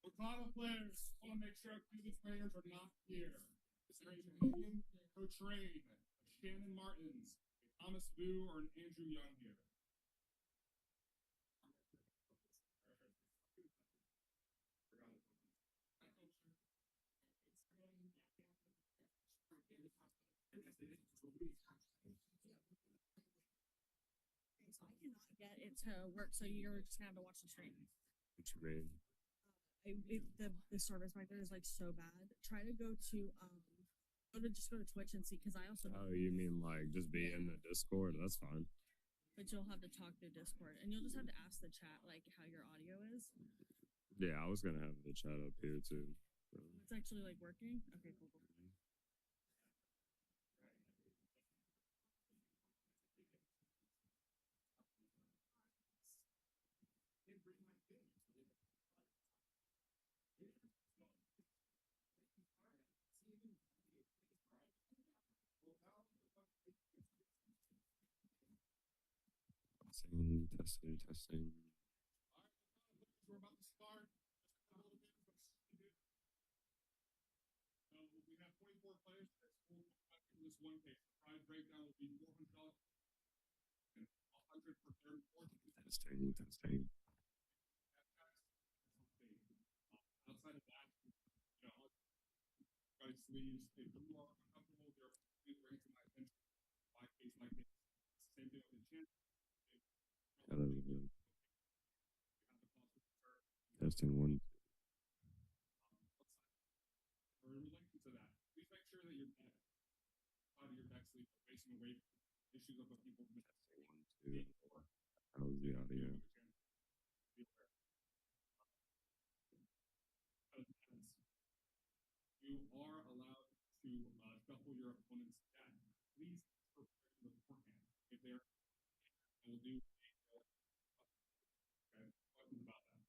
Ohana players, want to make sure these players are not here. Is there a Canadian Coach Rain, a Shannon Martins, a Thomas Vu, or an Andrew Young here? So I cannot get it to work, so you're just gonna have to watch the stream. What you mean? The service right there is like so bad. Try to go to go to Twitch and see, because I also Oh, you mean like just be in the Discord? That's fine. but you'll have to talk through Discord, and you'll just have to ask the chat like how your audio is. Yeah, I was gonna have the chat up here too. So. It's actually like working. Okay, cool. Testing. All right, we're about to start. Just a little bit of so we have 24 players. That's full in this one case. The prize breakdown will be $400 and $100 for third, fourth. Testing. Outside of that, everybody sleeves. If you are uncomfortable, there please bring it to my attention. My case, same thing with the chin. Testing one. Or in relation to that, please make sure that your back, out of your back sleep, facing away from issues of the people. Testing 1, 2. How's the audio? You are allowed to shuffle your opponent's deck. Please prepare beforehand. If they are, I will do okay, questions about that.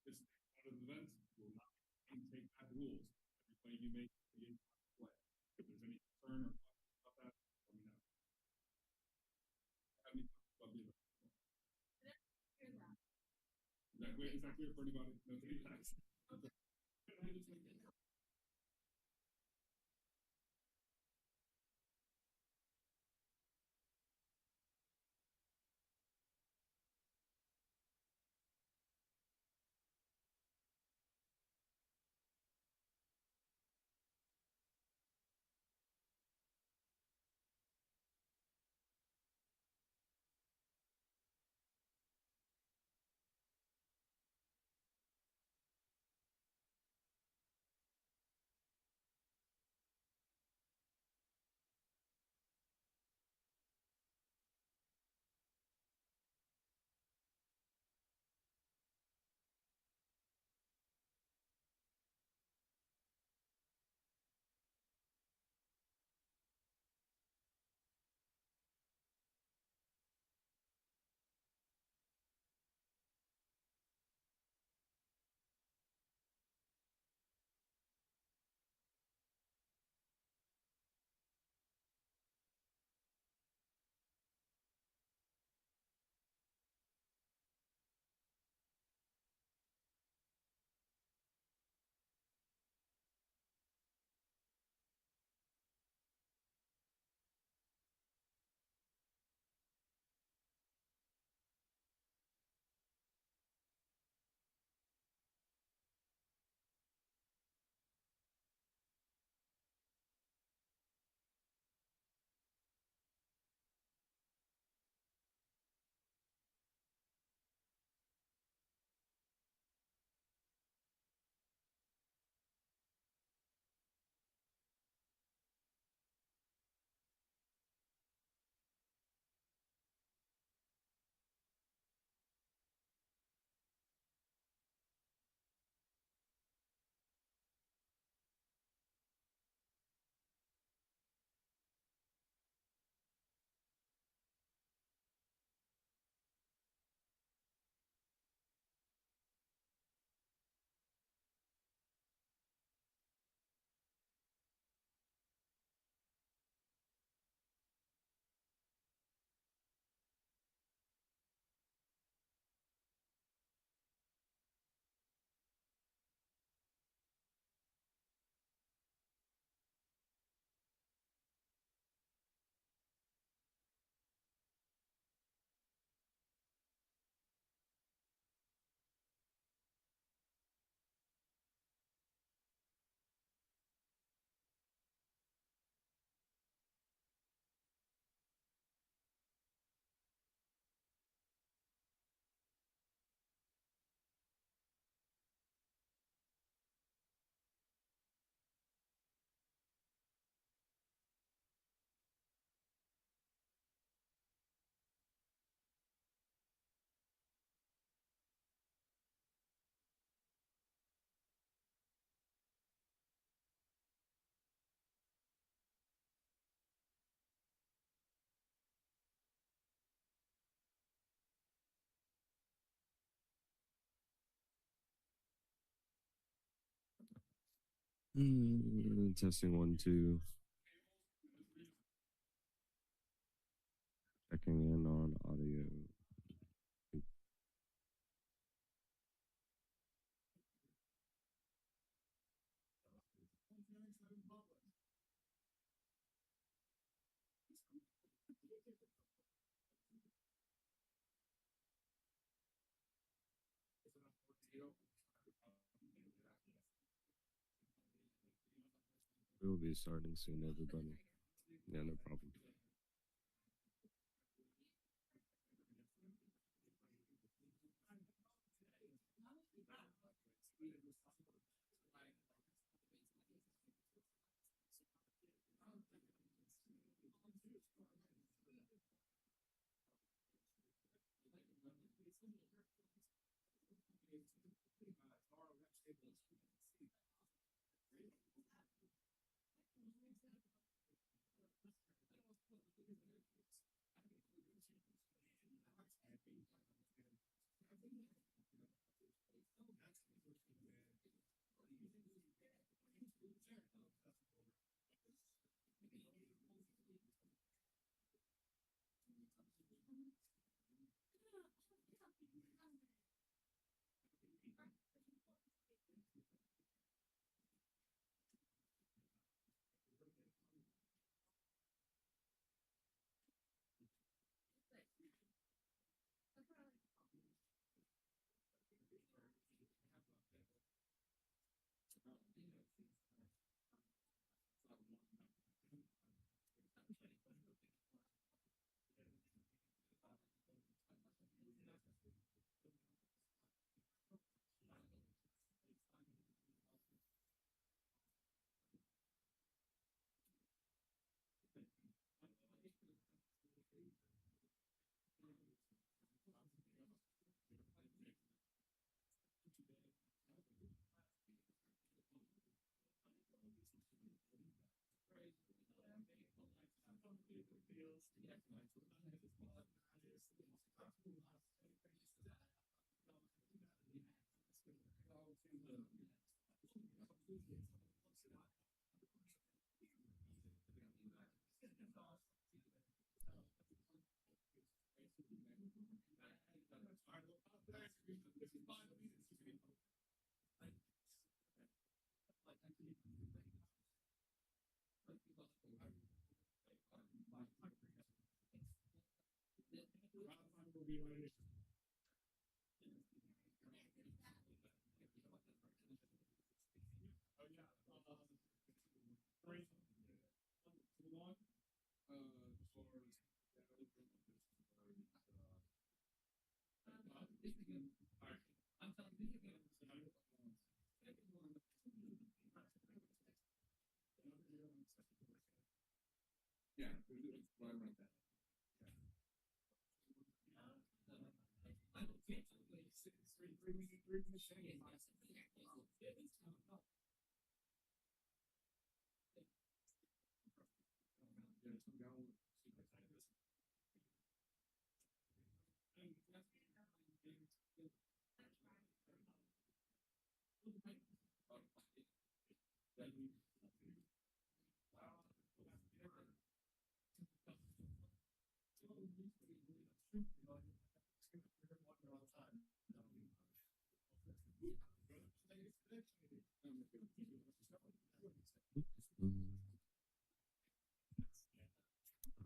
This is one of the events. We will not take back rules. Every play you make, you play. If there's any concern or questions about that, let me know. Have any questions about the event? Is that clear for anybody? No feedback. Okay. Testing 1, 2. Checking in on audio. We'll be starting soon, everybody. Yeah, no problem.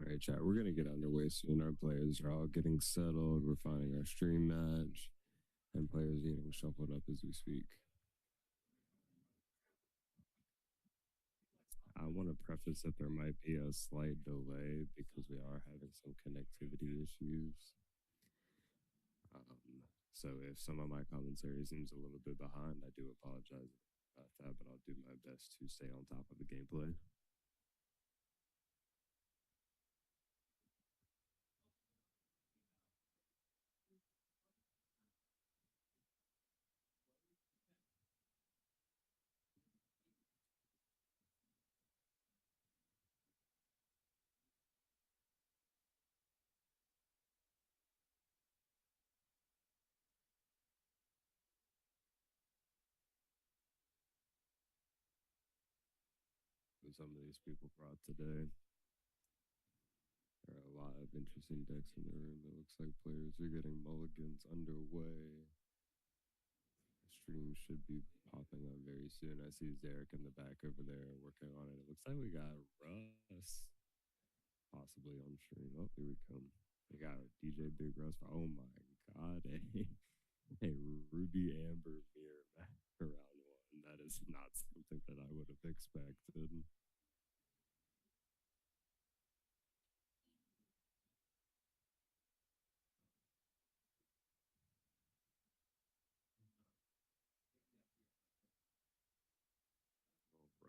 All right, chat. We're gonna get underway soon. Our players are all getting settled. We're finding our stream match, and players getting shuffled up as we speak. I want to preface that there might be a slight delay because we are having some connectivity issues. So if some of my commentary seems a little bit behind, I do apologize about that, but I'll do my best to stay on top of the gameplay. what some of these people brought today. There are a lot of interesting decks in the room. It looks like players are getting mulligans underway. Stream should be popping up very soon. I see Zarek in the back over there working on it. It looks like we got Russ possibly on stream. Oh, here we come. We got DJ Big Russ. Oh my god, a Ruby Amber mirror back around one. That is not something that I would have expected.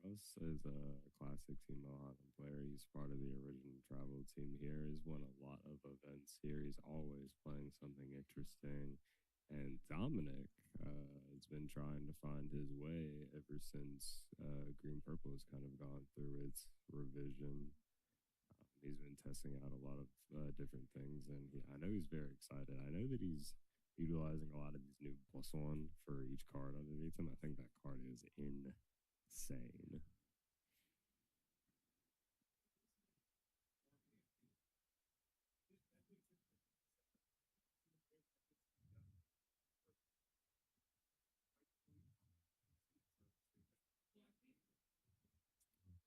Russ is a classic Team Ohana player. He's part of the original travel team here. He's won a lot of events here. He's always playing something interesting. And Dominic has been trying to find his way ever since Green Purple has kind of gone through its revision. He's been testing out a lot of different things, and I know he's very excited. I know that he's utilizing a lot of these new +1 for each card underneath him. I think that card is insane.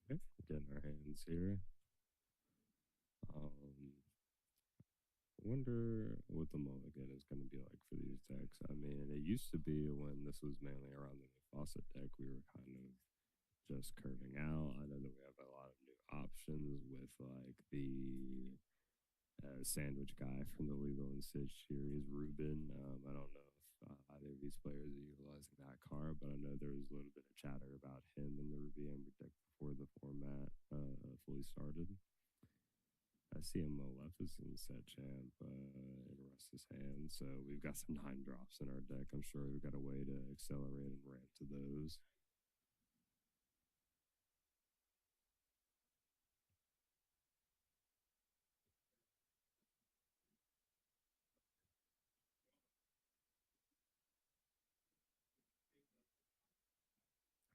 Okay, getting our hands here. Wonder what the mulligan is going to be like for these decks. I mean, it used to be when this was mainly around the faucet deck, we were kind of just curving out. I know that we have a lot of new options with like the sandwich guy from the Lilo and Stitch series, Ruben. I don't know if either of these players are utilizing that card, but I know there was a little bit of chatter about him in the Ruby Amber deck before the format fully started. I see a Maleficent set champ in Russ's hand, so we've got some 9 drops in our deck. I'm sure we've got a way to accelerate and ramp to those.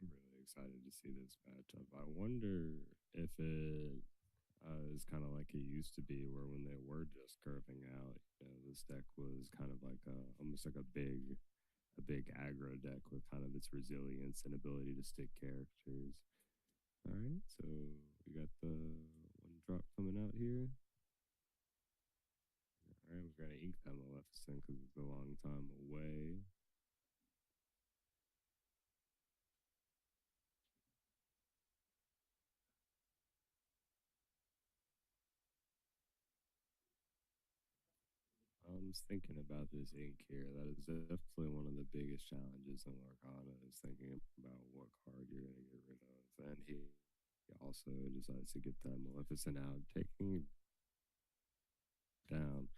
I'm really excited to see this matchup. I wonder if it is kind of like it used to be, where when they were just curving out, this deck was kind of like almost like a big aggro deck with kind of its resilience and ability to stick characters. All right, so we got the 1 drop coming out here. All right, we're gonna ink that Maleficent because it's a long time away. I was thinking about this ink here. That is definitely one of the biggest challenges in Arcana, is thinking about what card you're going to get rid of. And he also decides to get that Maleficent out, taking down.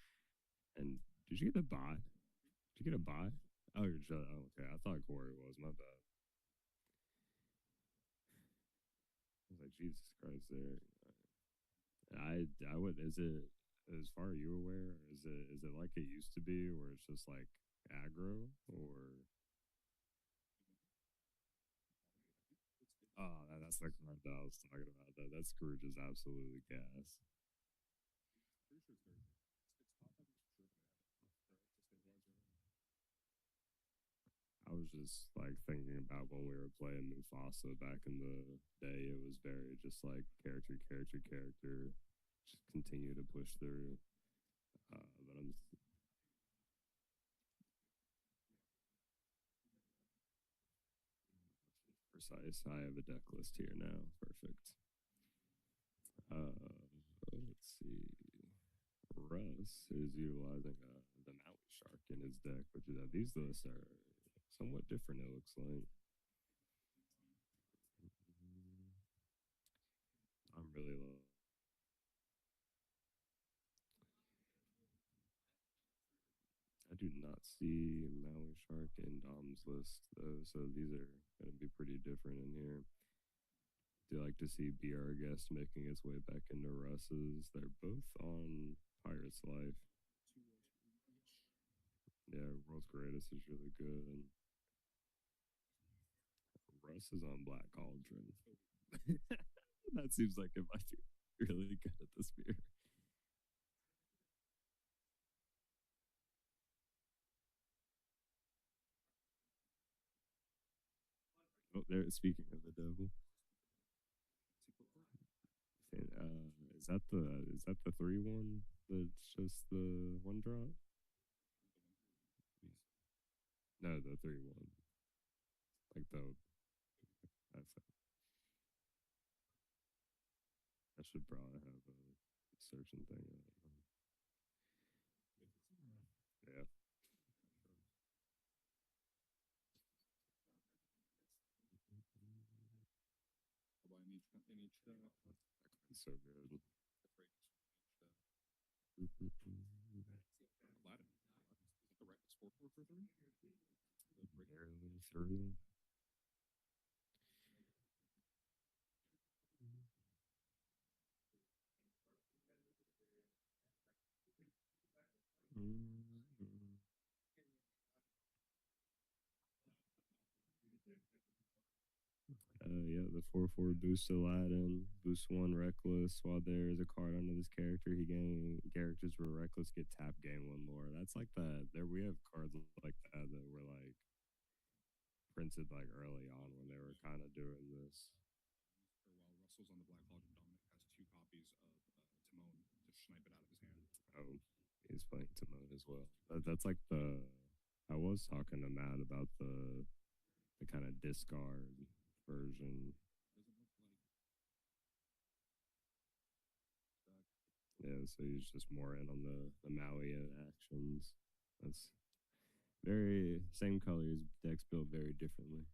And did you get a bot? Did you get a bot? Oh, you're just, oh, okay. I thought Corey was. My bad. I was like, Jesus Christ, there. I would. Is it, as far as you aware? Is it like it used to be, where it's just like aggro, or? Oh, that's the card that I was talking about. That Scrooge is absolutely gas. I was just like thinking about when we were playing Mufasa back in the day. It was very just like character, just continue to push through. But I'm precise. I have a deck list here now. Perfect. Let's see. Russ is utilizing the Maui Shark in his deck, which is these lists are somewhat different. It looks like. I'm really low. I do not see Maui Shark in Dom's list though, so these are going to be pretty different in here. Do like to see BR Guest making its way back into Russ's. They're both on Pirate's Life. Yeah, World's Greatest is really good. And Russ is on Black Cauldron. That seems like it might be really good at the spear. Oh, there. Speaking of the devil, is that the 3-1? That's just the one drop. No, the 3-1. Like the that's it. I should probably have a searching thing. Yeah. It's so good. Barely through. Yeah, the 4/4 boost Aladdin, boost one reckless. While there is a card under this character, he gain characters were reckless get tap gain one more. That's like that. There we have cards like that that were like printed like early on when they were kind of doing this. While Russell's on the Black Hawk, Dominic has two copies of Timon to snipe it out of his hand. Oh, he's playing Timon as well. That's like the. I was talking to Matt about the kind of discard version. Yeah, so he's just more in on the Maui actions. That's very same colors. Decks built very differently.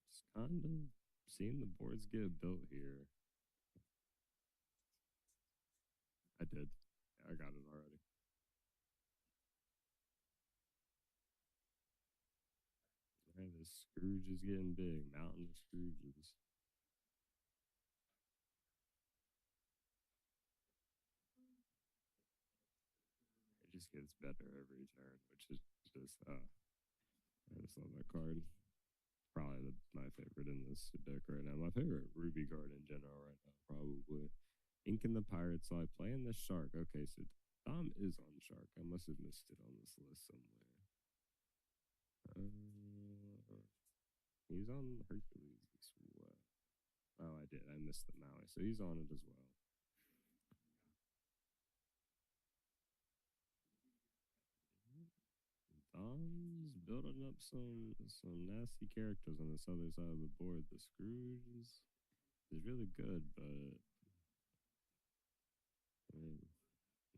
Just kind of seeing the boards get built here. I did. I got it already. Yeah, this Scrooge is getting big. Mountain of Scrooges. It just gets better every turn, which is just I just love that card. Probably my favorite in this deck right now. My favorite Ruby card in general right now, probably. Ink in the Pirate Slide, playing the Shark. Okay, so Dom is on Shark. I must have missed it on this list somewhere. He's on Hercules as well. Oh, I did. I missed the Maui, so he's on it as well. Dom's building up some nasty characters on this other side of the board. The Scrooge is really good, but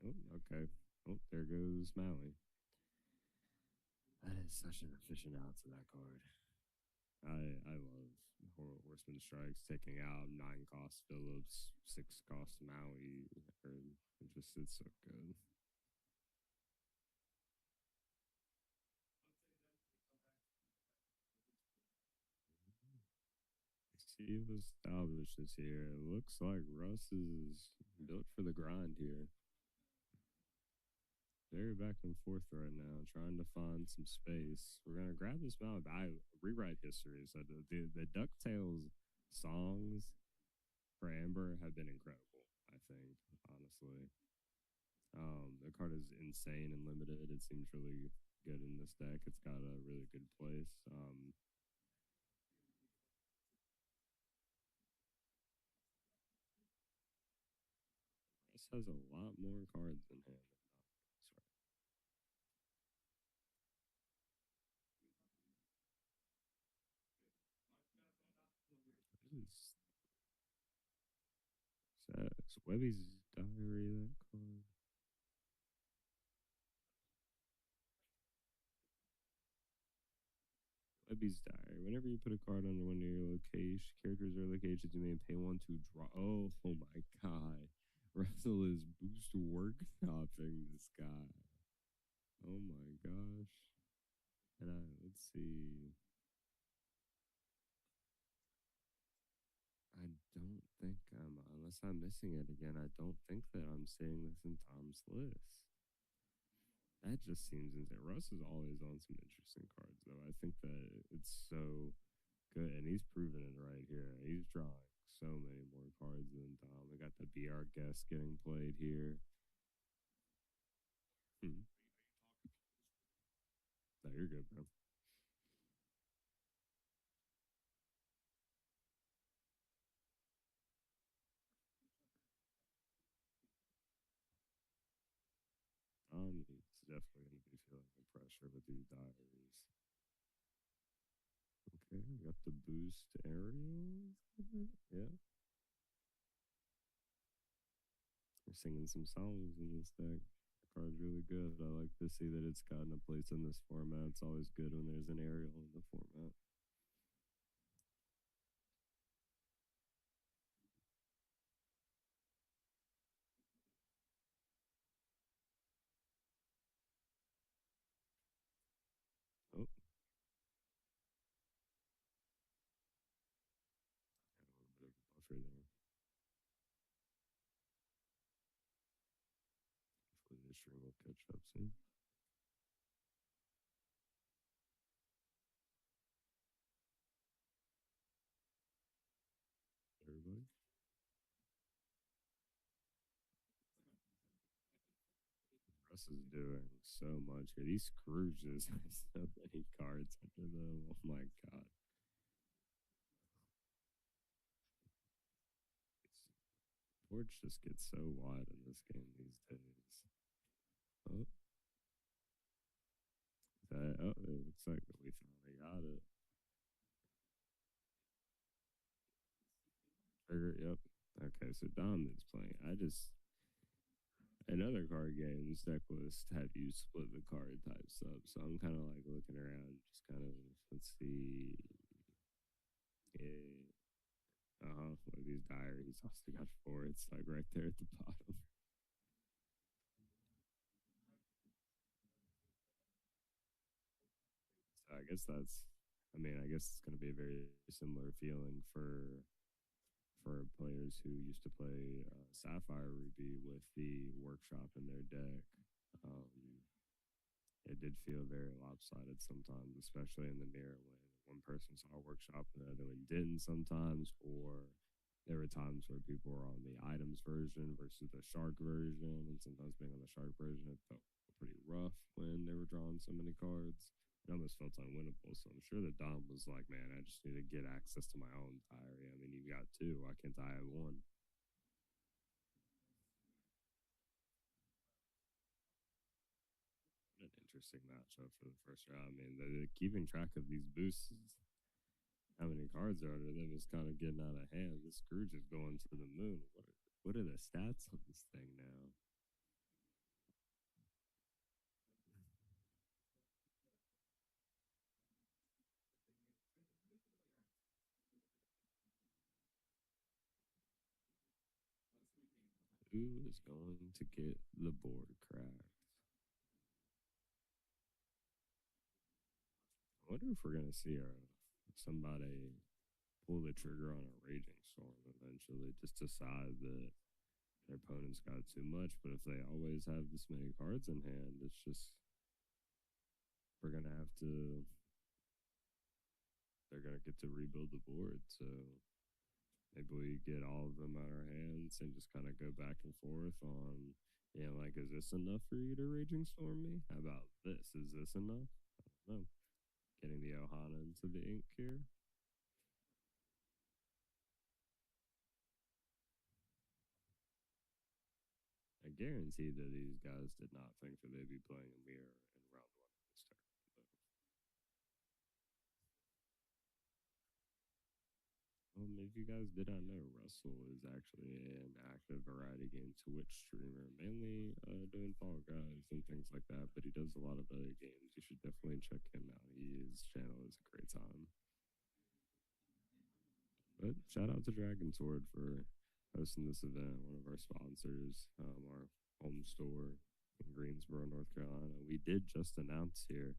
oh, okay. Oh, there goes Maui. That is such an efficient out to that card. I love Horseman Strikes taking out 9-cost Phillips, 6-cost Maui. It's so good. See what establishes here. It looks like Russ is built for the grind here. Very back and forth right now, trying to find some space. We're gonna grab this map. I rewrite history. So the DuckTales songs for Amber have been incredible. I think honestly, the card is insane and limited. It seems really good in this deck. It's got a really good place. Russ has a lot more cards in hand than Dominic. Is it's Webby's Diary, that card? Webby's Diary. Whenever you put a card under one of your location characters or locations, you may pay one to draw. Oh my god. Russell is boost workshopping this guy. Oh my gosh. And let's see. I don't think unless I'm missing it again, I don't think that I'm seeing this in Tom's list. That just seems insane. Russ is always on some interesting cards, though. I think that it's so good, and he's proven it right here. He's drawing so many more cards than Dom. We got the Be Our Guest getting played here. Hmm. No, you're good, bro. He's definitely going to be feeling the pressure with these diaries. Okay, we got the boost aerial. Yeah. We're singing some songs in this deck. The card's really good. I like to see that it's gotten a place in this format. It's always good when there's an aerial in the format. Oh, had a little bit of a buffer there. Hopefully this stream will catch up soon. Everybody. Russ is doing so much here. These Scrooges have so many cards under them. Oh my god. Boards just get so wide in this game these days. Oh. Oh, it looks like we finally got it. Trigger, yep. Okay, so Dominant's playing. In other card games, deck lists have you split the card types up. So I'm kind of like looking around, just kind of, let's see. Yeah. One of these diaries also got four. It's like right there at the bottom. So I guess I guess it's going to be a very similar feeling for players who used to play Sapphire Ruby with the workshop in their deck. It did feel very lopsided sometimes, especially in the mirror when one person saw a workshop and the other one didn't sometimes, or there were times where people were on the items version versus the shark version, and sometimes being on the shark version it felt pretty rough when they were drawing so many cards. It almost felt unwinnable. So I'm sure that Dom was like, man, I just need to get access to my own diary. I mean, you got two. Why can't I have one? What an interesting matchup for the first round. I mean, keeping track of these boosts, how many cards are under them is kind of getting out of hand. This Scrooge is going to the moon. What are the stats on this thing now? Who is going to get the board cracked? I wonder if we're going to see somebody pull the trigger on a Raging Storm eventually, just decide that their opponent's got too much. But if they always have this many cards in hand, it's just we're going to have to. They're going to get to rebuild the board. So maybe we get all of them out of our hands and just kind of go back and forth on, like, is this enough for you to Raging Storm me? How about this? Is this enough? I don't know. Getting the Ohana into the ink here. I guarantee that these guys did not think that they'd be playing a mirror in round one of this tournament, though. If you guys did not know, Russell is actually an active variety game Twitch streamer, mainly doing Fall Guys and things like that, but he does a lot of other games. You should definitely check him out. His channel is a great time. But shout out to Dragon Sword for hosting this event, one of our sponsors, our home store in Greensboro, North Carolina. We did just announce here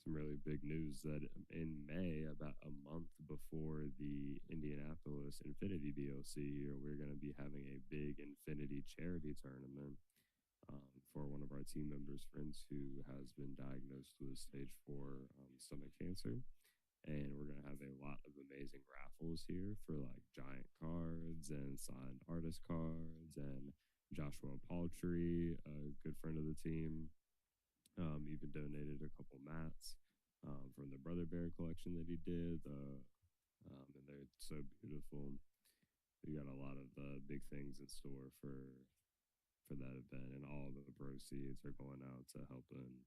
some really big news that in May, about a month before the Indianapolis Infinity DLC here, we're going to be having a big Infinity charity tournament. for one of our team members' friends who has been diagnosed with stage 4 stomach cancer. And we're going to have a lot of amazing raffles here for like giant cards and signed artist cards. And Joshua Paltry, a good friend of the team, even donated a couple mats from the Brother Bear collection that he did. And they're so beautiful. We got a lot of big things in store for that event, and all the proceeds are going out to helping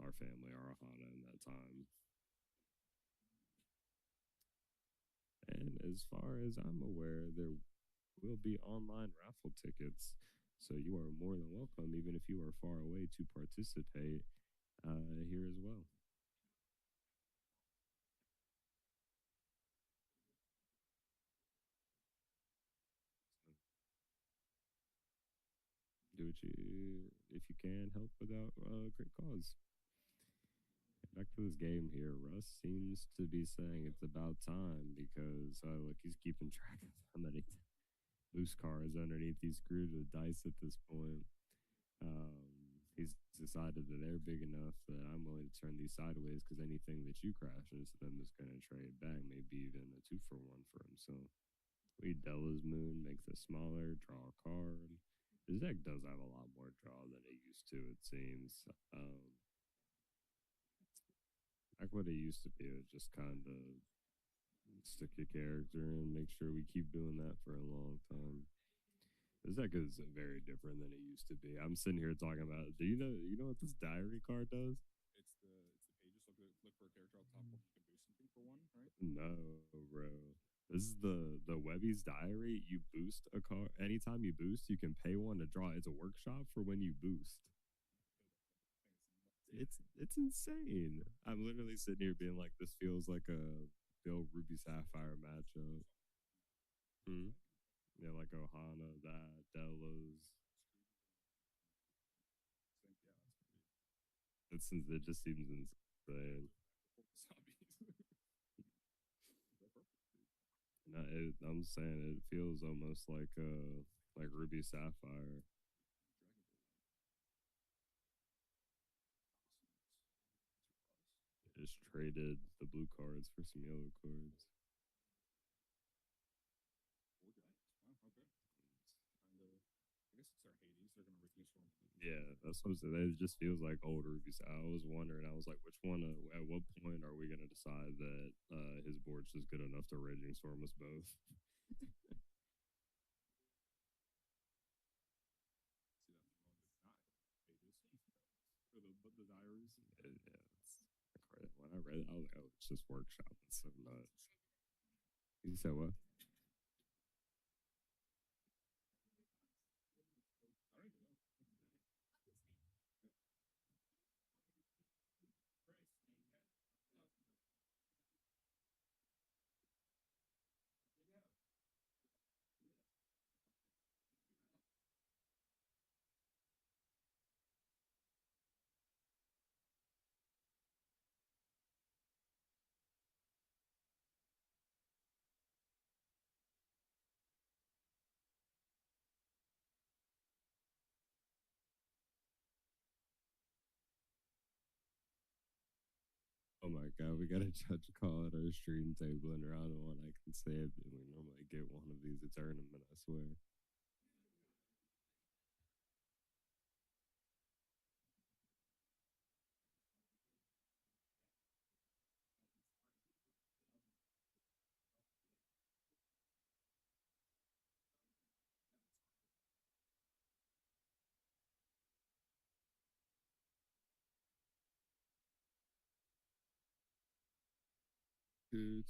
our family, our Ohana, in that time. And as far as I'm aware, there will be online raffle tickets. So you are more than welcome, even if you are far away, to participate here as well. So do what you, if you can, help without a great cause. Back to this game here. Russ seems to be saying it's about time because look, he's keeping track of how many loose cards underneath these screwed with dice at this point. He's decided that they're big enough that I'm willing to turn these sideways because anything that you crash into them is going to trade back, maybe even a 2-for-1 for himself. We Della's Moon, make this smaller, draw a card. This deck does have a lot more draw than it used to, it seems. Like what it used to be, it was just kind of stick your character in, make sure we keep doing that for a long time. This deck is very different than it used to be. I'm sitting here talking about. Do you know what this diary card does? It's the pages. Look for a character on top. You can boost something for one, right? No, bro. This is the Webby's diary. You boost a card anytime you boost. You can pay one to draw. It's a workshop for when you boost. It's insane. I'm literally sitting here being like, this feels like a Bill Ruby Sapphire matchup. Hmm? Yeah, like Ohana, that Delos. It just seems insane. No, I'm saying it feels almost like Ruby Sapphire. Just traded the blue cards for some yellow cards. Okay. I guess it's our Hades. They're gonna reduce one. Yeah, that's what I'm saying. It just feels like old Ruby's. I was wondering. I was like, which one? At what point are we gonna decide that his board's just good enough to Raging Storm us both? See that one? It's not Hades. Or the diaries. Yeah, when I read it, I was like, oh, it's just workshop. It's so nuts. You said what? I don't even know. Oh my god, we got a judge call at our stream table, and around the one I can say it. We normally get one of these a tournament, I swear.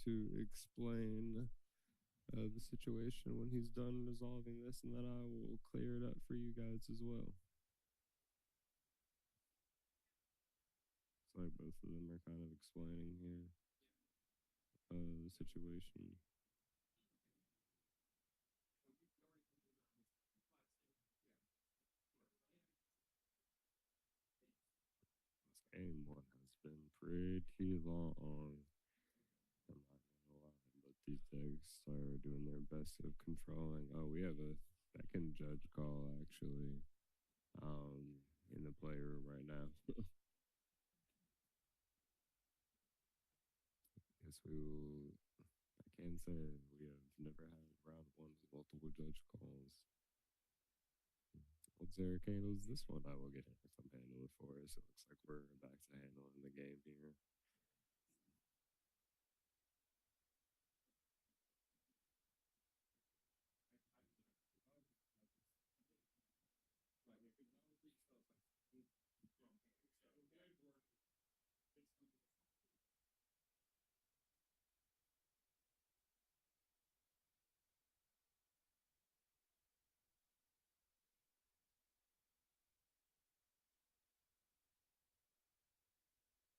To explain the situation when he's done resolving this, and then I will clear it up for you guys as well. It's like both of them are kind of explaining here the situation. This game one has been pretty long. I'm not gonna lie, but these decks are doing their best of controlling. Oh, we have a second judge call actually. in the playroom right now. Guess we will. I can say we have never had round one with multiple judge calls. Well, Derek handles this one. I will get him to come handle it for us. It looks like we're back to handling the game here.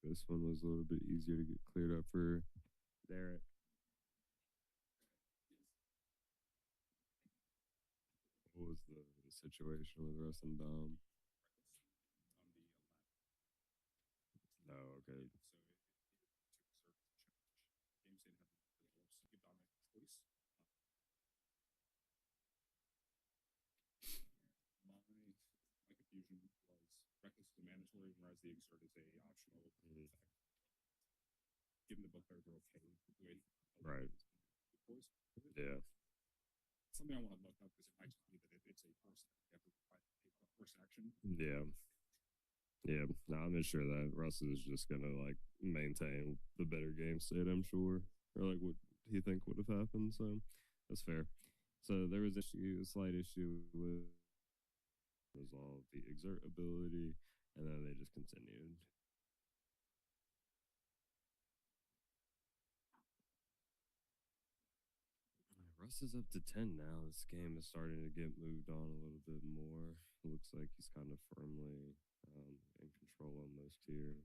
This one was a little bit easier to get cleared up for Derek. What was the situation with Russ and Dom? On the lap. Oh, okay. So it took a service challenge. Game state had the results to give Dom a choice. My confusion was reckless is a mandatory, whereas the exert is a optional effect. Given that both players are okay with Right. choice. Yeah. Something I want to look up because it might just be that it's a first action. Yeah. Yeah. No, I'm sure that Russ is just gonna like maintain the better game state, I'm sure. Or like what he think would have happened. So that's fair. So there was a slight issue with resolve the exert ability, and then they just continued. Russ is up to 10 now. This game is starting to get moved on a little bit more. It looks like he's kind of firmly in control almost here.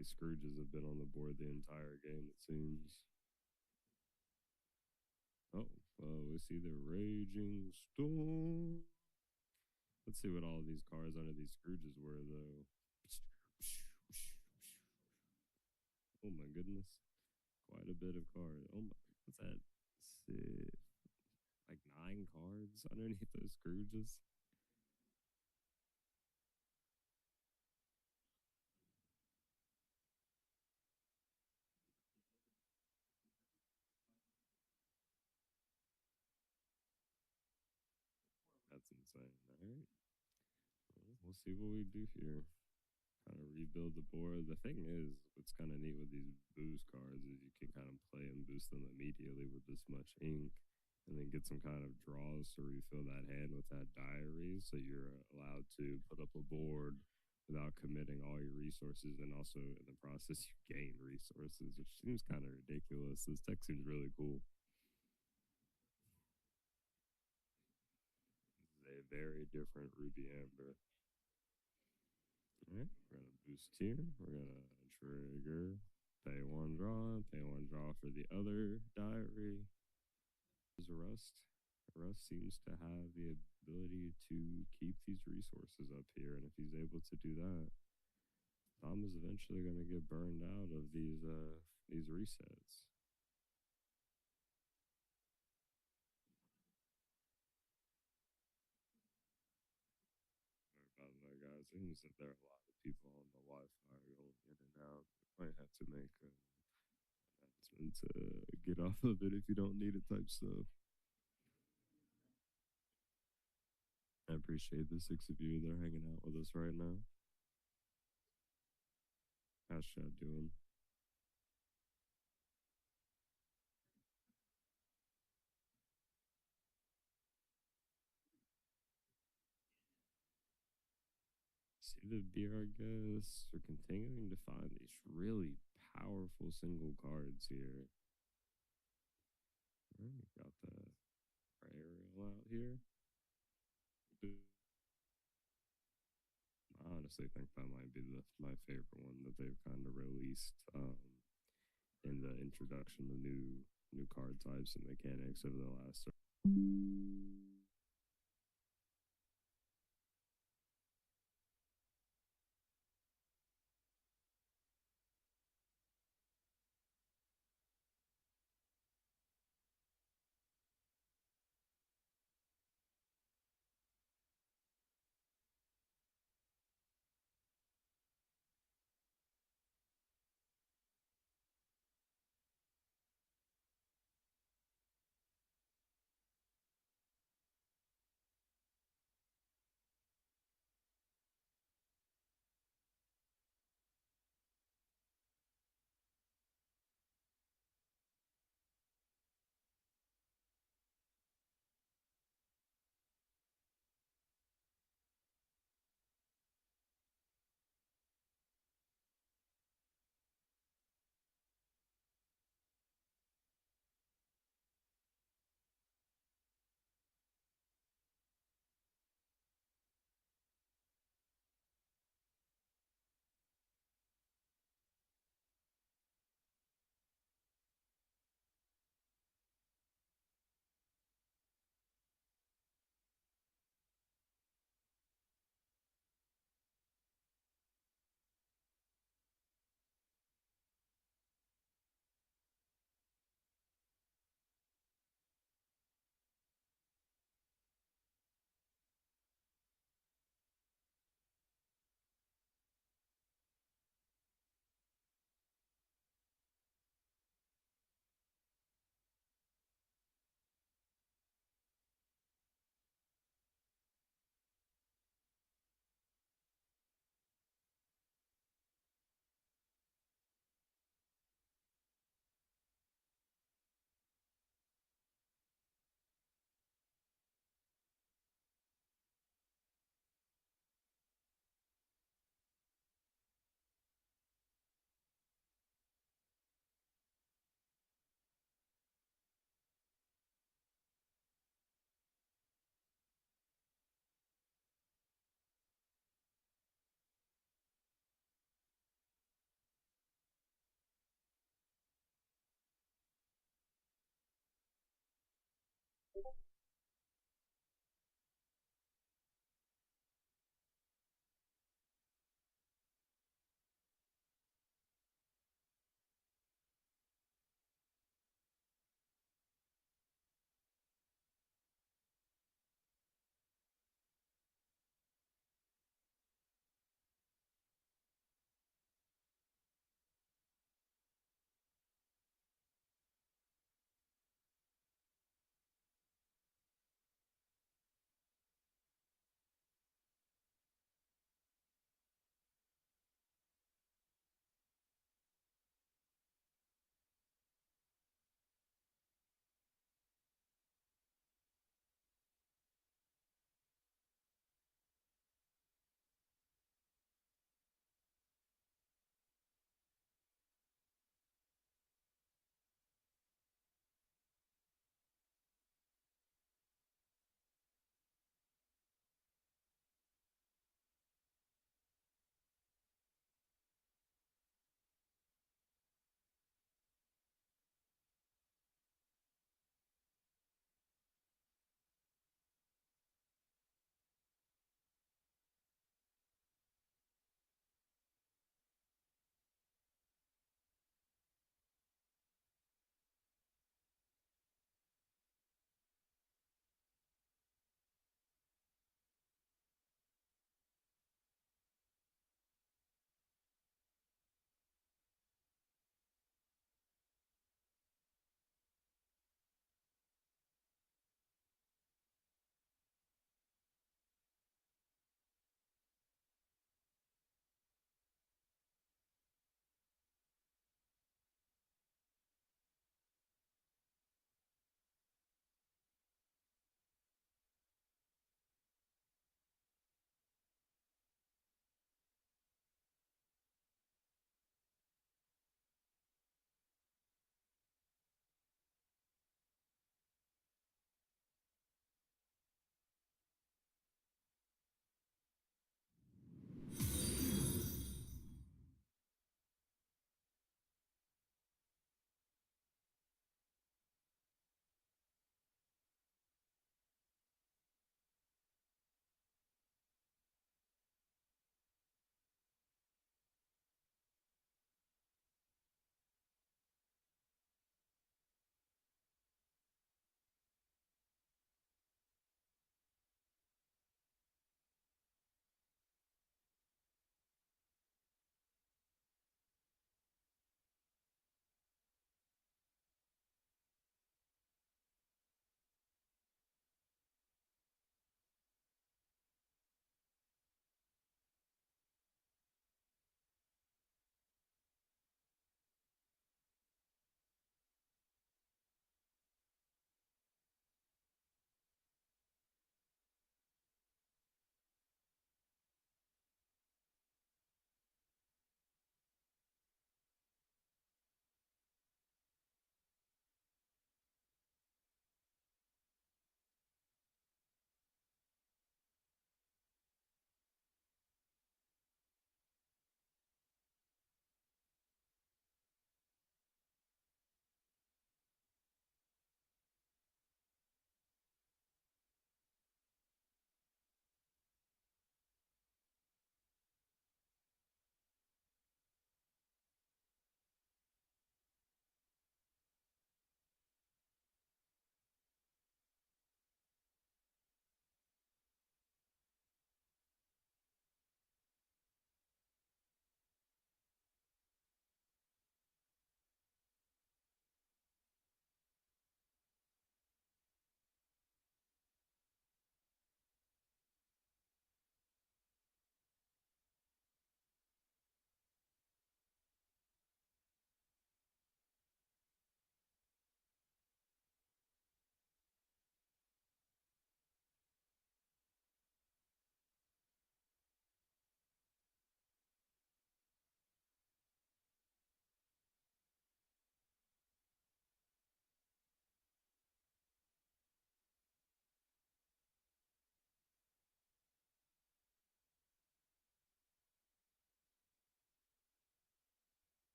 The Scrooges have been on the board the entire game, it seems. Oh, we see the Raging Storm. Let's see what all of these cards under these Scrooges were, though. Oh my goodness. Quite a bit of cards. Oh my, what's that? Like 9 cards underneath those Scrooges. That's insane. All right. Well, we'll see what we do here. Kind of rebuild the board. The thing is, what's kind of neat with these boost cards is you can kind of play and boost them immediately with this much ink, and then get some kind of draws to refill that hand with that diary. So you're allowed to put up a board without committing all your resources, and also in the process you gain resources, which seems kind of ridiculous. This deck seems really cool. This is a very different Ruby Amber. All right, we're gonna boost here. We're gonna trigger, pay 1 draw for the other diary. Is Rust. Rust seems to have the ability to keep these resources up here, and if he's able to do that, Tom is eventually gonna get burned out of these resets. Sorry about that, guys. It seems that there are a lot of people on the Wi-Fi going in and out. We might have to make an announcement to get off of it if you don't need it type stuff. I appreciate the 6 of you that are hanging out with us right now. How's Chad doing? See the beer, I guess. We're continuing to find these really powerful single cards here. All right, got the aerial out here. I honestly think that might be my favorite one that they've kind of released in the introduction of new card types and mechanics over the last.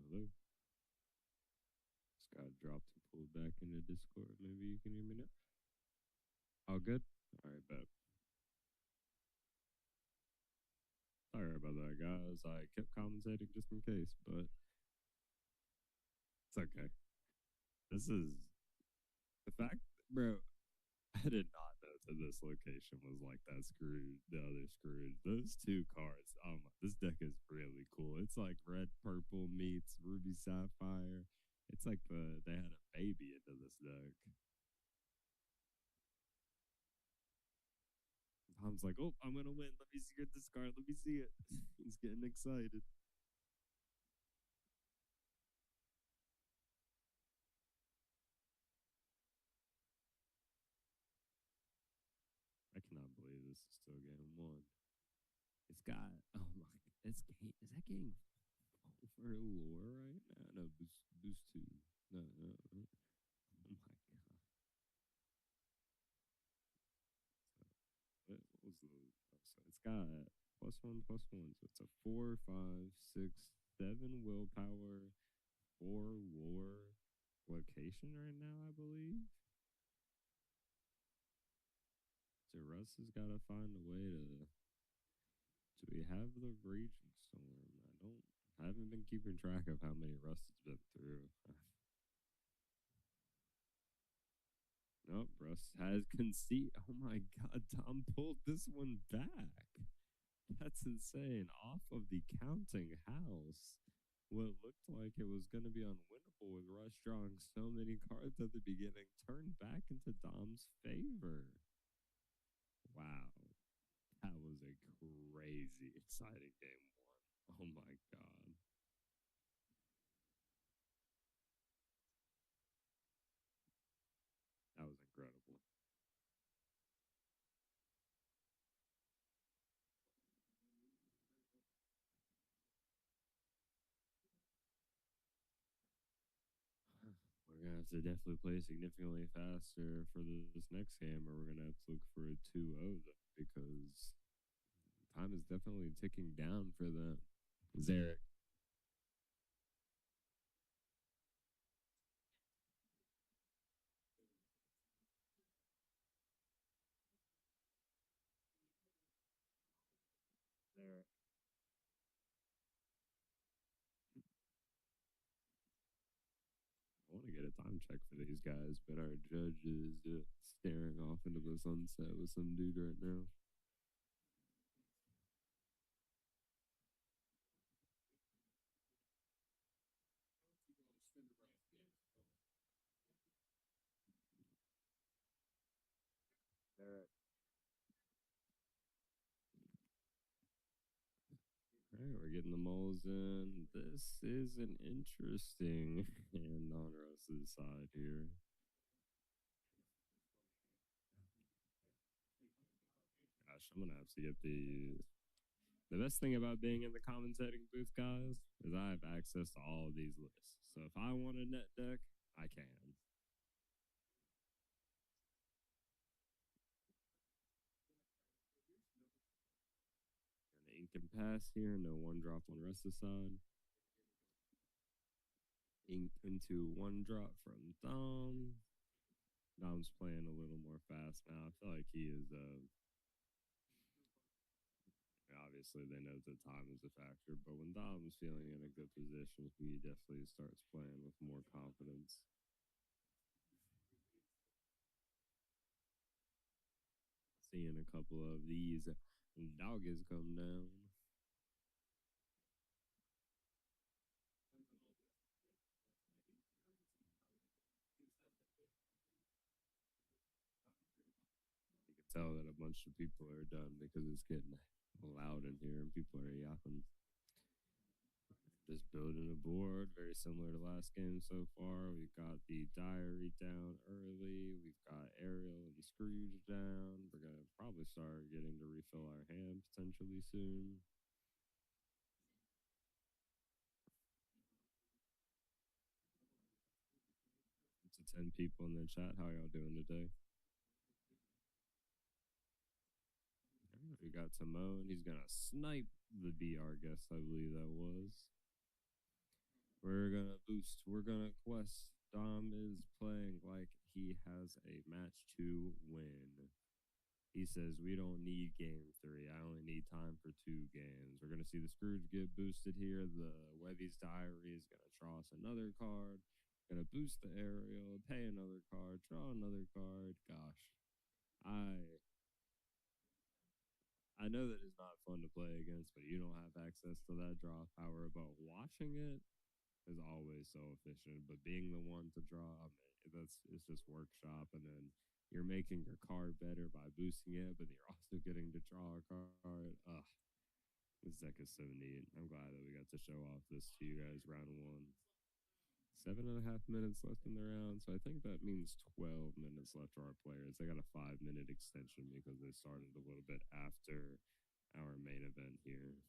Hello. Just got dropped and pulled back into Discord. Maybe you can hear me now. All good? All right, bet. Sorry about that, guys. I kept commentating just in case, but it's okay. This is the fact, bro. I did not know that this location was like that Scrooge, the other Scrooge. Those two cards, oh my, this deck is really cool. It's like red purple meets ruby sapphire. It's like they had a baby into this deck. Tom's like, oh, I'm gonna win. Let me see this card. Let me see it. He's getting excited. I cannot believe this is still game one. It's got oh my, it's game. Is that game for lore right now? No, boost two. No, no. Oh my god. What was the? Oh, so it's got +1/+1. So it's a 4, 5, 6, 7 willpower, 4 lore location right now, I believe. So Russ has got to find a way to. Do we have the Raging Storm? I haven't been keeping track of how many Russ has been through. Nope, Russ has conceit. Oh my god, Tom pulled this one back. That's insane. Off of the counting house. What looked like it was going to be unwinnable with Russ drawing so many cards at the beginning turned back into Dom's favor. Wow. That was a crazy exciting game one. Oh my god. That was incredible. We're gonna have to definitely play significantly faster for this next game, or we're gonna have to look for a 2-0 though, because time is definitely ticking down for them. Zarek. Zarek. I want to get a time check for these guys, but our judge is staring off into the sunset with some dude right now. Zarek. right, we're getting the moles in. This is an interesting hand on Russ's side here. Gosh, I'm gonna have to get the. The best thing about being in the commentating booth, guys, is I have access to all of these lists. So if I want a net deck, I can. An ink and pass here, no one drop on Russ's side. Ink into one drop from Dom. Dom's playing a little more fast now. I feel like he is obviously they know that time is a factor, but when Dom's feeling in a good position, he definitely starts playing with more confidence. Seeing a couple of these doggies come down. You can tell that a bunch of people are done because it's getting loud in here and people are yapping. Just building a board, very similar to last game so far. We've got the diary down early. We've got Ariel and Scrooge down. We're gonna probably start getting to refill our hand potentially soon. To 10 people in the chat. How y'all doing today? We got Timon. He's gonna snipe the BR guest, I believe that was. We're gonna boost. We're gonna quest. Dom is playing like he has a match to win. He says, we don't need game 3. I only need time for 2 games. We're going to see the Scrooge get boosted here. The Webby's Diary is going to draw us another card. Going to boost the Aerial, pay another card, draw another card. Gosh, I know that it's not fun to play against, but you don't have access to that draw power. But watching it is always so efficient. But being the one to draw, it's just workshop, and then you're making your card better by boosting it, but you're also getting to draw a card. Ugh, this deck is so neat. I'm glad that we got to show off this to you guys round 1. 7.5 minutes left in the round, so I think that means 12 minutes left for our players. They got a 5-minute extension because they started a little bit after our main event here.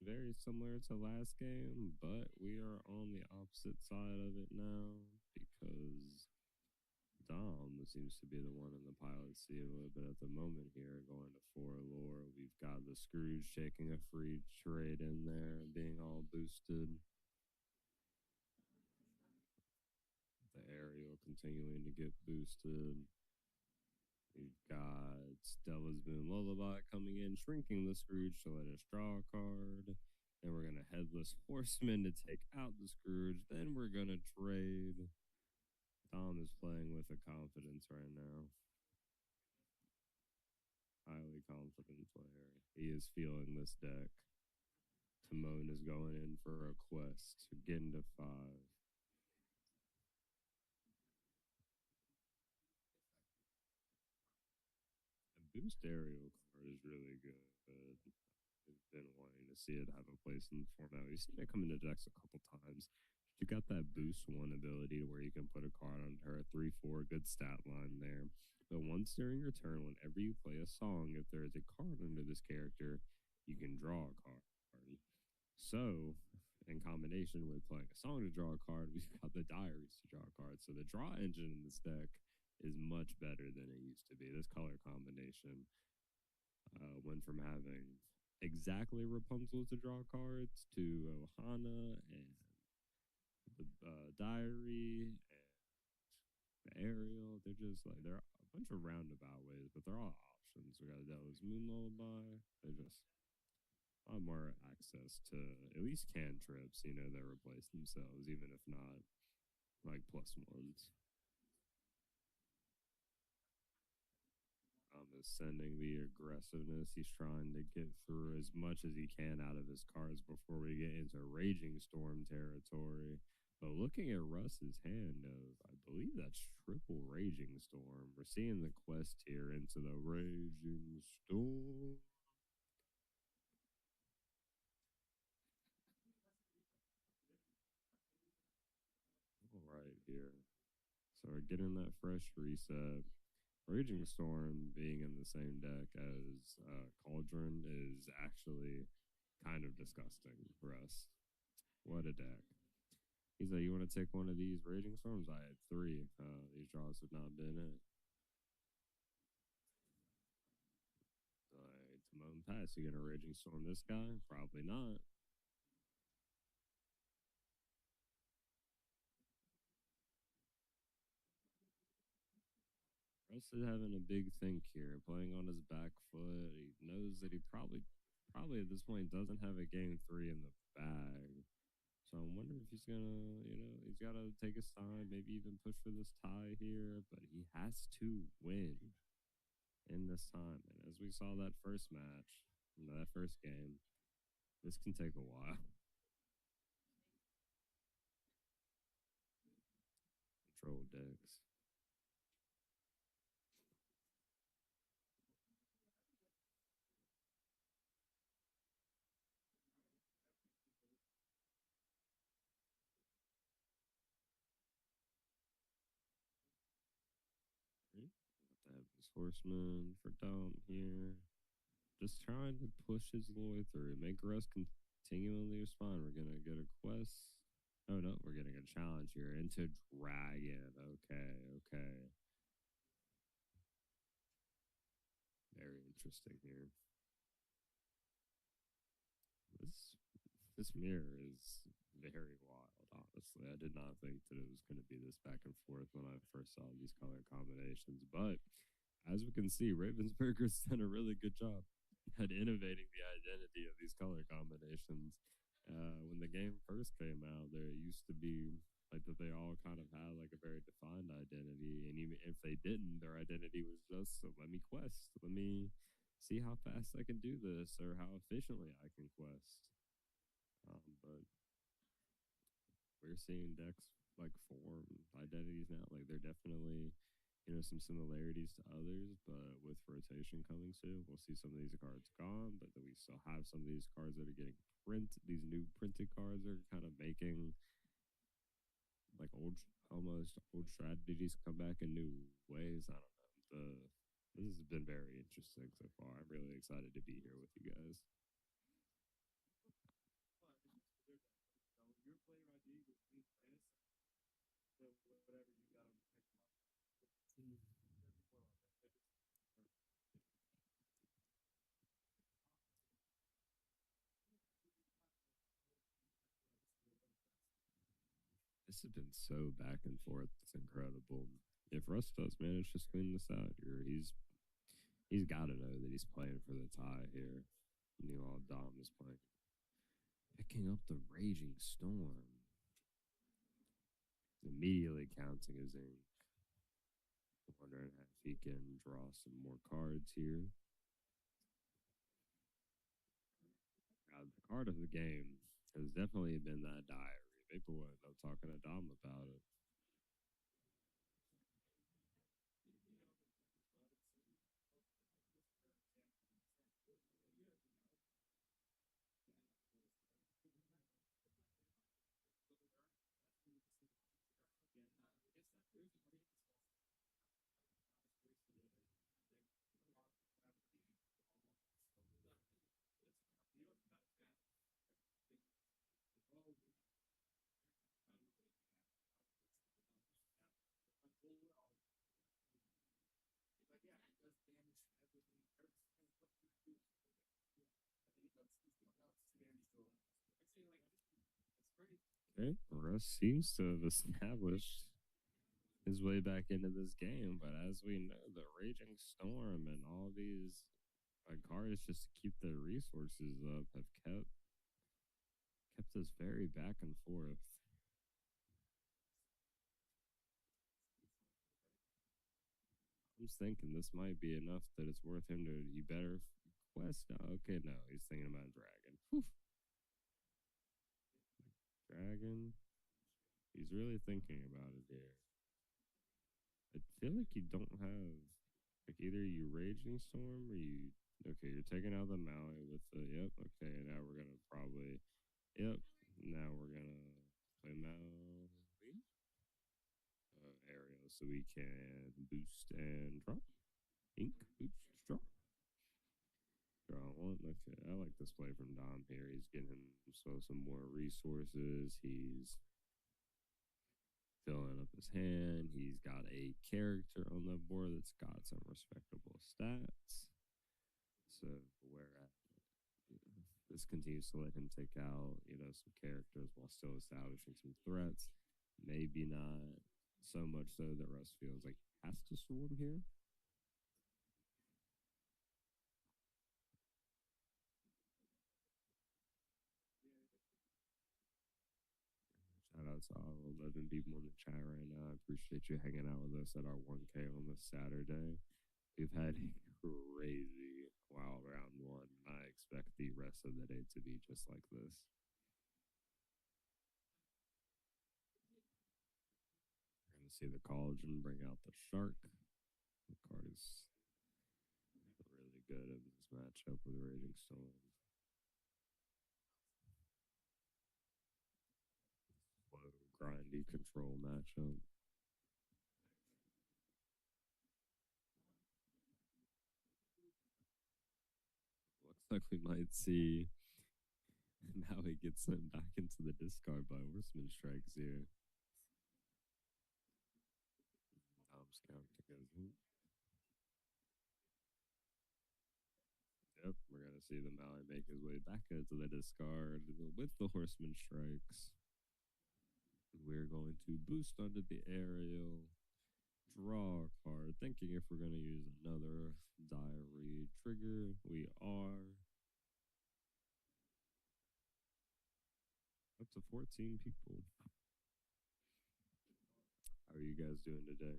Very similar to last game, but we are on the opposite side of it now because Dom seems to be the one in the pilot seat a little bit at the moment here, going to 4 lore. We've got the Scrooge taking a free trade in there, being all boosted. The Aerial continuing to get boosted. We've got Stella's Boon Lullaby coming in, shrinking the Scrooge to let us draw a card. Then we're going to Headless Horseman to take out the Scrooge. Then we're going to trade. Dom is playing with a confidence right now. Highly confident player. He is feeling this deck. Timon is going in for a quest, getting to 5. Boost Aerial card is really good. I've been wanting to see it have a place in the format. We've seen it come into decks a couple times. You got that boost 1 ability where you can put a card on her, 3/4, good stat line there. But once during your turn, whenever you play a song, if there is a card under this character, you can draw a card. So, in combination with playing a song to draw a card, we've got the diaries to draw a card. So the draw engine in this deck is much better than it used to be. This color combination went from having exactly Rapunzel to draw cards to Ohana and the diary and the Aerial. They're just like, they're a bunch of roundabout ways, but they're all options. We got Adele's Moon Lullaby. They're just a lot more access to at least cantrips, that replace themselves, even if not like +1s. Is sending the aggressiveness. He's trying to get through as much as he can out of his cards before we get into Raging Storm territory. But looking at Russ's hand of, I believe that's triple Raging Storm. We're seeing the quest here into the Raging Storm. All right, here. So we're getting that fresh reset. Raging Storm being in the same deck as Cauldron is actually kind of disgusting for us. What a deck. He's like, you want to take one of these Raging Storms? I had three. These draws have not been it. Timon Pass, you gonna Raging Storm this guy? Probably not. Russ is having a big think here, playing on his back foot. He knows that he probably at this point doesn't have a game 3 in the bag. So I'm wondering if he's gonna, he's gotta take his time, maybe even push for this tie here, but he has to win in this time. And as we saw that first match, that first game, this can take a while. Control decks. Got the Heaven's Horseman for Dom here. Just trying to push his way through. Make Russ continually respond. We're gonna get a quest. Oh no, we're getting a challenge here into Dragon. Okay. Very interesting here. This mirror is very wild, honestly. I did not think that it was going to be this back and forth when I first saw these color combinations. But as we can see, Ravensburger's done a really good job at innovating the identity of these color combinations. When the game first came out, there used to be like that they all kind of had like a very defined identity, and even if they didn't, their identity was just, so let me quest, let me see how fast I can do this or how efficiently I can quest. But we're seeing decks like form identities now. Like they're definitely, some similarities to others, but with rotation coming soon, we'll see some of these cards gone, but then we still have some of these cards that are getting these new printed cards are kind of making like almost old strategies come back in new ways. I don't know. This has been very interesting so far. I'm really excited to be here with you guys. Your player ID was being minus, so whatever you got on the next month. This has been so back and forth. It's incredible. If Russ does manage to clean this out here, he's got to know that he's playing for the tie here. While Dom is playing, picking up the Raging Storm, immediately counting his ink. Wondering if he can draw some more cards here. The card of the game has definitely been that diary. People will end up talking to Dom about it. Okay, Russ seems to have established his way back into this game, but as we know, the Raging Storm and all these cards just to keep their resources up have kept us very back and forth. I'm thinking this might be enough that it's worth him to. You better quest. Okay, no, he's thinking about dragon. Whew. Dragon. He's really thinking about it here. I feel like you don't have like either you raging storm or you. Okay, you're taking out the Maui with the yep. Okay, now we're gonna probably yep. Now we're gonna play Maui aerial so we can boost and drop. Ink boost drop. Draw one. Okay, I like this play from Dom here. He's getting himself some more resources. He's filling up his hand. He's got a character on the board that's got some respectable stats. So where this continues to let him take out, some characters while still establishing some threats. Maybe not so much so that Russ feels like he has to swarm here. Shout out to all 11 people in the chat right now. I appreciate you hanging out with us at our 1K on this Saturday. We've had a crazy wild round one, and I expect the rest of the day to be just like this. We're going to see the collagen bring out the shark. The card is really good in this matchup with Raging Storm. Slow, grindy control matchup. Looks like we might see Maui get sent back into the discard by Horseman Strikes here. Dom's counter goes in. Yep, we're going to see the Maui make his way back into the discard with the Horseman Strikes. We're going to boost onto the aerial, draw a card, thinking if we're going to use another diary trigger. We are. Up to 14 people. How are you guys doing today?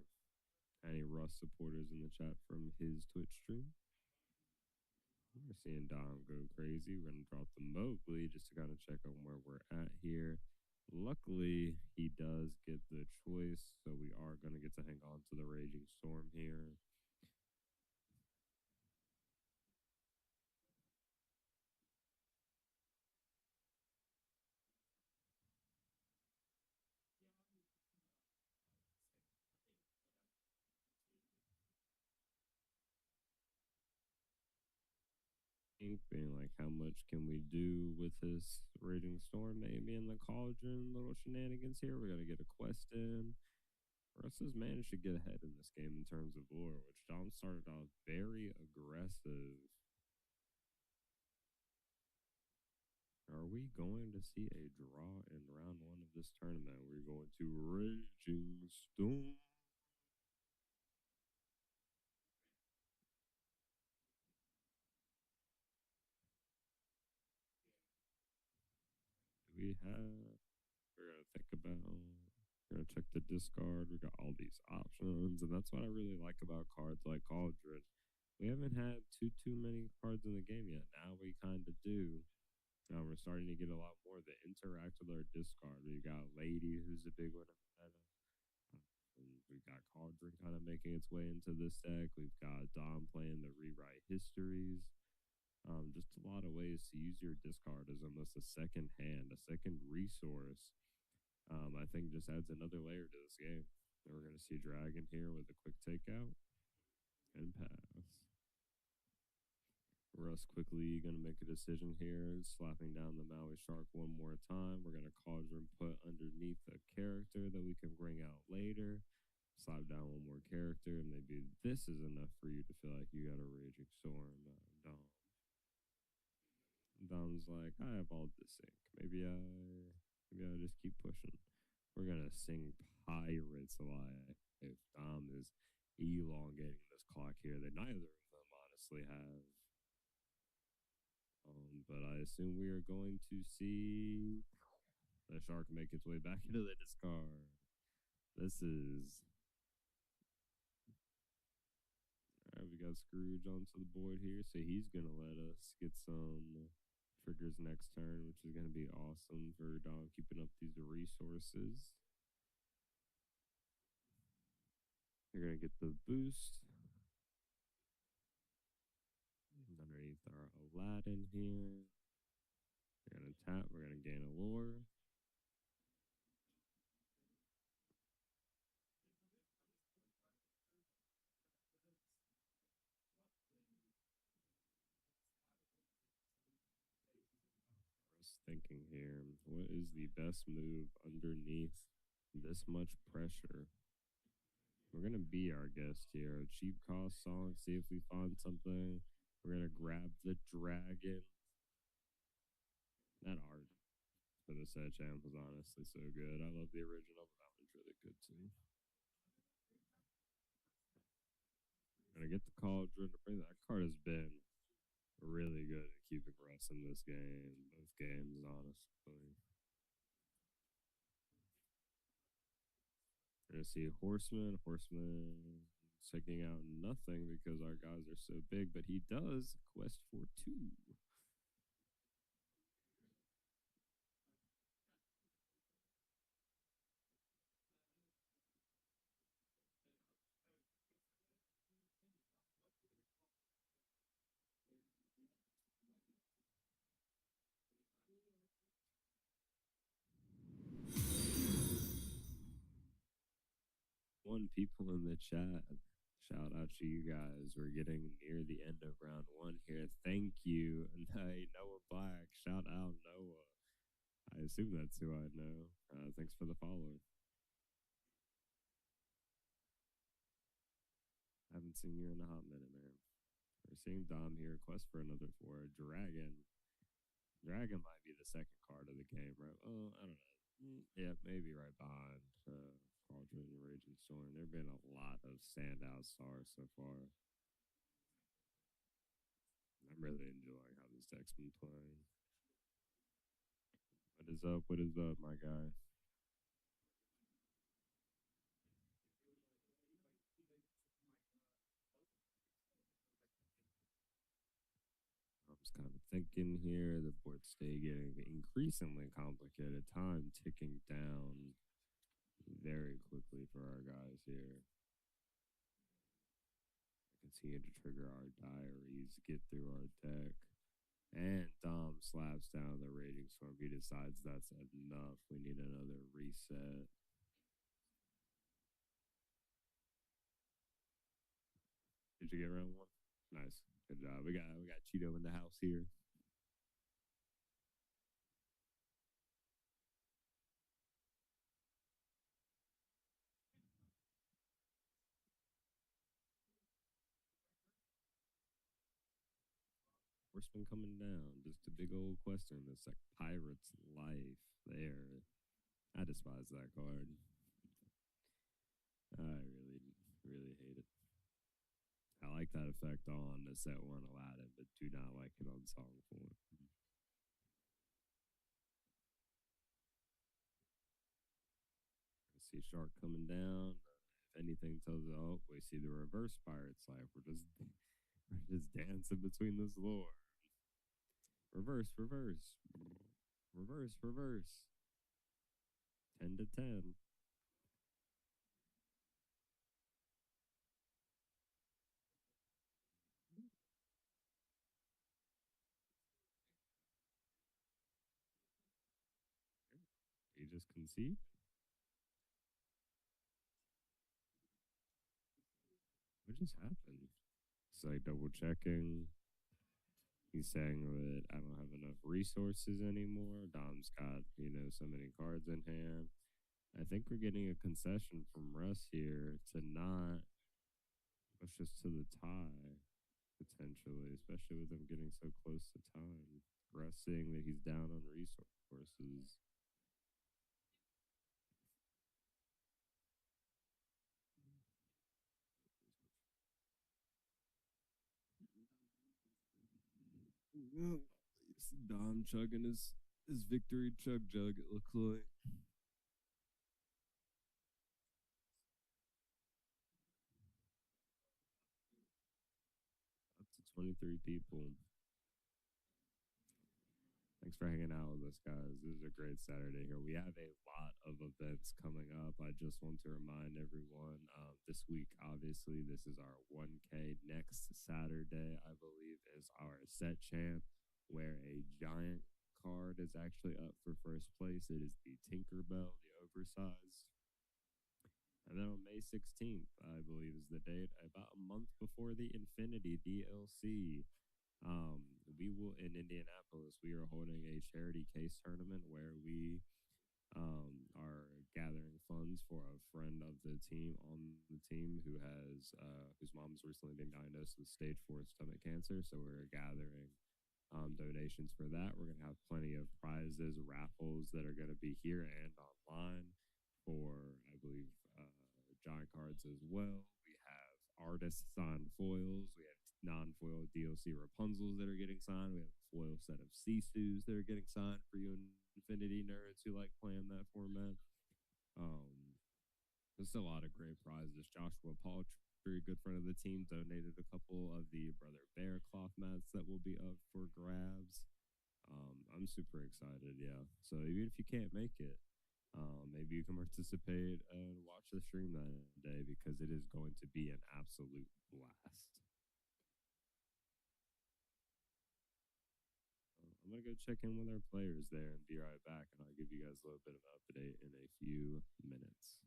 Any Russ supporters in the chat from his Twitch stream? We're seeing Dom go crazy. We're going to drop the Mowgli just to kind of check on where we're at here. Luckily, he does get the choice, so we are going to get to hang on to the Raging Storm here. Being like, how much can we do with this Raging Storm? Maybe in the cauldron, little shenanigans here. We're gonna get a quest in. Russ has managed to get ahead in this game in terms of lore, which Dom started off very aggressive. Are we going to see a draw in round one of this tournament? We're going to Raging Storm. We have, we're going to think about, we're going to check the discard. We got all these options, and that's what I really like about cards like Cauldron. We haven't had too many cards in the game yet. Now we kind of do. We're starting to get a lot more that interact with our discard. We got Lady, who's a big one in the meta. We got Cauldron kind of making its way into this deck. We've got Dom playing the Rewrite Histories. Just a lot of ways to use your discard as almost a second hand, a second resource. I think just adds another layer to this game. And we're going to see Dragon here with a quick takeout and pass. Russ quickly going to make a decision here, slapping down the Maui Shark one more time. We're going to Cauldron put underneath a character that we can bring out later. Slap down one more character. Maybe this is enough for you to feel like you got a Raging Storm, Dom. Dom's like, I have all this ink. Maybe I just keep pushing. We're gonna sing Pirates Alive. If Dom is elongating this clock here, that neither of them honestly have. But I assume we are going to see the shark make its way back into the discard. This is got Scrooge onto the board here, so he's gonna let us get some triggers next turn, which is gonna be awesome for Dom keeping up these resources. You're gonna get the boost underneath our Aladdin here. We're gonna tap. We're gonna gain a lore. Thinking here, what is the best move underneath this much pressure? We're gonna be our guest here. A cheap cost song, see if we find something. We're gonna grab the dragon. That art for the set champ was honestly so good. I love the original, but that one's really good too. Gonna get the cauldron to bring that card has been really good at keeping Russ in this game, both games, honestly. We're gonna see Horseman. Horseman checking out nothing because our guys are so big, but he does quest for 2. One people in the chat. Shout out to you guys. We're getting near the end of round 1 here. Thank you. And hey, Noah Black. Shout out Noah. I assume that's who I know. Thanks for the follow. Haven't seen you in a hot minute, man. We're seeing Dom here. Quest for another 4. Dragon. Dragon might be the second card of the game, right? Oh, I don't know. Yeah, maybe right behind Cauldron and Raging Storm. There have been a lot of standout stars so far. I'm really enjoying how this deck's been playing. What is up? What is up, my guy? I'm just kind of thinking here. The board stay getting increasingly complicated. Time ticking down very quickly for our guys here. Continue to trigger our diaries, get through our deck. And Dom slaps down the Raging Storm. He decides that's enough. We need another reset. Did you get round 1? Nice. Good job. We got Cheeto in the house here. Horseman coming down. Just a big old question. It's like Pirate's Life there. I despise that card. I really hate it. I like that effect on the set 1 Aladdin, but do not like it on song 4. I see Shark coming down. If anything tells it, oh, we see the reverse Pirate's Life. We're just dancing between this lore. Reverse. Reverse. 10 to 10. You just concede? What just happened? It's like double checking. He's saying that I don't have enough resources anymore. Dom's got, so many cards in hand. I think we're getting a concession from Russ here to not push us to the tie, potentially, especially with him getting so close to time. Russ seeing that he's down on resources. Dom chugging his victory chug jug, it looks like. 23 people. Thanks for hanging out with us, guys. This is a great Saturday here. We have a lot of events coming up. I just want to remind everyone this week, obviously, this is our 1K. Next Saturday, I believe, is our set champ, where a giant card is actually up for first place. It is the Tinkerbell, the oversized. And then on May 16th, I believe, is the date, about a month before the Infinity DLC. We will in Indianapolis. We are holding a charity case tournament where we are gathering funds for a friend of the team on the team whose mom's recently been diagnosed with stage 4 stomach cancer. So we're gathering donations for that. We're gonna have plenty of prizes, raffles that are gonna be here and online for, I believe, giant cards as well. We have artist signed foils. We have non-foil DLC Rapunzels that are getting signed. We have a foil set of Sisus that are getting signed for you Infinity nerds who like playing that format. Just a lot of great prizes. Joshua Paltry, a good friend of the team, donated a couple of the Brother Bear cloth mats that will be up for grabs. I'm super excited, yeah. So even if you can't make it, maybe you can participate and watch the stream that day because it is going to be an absolute blast. I'm going to go check in with our players there and be right back, and I'll give you guys a little bit of an update in a few minutes.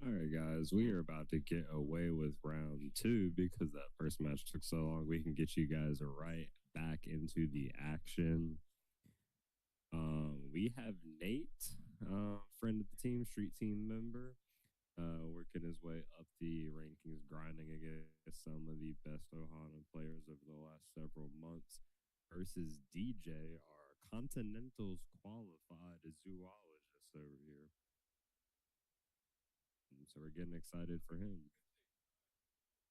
All right, guys, we are about to get away with round two because that first match took so long. We can get you guys right back into the action. We have Nate, friend of the team, street team member, working his way up the rankings, grinding against some of the best Ohana players over the last several months, versus DJ, our Continentals qualified zoologist over here. So we're getting excited for him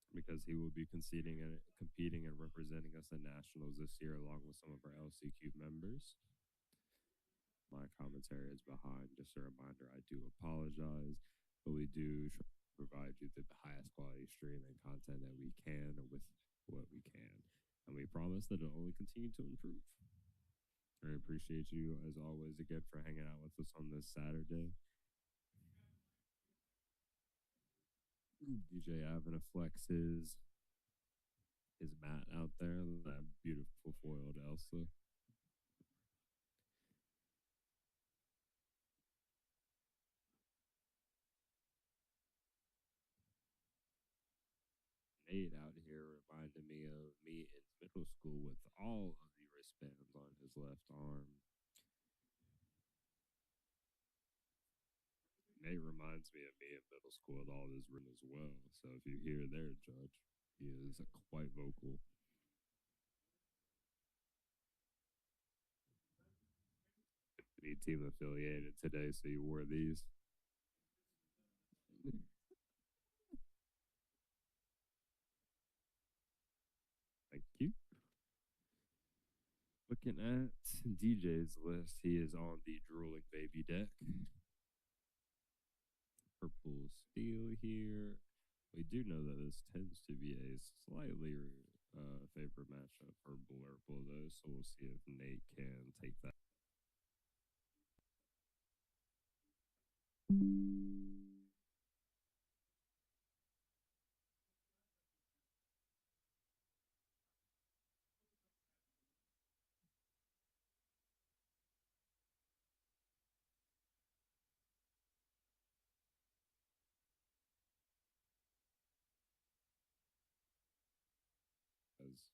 because he will be conceding and competing and representing us in nationals this year, along with some of our LCQ members. My commentary is behind. Just a reminder, I do apologize, but we do provide you the highest quality stream and content that we can with what we can. And we promise that it'll only continue to improve. I appreciate you, as always, again, for hanging out with us on this Saturday. DJ Avena flexes his mat out there, that beautiful foiled Elsa. Nate out here reminded me of me in middle school with all of the wristbands on his left arm. Nate reminds me of me in middle school with all his room as well. So if you hear there, Judge, he is quite vocal. Any team affiliated today, so you wore these. Thank you. Looking at DJ's list, he is on the drooling baby deck. Purple steel here. We do know that this tends to be a slightly favorite matchup for Blurple, though, so we'll see if Nate can take that. As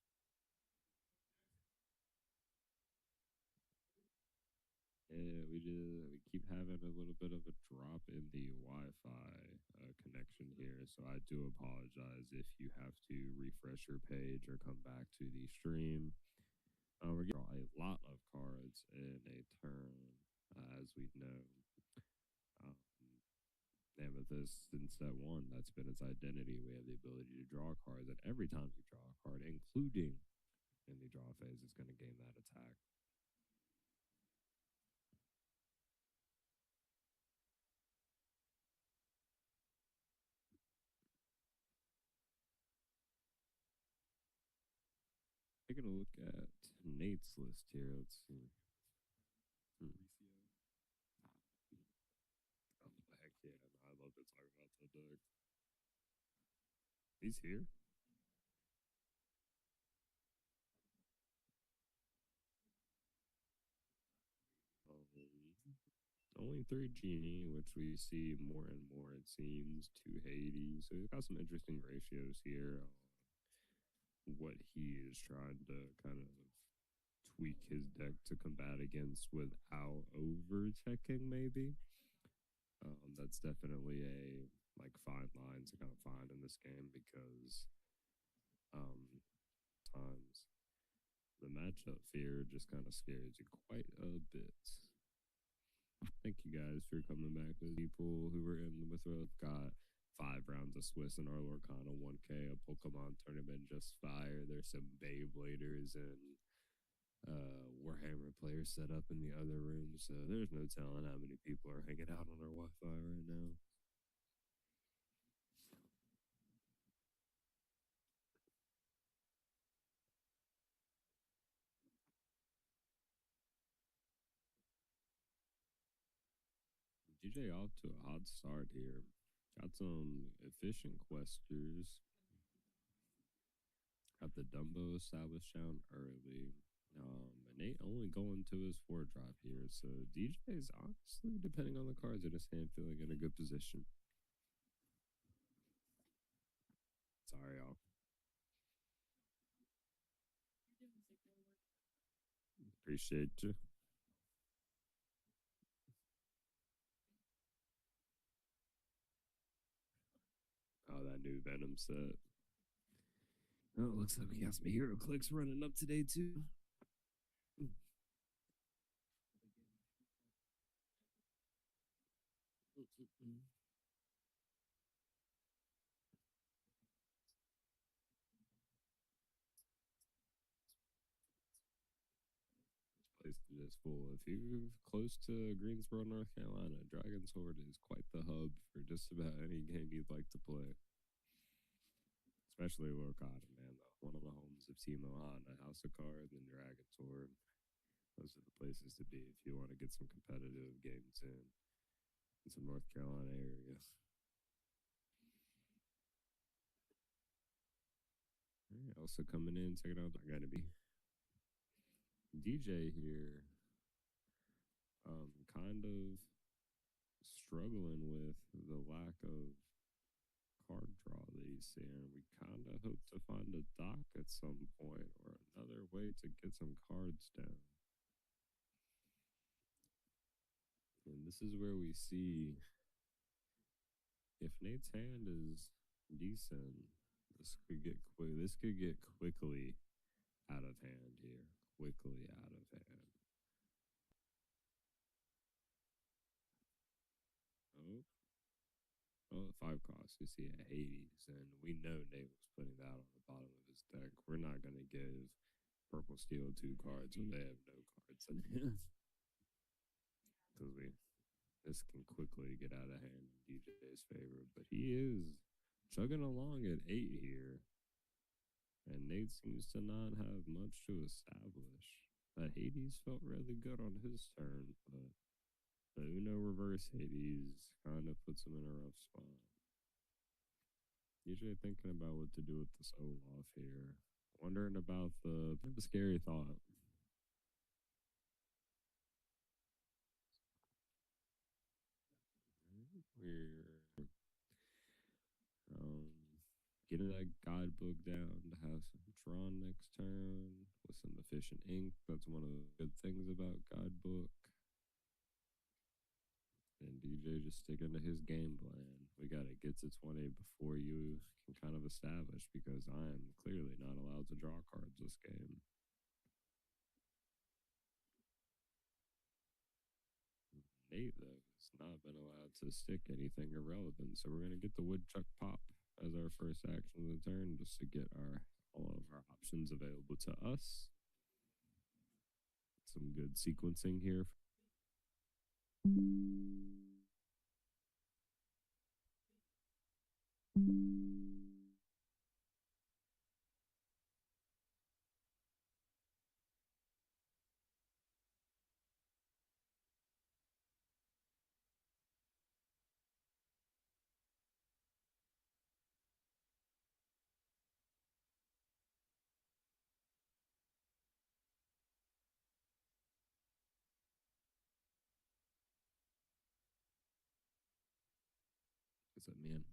yeah, we keep having a little bit of a drop in the Wi-Fi connection here, so I do apologize if you have to refresh your page or come back to the stream. We're going to draw a lot of cards in a turn, as we know. Amethyst in set one, that's been its identity. We have the ability to draw cards, and every time you draw a card, including in the draw phase, it's going to gain that attack. Taking a look at Nate's list here. Let's see. Oh, heck yeah. I love to talk about that deck. He's here. Only 3 Genie, which we see more and more, it seems, to Hades. So he's got some interesting ratios here on what he is trying to kind of tweak his deck to combat against without over-teching, maybe. That's definitely a fine line to kind of find in this game because times the matchup fear just kind of scares you quite a bit. Thank you guys for coming back. The people who were in with us got 5 rounds of Swiss in our Lorcana 1K, a Pokemon tournament just fire. There's some Beybladers and Warhammer players set up in the other room, so there's no telling how many people are hanging out on our Wi-Fi right now. DJ off to a hot start here. Got some efficient questers. Got the Dumbo established down early. And Nate only going to his 4-drop here. So DJ's honestly, depending on the cards in his hand, feeling in a good position. Sorry, y'all. Appreciate you. Oh, that new Venom set. Oh, it looks like we got some hero clicks running up today too. Place is just full. If you're close to Greensboro, North Carolina, Dragon's Hoard is quite the hub for just about any game you'd like to play. Especially Ohana, man. One of the homes of Team Ohana, House of Cards, and Dragon's Hoard. Those are the places to be if you want to get some competitive games in some North Carolina areas. All right, also coming in, checking out, I'm gonna be DJ here. Kind of struggling with the lack of card draw that he's seeing. We kind of hope to find a dock at some point or another way to get some cards down. And this is where we see if Nate's hand is decent, this could get quickly out of hand here. Quickly out of hand. Oh, 5 costs. You see at Hades, and we know Nate was putting that on the bottom of his deck. We're not going to give Purple Steel 2 cards when they have no cards in hand. Because this can quickly get out of hand in DJ's favor. But he is chugging along at 8 here. And Nate seems to not have much to establish. That Hades felt really good on his turn, but the Uno reverse Hades kind of puts him in a rough spot. DJ thinking about what to do with this Olaf here. Wondering about the bit of a scary thought. We're getting that guidebook down to have some drawn next turn with some efficient ink. That's one of the good things about guidebook. And DJ just sticking to his game plan. We got to get to 20 before you can kind of establish, because I am clearly not allowed to draw cards this game. Nate, though, has not been allowed to stick anything irrelevant. So we're going to get the Woodchuck Pop as our first action of the turn, just to get all of our options available to us. Some good sequencing here. What's up, man?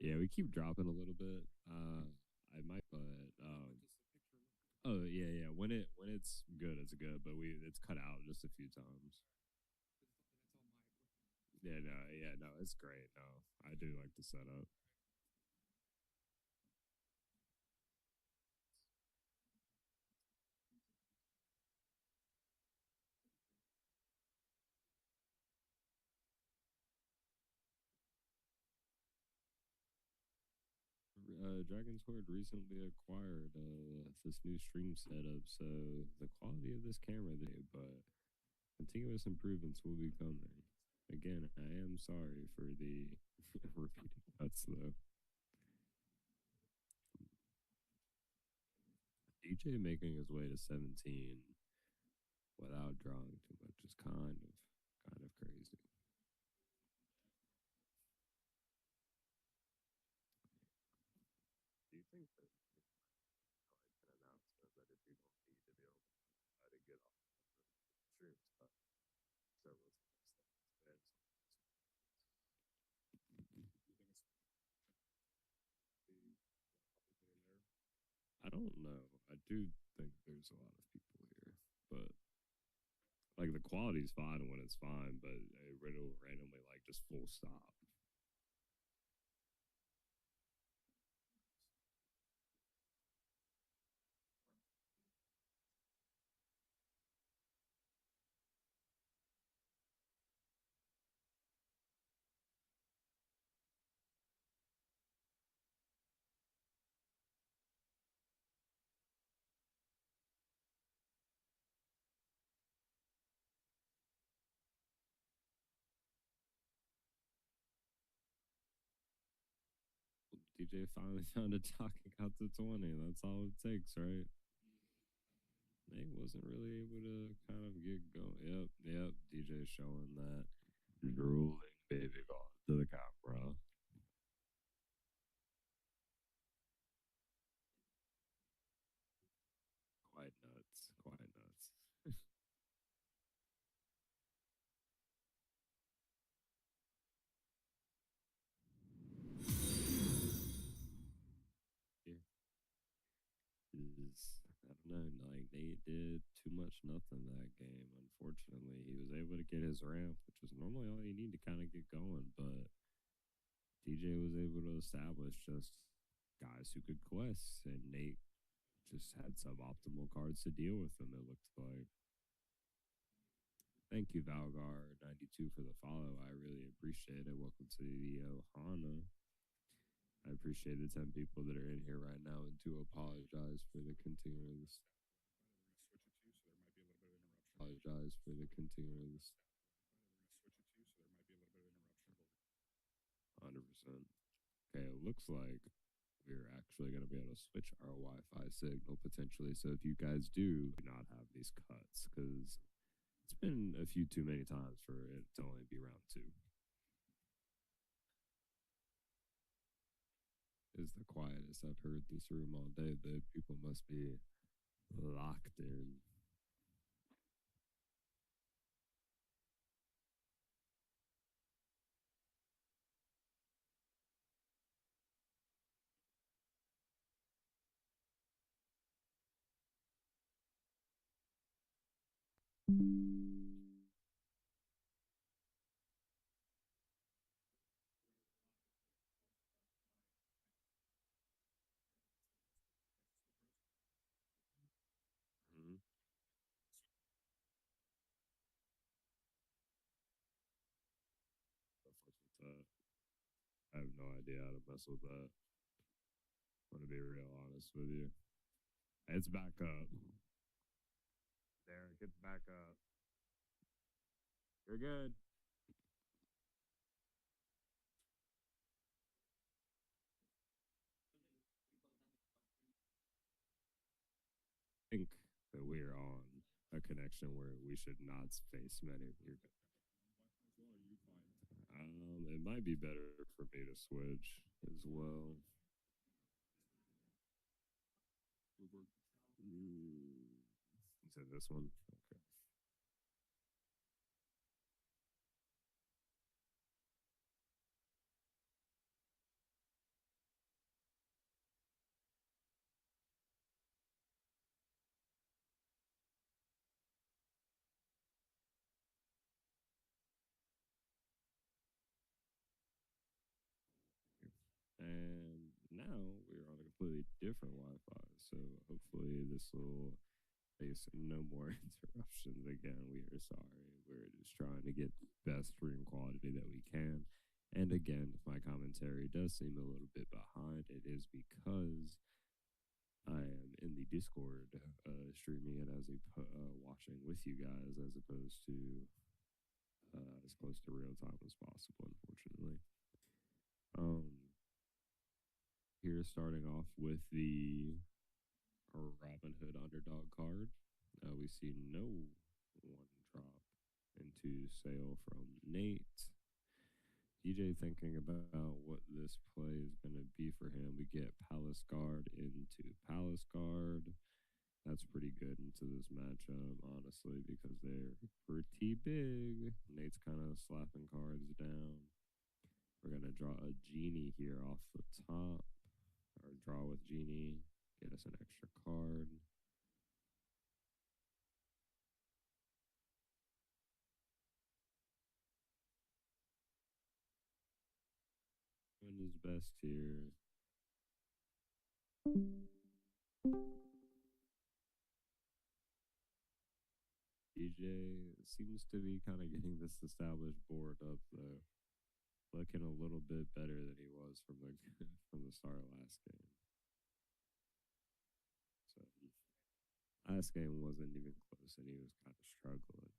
Yeah, we keep dropping a little bit. I might, but oh yeah. When it's good, it's good. But it's cut out just a few times. Yeah, no, it's great. No, I do like the setup. Dragon's Hoard recently acquired this new stream setup, so the quality of this camera there, but continuous improvements will be coming. Again, I am sorry for the repeated cuts, though. DJ making his way to 17 without drawing too much is kind of crazy. Do you think that like an announcement that if you don't need to be able to try to get off the stream stuff, several times that don't know. I do think there's a lot of people here, but like the quality's fine when it's fine, but it'll randomly like just full stop. DJ finally found a talking out to 20. That's all it takes, right? Nate wasn't really able to kind of get going. Yep. DJ showing that drooling baby ball to the camera. Quite nuts. Quite nuts. Yeah. I don't know. Like Nate did too much nothing that game. Unfortunately, he was able to get his ramp, which is normally all you need to kind of get going. But DJ was able to establish just guys who could quest, and Nate just had suboptimal cards to deal with them. It looked like. Thank you, Valgar92 for the follow. I really appreciate it. Welcome to the Ohana. I appreciate the 10 people that are in here right now and to apologize for the continuous. Apologize for the continuous. 100%. Okay, it looks like we're actually going to be able to switch our Wi-Fi signal potentially. So if you guys do not have these cuts, because it's been a few too many times for it to only be round 2. Is the quietest I've heard this room all day. The people must be locked in. Mm-hmm. With that. I have no idea how to mess with that. I'm gonna be real honest with you. It's back up. Derek, it's back up. You're good. I think that we're on a connection where we should not face many. You're good. It might be better for me to switch as well. You said this one? Okay. And now we're on a completely different Wi-Fi. So hopefully this will face no more interruptions again. We are sorry. We're just trying to get the best stream quality that we can. And again, if my commentary does seem a little bit behind, it is because I am in the Discord streaming it as a watching with you guys as opposed to as close to real time as possible, unfortunately. Here starting off with the Robin Hood underdog card. We see no one drop into sale from Nate. DJ thinking about what this play is going to be for him. We get Palace Guard into Palace Guard. That's pretty good into this matchup, honestly, because they're pretty big. Nate's kind of slapping cards down. We're going to draw a genie here off the top, or draw with genie. Get us an extra card. Doing his best here. DJ seems to be kind of getting this established board up though, looking a little bit better than he was from the from the start of last game. So last game wasn't even close, and he was kind of struggling.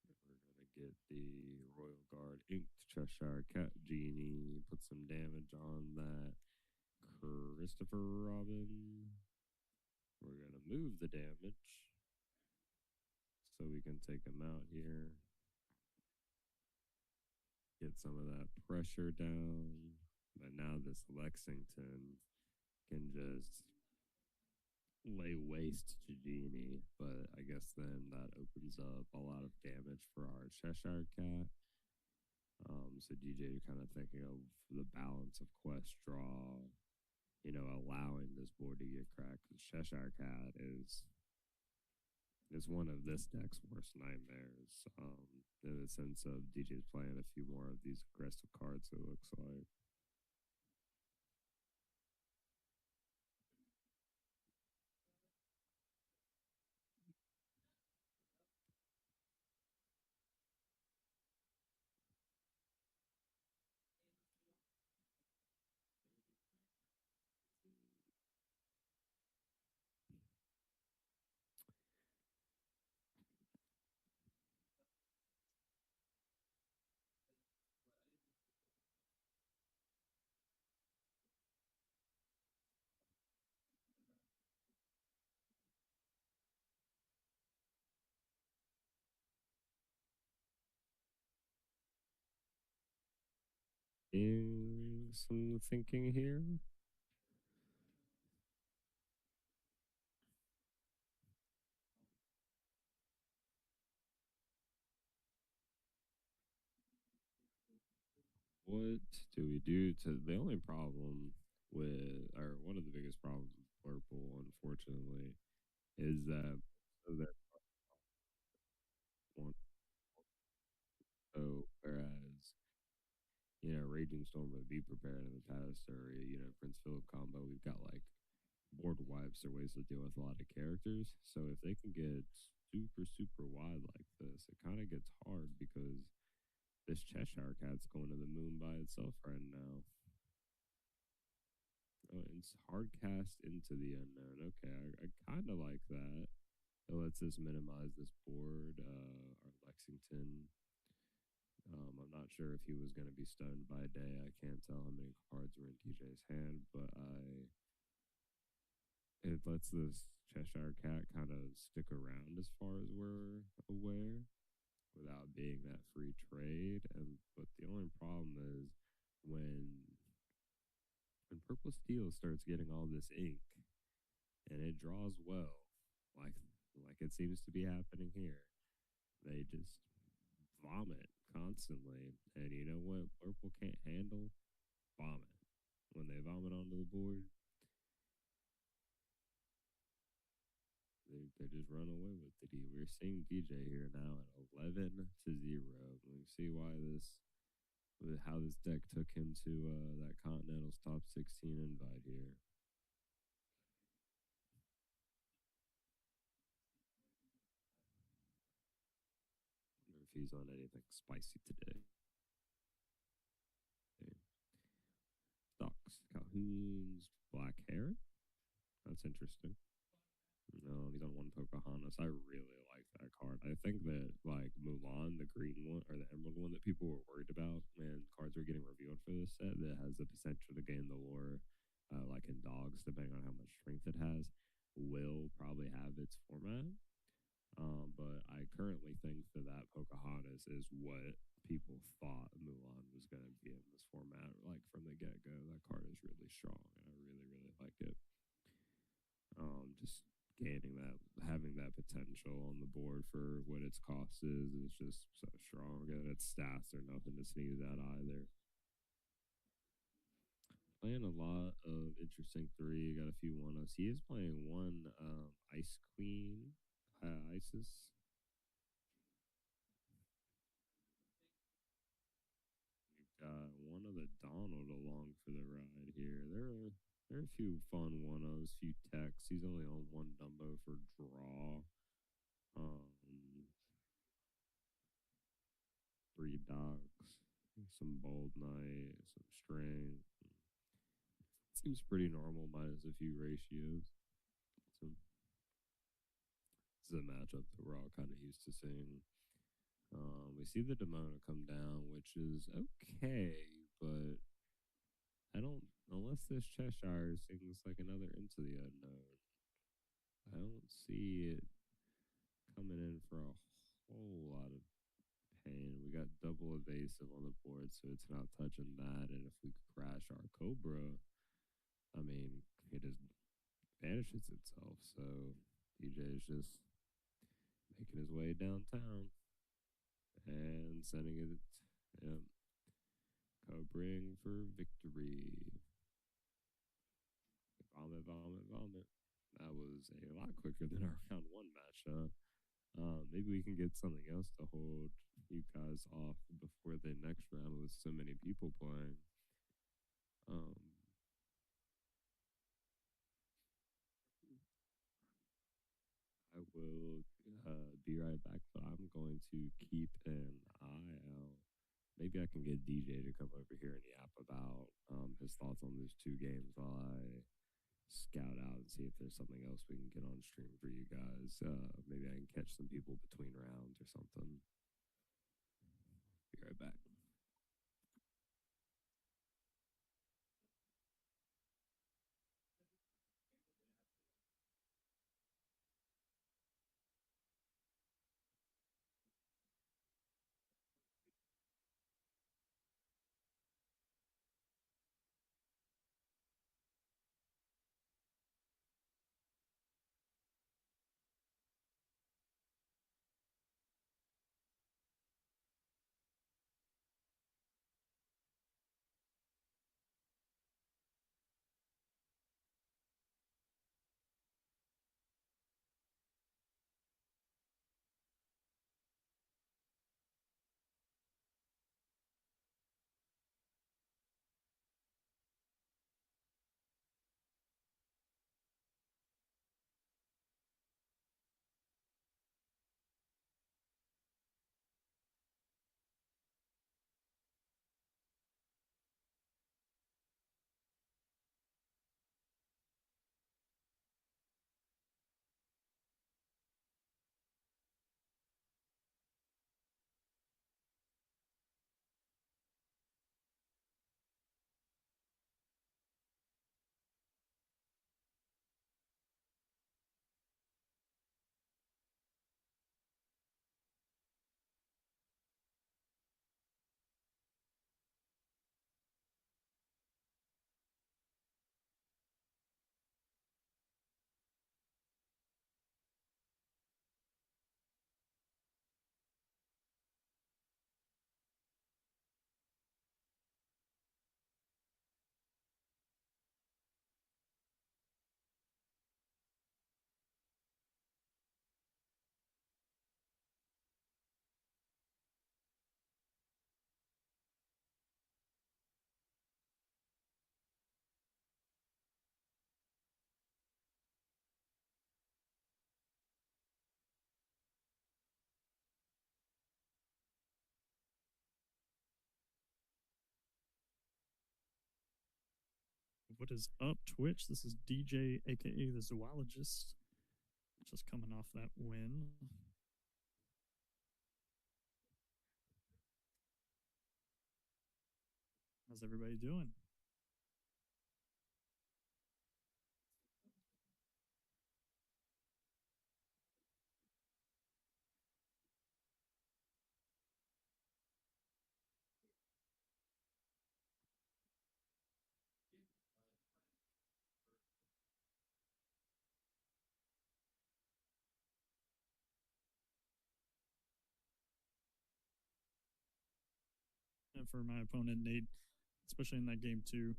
We're gonna get the Royal Guard Inked Cheshire Cat Genie. Put some damage on that Christopher Robin. We're gonna move the damage so we can take him out here. Get some of that pressure down. But now this Lexington can just lay waste to Genie. But I guess then that opens up a lot of damage for our Cheshire Cat. So DJ kind of thinking of the balance of quest draw, allowing this board to get cracked. Because Cheshire Cat is one of this deck's worst nightmares. In the sense of DJ's playing a few more of these aggressive cards, it looks like. Some thinking here. What do we do to the only problem with, or one of the biggest problems with purple, unfortunately, is that so that one whereas Raging Storm would be prepared in the past, or Prince Philip combo, we've got like board wipes or ways to deal with a lot of characters. So if they can get super wide like this, it kind of gets hard because this Cheshire Cat's going to the moon by itself right now. Oh, it's hard cast into the unknown. Okay, I kind of like that. It lets us minimize this board. Our Lexington. I'm not sure if he was going to be stunned by day. I can't tell how many cards were in DJ's hand, but it lets this Cheshire Cat kind of stick around as far as we're aware without being that free trade. But the only problem is when Purple Steel starts getting all this ink and it draws well, like it seems to be happening here, they just vomit constantly. And you know what Purple can't handle? Vomit. When they vomit onto the board, they just run away with it. We're seeing DJ here now at 11-0. We see why how this deck took him to that Continental's top 16 invite here. Wonder if he's on anything spicy today. Stocks, Calhoun's, Black Hair. That's interesting. No, he's on one Pocahontas. I really like that card. I think that like Mulan, the green one or the emerald one that people were worried about when cards were getting revealed for this set that has the potential to gain the lore, like in dogs, depending on how much strength it has, will probably have its format. But I currently think that Pocahontas is what people thought Mulan was going to be in this format, like from the get go. That card is really strong, and I really like it. Just gaining that, having that potential on the board for what its cost is. It's just so strong, and its stats are nothing to sneeze at either. Playing a lot of interesting three. Got a few one-ups. He is playing one Ice Queen, Isis. We've got one of the Donald along for the ride here. There are a few fun one-ups, few techs. He's only on one Dumbo for draw. Three docks, some bold knight, some strength. Seems pretty normal, minus a few ratios. So this is a matchup that we're all kind of used to seeing. We see the Demona come down, which is okay, but I don't, unless this Cheshire sings like another Into the Unknown, I don't see it coming in for a whole lot of pain. We got double evasive on the board, so it's not touching that. And if we crash our Cobra, I mean, it just vanishes itself. So DJ is just making his way downtown and sending it. Yep. Cobring for victory. Vomit, vomit, vomit. That was a lot quicker than our round one matchup. Maybe we can get something else to hold you guys off before the next round with so many people playing. I will be right back, but I'm going to keep an eye out. Maybe I can get DJ to come over here and yap about his thoughts on those two games while I scout out and see if there's something else we can get on stream for you guys. Maybe I can catch some people between rounds or something. Be right back. What is up, Twitch? This is DJ, aka the Zoologist, just coming off that win. How's everybody doing? for my opponent, Nate, especially in that game too.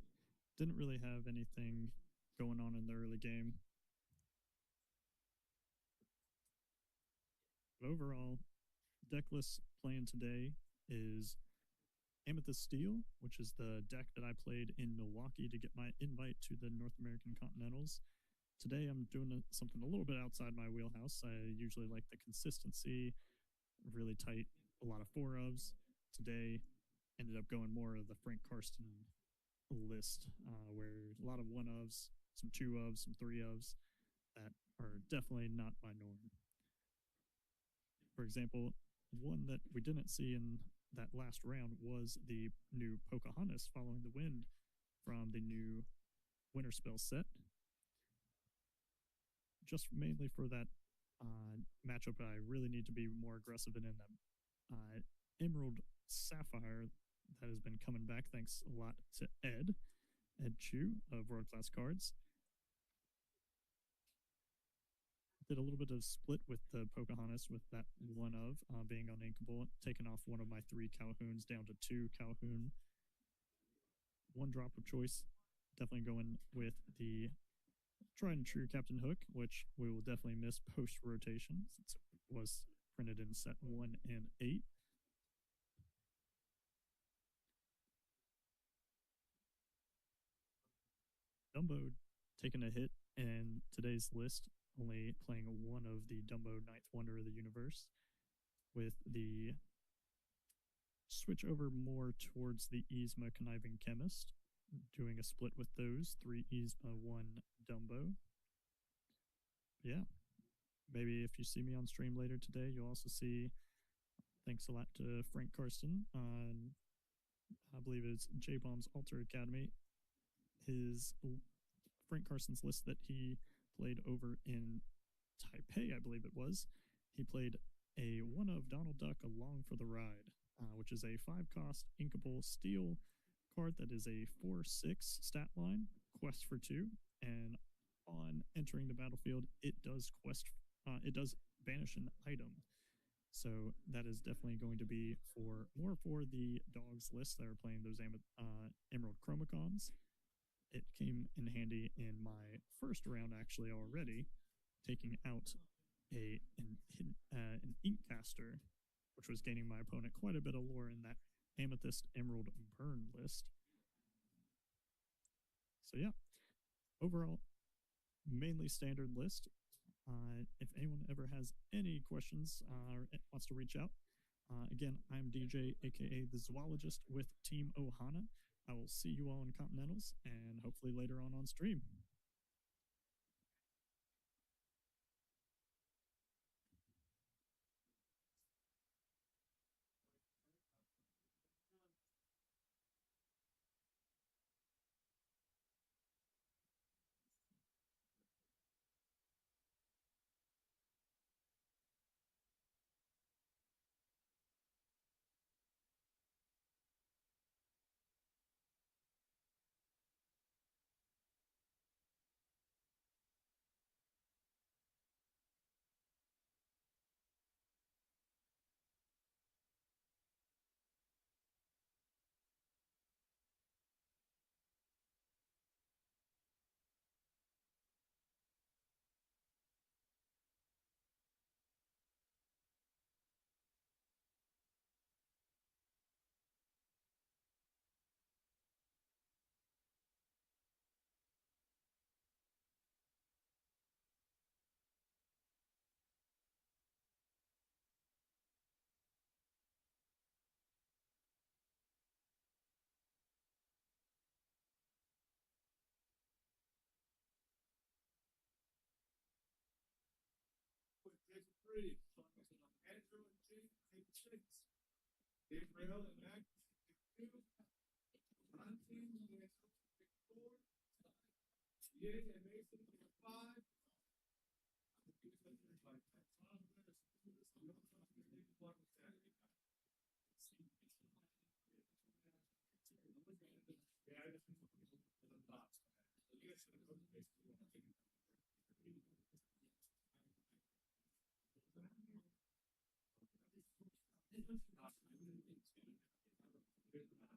Didn't really have anything going on in the early game. But overall, decklist playing today is Amethyst Steel, which is the deck that I played in Milwaukee to get my invite to the North American Continentals. Today, I'm doing something a little bit outside my wheelhouse. I usually like the consistency, really tight, a lot of 4-ofs. Today, ended up going more of the Frank Karsten list, where a lot of 1-ofs, some 2-ofs, some 3-ofs that are definitely not my norm. For example, one that we didn't see in that last round was the new Pocahontas Following the Wind from the new Winter Spell set. Just mainly for that matchup, I really need to be more aggressive in that Emerald Sapphire that has been coming back. Thanks a lot to Ed Chu of World Class Cards. Did a little bit of split with the Pocahontas with that 1-of being uninkable, taking off one of my 3 Calhouns down to 2 Calhoun. 1 drop of choice, definitely going with the tried and true Captain Hook, which we will definitely miss post rotation since it was printed in set 1 and 8. Dumbo taking a hit in today's list, only playing 1 of the Dumbo Ninth Wonder of the Universe, with the switch over more towards the Yzma Conniving Chemist, doing a split with those 3 Yzma, 1 Dumbo. Yeah, maybe if you see me on stream later today, you'll also see, thanks a lot to Frank Karsten on, I believe it's J-Bomb's Alter Academy, his Frank Karsten's list that he played over in Taipei, I believe it was. He played a 1-of Donald Duck Along for the Ride, which is a 5-cost inkable steel card that is a 4/6 stat line, quest for 2, and on entering the battlefield, it does banish an item. So that is definitely going to be more for the dogs list that are playing those Emerald Chromacons. It came in handy in my first round actually already, taking out an Inkcaster, which was gaining my opponent quite a bit of lore in that Amethyst Emerald Burn list. So yeah, overall, mainly standard list. If anyone ever has any questions or wants to reach out, again, I'm DJ, aka the Zoologist with Team Ohana. I will see you all in Continentals and hopefully later on stream. Take 3. Andrew and Jake, take 6. Gabriel and Max, take 2. Ron team, take 4. Yay and Mason, take 5. Yeah, I just think the dots. Yes,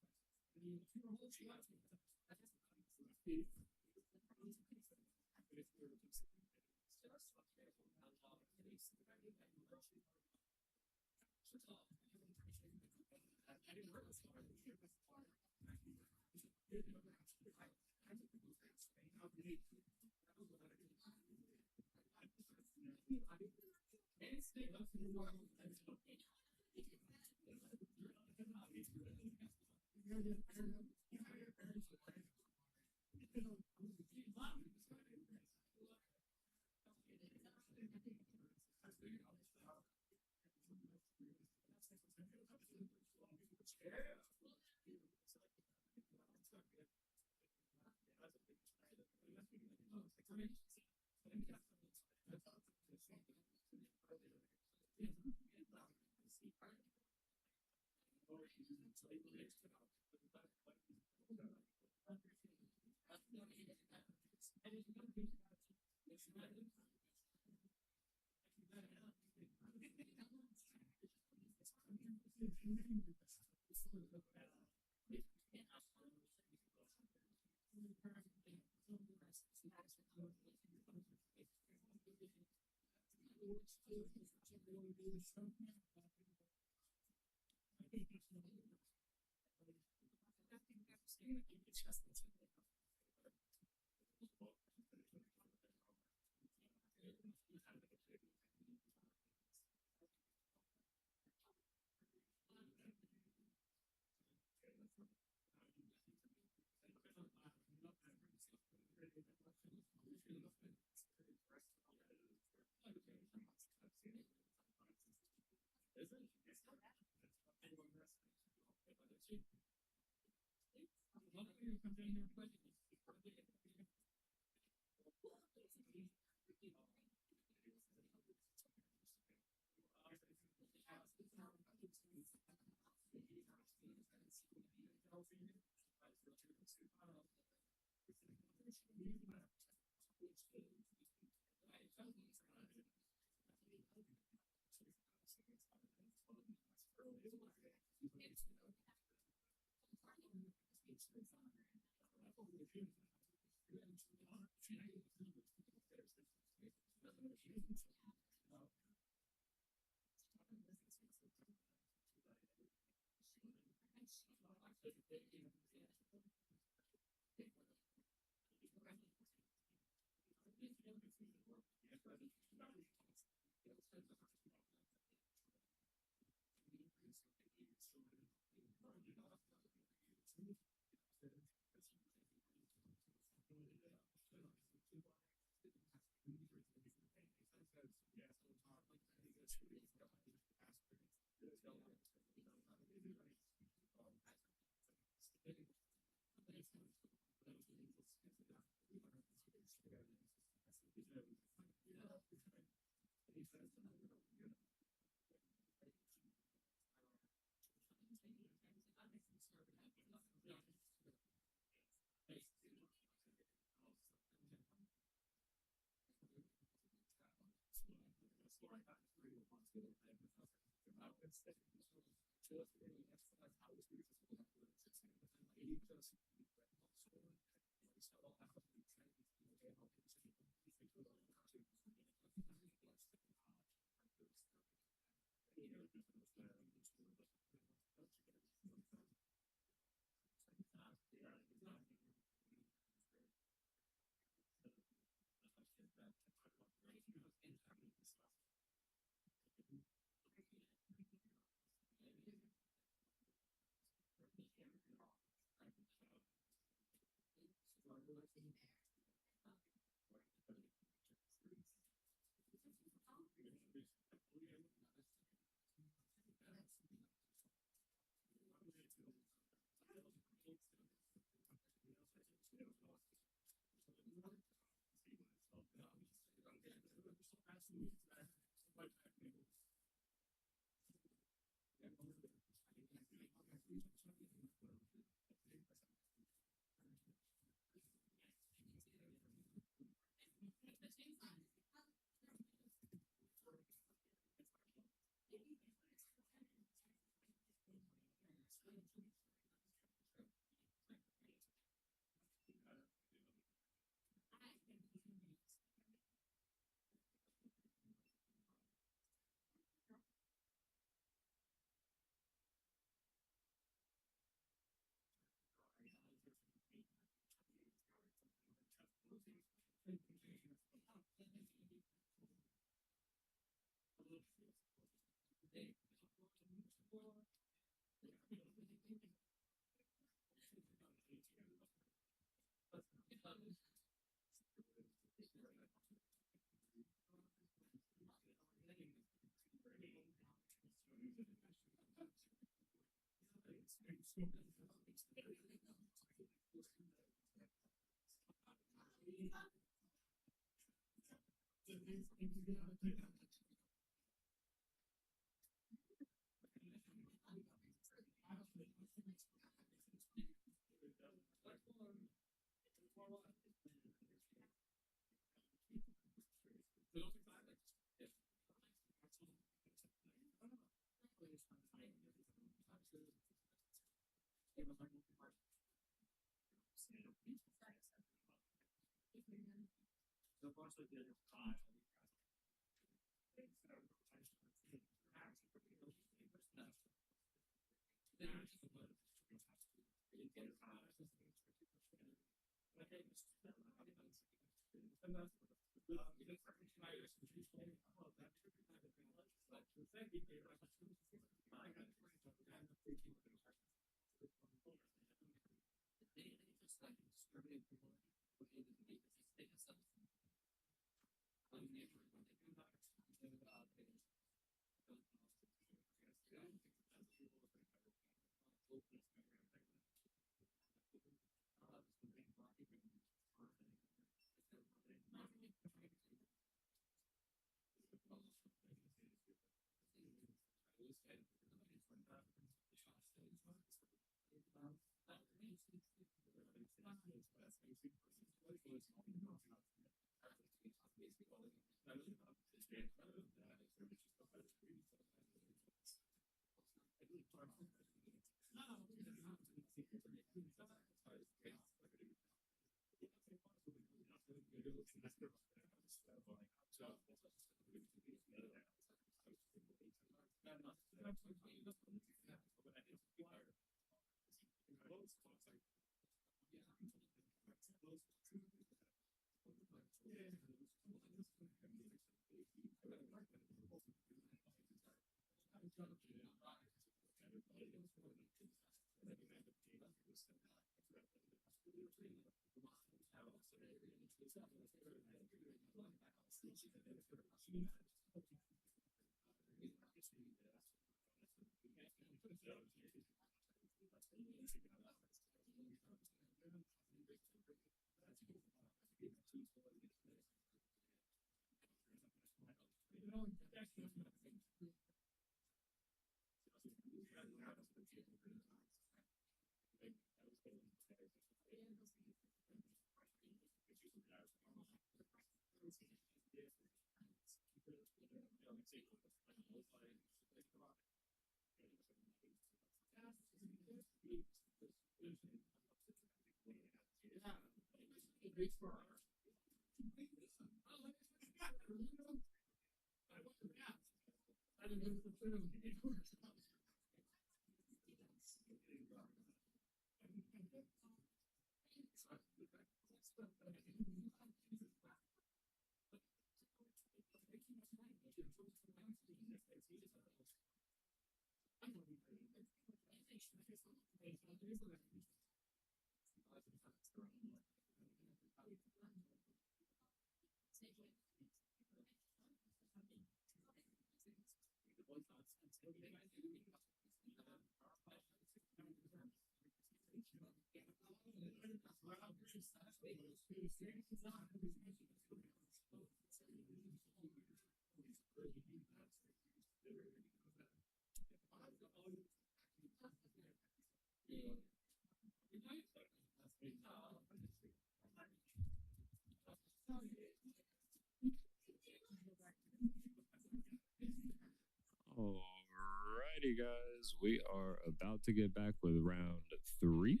Alrighty, guys, we are about to get back with round 3.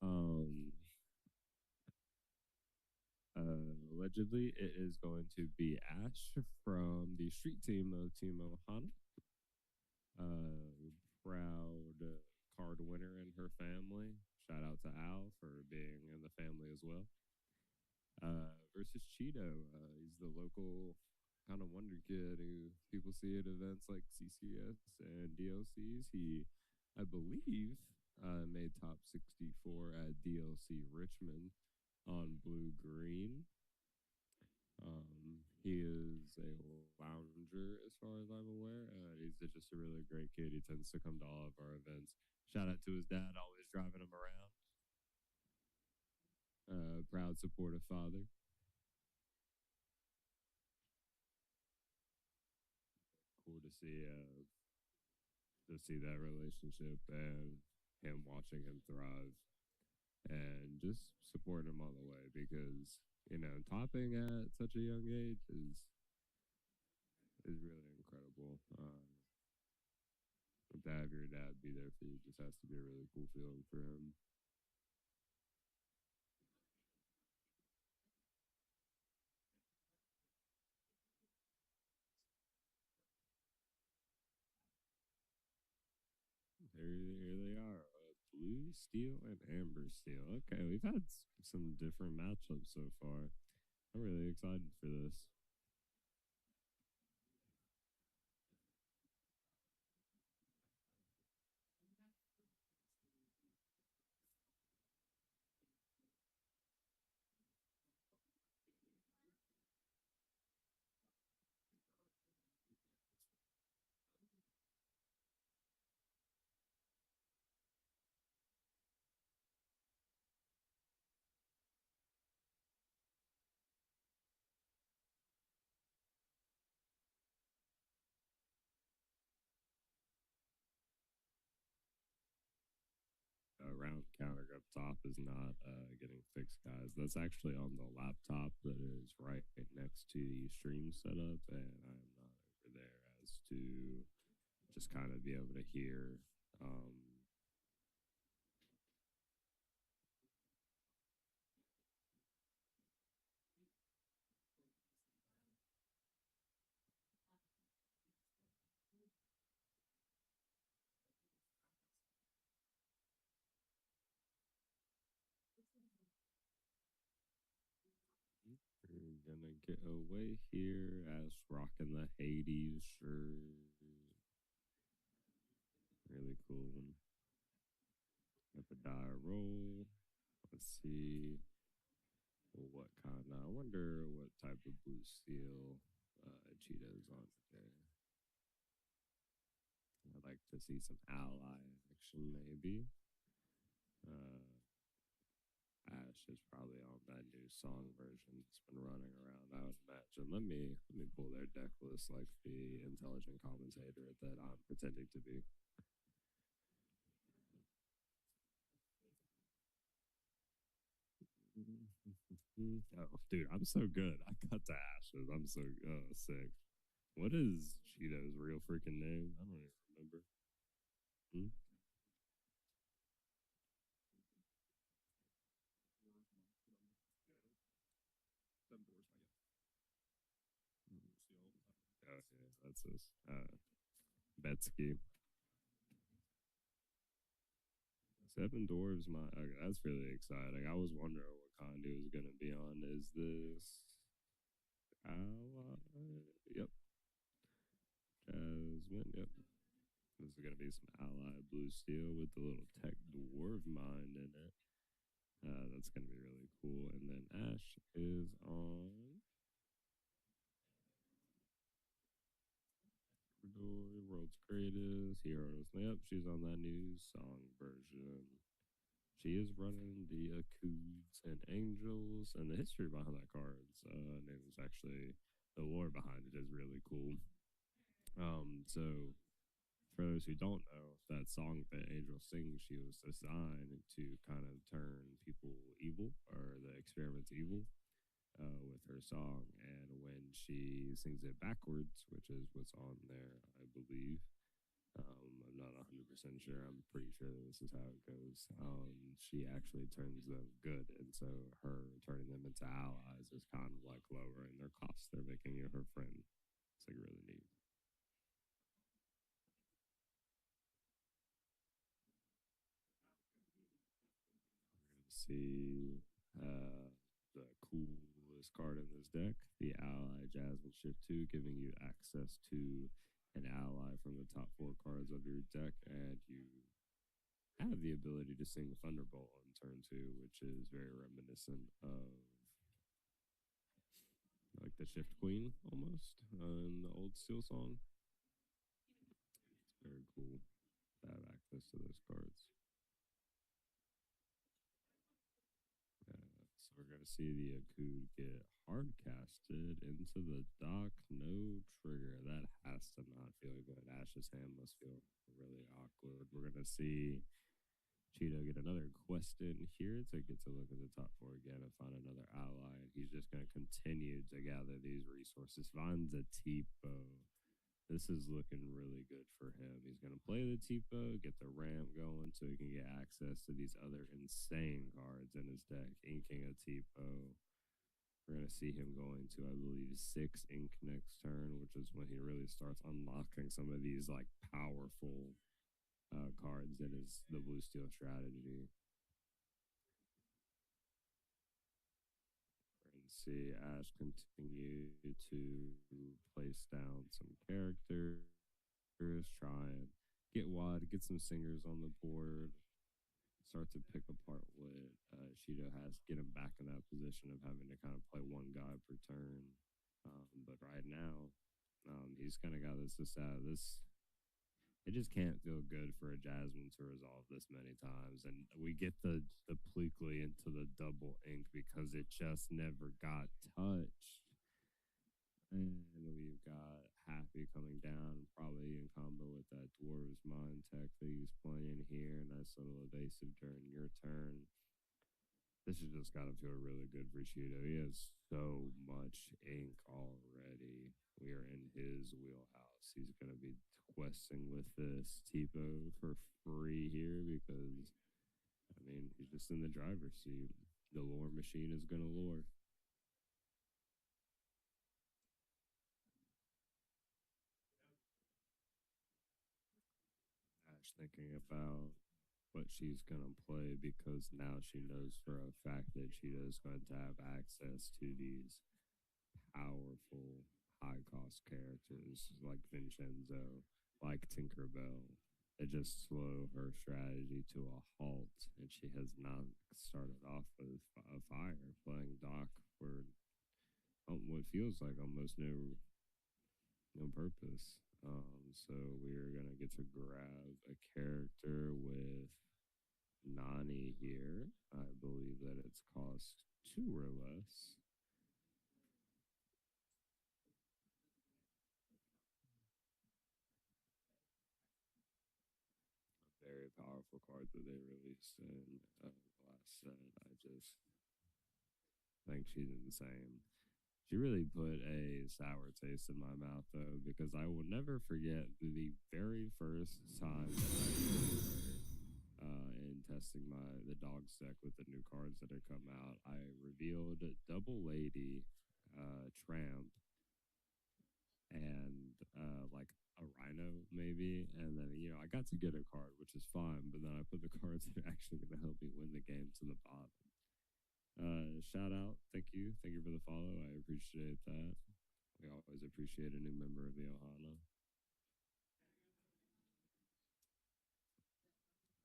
Um, Allegedly, it is going to be Ash from the street team of Team Ohana. Proud card winner and her family. Shout out to Al for being in the family as well. Versus Cheeto. He's the local kind of wonder kid who people see at events like CCS and DLCs. He, I believe, made top 64 at DLC Richmond on Blue Green. He is a lounger as far as I'm aware. He's just a really great kid. He tends to come to all of our events. Shout out to his dad, always driving him around. Proud, supportive father. Cool to see that relationship and him watching him thrive and just supporting him all the way because topping at such a young age is really incredible. To have your dad be there for you just has to be a really cool feeling for him. Here they are. Blue steel and amber steel. Okay, we've had some different matchups so far. I'm really excited for this. Round counter up top is not getting fixed, guys. That's actually on the laptop that is right next to the stream setup, and I am not over there as to just kind of be able to hear. Gonna get away here as rocking the Hades shirt. Really cool one. Got the die roll. Let's see what kind of. I wonder what type of blue steel Cheetah's on today. I'd like to see some ally action, maybe. Ash is probably on that new song version that's been running around. I would imagine. Let me pull their deck list like the intelligent commentator that I'm pretending to be. Oh, dude, I'm so good. I got to Ashes. I'm so sick. What is Cheeto's real freaking name? I don't even remember. Hmm? Oh, yeah, that's his. Betsky. Seven Dwarves, okay, that's really exciting. I was wondering what Condu was going to be on. Is this Ally? Yep. Jasmine, yep. This is going to be some Ally Blue Steel with the little tech Dwarf Mind in it. That's going to be really cool. And then Ash is on World's Greatest Heroes. Yep, she's on that new song version. She is running the Akuds and Angels, and the history behind that card's name is actually the lore behind it is really cool. So for those who don't know, that song that Angel sings, she was designed to kind of turn people evil or the experiments evil with her song. And when she sings it backwards, which is what's on there, I believe, I'm not 100% sure. I'm pretty sure this is how it goes. She actually turns them good. And so her turning them into allies is kind of like lowering their costs. They're making you her friend. It's like really neat. We're going to see the coolest card in this deck, the Ally Jasmine Shift 2, giving you access to an ally from the top 4 cards of your deck, and you have the ability to sing Thunderbolt on turn 2, which is very reminiscent of like the Shift Queen almost in the old Steel song. It's very cool to have access to those cards. So we're going to see the Akud get hard casted into the dock. No trigger. That has to not feel good. Ash's hand must feel really awkward. We're going to see Cheeto get another quest in here to get to look at the top 4 again and find another ally. And he's just going to continue to gather these resources. Finds a Tipo. This is looking really good for him. He's going to play the Tipo, get the ramp going so he can get access to these other insane cards in his deck. Inking a Tipo. We're going to see him going to, I believe, 6 ink next turn, which is when he really starts unlocking some of these like powerful cards in the blue steel strategy. See Ash continue to place down some characters, try and get wide, get some singers on the board, start to pick apart what Shido has, get him back in that position of having to kind of play one guy per turn. But right now, he's kind of got this. It just can't feel good for a Jasmine to resolve this many times. And we get the Pleakley into the double ink because it just never got touched. And we've got Happy coming down, probably in combo with that Dwarves Mind tech that he's playing here. Nice little evasive during your turn. This has just got to feel really good for Cheeto. He has so much ink already. We are in his wheelhouse. He's going to be questing with this Tipo for free here because, I mean, he's just in the driver's seat. The lore machine is going to lore. Ash thinking about what she's going to play because now she knows for a fact that Cheetah is going to have access to these powerful, high cost characters like Vincenzo, like Tinkerbell. It just slow her strategy to a halt, and she has not started off with a fire playing Doc for what feels like almost no purpose. So we're gonna get to grab a character with Nani here. I believe that it's cost 2 or less. A very powerful card that they released in the last set. I just think she's insane. She really put a sour taste in my mouth though, because I will never forget the very first time that I played her in testing the dog's deck with the new cards that had come out. I revealed Double Lady, Tramp, and like a Rhino maybe, and then I got to get a card, which is fine, but then I put the cards that are actually going to help me win the game to the bottom. Shout out, thank you for the follow. I appreciate that. We always appreciate a new member of the Ohana.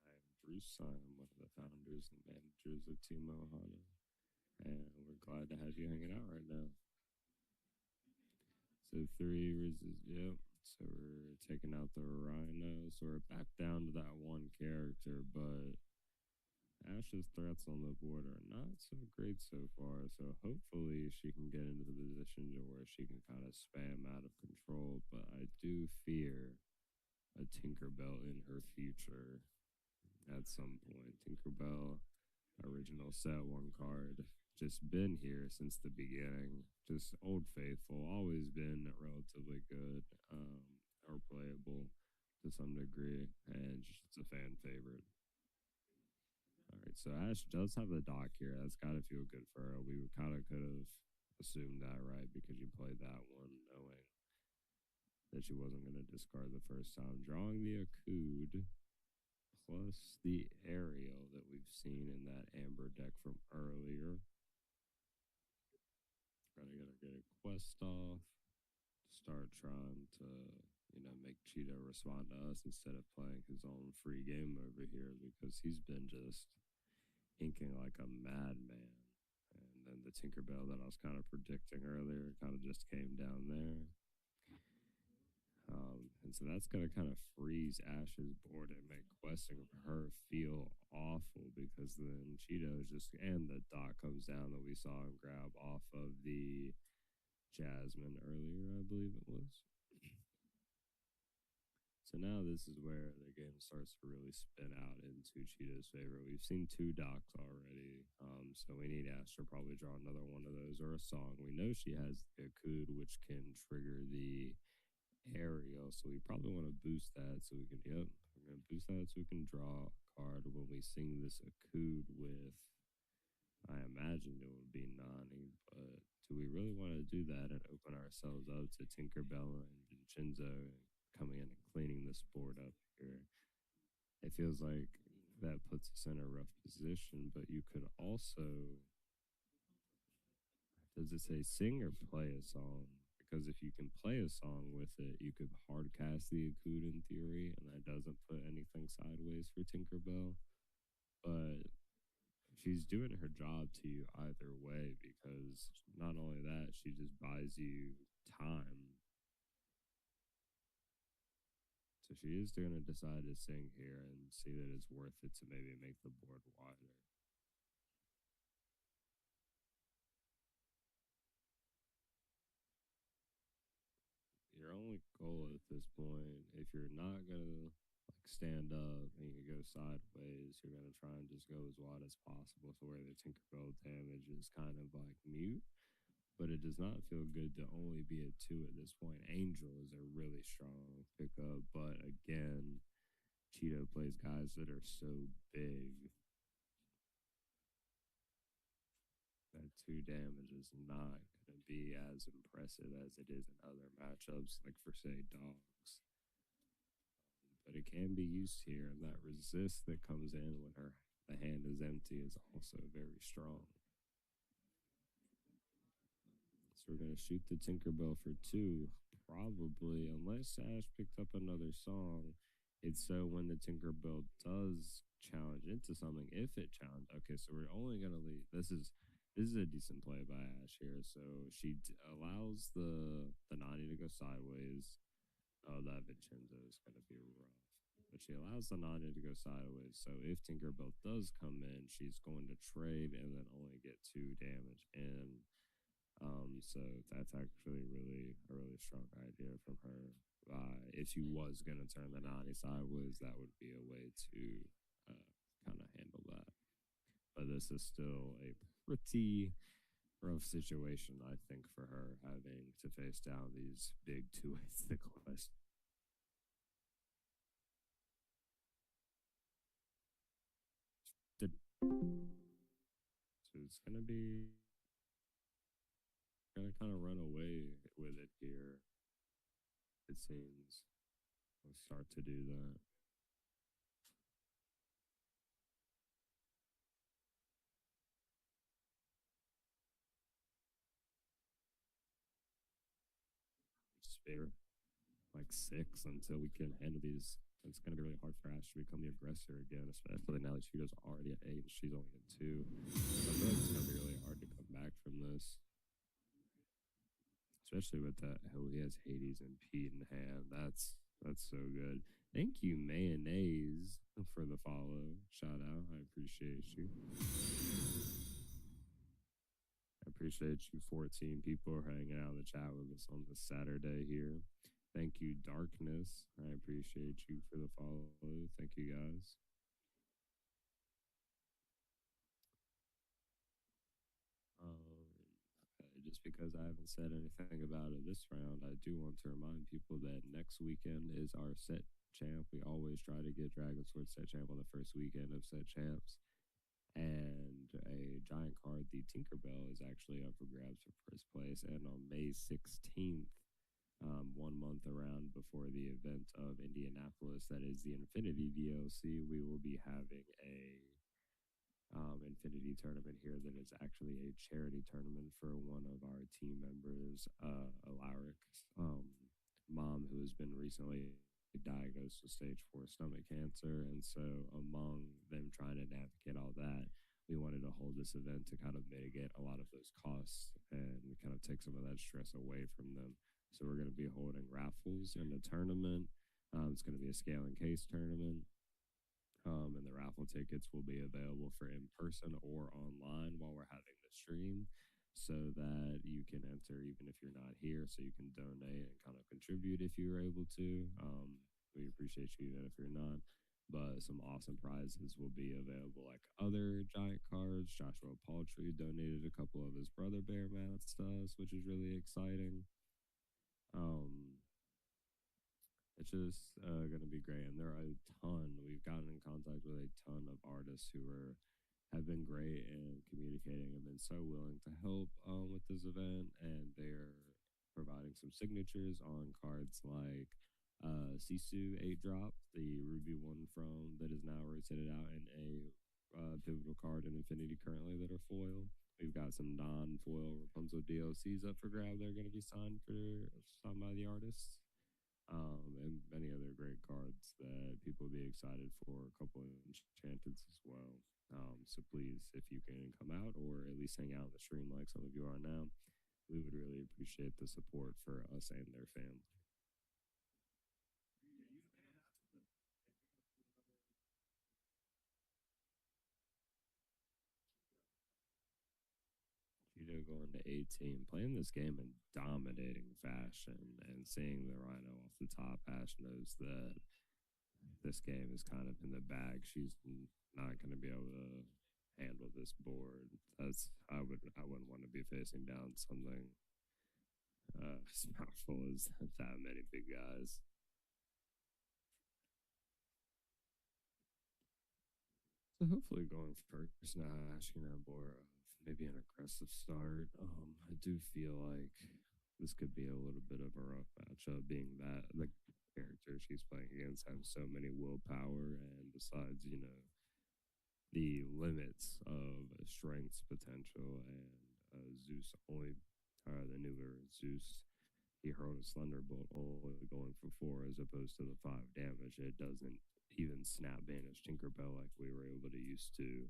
I am Bruce. I am one of the founders and managers of Team Ohana, and we're glad to have you hanging out right now. So 3 resist. Yep. So we're taking out the Rhino. So we're back down to that one character, but Ash's threats on the board are not so great so far, so hopefully she can get into the position to where she can kind of spam out of control, but I do fear a Tinkerbell in her future at some point. Tinkerbell, original set 1 card, just been here since the beginning, just old faithful, always been relatively good, or playable to some degree, and just a fan favorite. All right, so Ash does have the dock here. That's got to feel good for her. We kind of could have assumed that, right? Because you played that one knowing that she wasn't going to discard the first time. Drawing the Akud plus the Ariel that we've seen in that Amber deck from earlier. Gotta get a quest off. Start trying to, make Cheeto respond to us instead of playing his own free game over here, because he's been just inking like a madman. And then the Tinkerbell that I was kind of predicting earlier kind of just came down there. And so that's going to kind of freeze Ash's board and make questing for her feel awful, because then Cheeto and the dot comes down that we saw him grab off of the Jasmine earlier, I believe it was. So now this is where the game starts to really spin out into Cheeto's favor. We've seen 2 docks already, so we need Ash to probably draw another one of those or a song. We know she has the Akud, which can trigger the Ariel, so we probably want to boost that so we can, we're going to boost that so we can draw a card when we sing this Akud with, I imagine it would be Nani, but do we really want to do that and open ourselves up to Tinkerbell and Vincenzo coming in and cleaning this board up here? It feels like that puts us in a rough position, but you could also, does it say sing or play a song? Because if you can play a song with it, you could hard cast the Akud in theory, and that doesn't put anything sideways for Tinkerbell. But she's doing her job to you either way, because not only that, she just buys you time. So she is going to decide to sing here and see that it's worth it to maybe make the board wider. Your only goal at this point, if you're not going to stand up and you go sideways, you're going to try and just go as wide as possible to where the Tinkerbell damage is kind of like mute. But it does not feel good to only be at 2 at this point. Angel is a really strong pickup, but again, Cheeto plays guys that are so big that 2 damage is not going to be as impressive as it is in other matchups, like for, say, dogs. But it can be used here, and that resist that comes in when the hand is empty is also very strong. So we're gonna shoot the Tinkerbell for two, probably, unless Ash picked up another song. It's so when the Tinkerbell does challenge into something, if it challenge, okay, so we're only gonna leave. This is a decent play by Ash here. So she allows the Nani to go sideways. Oh, that Vincenzo is gonna be rough. But she allows the Nani to go sideways. So if Tinkerbell does come in, she's going to trade and then only get 2 damage in. So that's actually a really strong idea from her. If she was gonna turn the Nani sideways, that would be a way to kind of handle that. But this is still a pretty rough situation, I think, for her having to face down these big two-way thick quests. So it's gonna kind of run away with it here. It seems. We'll start to do that. Spare like 6 until we can handle these. It's gonna be really hard for Ash to become the aggressor again, especially now that Cheetah's already at 8 and she's only at 2. So I feel like it's gonna be really hard to come back from this. Especially with that, how he has Hades and Pete in hand. That's so good. Thank you, Mayonnaise, for the follow. Shout out. I appreciate you. I appreciate you 14 people hanging out in the chat with us on this Saturday here. Thank you, Darkness. I appreciate you for the follow. Thank you, guys. Just because I haven't said anything about it this round, I do want to remind people that next weekend is our set champ. We always try to get Dragon Sword set champ on the first weekend of set champs. And a giant card, the Tinkerbell, is actually up for grabs for first place. And on May 16th, 1 month around before the event of Indianapolis, that is the Infinity DLC, we will be having a Infinity tournament here that is actually a charity tournament for one of our team members, Alaric's mom, who has been recently diagnosed with stage 4 stomach cancer. And so among them trying to navigate all that, we wanted to hold this event to kind of mitigate a lot of those costs and kind of take some of that stress away from them. So we're going to be holding raffles in the tournament. It's going to be a scale and case tournament. And the raffle tickets will be available for in person or online while we're having the stream, so that you can enter even if you're not here, so you can donate and kind of contribute if you're able to. We appreciate you even if you're not. But some awesome prizes will be available, like other giant cards. Joshua Paltry donated a couple of his brother bear mats to us, which is really exciting. It's just going to be great. And there are a ton. We've gotten in contact with a ton of artists who have been great and communicating and been so willing to help with this event. And they're providing some signatures on cards like Sisu 8-drop, the Ruby one from that is now rotated out in a pivotal card in Infinity currently that are foil. We've got some non-foil Rapunzel DLCs up for grab. They're going to be signed by the artists. And many other great cards that people will be excited for, a couple of enchantments as well. So please, if you can come out or at least hang out in the stream like some of you are now, we would really appreciate the support for us and their family. Cheetah going to 18, playing this game in dominating fashion and seeing the Rhino off the top. Ash knows that this game is kind of in the bag. She's not going to be able to handle this board. I wouldn't want to be facing down something as powerful as that many big guys. So hopefully going first now, asking her more of maybe an aggressive start. I do feel like this could be a little bit of a rough matchup, being that the character she's playing against has so many willpower, and besides, the limits of strength's potential, and Zeus only the newer Zeus, he hurled a Slender Bolt only going for 4 as opposed to the 5 damage. It doesn't even snap banish Tinkerbell like we were able to used to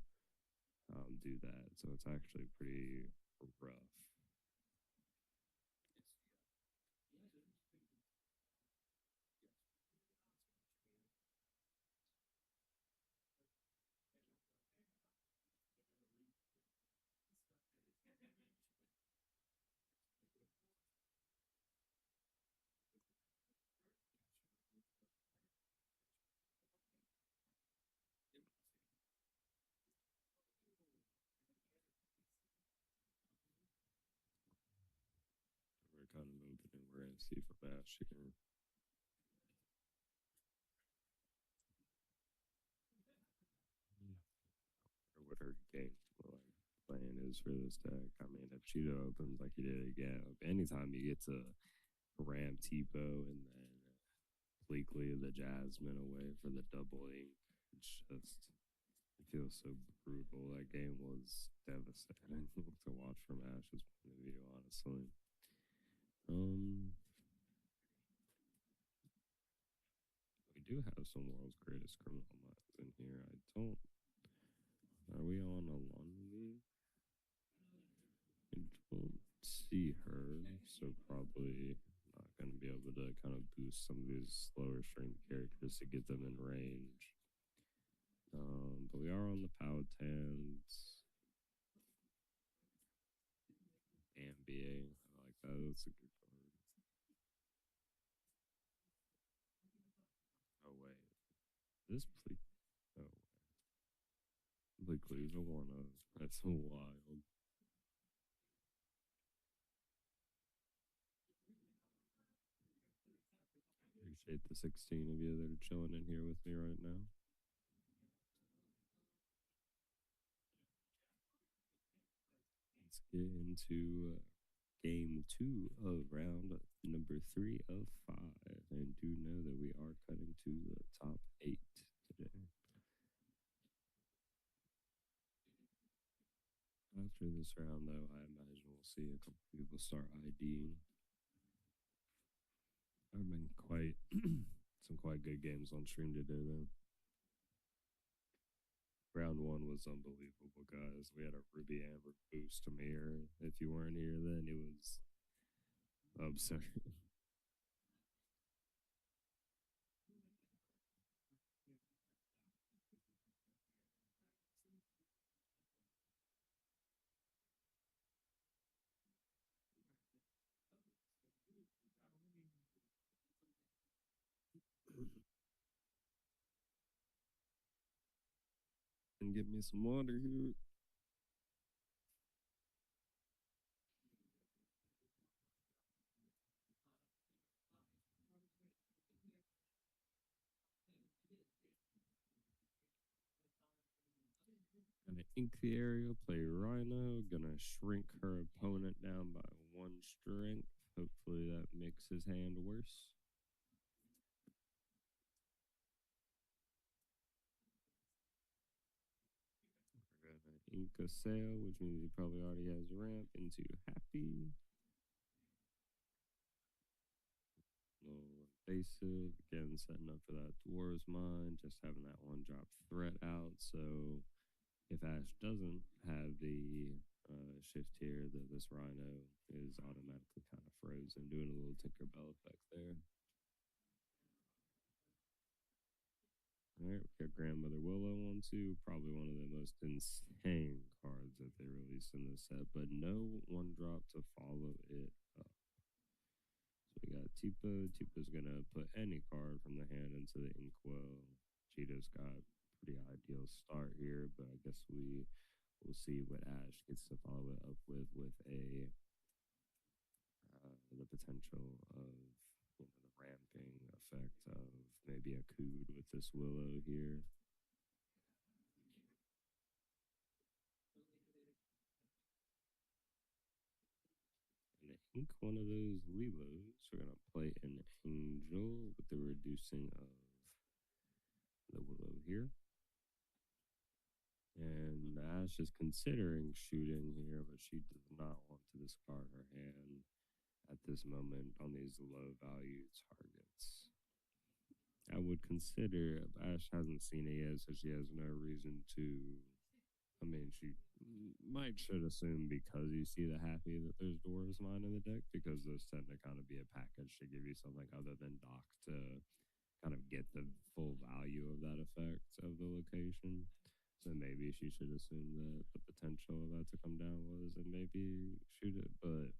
do that. So it's actually pretty rough. We're kind of moving and we're going to see from Ash here. Or what her game plan is for this deck. I mean, if Cheeto opens like he did again, anytime you get to ram Tipo and then Bleakly the Jasmine away for the double ink, it's just, it feels so brutal. That game was devastating to watch from Ash's point of view, honestly. We do have some world's greatest criminal minds in here. I don't. Are we on a Lonely? I don't see her, so probably not going to be able to kind of boost some of these slower strength characters to get them in range. But we are on the Powhatans. Ambia, I like that. That's a good card. Oh wait, this Bleak. Oh wait, Bleakly's a 1-of. That's wild. Appreciate the 16 of you that are chilling in here with me right now. Let's get into game 2 of round number 3 of 5. And do know that we are cutting to the top 8 today. After this round, though, I imagine we'll see a couple people start IDing. There have been some quite good games on stream today, though. Round 1 was unbelievable, guys. We had a Ruby Amber boost to mirror. If you weren't here then, it was absurd. And get me some water here. Gonna ink the area, play Rhino, gonna shrink her opponent down by 1 strength. Hopefully that makes his hand worse. We're gonna ink a sail, which means he probably already has ramp into Happy. Little invasive, again setting up for that Dwarves Mine, just having that 1-drop threat out, so if Ash doesn't have the shift here, this Rhino is automatically kind of frozen, doing a little Tinkerbell effect there. Alright, we got Grandmother Willow on 2, probably one of the most insane cards that they released in this set, but no 1-drop to follow it up. So we got Tipo. Tipo's gonna put any card from the hand into the Inkwell. Cheeto's got a pretty ideal start here, but I guess we'll see what Ash gets to follow it up with a the potential of the ramping effect of maybe a Cood with this Willow here. And I think one of those Lilos, we're gonna play an Angel with the reducing of the Willow here. And Ash is considering shooting here, but she does not want to discard her hand. at this moment on these low value targets. I would consider Ash hasn't seen it yet, so she has no reason to. I mean, she might should assume because you see the happy that there's Dwarves Mine in the deck because those tend to kind of be a package to give you something other than dock to kind of get the full value of that effect of the location. So maybe she should assume that the potential of that to come down was and maybe shoot it, but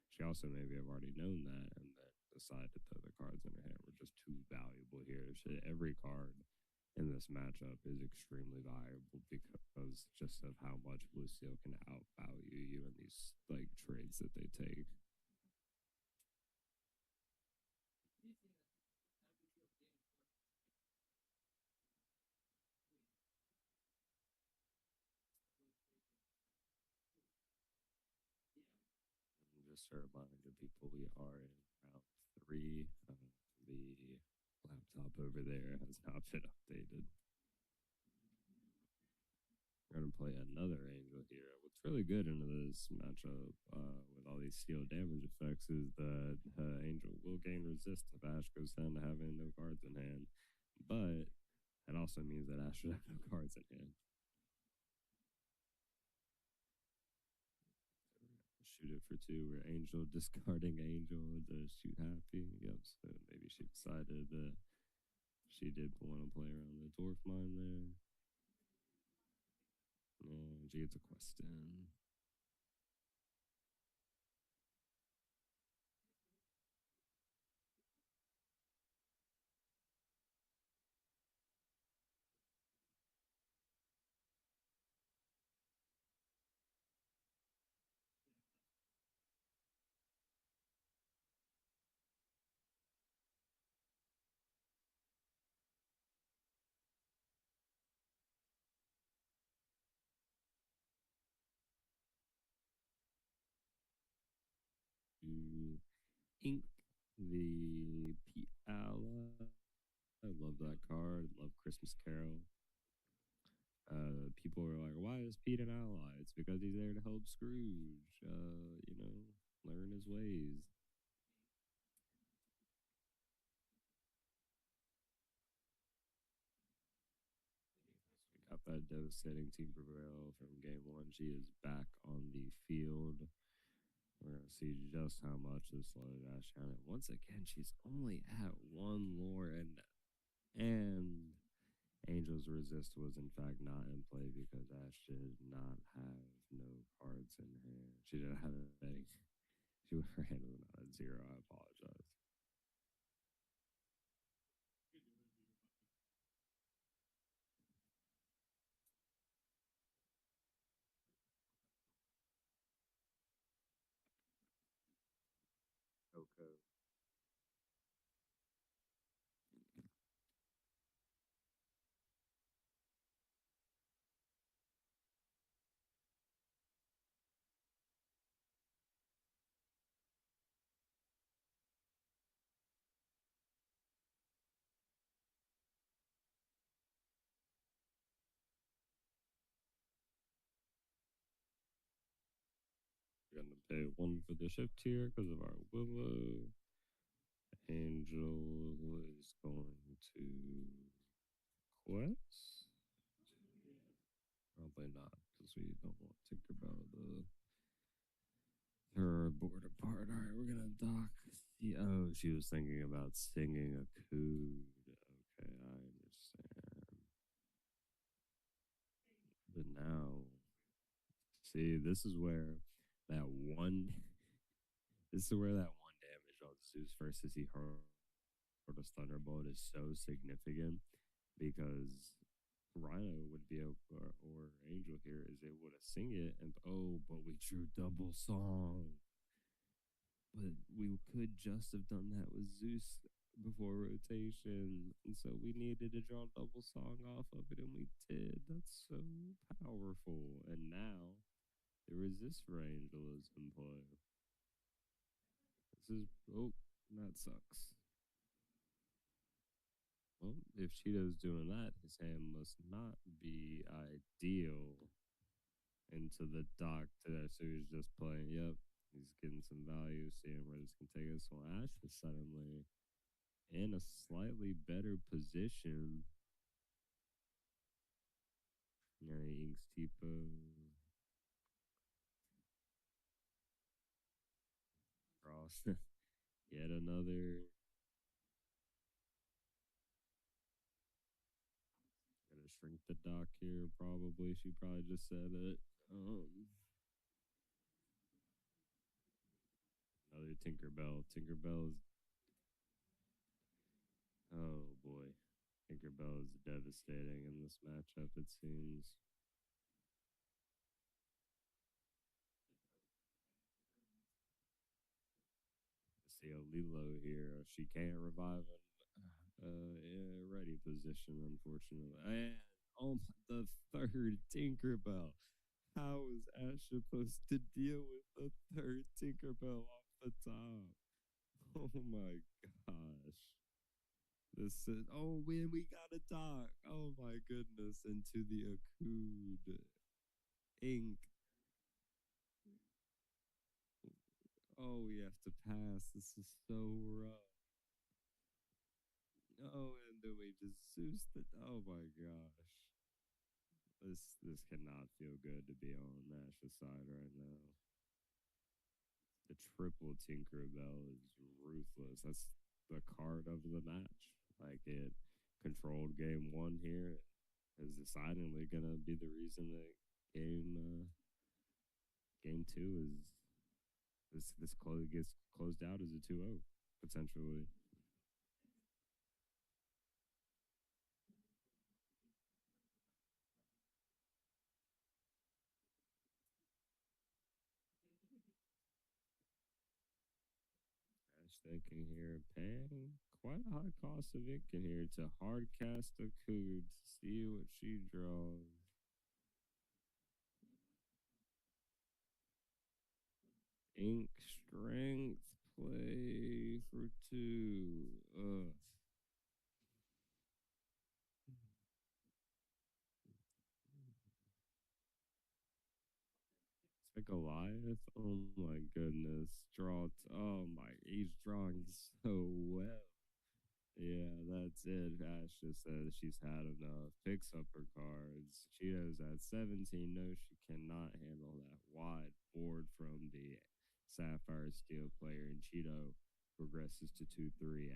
she also maybe have already known that and then decided that the cards in her hand were just too valuable here. Every card in this matchup is extremely valuable because just of how much Blue Steel can outvalue you in these like trades that they take. And just a reminder to people, we are in round 3. The laptop over there has not been updated. We're going to play another Angel here. What's really good into this matchup with all these steel damage effects is that Angel will gain resist if Ash goes down to having no cards in hand. But it also means that Ash should have no cards in hand. Shoot it for 2. We're Angel discarding Angel to shoot happy. Yep, so maybe she decided that she did want to play around the dwarf mine there. And she gets a question. To ink the Piala. I love that card. Love Christmas Carol. People were like, "Why is Pete an ally?" It's because he's there to help Scrooge. Learn his ways. We got that devastating team prevail from game 1. She is back on the field. We're gonna see just how much this loaded Ash Shannon. Once again, she's only at 1 lore and Angel's Resist was in fact not in play because Ash did not have no cards in hand. She didn't have any. Her hand was not at 0. I apologize. Okay. We're gonna pay 1 for the shift here because of our Willow. Angel is going to quest. Probably not because we don't want Tinkerbell to her board apart. All right, we're gonna dock. She was thinking about singing a cood. Okay, I understand. But now, see, this is where that one. This is where that 1 damage on Zeus versus he hurt us Thunderbolt is so significant because Rhino would be able, or Angel here is able to sing it, and but we drew double song. But we could just have done that with Zeus before rotation, and so we needed to draw double song off of it, and we did. That's so powerful. And now the resist for Angel is in play. This is that sucks. Well, if Cheeto's doing that, his hand must not be ideal into the dock today. So he's just playing. Yep, He's getting some value, seeing where this can take us. Well, Ash is suddenly in a slightly better position. Yeah, he inks Tipo. Cross. Yet another. Gonna shrink the dock here, probably. She probably just said it. Another Tinkerbell. Tinkerbell's. Oh boy. Tinkerbell is devastating in this matchup, it seems. See a Lilo here. She can't revive him. Yeah, ready position, unfortunately. And oh, the third Tinkerbell. How is Ash supposed to deal with the third Tinkerbell off the top? Oh my gosh. This is, oh man, we got a dock. Oh my goodness. Into the Akud ink. Oh, we have to pass. This is so rough. Oh, and then we just Zeus the. Oh my gosh. This cannot feel good to be on Nash's side right now. The triple Tinkerbell is ruthless. That's the card of the match. Like it controlled game one here. Is decidedly gonna be the reason that game two is gets closed out as a 2-0 potentially. Ash thinking here, paying quite a high cost of ink in here to hard cast a coup to see what she draws. Ink strength play for 2. Ugh. It's like Goliath. Oh my goodness. Oh my, he's drawing so well. Yeah, that's it. Ash just says she's had enough. Picks up her cards. Cheeto's at 17. No, she cannot handle that wide board from the Sapphire Steel player. And Cheeto progresses to 2-3.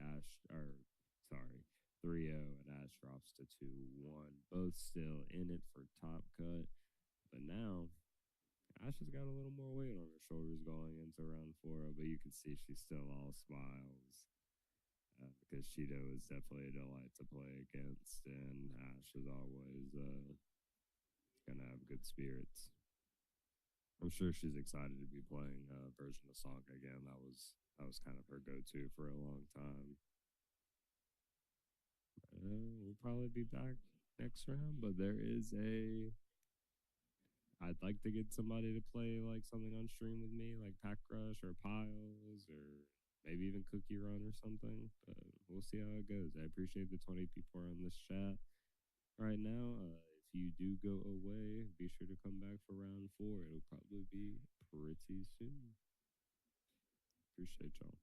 Sorry, 3-0. And Ash drops to 2-1. Both still in it for top cut. But now, Ash has got a little more weight on her shoulders going into round 4. But you can see she's still all smiles. Because Cheeto is definitely a delight to play against, and Ash is always gonna have good spirits. I'm sure she's excited to be playing a version of Song again. That was kind of her go-to for a long time. We'll probably be back next round, but I'd like to get somebody to play like something on stream with me, like Pack Rush or Piles or maybe even Cookie Run or something. But we'll see how it goes. I appreciate the 20 people on this chat right now. If you do go away, be sure to come back for round 4. It'll probably be pretty soon. Appreciate y'all.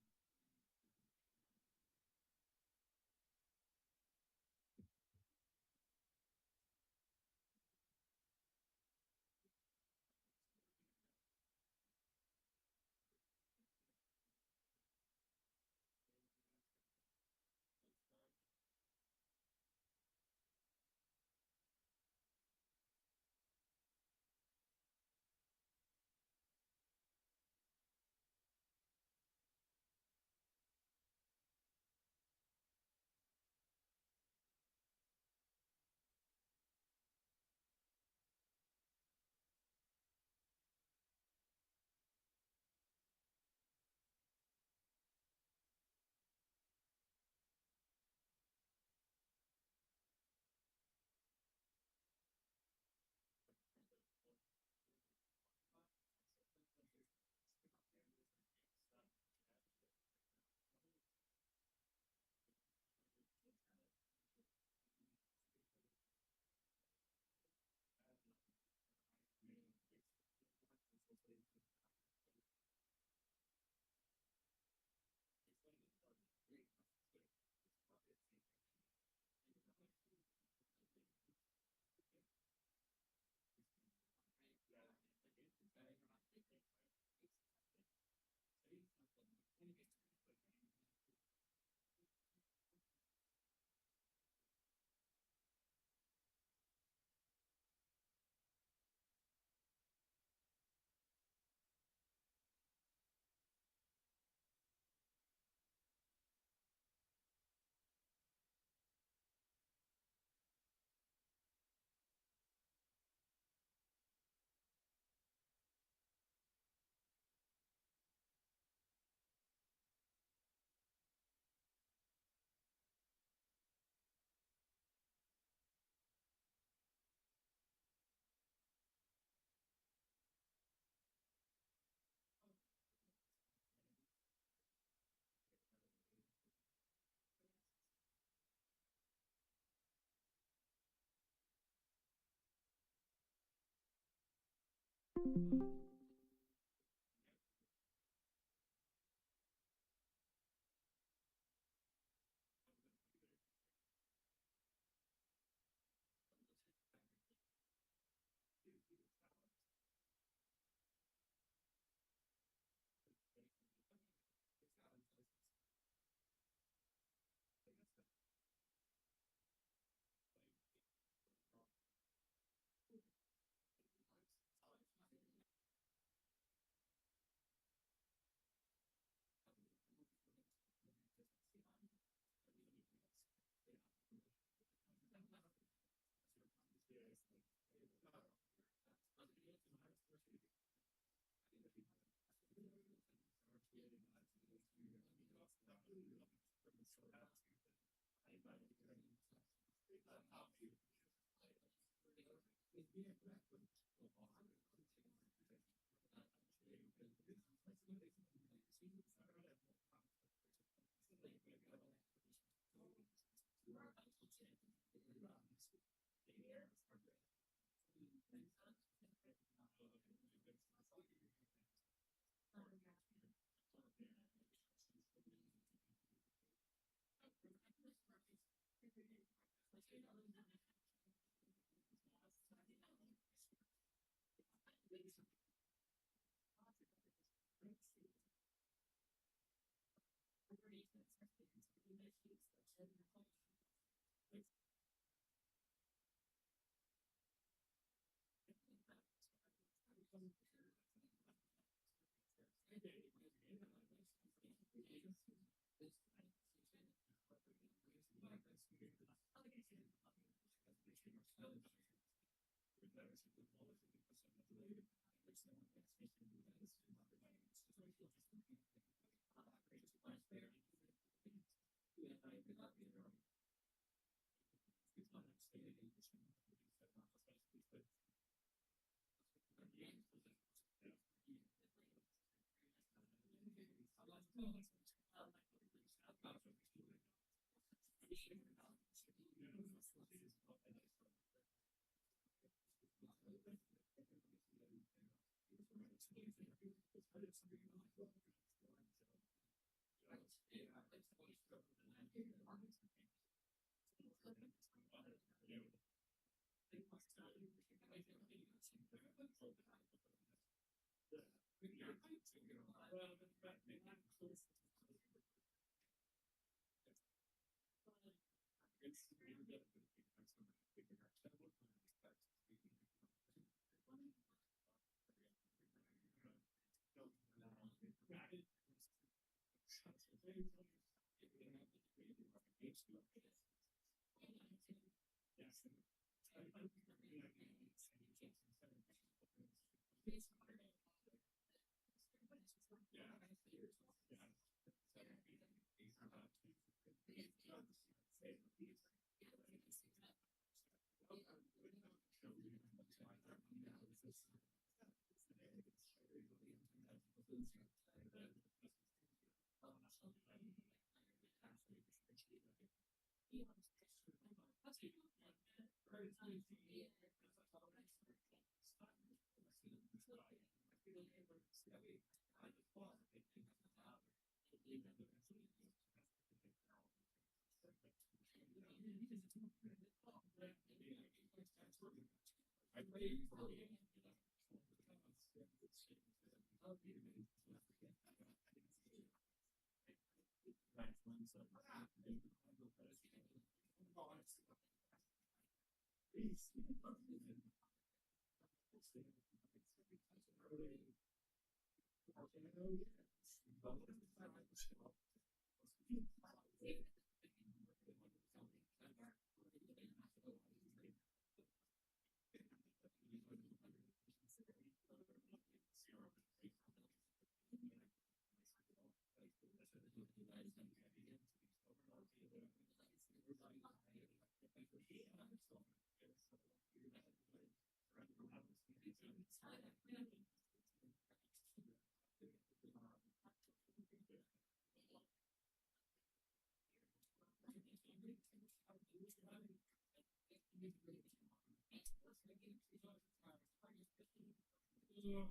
Over here on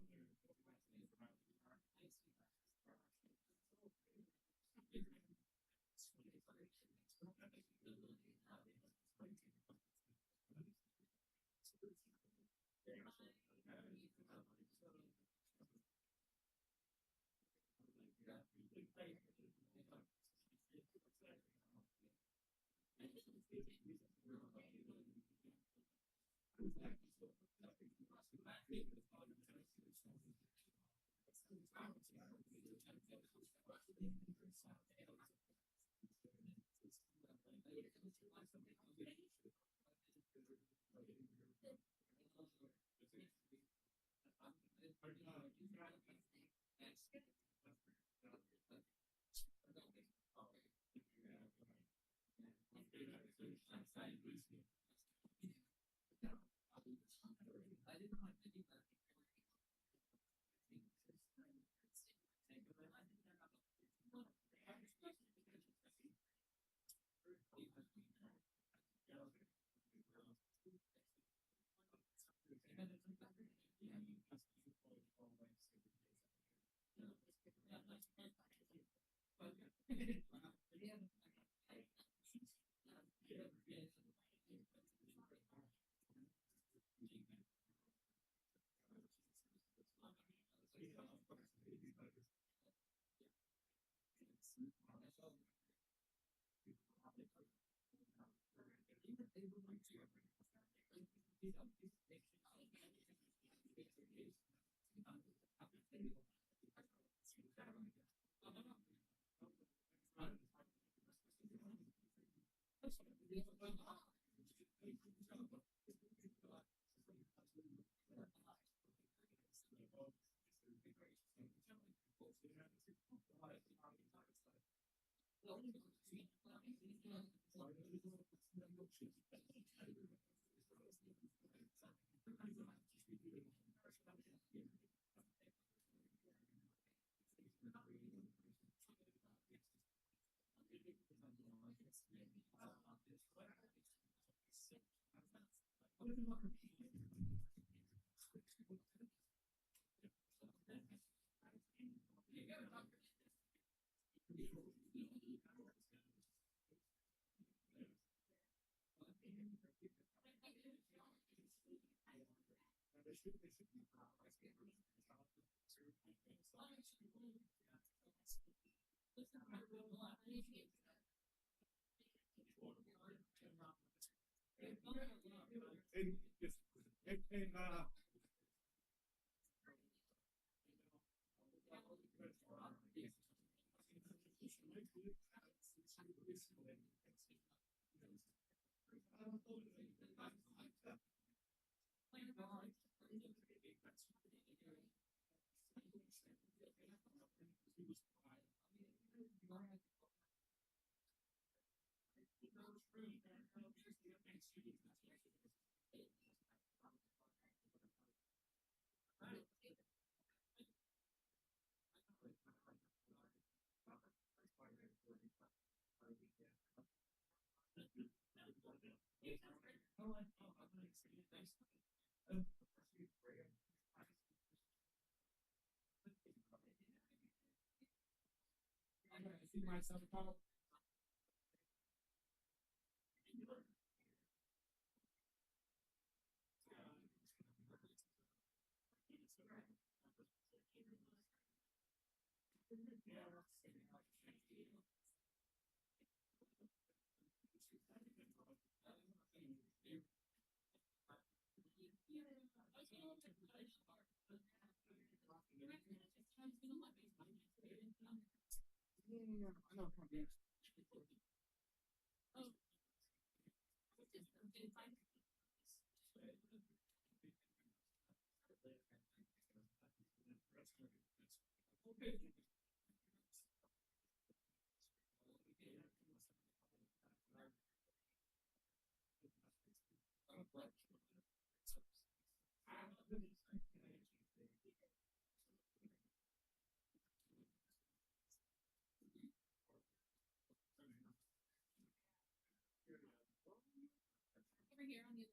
the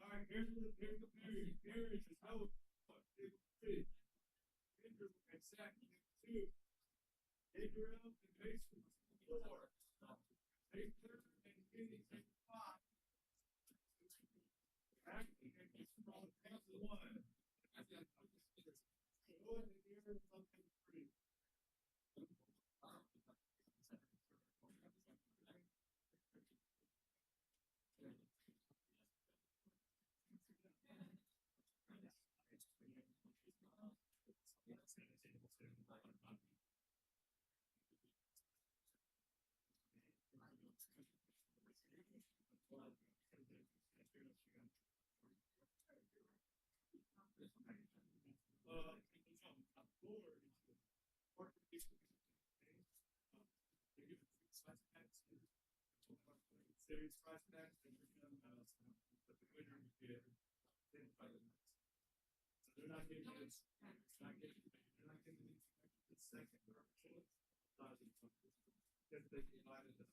All right, here's the period. Period is no. And second, two. Take your out and base four. Take third and finish at five. Back and get from half the one. Go ahead and hear something free. Series flashbacks and the winner did. So they're not getting this. They're not getting the second or choice. Because they divided them.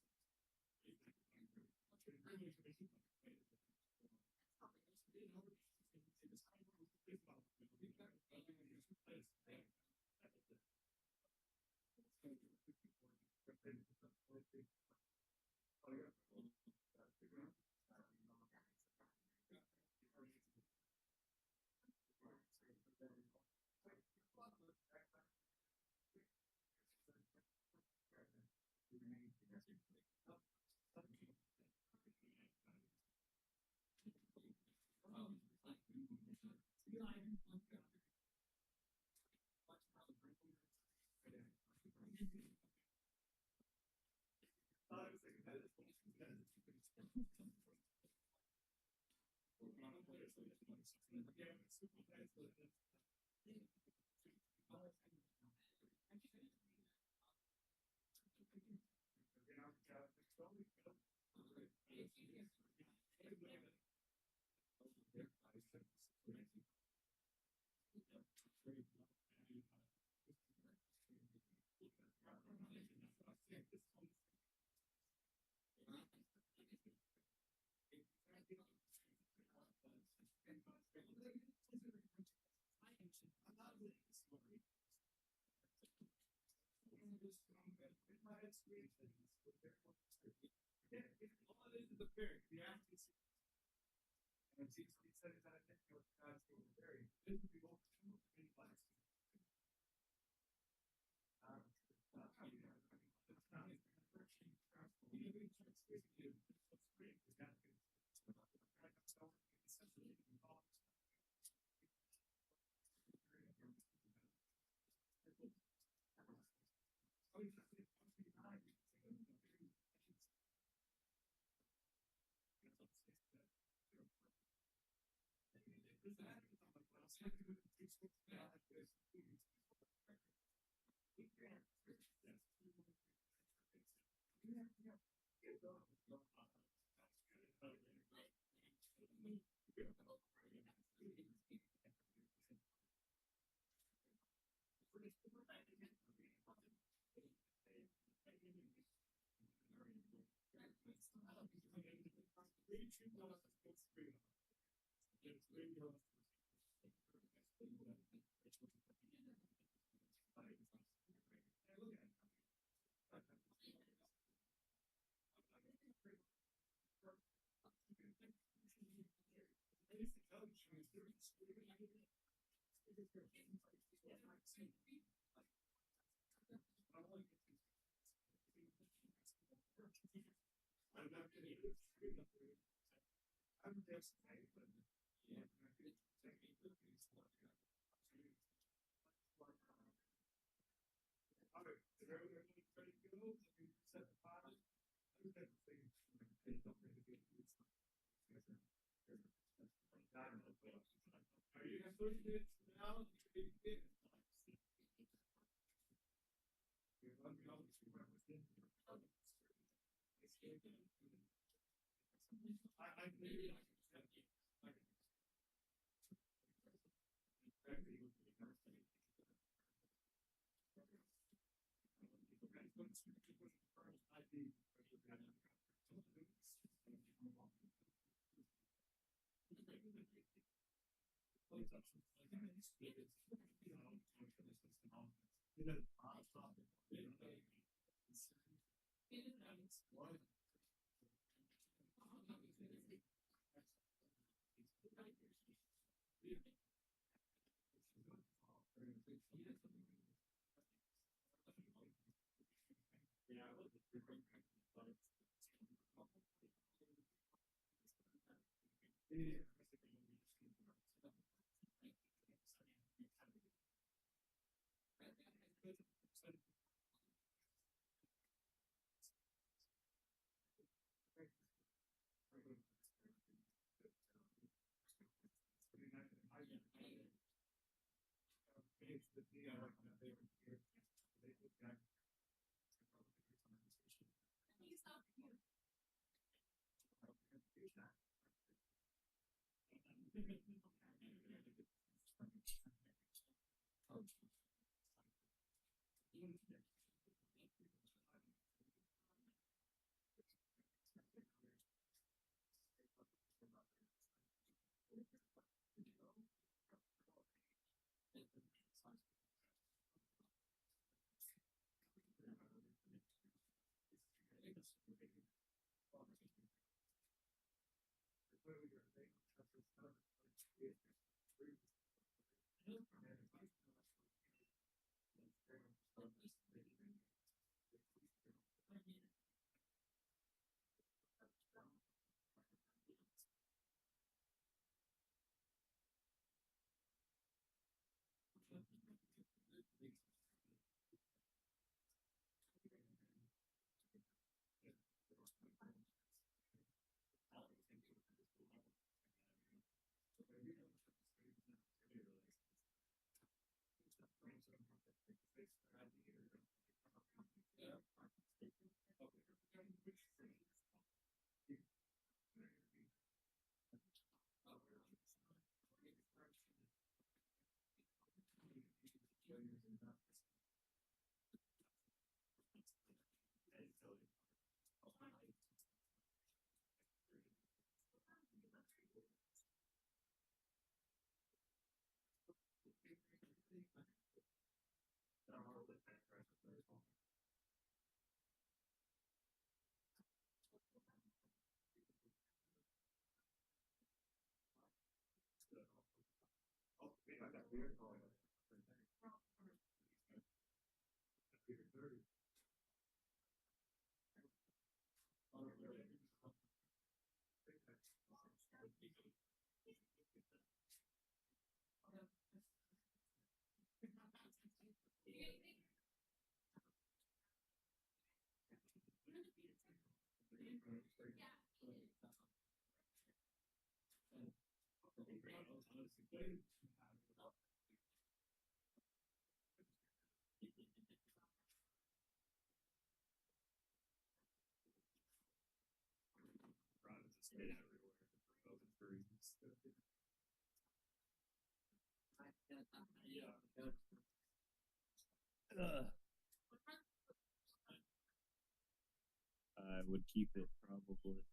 I would keep it probably,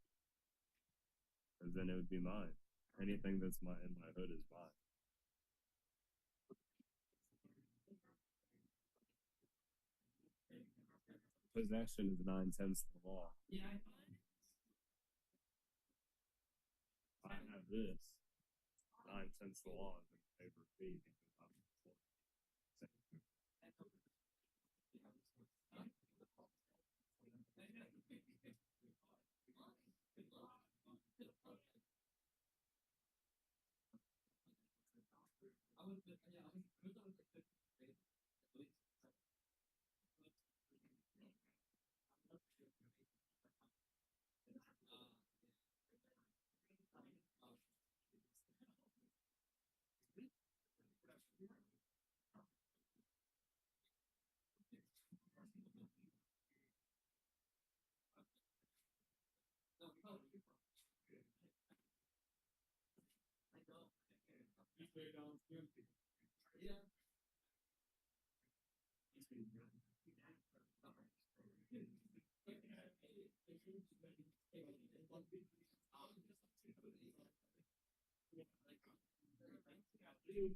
because then it would be mine. Anything that's in my hood is mine. Possession is 9/10 the law. I have this. 9/10 the law is in favor of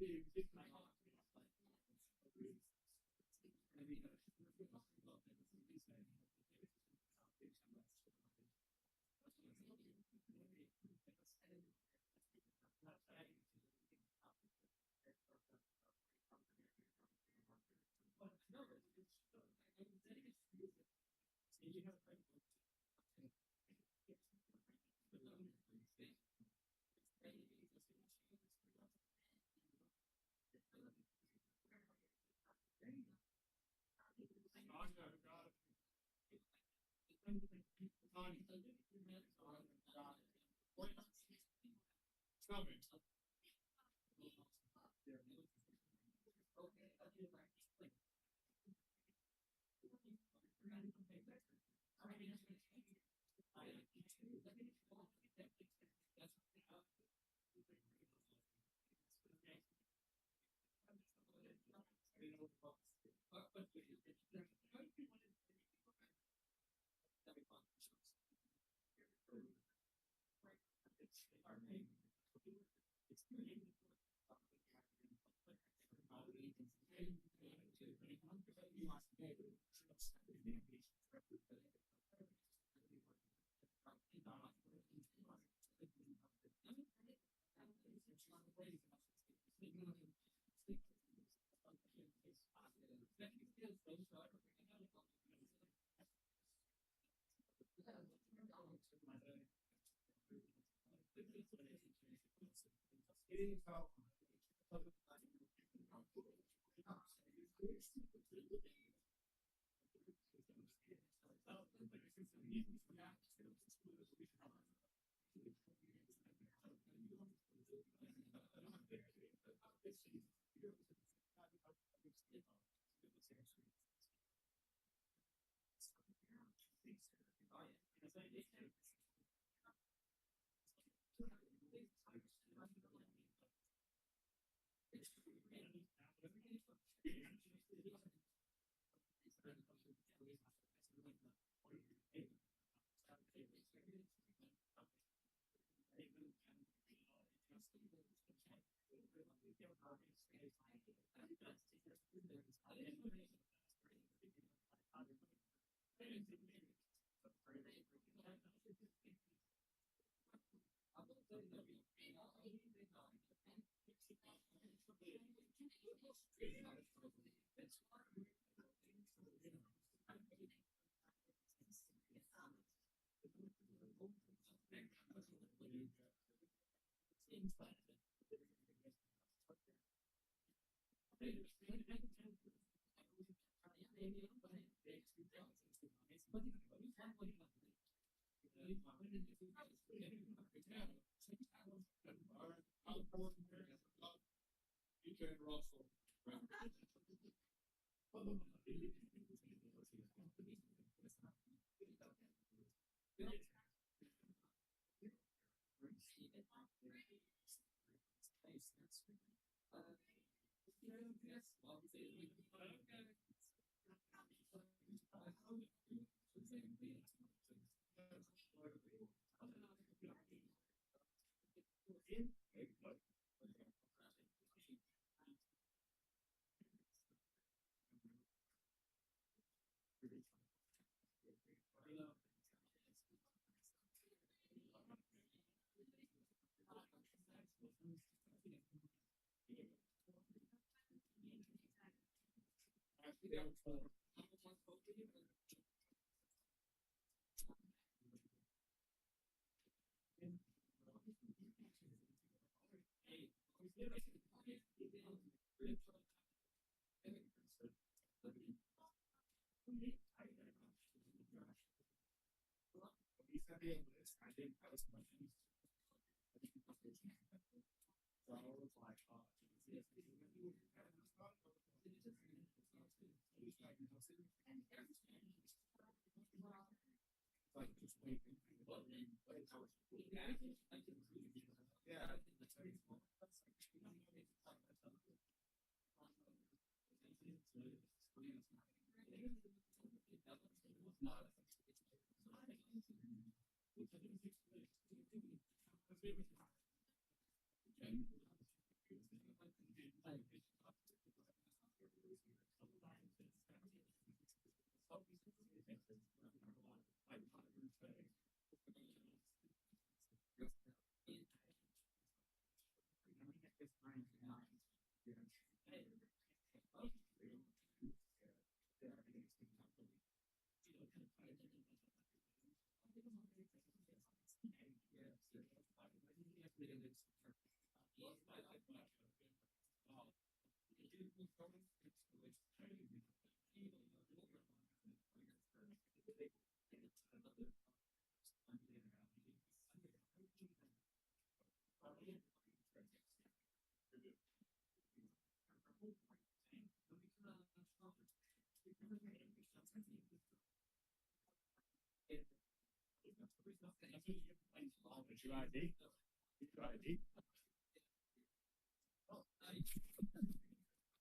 me because I'm the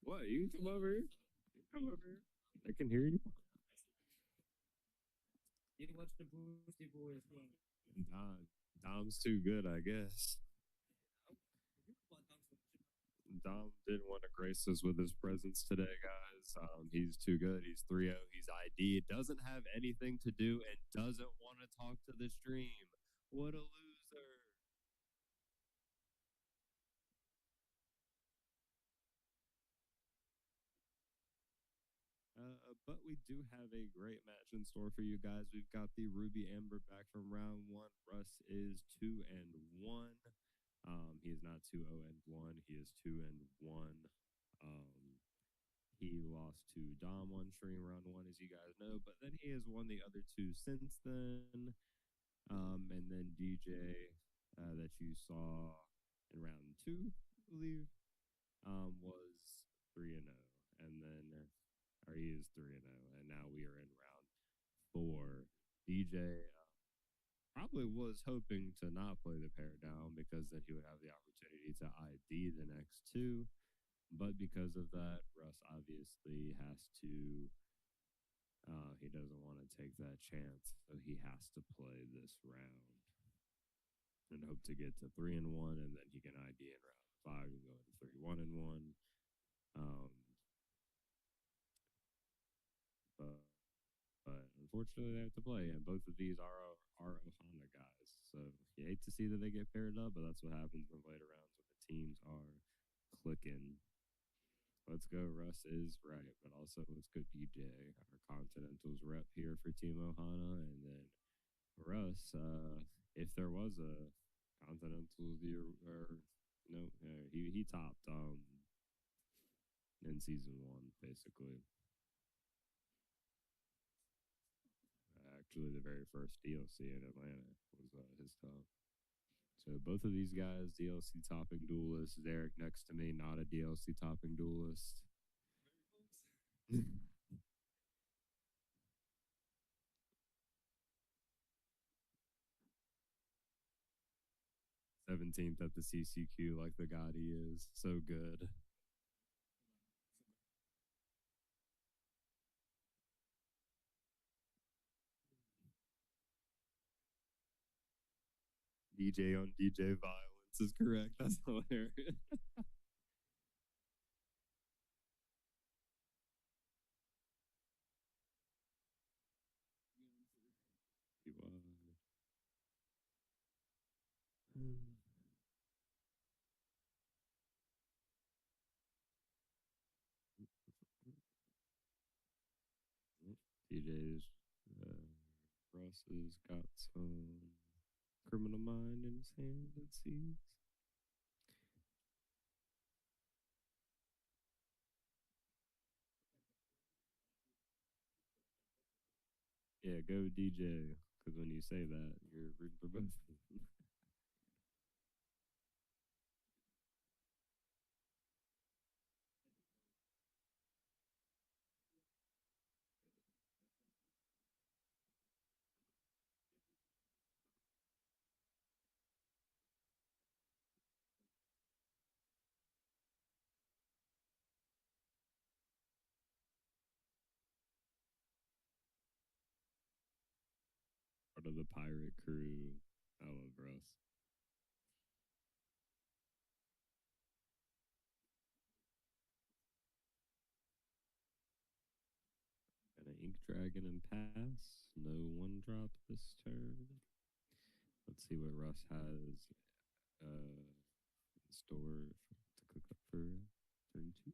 What? You can come over here. Come over here. I can hear you. What's the Boosty Boys thing? Dom's too good, I guess. Dom didn't want to grace us with his presence today, guys. He's too good. He's 3-0. He's ID. Doesn't have anything to do and doesn't want to talk to the stream. What a loser. But we do have a great match in store for you guys. We've got the Ruby Amber back from round one. Russ is 2-1. He is not 2-0-1. He is 2-1. He lost to Dom one stream round one, as you guys know, but then he has won the other two since then. And then DJ that you saw in round two, I believe, was 3-0, and then or he is 3-0, and now we are in round four. DJ probably was hoping to not play the pair down because then he would have the opportunity to ID the next two. But because of that, Russ obviously has to. He doesn't want to take that chance, so he has to play this round and hope to get to 3-1, and then he can ID in round five and go into 3-1-1. But unfortunately, they have to play, and both of these are Ohana guys. So you hate to see that they get paired up, but that's what happens in later rounds when the teams are clicking. Let's go, Russ is right, but also let's go, DJ, our Continentals rep here for Team Ohana, and then Russ. If there was a Continentals year, or no, he topped in season one basically. Actually, the very first DLC in Atlanta was his top. So both of these guys, DLC topping duelists. Derek next to me, not a DLC topping duelist. 17th at the CCQ, like the god he is. So good. DJ on DJ violence is correct. That's hilarious. He was. DJ's Russ has got some Criminal Mind in his hand, it seems. Yeah, go DJ, because when you say that, you're rooting for both of them. Part of the pirate crew. I love Russ. Got an Ink Dragon and pass. No one drop this turn. Let's see what Russ has in store to cook up for turn two.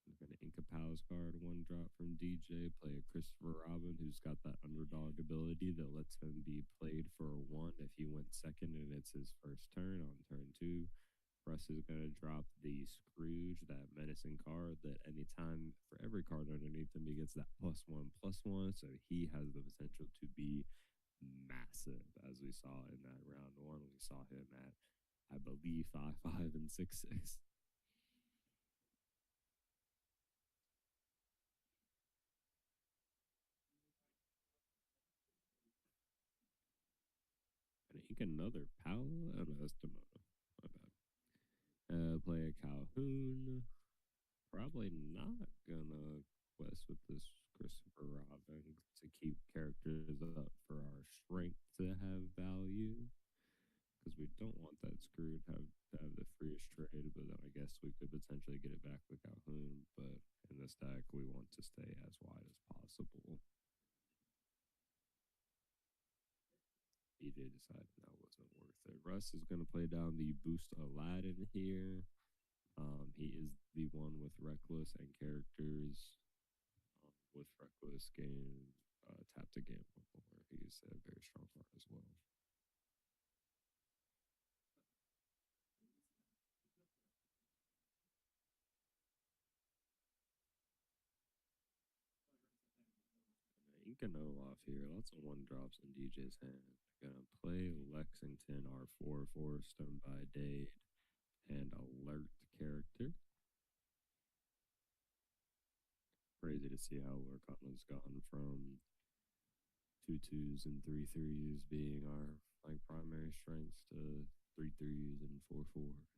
We're going to Inca Pals card, one drop from DJ, play a Christopher Robin, who's got that underdog ability that lets him be played for a one if he went second and it's his first turn on turn two. Russ is going to drop the Scrooge, that menacing card that anytime for every card underneath him, he gets that +1/+1. So he has the potential to be massive, as we saw in that round one. We saw him at, I believe, 5-5 and 6-6. And ink another Paolo? Oh, no, that's Demono. My bad. Play a Calhoun. Probably not gonna quest with this Christopher Robin to keep characters up for our strength to have value. Because we don't want that screw to have the freest trade, but then I guess we could potentially get it back with Calhoun. But in this deck, we want to stay as wide as possible. DJ decided that wasn't worth it. Russ is going to play down the Boost Aladdin here. He is the one with Reckless and characters with Reckless gain tap to gamble more. He's a very strong card as well. Inca no off here. Lots of one drops in DJ's hand. Gonna play Lexington R4 for Stone by Dade and Alert character. Crazy to see how Lurkana's gone from 2 2s and 3 3s being our like primary strengths to 3 3s and 4 4s.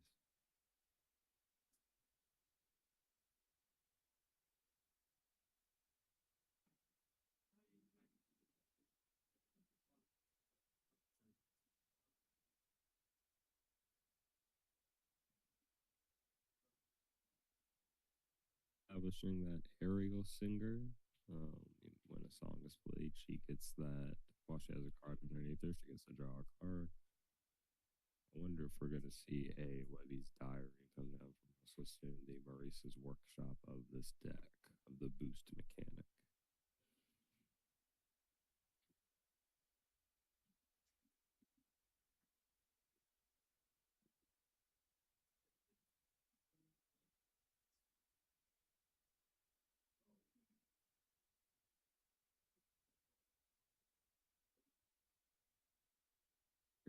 Establishing that aerial singer. When a song is played, she gets that. While she has a card underneath her, she gets to draw a card. I wonder if we're going to see a Levy's Diary come down from also soon, the Maurice's workshop of this deck, of the boost mechanic.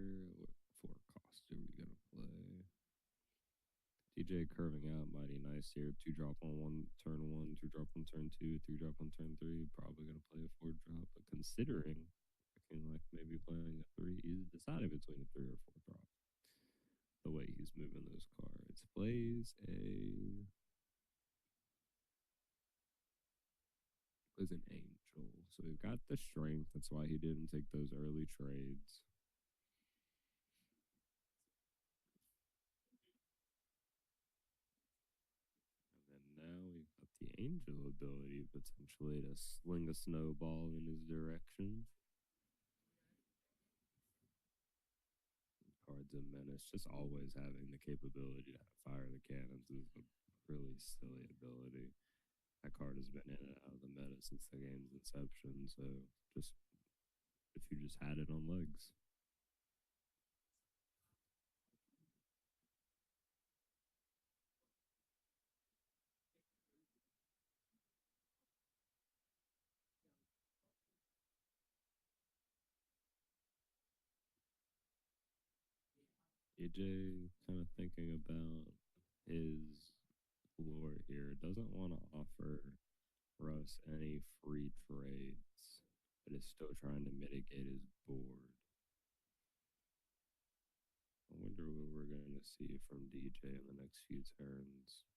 What 4 cost are we going to play? DJ curving out mighty nice here. 2 drop on one turn 1, 2 drop on turn 2, 3 drop on turn 3. Probably gonna play a 4 drop, but considering looking like maybe playing a 3, he's deciding between a 3 or 4 drop. The way he's moving those cards. Plays an angel. So we've got the strength. That's why he didn't take those early trades. Now we've got the angel ability potentially to sling a snowball in his direction. Cards of menace, just always having the capability to fire the cannons is a really silly ability. That card has been in and out of the meta since the game's inception, so just if you just had it on legs. AJ kind of thinking about his lore here. Doesn't want to offer Russ any free trades, but is still trying to mitigate his board. I wonder what we're going to see from DJ in the next few turns.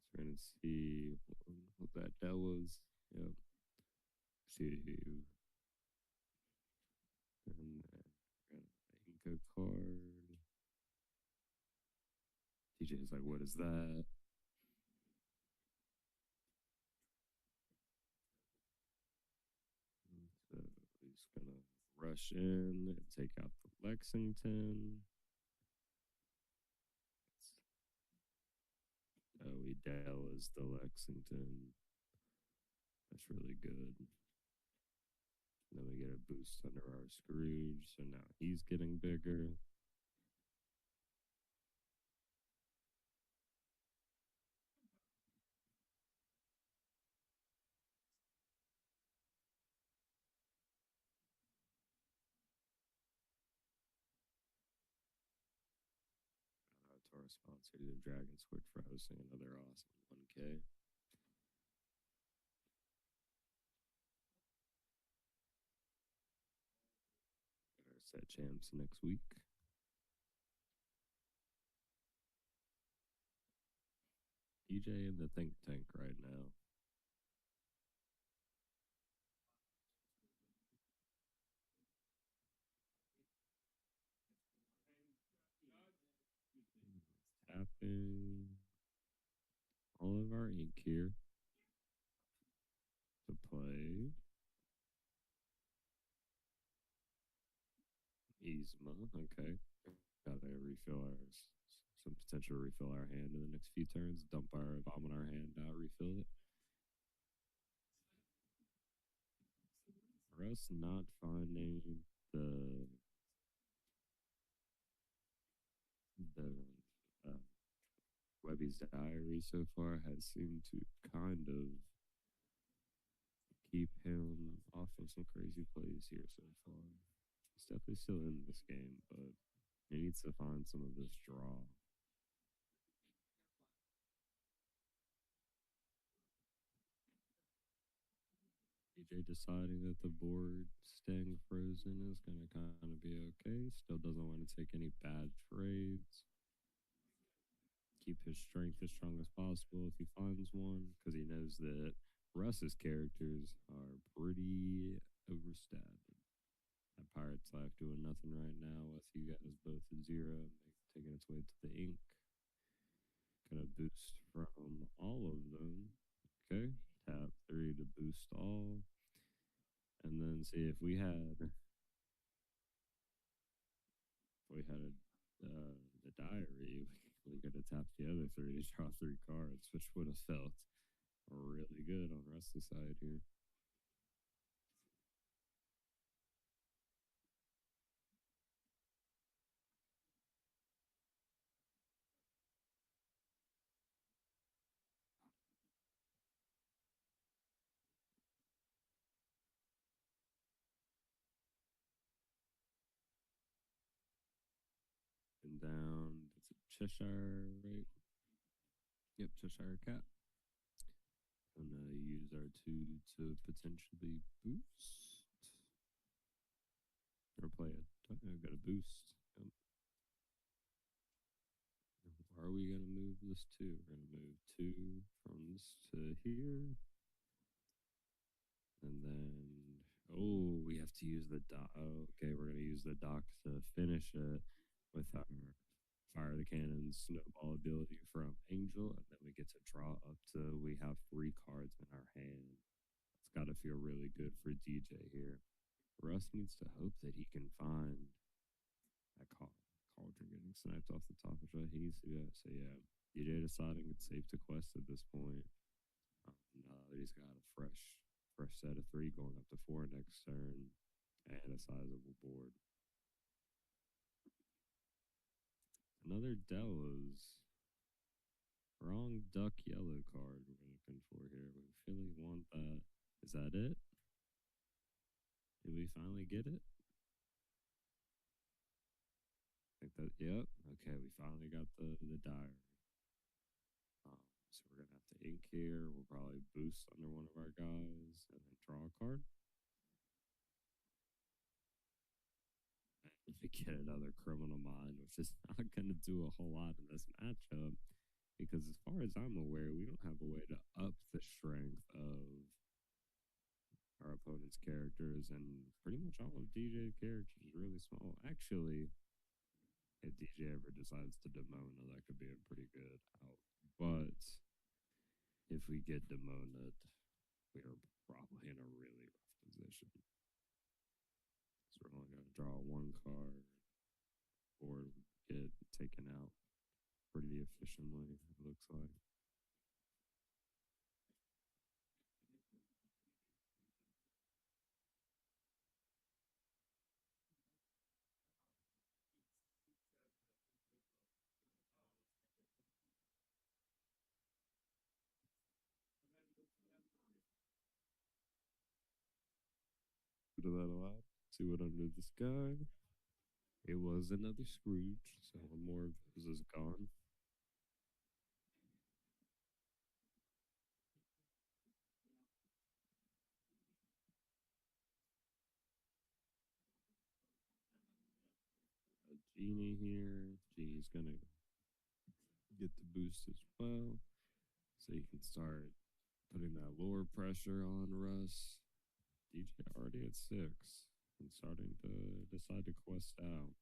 So we're going to see what that was. Yep. See. And then Inca card. DJ's like, what is that? So he's gonna rush in and take out the Lexington. Oh, he Dallas the Lexington. That's really good. And then we get a boost under our Scrooge, so now he's getting bigger. To our sponsor, the Dragon Sword, for hosting another awesome 1K. Our set champs next week. DJ in the think tank right now. Tapping all of our ink here to play Yzma. Okay, gotta refill our some potential to refill our hand in the next few turns. Dump our vomit our hand out, refill it. For us not finding the uh, Webby's diary so far has seemed to kind of keep him off of some crazy plays here so far. He's definitely still in this game, but he needs to find some of this draw. DJ deciding that the board staying frozen is going to kind of be okay. Still doesn't want to take any bad trades. Keep his strength as strong as possible if he finds one, because he knows that Russ's characters are pretty overstated. That Pirate's Life doing nothing right now with you guys both at 0, taking its way to the ink. Gonna boost from all of them. Okay, tap 3 to boost all. And then see if we had the diary, we could have tapped the other 3 to draw 3 cards, which would have felt really good on Russ's side here. And down, it's a Cheshire, right? Yep, Cheshire Cat. Gonna use our 2 to potentially boost. Or play it. I've got a boost. Yep. Where are we gonna move this to? We're gonna move 2 from this to here. And then, oh, we have to use the dock. Oh, okay, we're gonna use the dock to finish it with our Fire the Cannon snowball ability from Angel, and then we get to draw up to we have 3 cards in our hand. It's got to feel really good for DJ here. Russ needs to hope that he can find that cauldron getting sniped off the top of it. He needs to do that. So yeah, DJ deciding it's safe to quest at this point. Now that he's got a fresh set of 3 going up to 4 next turn and a sizable board. Another Delos. Wrong duck yellow card we're looking for here. We really want that. Is that it? Did we finally get it? I think that, yep. Okay, we finally got the diary. So we're going to have to ink here. We'll probably boost under one of our guys and then draw a card. If we get another Criminal Mind, which is not going to do a whole lot in this matchup, because as far as I'm aware, we don't have a way to up the strength of our opponent's characters, and pretty much all of DJ's characters is really small. Actually, if DJ ever decides to Demona, that could be a pretty good out. But if we get Demona, we are probably in a really rough position. So we're only going to draw 1 card or get taken out pretty efficiently, it looks like. To that a lot. See what under the sky. It was another Scrooge, so one more of those is gone. A Genie here. Genie's gonna get the boost as well, so you can start putting that lower pressure on Russ. DJ already at 6 and starting to decide to quest out.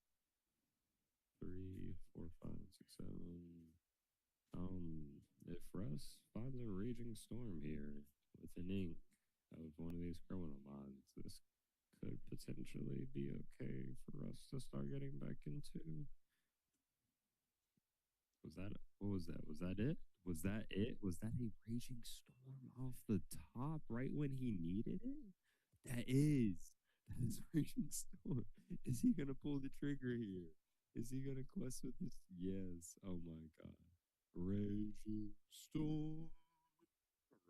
3, 4, 5, 6, 7. If Russ finds a raging storm here with an ink of one of these Criminal Minds, this could potentially be okay for us to start getting back into. Was that what was that? Was that it? Was that it? Was that a raging storm off the top right when he needed it? That is raging storm. Is he gonna pull the trigger here? Is he gonna quest with this? Yes. Oh my god. Raging storm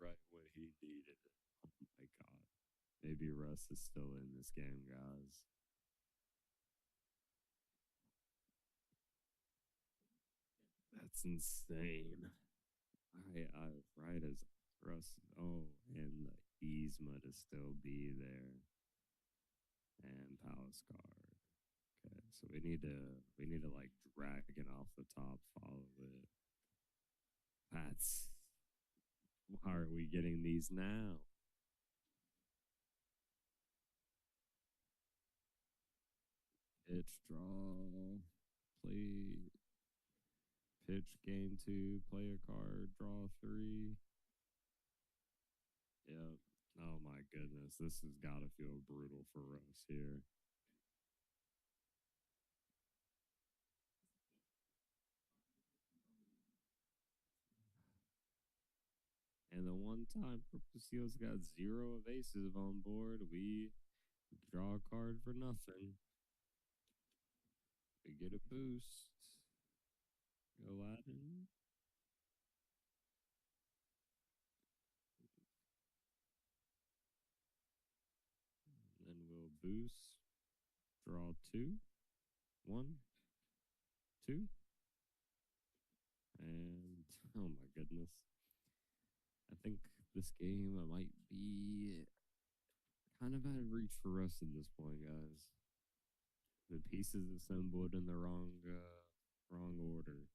right when he needed it. Oh my god. Maybe Russ is still in this game, guys. That's insane. Right as Russ. Oh, and the Yzma to still be there, and Palace card. Okay, so we need to like drag it off the top, follow it. That's why are we getting these now? Pitch draw, play pitch game two, play a card, draw three. Yep. Oh my goodness, this has got to feel brutal for us here. And the one time Purple Seals got zero of aces on board, we draw a card for nothing. We get a boost. Aladdin. Then we'll boost. Draw two. One. Two. And oh my goodness. I think this game might be kind of out of reach for us at this point, guys. The pieces assembled in the wrong order.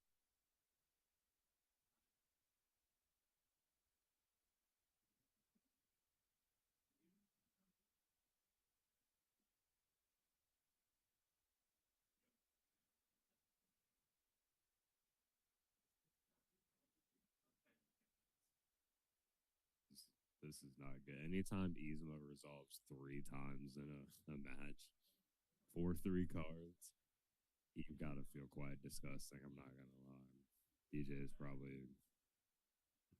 This is not good. Anytime Yzma resolves three times in a match, 4-3 cards, you've got to feel quite disgusting. I'm not gonna lie. DJ is probably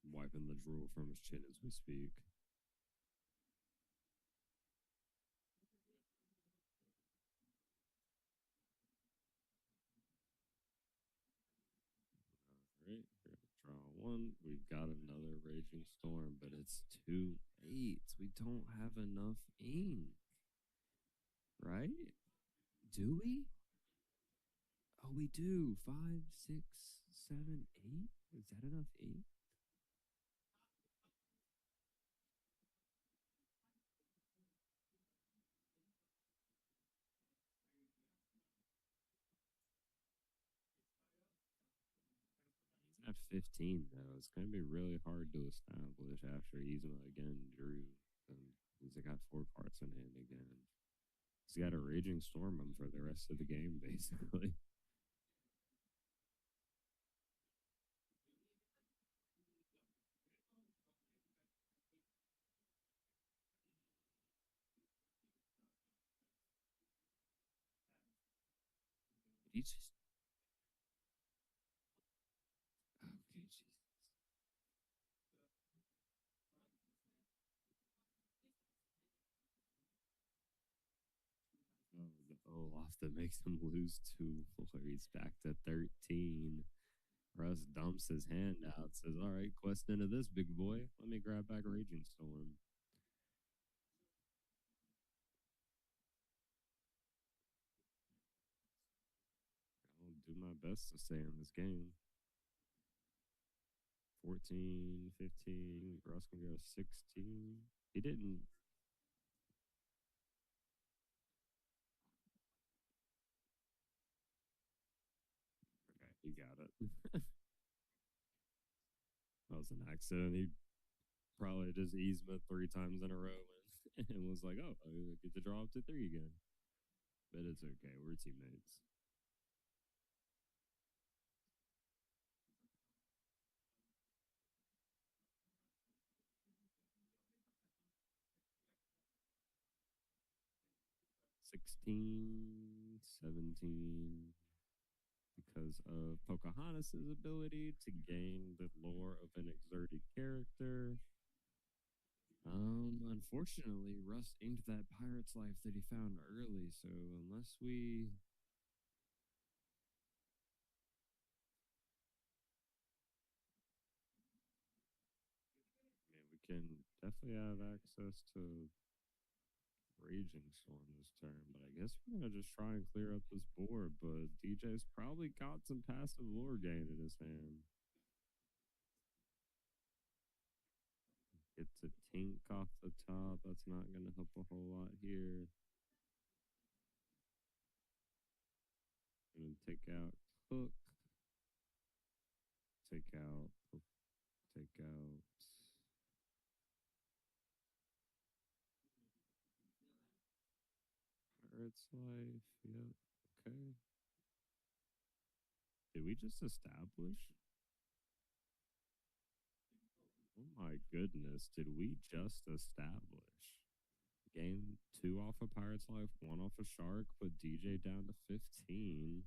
wiping the drool from his chin as we speak. All right, we're gonna draw one. We've got another raging storm, but it's 2-8. We don't have enough ink, right? Do we? Oh, we do. 5, 6, 7, 8. Is that enough ink? At 15, though, it's going to be really hard to establish after Yzma again drew. He's got 4 parts in hand again. He's got a raging storm him for the rest of the game, basically. He just okay, Jesus. Oh, the Olaf that makes him lose 2. He's back to 13. Russ dumps his hand out, says, "All right, quest into this big boy. Let me grab back Raging Storm." I'll do my best to stay in this game. 14, 15. Russ can go 16. He didn't. Okay, he got it. That was an accident. He probably just Yzma 3 times in a row and was like, "Oh, I get to draw up to 3 again." But it's okay. We're teammates. "16, 17, because of Pocahontas' ability to gain the lore of an exerted character. Unfortunately, Russ inked that pirate's life that he found early, so unless we we can definitely have access to Raging Storm this turn, but I guess we're gonna just try and clear up this board. But DJ's probably got some passive lore gain in his hand. It's a tink off the top. That's not gonna help a whole lot here. Gonna take out Hook. Take out. Take out. Pirate's Life. Yep. Okay. Did we just establish? Oh my goodness. Did we just establish? Game 2 off of Pirate's Life, 1 off of Shark, put DJ down to 15.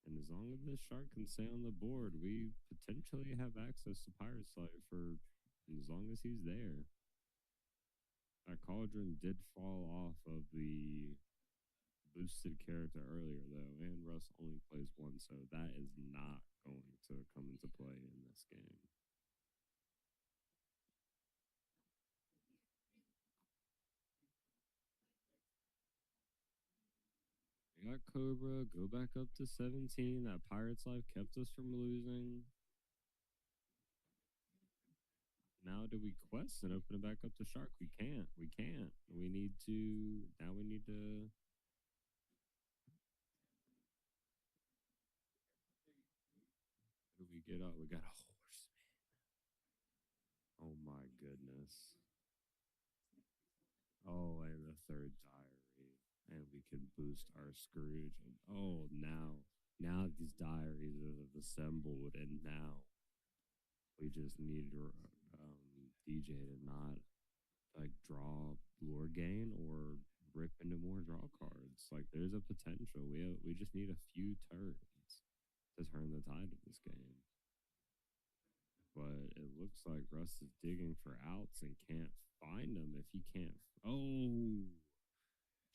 And as long as this Shark can stay on the board, we potentially have access to Pirate's Life for as long as he's there. That Cauldron did fall off of the boosted character earlier, though, and Russ only plays 1, so that is not going to come into play in this game. We got Cobra, go back up to 17. That Pirate's Life kept us from losing. Now do we quest and open it back up to Shark? We can't. We can't. We need to. Now we need to. What do we get up? We got a horseman. Oh my goodness. Oh, and the third diary. And we can boost our Scrooge. And oh, now these diaries have assembled, and now we just need DJ to not like draw lore gain or rip into more draw cards. Like there's a potential. We just need a few turns to turn the tide of this game. But it looks like Russ is digging for outs and can't find them. If he can't,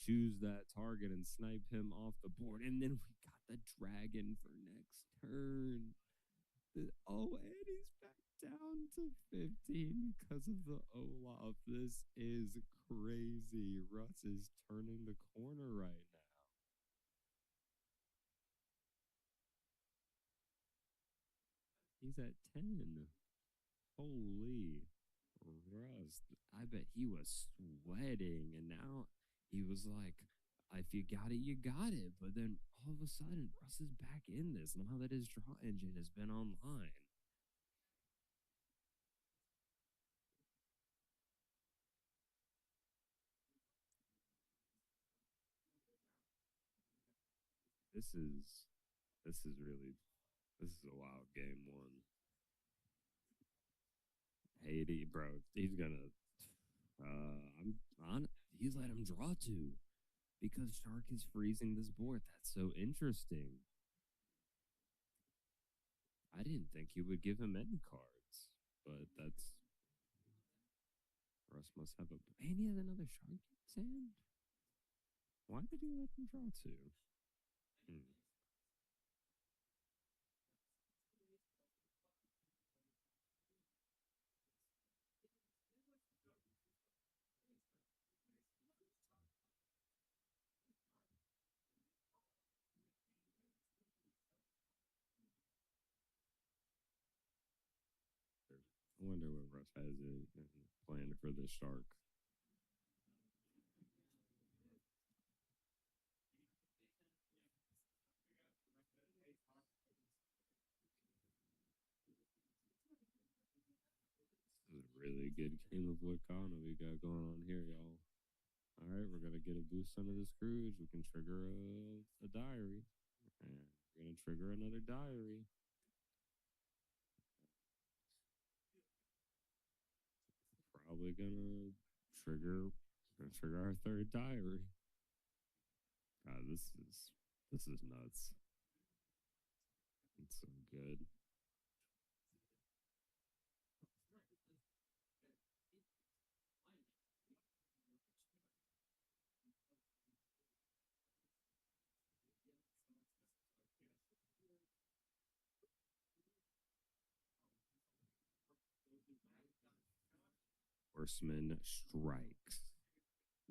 choose that target and snipe him off the board. And then we got the dragon for next turn. Oh, and he's back down to 15 because of the Olaf. This is crazy. Russ is turning the corner right now. He's at 10. Holy Russ. I bet he was sweating. And now he was like, if you got it, you got it. But then all of a sudden, Russ is back in this now that his draw engine has been online. This is a wild game 1. Haiti, bro, he's gonna I'm on he's let him draw 2 because Shark is freezing this board. That's so interesting. I didn't think he would give him any cards, but that's Russ must have a and he has another Shark in his hand. Why did he let him draw 2? I wonder what Russ has in planned for this Shark. This is a really good game of Wakana we got going on here, y'all. All right, we're gonna get a boost under the Scrooge. We can trigger a diary, and we're gonna trigger another diary. Probably gonna trigger our third diary. God, this is nuts. It's so good. Horseman strikes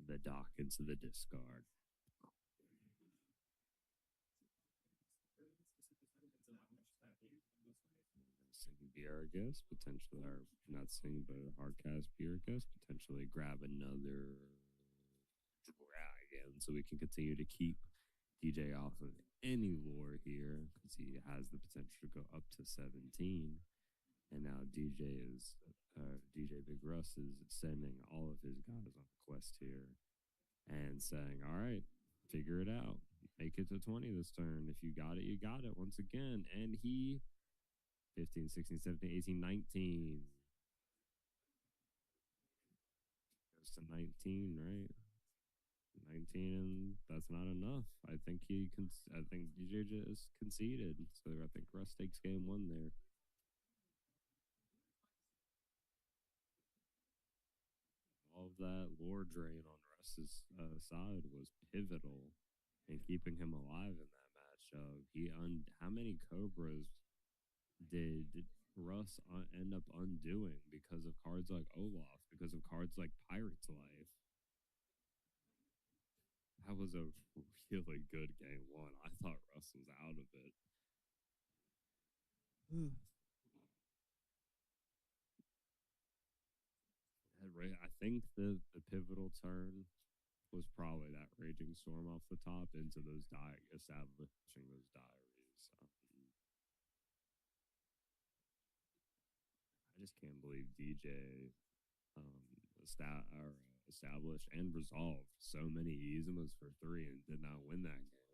the dock into the discard. Sing Bjergus, potentially, or not sing, but hardcast Bjergus, potentially grab another dragon so we can continue to keep DJ off of any lore here because he has the potential to go up to 17. And now DJ Big Russ is sending all of his guys on a quest here and saying, all right, figure it out. Make it to 20 this turn. If you got it, you got it once again. And he 15, 16, 17, 18, 19. Goes to 19, right? 19, and that's not enough. I think DJ just conceded. So I think Russ takes game one there. All of that lore drain on Russ's side was pivotal in keeping him alive in that matchup. How many Cobras did Russ end up undoing because of cards like Olaf, because of cards like Pirate's Life? That was a really good game one. I thought Russ was out of it. I think the pivotal turn was probably that Raging Storm off the top into those establishing those diaries. I just can't believe DJ established and resolved so many Izumas for 3 and did not win that game.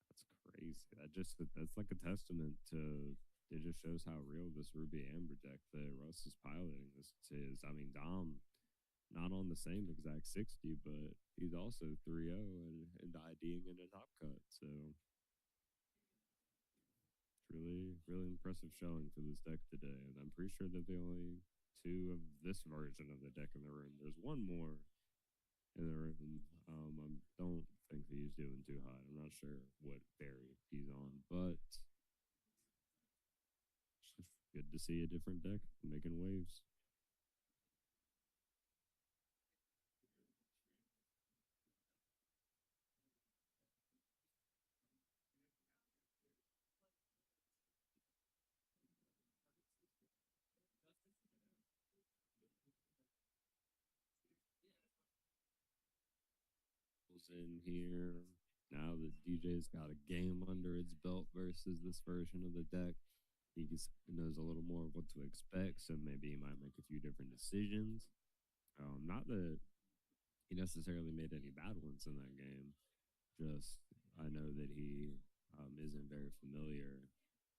That's crazy. That's like a testament to. It just shows how real this Ruby Amber deck that Russ is piloting this is. I mean, Dom, not on the same exact 60, but he's also 3-0 and IDing in a top cut. So it's really, really impressive showing for this deck today. And I'm pretty sure that the only 2 of this version of the deck in the room. There's one more in the room. I don't think that he's doing too hot. I'm not sure what berry he's on, but good to see a different deck making waves. In here now that DJ's got a game under its belt versus this version of the deck. He knows a little more of what to expect, so maybe he might make a few different decisions. Not that he necessarily made any bad ones in that game. Just I know that he isn't very familiar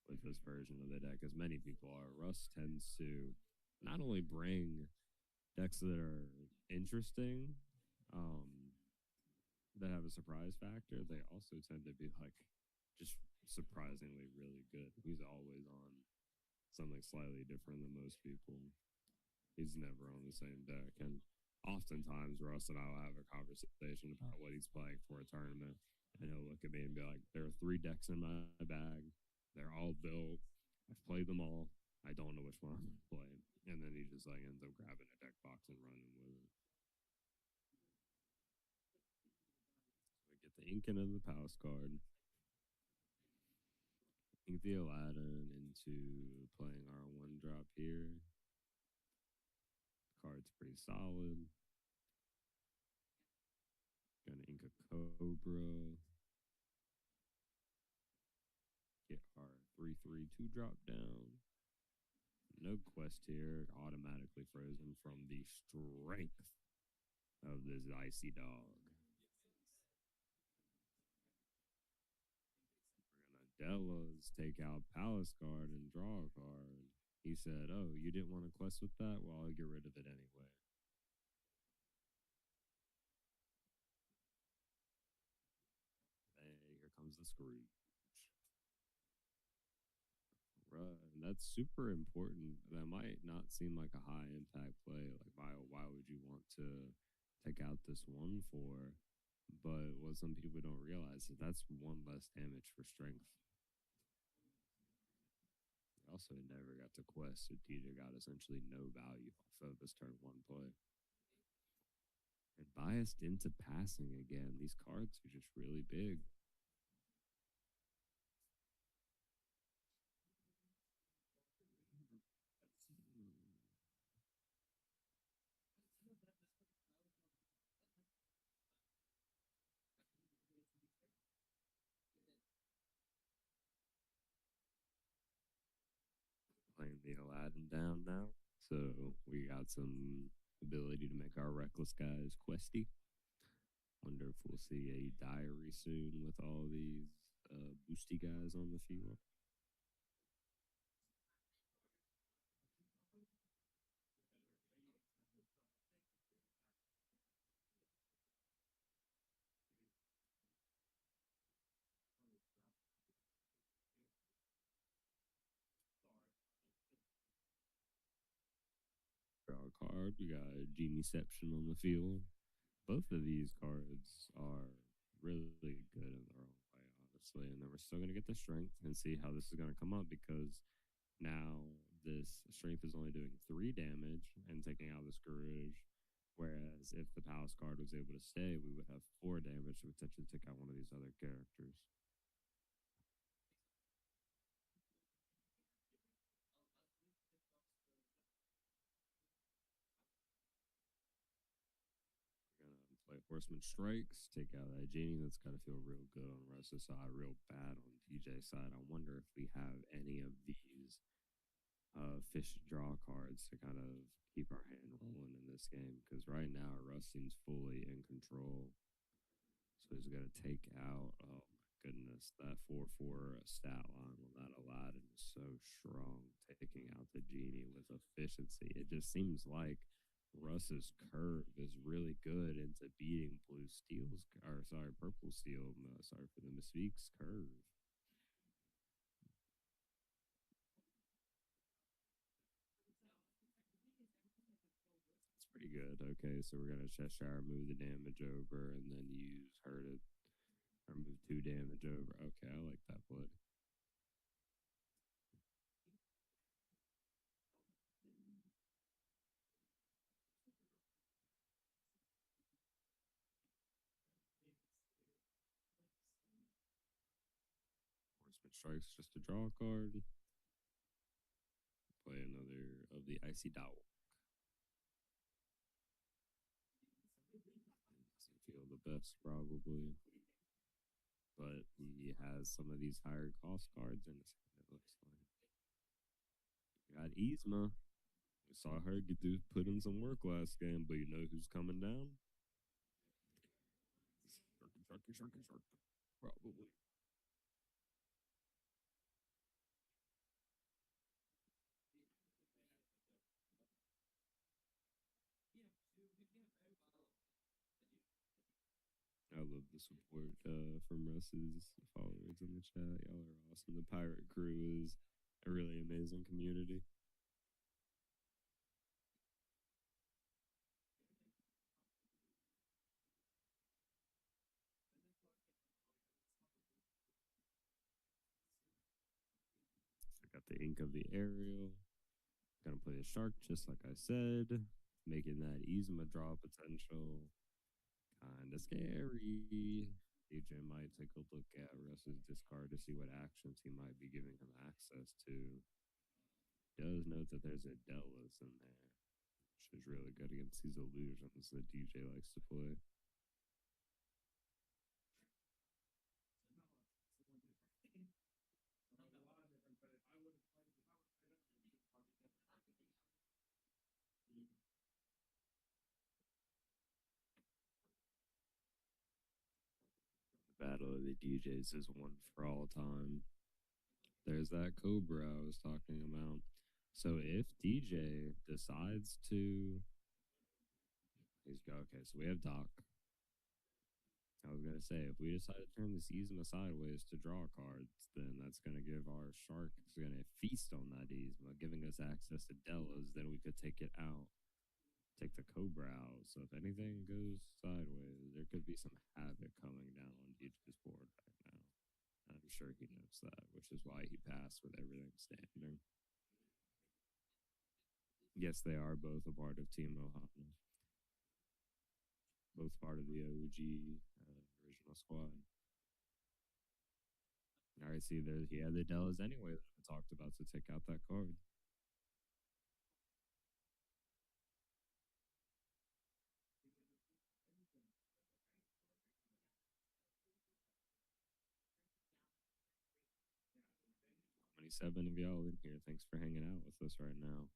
with this version of the deck, as many people are. Russ tends to not only bring decks that are interesting, that have a surprise factor, they also tend to be like just surprisingly really good. He's always on something slightly different than most people. He's never on the same deck. And oftentimes Russ and I will have a conversation about what he's playing for a tournament. And he'll look at me and be like, there are 3 decks in my bag. They're all built. I've played them all. I don't know which one I'm going to play. And then he just like ends up grabbing a deck box and running with it. Get the Incan of the Palace card. Ink the Aladdin into playing our 1-drop here. The card's pretty solid. Gonna ink a Cobra. Get our 3/3 2-drop down. No quest here. Automatically frozen from the strength of this icy dog. Della's take out Palace card and draw a card. He said, oh, you didn't want to quest with that? Well, I'll get rid of it anyway. Hey, here comes the Scrooge. that's super important. That might not seem like a high impact play. Like why would you want to take out this one for? But what some people don't realize is that's one less damage for strength. He also never got to quest, so DJ got essentially no value off of his turn one play. And biased into passing again. These cards are just really big. Playing the Aladdin down now. So we got some ability to make our reckless guys questy. Wonder if we'll see a diary soon with all these boosty guys on the field. Draw a card. We got Genieception on the field. Both of these cards are really good in their own way, honestly. And then we're still going to get the strength and see how this is going to come up because now this strength is only doing 3 damage and taking out the Scourge. Whereas if the Palace card was able to stay, we would have 4 damage to potentially take out one of these other characters. Play Horseman Strikes, take out that Genie. That's got to feel real good on Russ's side, real bad on TJ's side. I wonder if we have any of these fish draw cards to kind of keep our hand rolling in this game. Because right now, Russ seems fully in control. So he's going to take out, oh my goodness, that 4/4 stat line on that Aladdin is so strong, taking out the Genie with efficiency. It just seems like Russ's curve is really good into beating Blue Steel's, or sorry, Purple Steel, sorry for the Mystique curve. It's pretty good. Okay, so we're gonna Cheshire, move the damage over, and then use her to or move 2 damage over. Okay, I like that play. Horseman Strikes just to draw a card. Play another of the Icy Dot. Doesn't feel the best, probably. But he has some of these higher cost cards in his hand, it looks like. We got Yzma. We saw her put in some work last game, but you know who's coming down? Sharky. Probably. I love the support from Russ's followers in the chat. Y'all are awesome. The Pirate Crew is a really amazing community. I got the Ink of the Ariel. Gonna play a shark just like I said, making that Yzma draw potential kind of scary. DJ might take a look at Russ's discard to see what actions he might be giving him access to. Does note that there's a Delos in there, which is really good against these illusions that DJ likes to play. Battle of the DJs is one for all time. There's that Cobra I was talking about. So if DJ decides to, okay. So we have Doc. I was gonna say, if we decide to turn this Yzma sideways to draw cards, then that's gonna give our shark is gonna feast on that Yzma, giving us access to Della's. Then we could take it out, take the Cobra out. So if anything goes sideways, there could be some havoc coming down on DJ's board right now. And I'm sure he knows that, which is why he passed with everything standing. Yes, they are both a part of Team Ohana. Both part of the OG original squad. All right, see, there he had the Dellas anyway that I talked about to take out that card. Seven of y'all in here. Thanks for hanging out with us right now.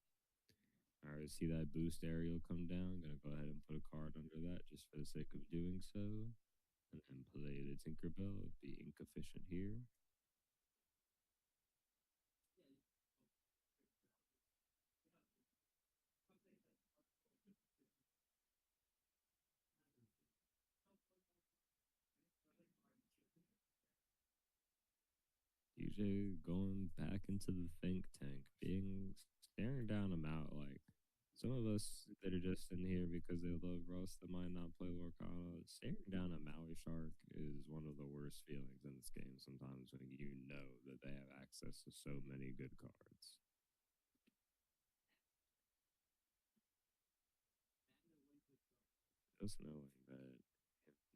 All right, see that boost aerial come down? Gonna go ahead and put a card under that just for the sake of doing so. And then play the Tinkerbell, be ink efficient here. DJ going back into the think tank, being staring down him out like some of us that are just in here because they love Russ that might not play Lorcana. Staring down a Maui Shark is one of the worst feelings in this game sometimes when you know that they have access to so many good cards. Just knowing that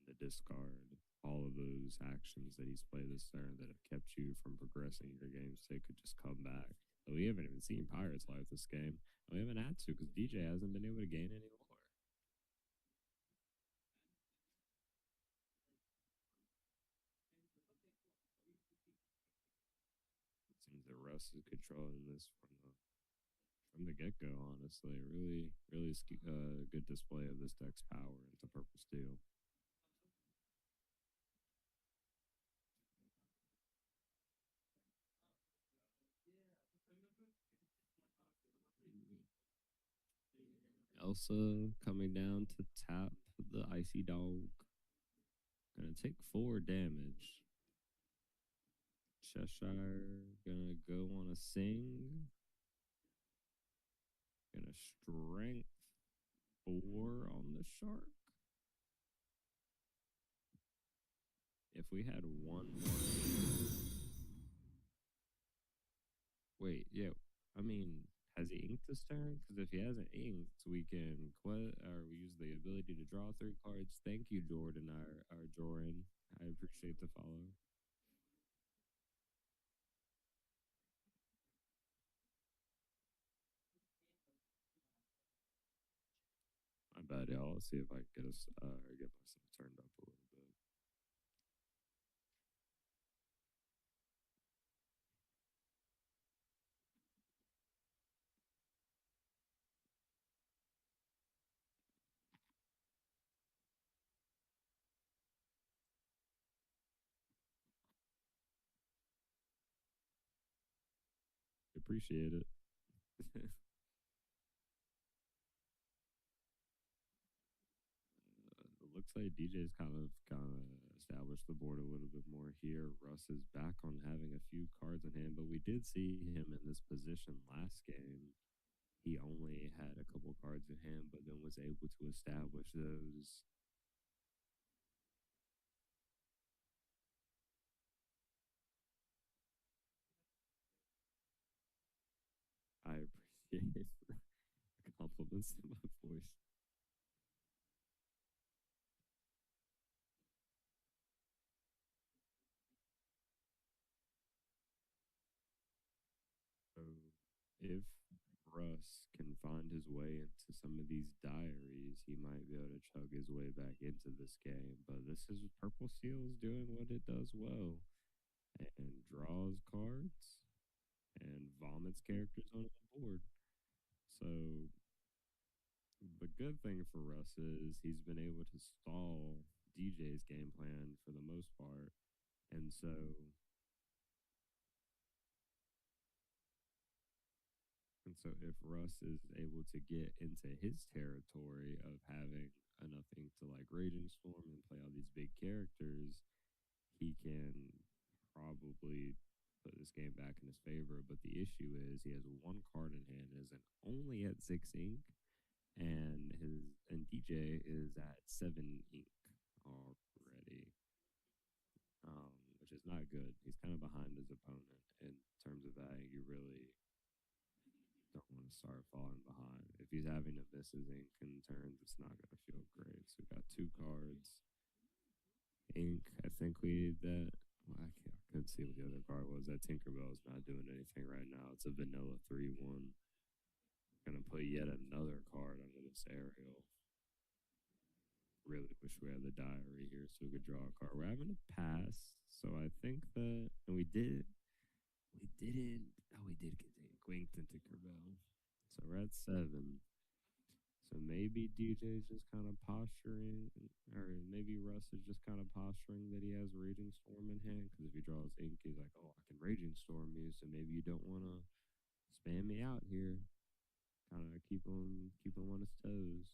in the discard, all of those actions that he's played this turn that have kept you from progressing your game state could just come back. But we haven't even seen Pirates live this game. We haven't had to because DJ hasn't been able to gain any lore. It seems that Russ is controlling this from the get go. Honestly, really, really good display of this deck's power into Purple Steel. Elsa coming down to tap the Icy Dog. Gonna take 4 damage. Cheshire gonna go on a sing. Gonna strength 4 on the shark. If we had one more. Wait, yeah. I mean, has he inked this turn? Because if he hasn't inked, we can we use the ability to draw 3 cards. Thank you, Jordan, our Joran. I appreciate the follow. My bad, y'all. Let's see if I can get myself turned up a little bit. Appreciate it. It looks like DJ's kind of established the board a little bit more here. Russ is back on having a few cards in hand, but we did see him in this position last game. He only had a couple cards in hand, but then was able to establish those. I appreciate the compliments to my voice. So if Russ can find his way into some of these diaries, he might be able to chug his way back into this game. But this is Purple Seal's doing what it does well and draws cards and vomits characters onto the board. So the good thing for Russ is he's been able to stall DJ's game plan for the most part. And so And so if Russ is able to get into his territory of having enough ink to like Raging Storm and play all these big characters, he can probably put this game back in his favor. But the issue is he has one card in hand, isn't only at 6 ink, and DJ is at 7 ink already, which is not good. He's kind of behind his opponent in terms of value. You really don't want to start falling behind. If he's having to miss his ink in turns, it's not going to feel great. So we got 2 cards. Ink, I think we need that. Well, I couldn't see what the other card was. That Tinkerbell's not doing anything right now. It's a vanilla 3/1. Gonna put yet another card under this aerial. Really wish we had the diary here so we could draw a card. We're having a pass, so I think that, and we did. We didn't. Oh, we did get Winked and Tinkerbell. So we're at 7. So maybe DJ's just kind of posturing, or maybe Russ is just kind of posturing that he has Raging Storm in hand. Because if he draws ink, he's like, oh, I can Raging Storm you, so maybe you don't want to spam me out here. Kind of keep him on his toes.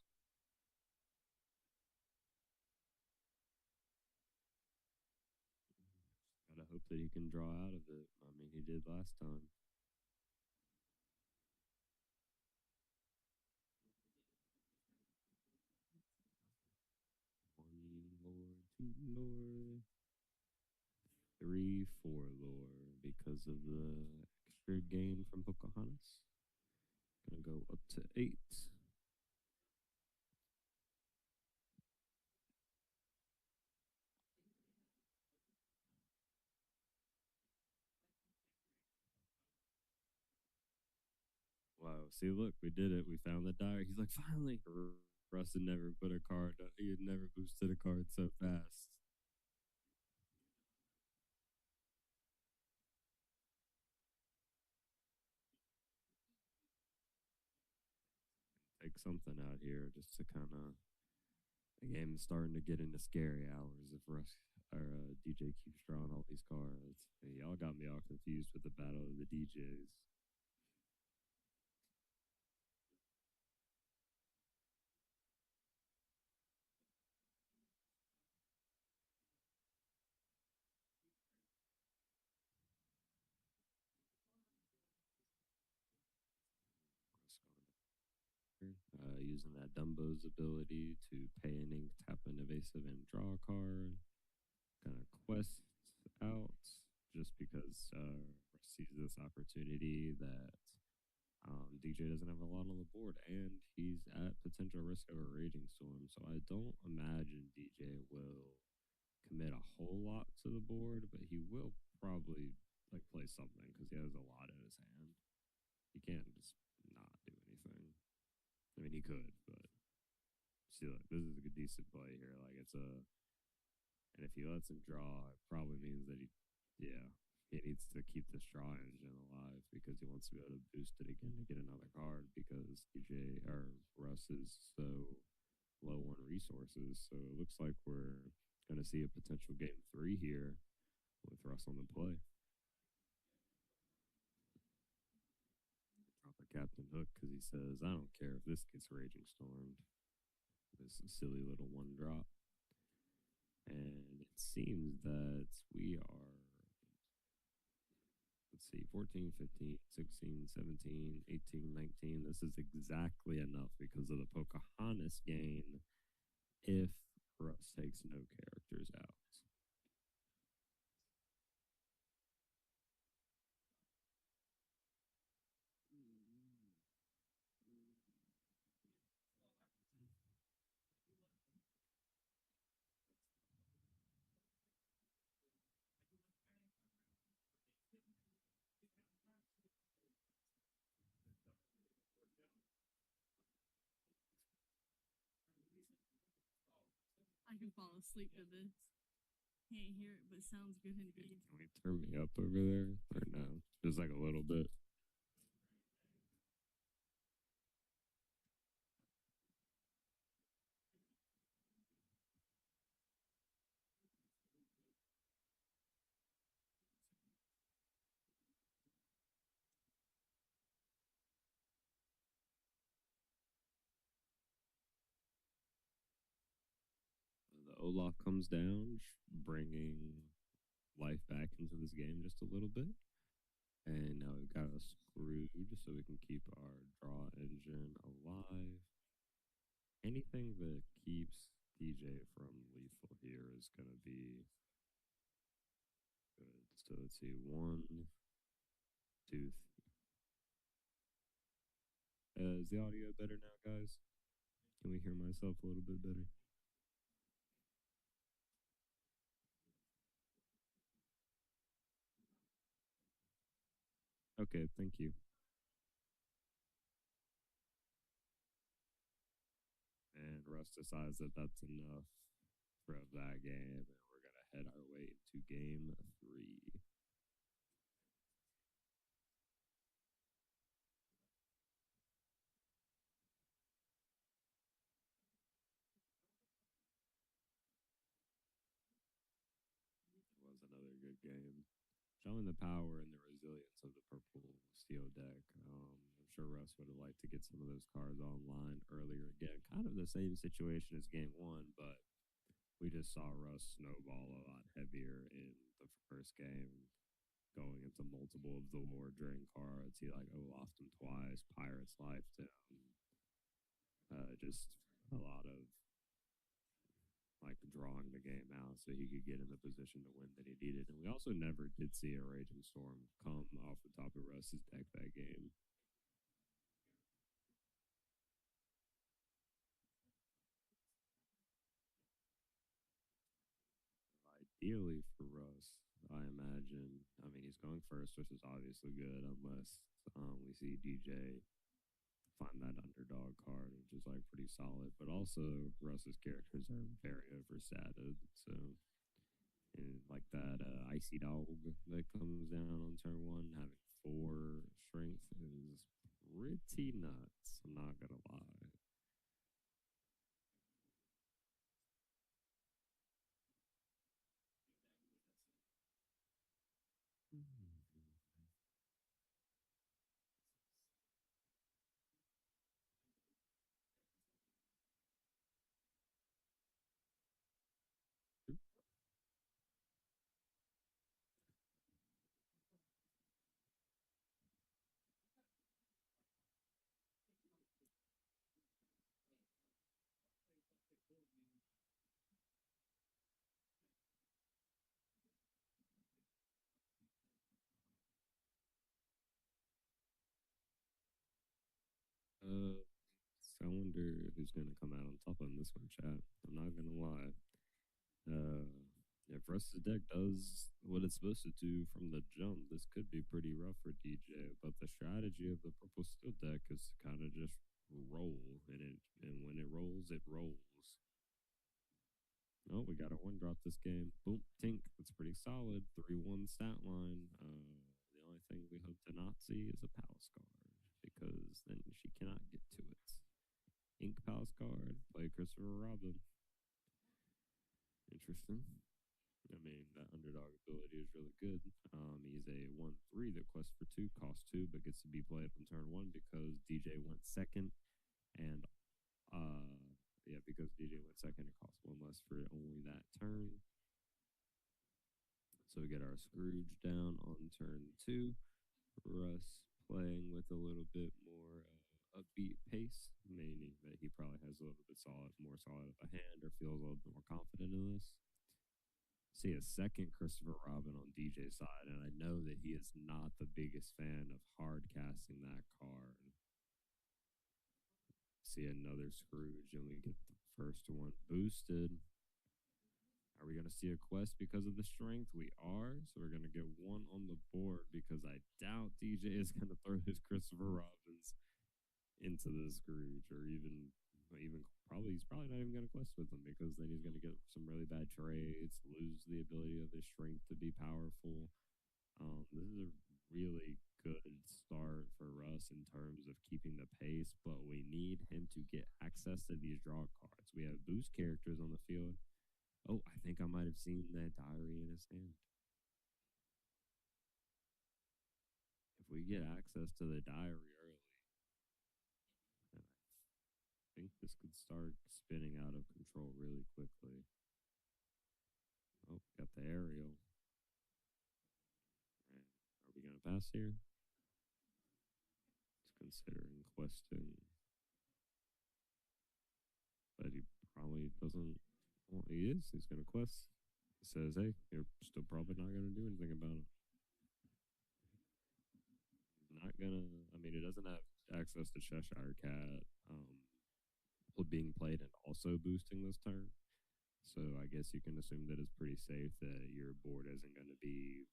Gotta hope that he can draw out of it. I mean, he did last time. Lore, 3, 4 lore because of the extra gain from Pocahontas. Gonna go up to 8. Wow, see, look, we did it. We found the diary. He's like, finally. Russ had never put a card, he had never boosted a card so fast. Take something out here just to kind of. The game is starting to get into scary hours if Russ or DJ keeps drawing all these cards. Hey, y'all got me all confused with the battle of the DJs. Using that Dumbo's ability to pay an ink, tap an evasive, and draw a card. Gonna quest out just because Russ sees this opportunity that DJ doesn't have a lot on the board, and he's at potential risk of a Raging Storm. So I don't imagine DJ will commit a whole lot to the board, but he will probably like play something because he has a lot in his hand. He can't just not do anything. I mean, he could, but see, look, this is a good, decent play here. Like, it's a, and if he lets him draw, it probably means that he needs to keep this draw engine alive because he wants to be able to boost it again to get another card because DJ or Russ is so low on resources. So it looks like we're going to see a potential game 3 here with Russ on the play. Drop a Captain Hook because he says, I don't care if this gets Raging Stormed. This silly little 1 drop. And it seems that we are, let's see, 14, 15, 16, 17, 18, 19. This is exactly enough because of the Pocahontas gain if Russ takes no characters out. I can fall asleep to this. Can't hear it, but it sounds good indeed. Can we turn me up over there or no? Just like a little bit. Olaf comes down, bringing life back into this game just a little bit. And now we've got a Scrooge so we can keep our draw engine alive. Anything that keeps DJ from lethal here is going to be good. So let's see. 1, 2, is the audio better now, guys? Can we hear myself a little bit better? Okay, thank you. And Russ decides that that's enough for that game, and we're going to head our way into game 3. It was another good game. Showing the power and the resilience of the purple steel deck. I'm sure Russ would have liked to get some of those cards online earlier. Again, kind of the same situation as game 1, but we just saw Russ snowball a lot heavier in the first game, going into multiple of the Hoard drain cards. He lost him twice, Pirates lifed him. Just a lot of drawing the game out so he could get in the position to win that he needed. And we also never did see a Raging Storm come off the top of Russ's deck that game. Ideally for Russ, I imagine. I mean, he's going first, which is obviously good, unless we see DJ find that underdog card, which is pretty solid. But also, Russ's characters are very overstated. So, and that icy dog that comes down on turn 1, having 4 strength is pretty nuts. I'm not gonna lie. I wonder who's gonna come out on top on this one, chat. I'm not gonna lie. If Russ's deck does what it's supposed to do from the jump, this could be pretty rough for DJ. But the strategy of the purple steel deck is to kind of just roll, and when it rolls, it rolls. Oh, we got a 1-drop this game. Boom, tink. That's pretty solid. 3-1 stat line. The only thing we hope to not see is a palace card, because then she cannot get to it. Ink palace card. Play Christopher Robin. Interesting. I mean, that underdog ability is really good. He's a 1/3 that quests for 2, costs 2, but gets to be played on turn 1 because DJ went second. And because DJ went second, it costs 1 less for only that turn. So we get our Scrooge down on turn 2. Russ playing with a little bit more upbeat pace, meaning that he probably has a little bit more solid of a hand, or feels a little bit more confident in this. See a second Christopher Robin on DJ's side, and I know that he is not the biggest fan of hard casting that card. See another Scrooge, and we get the first one boosted. Are we going to see a quest because of the strength? We are. So we're going to get 1 on the board, because I doubt DJ is going to throw his Christopher Robins into the Scrooge, or even he's probably not even going to quest with them, because then he's going to get some really bad trades, lose the ability of his strength to be powerful. This is a really good start for Russ in terms of keeping the pace, but we need him to get access to these draw cards. We have boost characters on the field. Oh, I think I might have seen that diary in his hand. If we get access to the diary early, then I think this could start spinning out of control really quickly. Oh, got the aerial. And are we gonna pass here? He's considering questing, but he probably doesn't. Well, he is. He's gonna quest. He says, "Hey, you're still probably not gonna do anything about it. He's not gonna. I mean, he doesn't have access to Cheshire Cat being played and also boosting this turn. So I guess you can assume that it's pretty safe that your board isn't going to be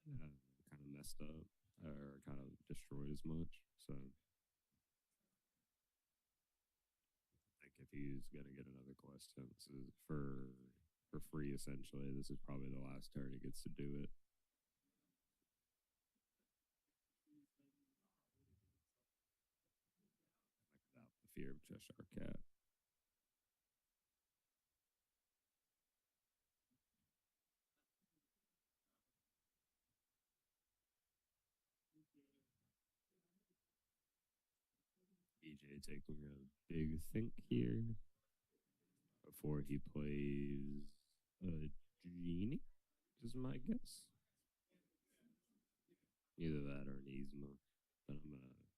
kind of messed up or kind of destroyed as much. So I think if he's going to get another quest for free, essentially, this is probably the last turn he gets to do it. Without the fear of Cheshire Cat. EJ taking a big think here before he plays a genie, is my guess. Either that or an Yzma, but I'm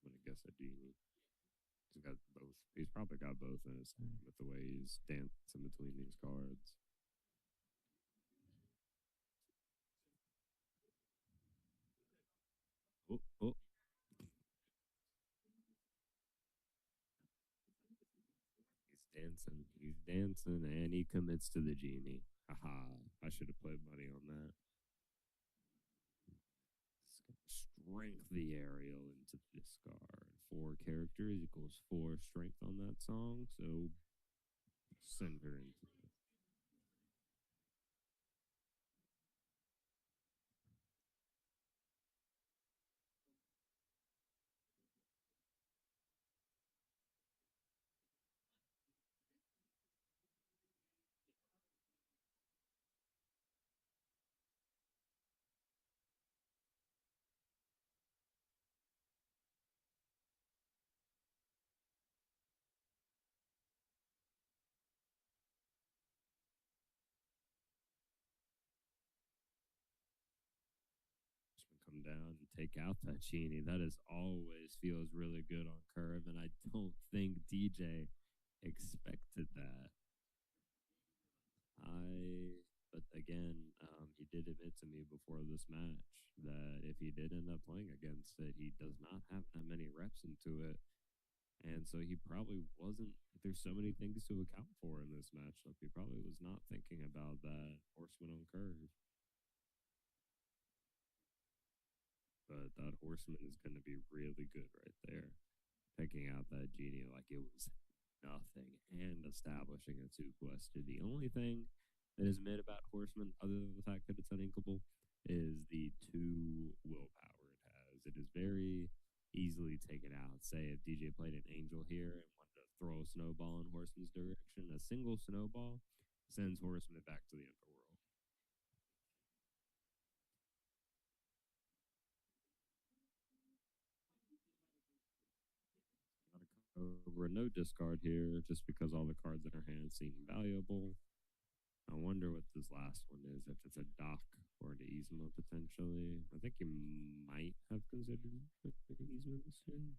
gonna guess a genie. He's got both. He's probably got both in his hand with the way he's dancing between these cards. Oh, oh. He's dancing, and he commits to the genie. Haha, I should have played money on that. Strength the aerial into the discard. 4 characters equals 4 strength on that song, so send her into it. Come down and take out that genie. That is always feels really good on curve, and I don't think DJ expected that. But again, he did admit to me before this match that if he did end up playing against it, he does not have that many reps into it. And so he probably wasn't, there's so many things to account for in this matchup. He probably was not thinking about that horseman on curve. But that horseman is going to be really good right there. Picking out that genie like it was nothing and establishing a 2 quested. The only thing that is mid about horseman, other than the fact that it's uninkable, is the 2 willpower it has. It is very easily taken out. Say if DJ played an angel here and wanted to throw a snowball in horseman's direction, a single snowball sends horseman back to the underworld. Over no discard here, just because all the cards in her hand seem valuable. I wonder what this last one is, if it's a Doc or an Yzma potentially. I think you might have considered an Yzma this turn.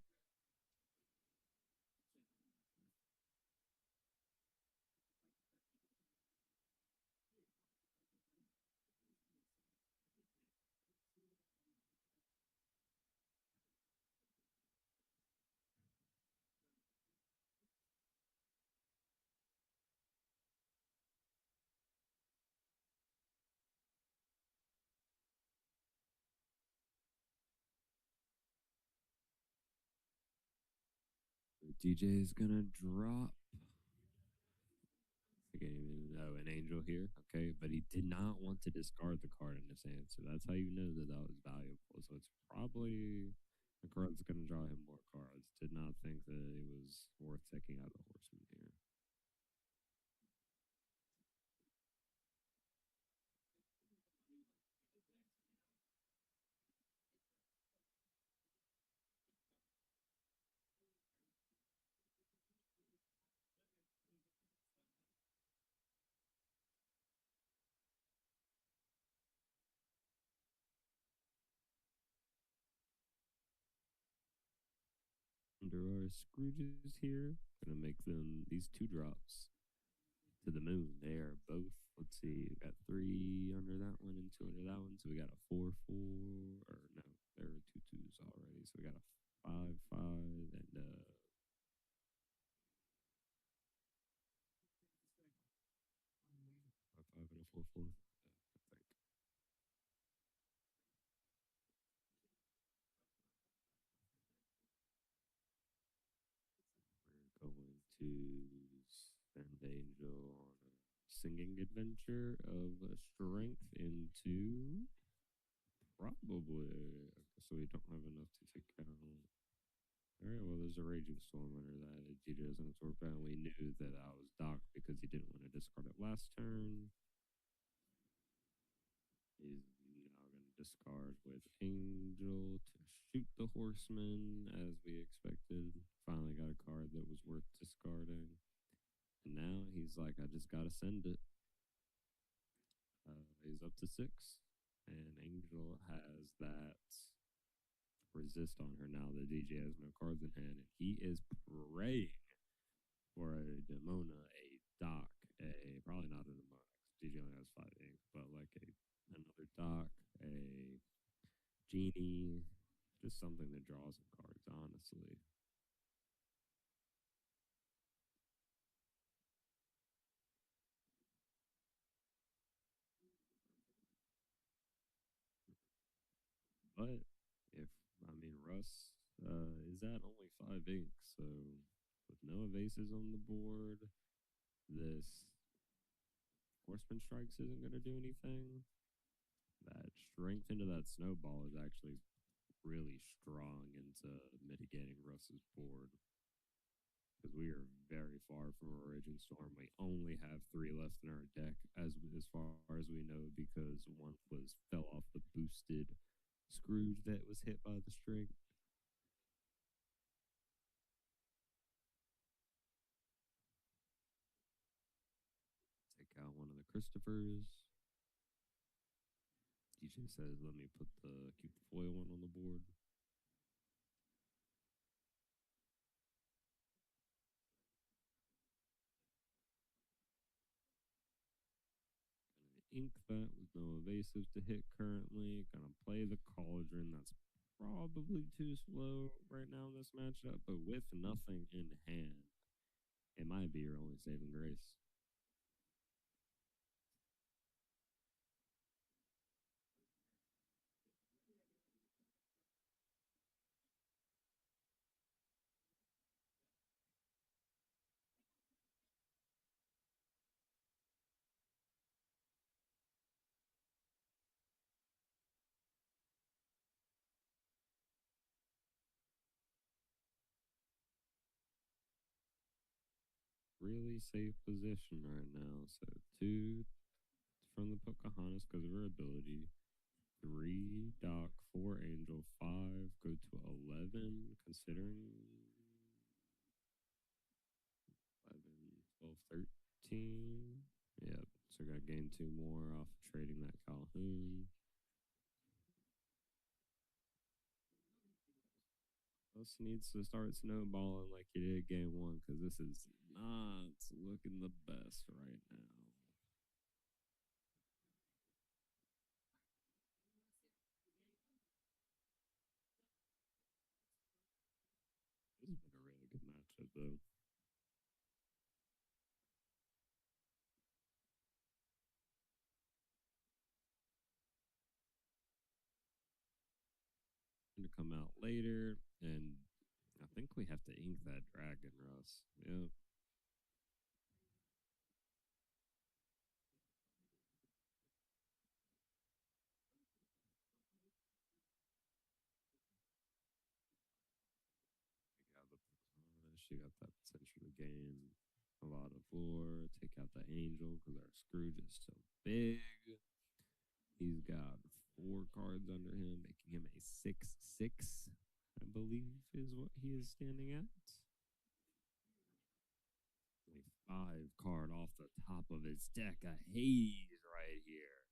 DJ is gonna drop. An angel here. Okay, but he did not want to discard the card in his hand, so that's how you know that that was valuable. So it's probably the card's gonna draw him more cards. Did not think that it was worth taking out the horseman here. under our Scrooges here. Gonna make them these 2 drops to the moon. They are both, let's see, we got 3 under that one and 2 under that one. So we got a 4-4, or no, there are 2 2s already. So we got a 5-5 and 5-5 and a 4-4. I think. We're going to send Angel on a singing adventure of strength into probably. So we don't have enough to take out. All right, well, there's a raging storm under that. DJ doesn't absorb that. And we knew that I was docked because he didn't want to discard it last turn. He's now going to discard with Angel to shoot the horseman, as we expected. Finally got a card that was worth discarding. And now he's like, I just got to send it. He's up to 6. And Angel has that resist on her now. The DJ has no cards in hand. And he is praying for a Demona, a Doc, probably not a Demona, because DJ only has 5 ink, but like another Doc, a Genie, just something that draws some cards, honestly. But if, I mean, Russ is at only 5 ink, so with no evasives on the board, this Horseman Strikes isn't going to do anything. That strength into that snowball is actually really strong into mitigating Russ's board. Because we are very far from a Raging Storm. We only have 3 left in our deck, as far as we know, because one fell off the boosted Scrooge that was hit by the string. Take out one of the Christophers. DJ says, let me keep the foil one on the board. Gonna ink that with no evasives to hit currently. Gonna play the Cauldron. That's probably too slow right now in this matchup, but with nothing in hand, it might be your only saving grace. Really safe position right now. So 2 from the Pocahontas because of her ability. 3 Doc, 4 Angel, 5 go to 11, considering 11, 12, 13. Yep, so got to gain 2 more off of trading that Calhoun. Us needs to start snowballing like he did game 1 because this is not looking the best right now. This has been a really good matchup, though. To come out later, and I think we have to ink that dragon, Russ. Yep. Take out the Pocahontas. She got that potential to gain a lot of lore. Take out the Angel because our Scrooge is so big. He's got 4 cards under him, making him a 6/6, I believe, is what he is standing at. A 5 card off the top of his deck, a haze right here.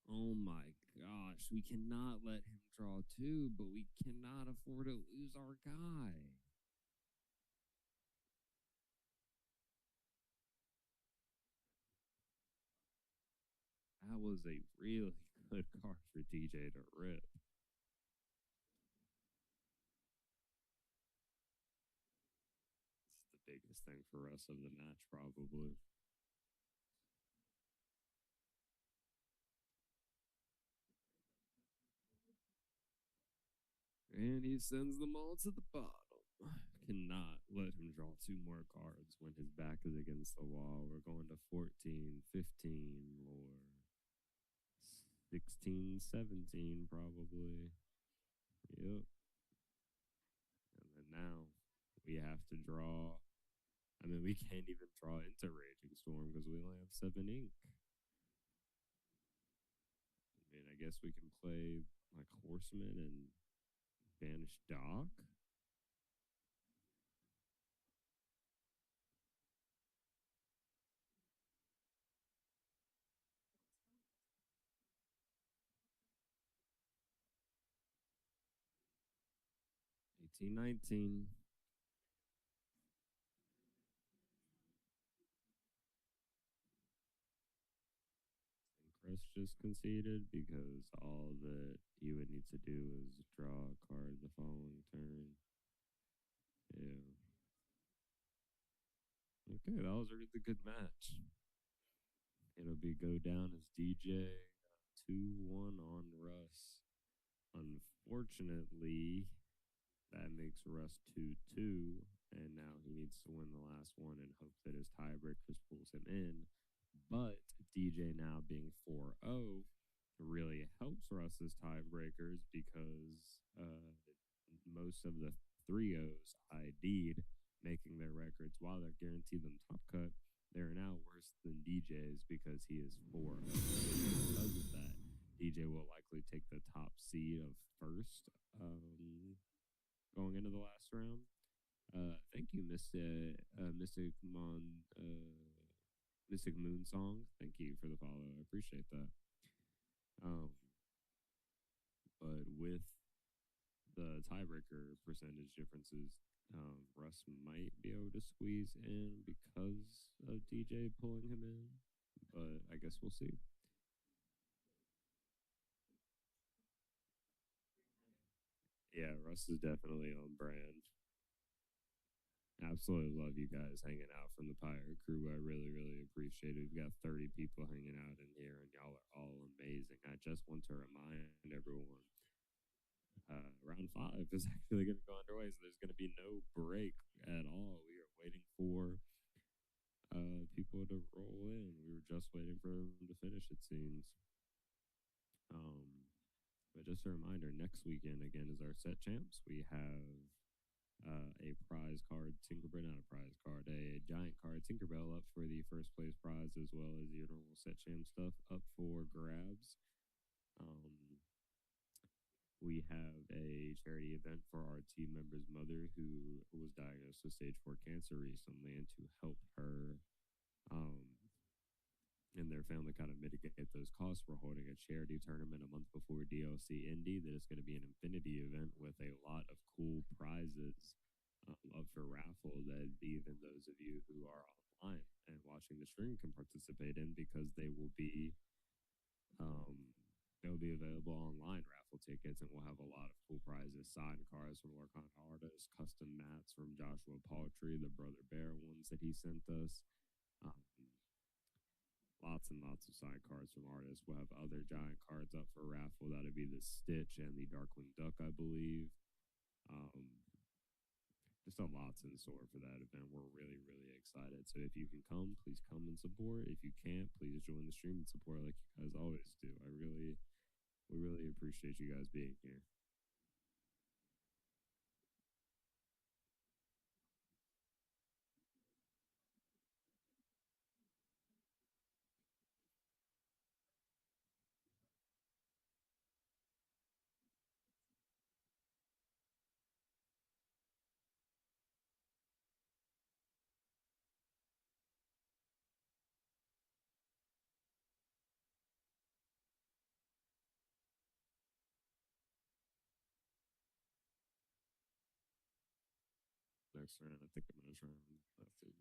Oh my gosh, we cannot let him draw 2, but we cannot afford to lose our guy. that was a really good card for DJ to rip. It's the biggest thing for us of the match, probably. And he sends them all to the bottom. Cannot let him draw two more cards when his back is against the wall. We're going to 14, 15, or 16, 17, probably. Yep. And then now we have to draw. I mean, we can't even draw into Raging Storm because we only have 7 ink. I mean, I guess we can play like Horseman and Banish Dock. Eighteen, 19. Chris just conceded because all that you would need to do is draw a card the following turn. Yeah. Okay, that was a really good match. It'll be go down as DJ 2-1 on Russ. Unfortunately, that makes Russ 2-2, and now he needs to win the last one and hope that his tiebreakers pulls him in. But DJ now being 4-0 really helps Russ's tiebreakers because most of the 3-0s ID'd, making their records while they're guaranteed them top cut. They're now worse than DJ's because he is 4-0. Because of that, DJ will likely take the top seed of first going into the last round. Thank you, Mystic Moon Song. Thank you for the follow. I appreciate that. But with the tiebreaker percentage differences, Russ might be able to squeeze in because of DJ pulling him in. But I guess we'll see. Yeah, Russ is definitely on brand. Absolutely love you guys hanging out from the Pirate Crew. I really, really appreciate it. We've got 30 people hanging out in here, and y'all are all amazing. I just want to remind everyone round 5 is actually going to go underway, so there's going to be no break at all. We are waiting for people to roll in. We were just waiting for them to finish, it seems. But just a reminder, next weekend again is our set champs. We have a prize card, not a prize card, a giant card, Tinkerbell up for the first place prize, as well as your normal set champ stuff up for grabs. We have a charity event for our team member's mother who was diagnosed with stage 4 cancer recently, and to help her and their family kind of mitigate those costs, we're holding a charity tournament a month before DLC Indy that is going to be an infinity event with a lot of cool prizes up for raffle that even those of you who are online and watching the stream can participate in, because they will be available online raffle tickets, and we'll have a lot of cool prizes, signed cards from Lorcan artists, custom mats from Joshua Paltry, the Brother Bear ones that he sent us. Lots and lots of side cards from artists. We'll have other giant cards up for raffle. That'll be the Stitch and the Darkwing Duck, I believe. Just a lots in store for that event. We're really, really excited. So if you can come, please come and support. If you can't, please join the stream and support like you guys always do. We really appreciate you guys being here. Next round, I think I'm going to try that too.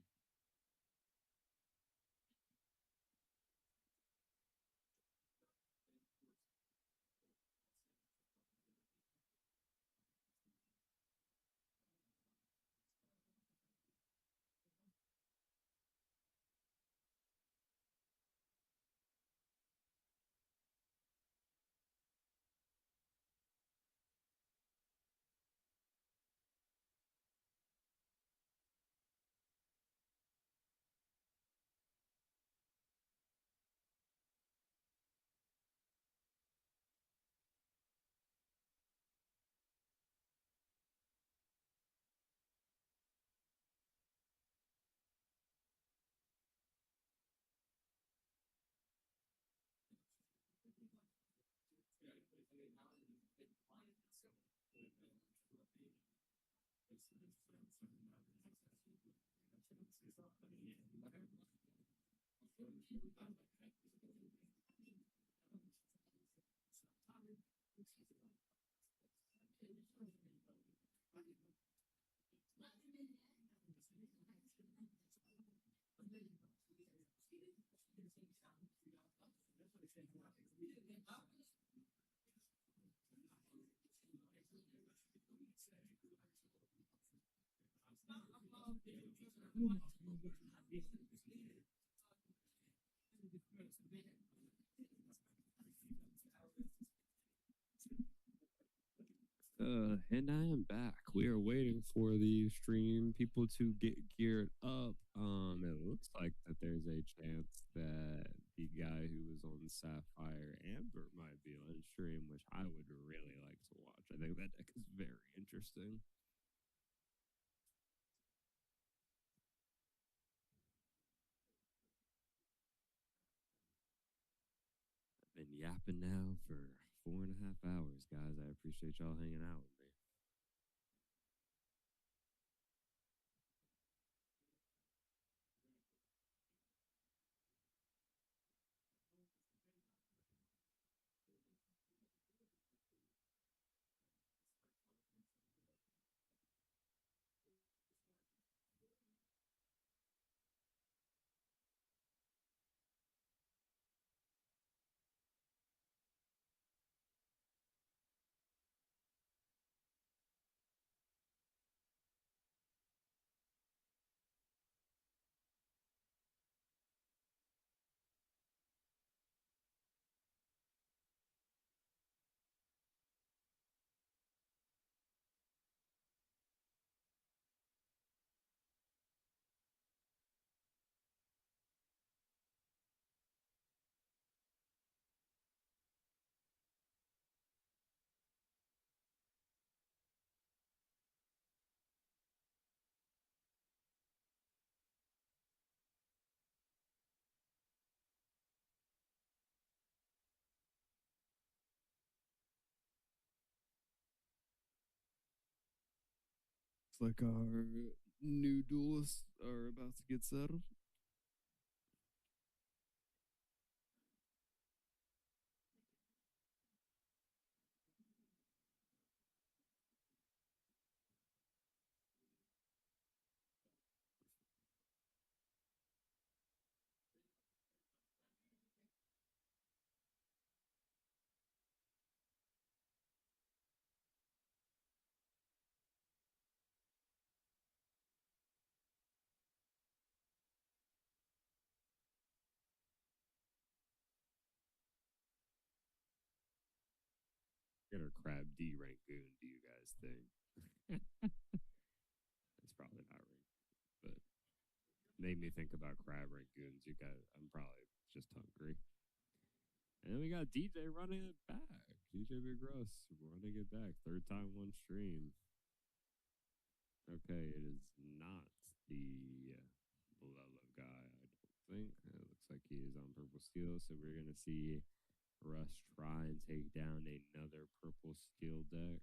And I am back. We are waiting for the stream people to get geared up. It looks like that there's a chance that the guy who was on Sapphire Amber might be on stream, which I would really like to watch. I think that deck is very interesting. I've been yapping now for 4.5 hours, guys. I appreciate y'all hanging out with me. Looks like our new duelists are about to get settled. Get our crab D rank goon, do you guys think? It's probably not rank, but made me think about crab rank goons. I'm probably just hungry. And then we got DJ running it back. DJ Big Russ running it back. Third time one stream. Okay, it is not the Love guy, I don't think. It looks like he is on purple steel, so we're gonna see Russ try and take down another purple steel deck.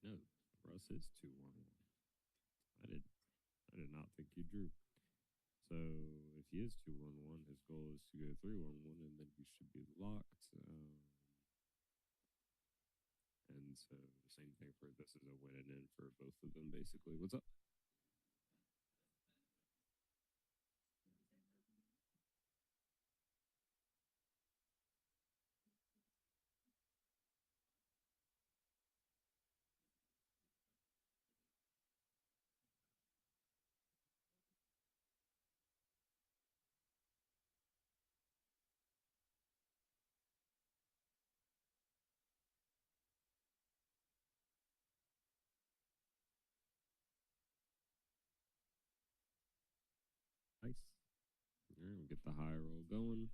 No, Russ is 2-1-1. I did not think he drew. So if he is 2-1-1, his goal is to go 3-1-1, and then he should be locked. And so the same thing for this is a win and in for both of them, basically. What's up? Nice. All right, we'll get the high roll going.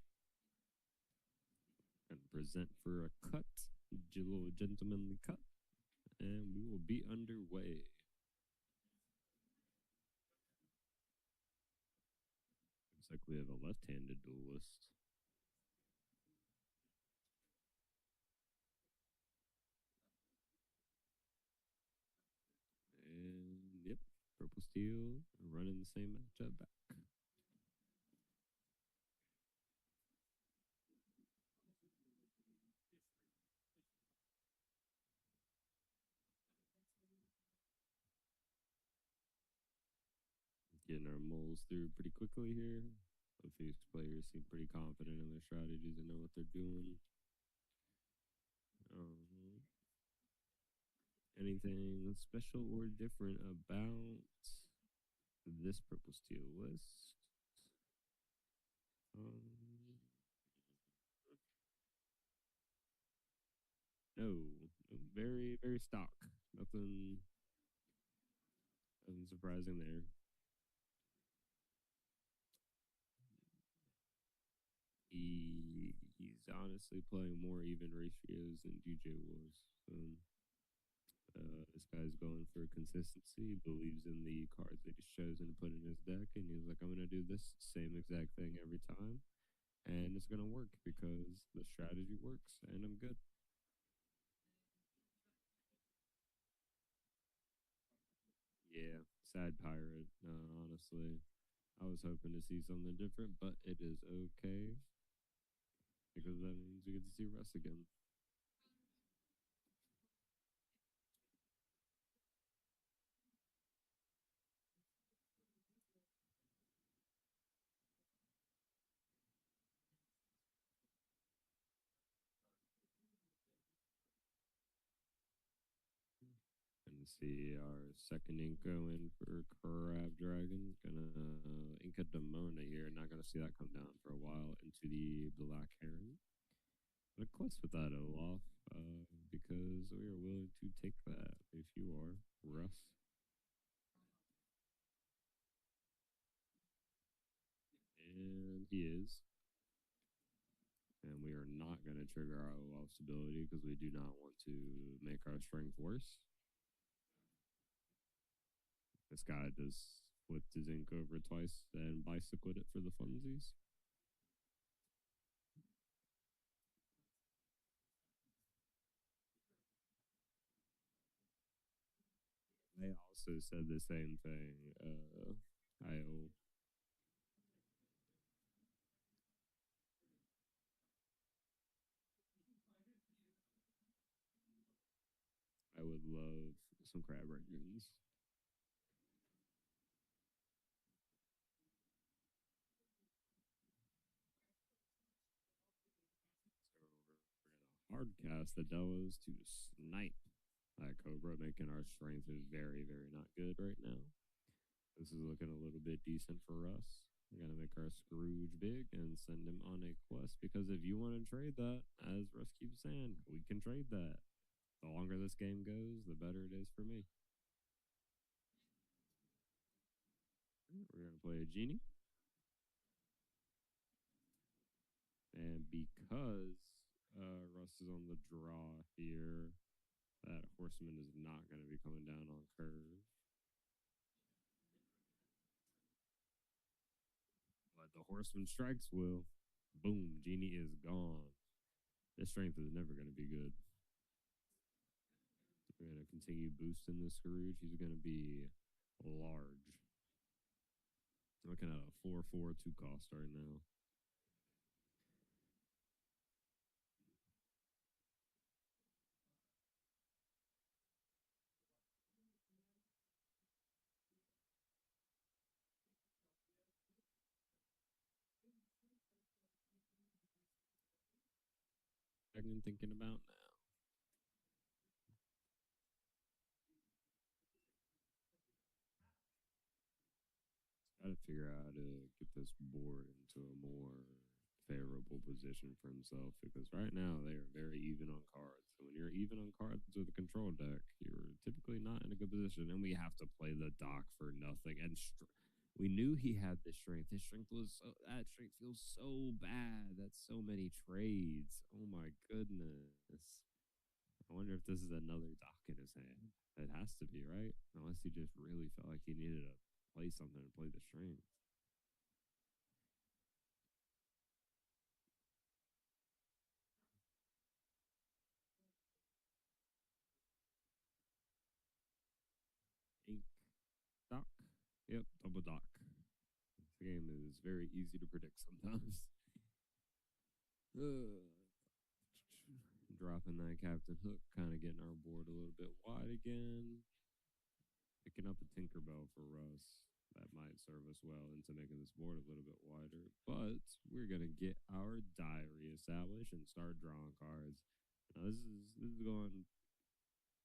And present for a cut, a little gentlemanly cut. And we will be underway. Looks like we have a left-handed duelist. steal, running the same matchup back. Getting our moles through pretty quickly here. Both these players seem pretty confident in their strategies and know what they're doing. Anything special or different about this purple steel list? No, very very stock. Nothing surprising there. He's honestly playing more even ratios than DJ was. This guy's going for consistency. He believes in the cards that he's chosen to put in his deck, and he's like, I'm gonna do this same exact thing every time, and it's gonna work because the strategy works, and I'm good. Yeah, sad pirate. Honestly, I was hoping to see something different, but it is okay because that means we get to see Russ again. And see our second Inko in for Crab Dragon. Gonna Inka Demona here. Not gonna see that come down for a while into the Black Heron. But a quest with that Olaf, because we are willing to take that if you are, Russ. And he is. And we are not going to trigger our Olaf's ability because we do not want to make our strength worse. This guy just flipped his ink over twice and bicycled it for the funsies. I also said the same thing. I would love some crab rangers. So we're gonna hard cast the Delos to snipe that Cobra, making our strength very, very not good right now. This is looking a little bit decent for us. We're gonna make our Scrooge big and send him on a quest because if you want to trade that, as Russ keeps saying, we can trade that. The longer this game goes, the better it is for me. We're gonna play a genie. And because Russ is on the draw here, that horseman is not going to be coming down on curve. But the horseman strikes will. Boom, genie is gone. This strength is never going to be good. We're going to continue boosting this Scrooge. He's going to be large. Looking at a 4/4 2 cost right now. I'm thinking about now. Got to figure out how to get this board into a more favorable position for himself because right now they are very even on cards. So when you're even on cards with a control deck, you're typically not in a good position. And we have to play the dock for nothing. And we knew he had this strength. His strength was that strength feels so bad. That's so many trades. Oh my goodness. I wonder if this is another dock in his hand. It has to be, right? Unless he just really felt like he needed to play something to play the strength. Ink dock. Yep, double dock. This game is very easy to predict sometimes. Dropping that Captain Hook, kind of getting our board a little bit wide again. Picking up a Tinkerbell for Russ. That might serve us well into making this board a little bit wider. But we're gonna get our diary established and start drawing cards. Now this is going.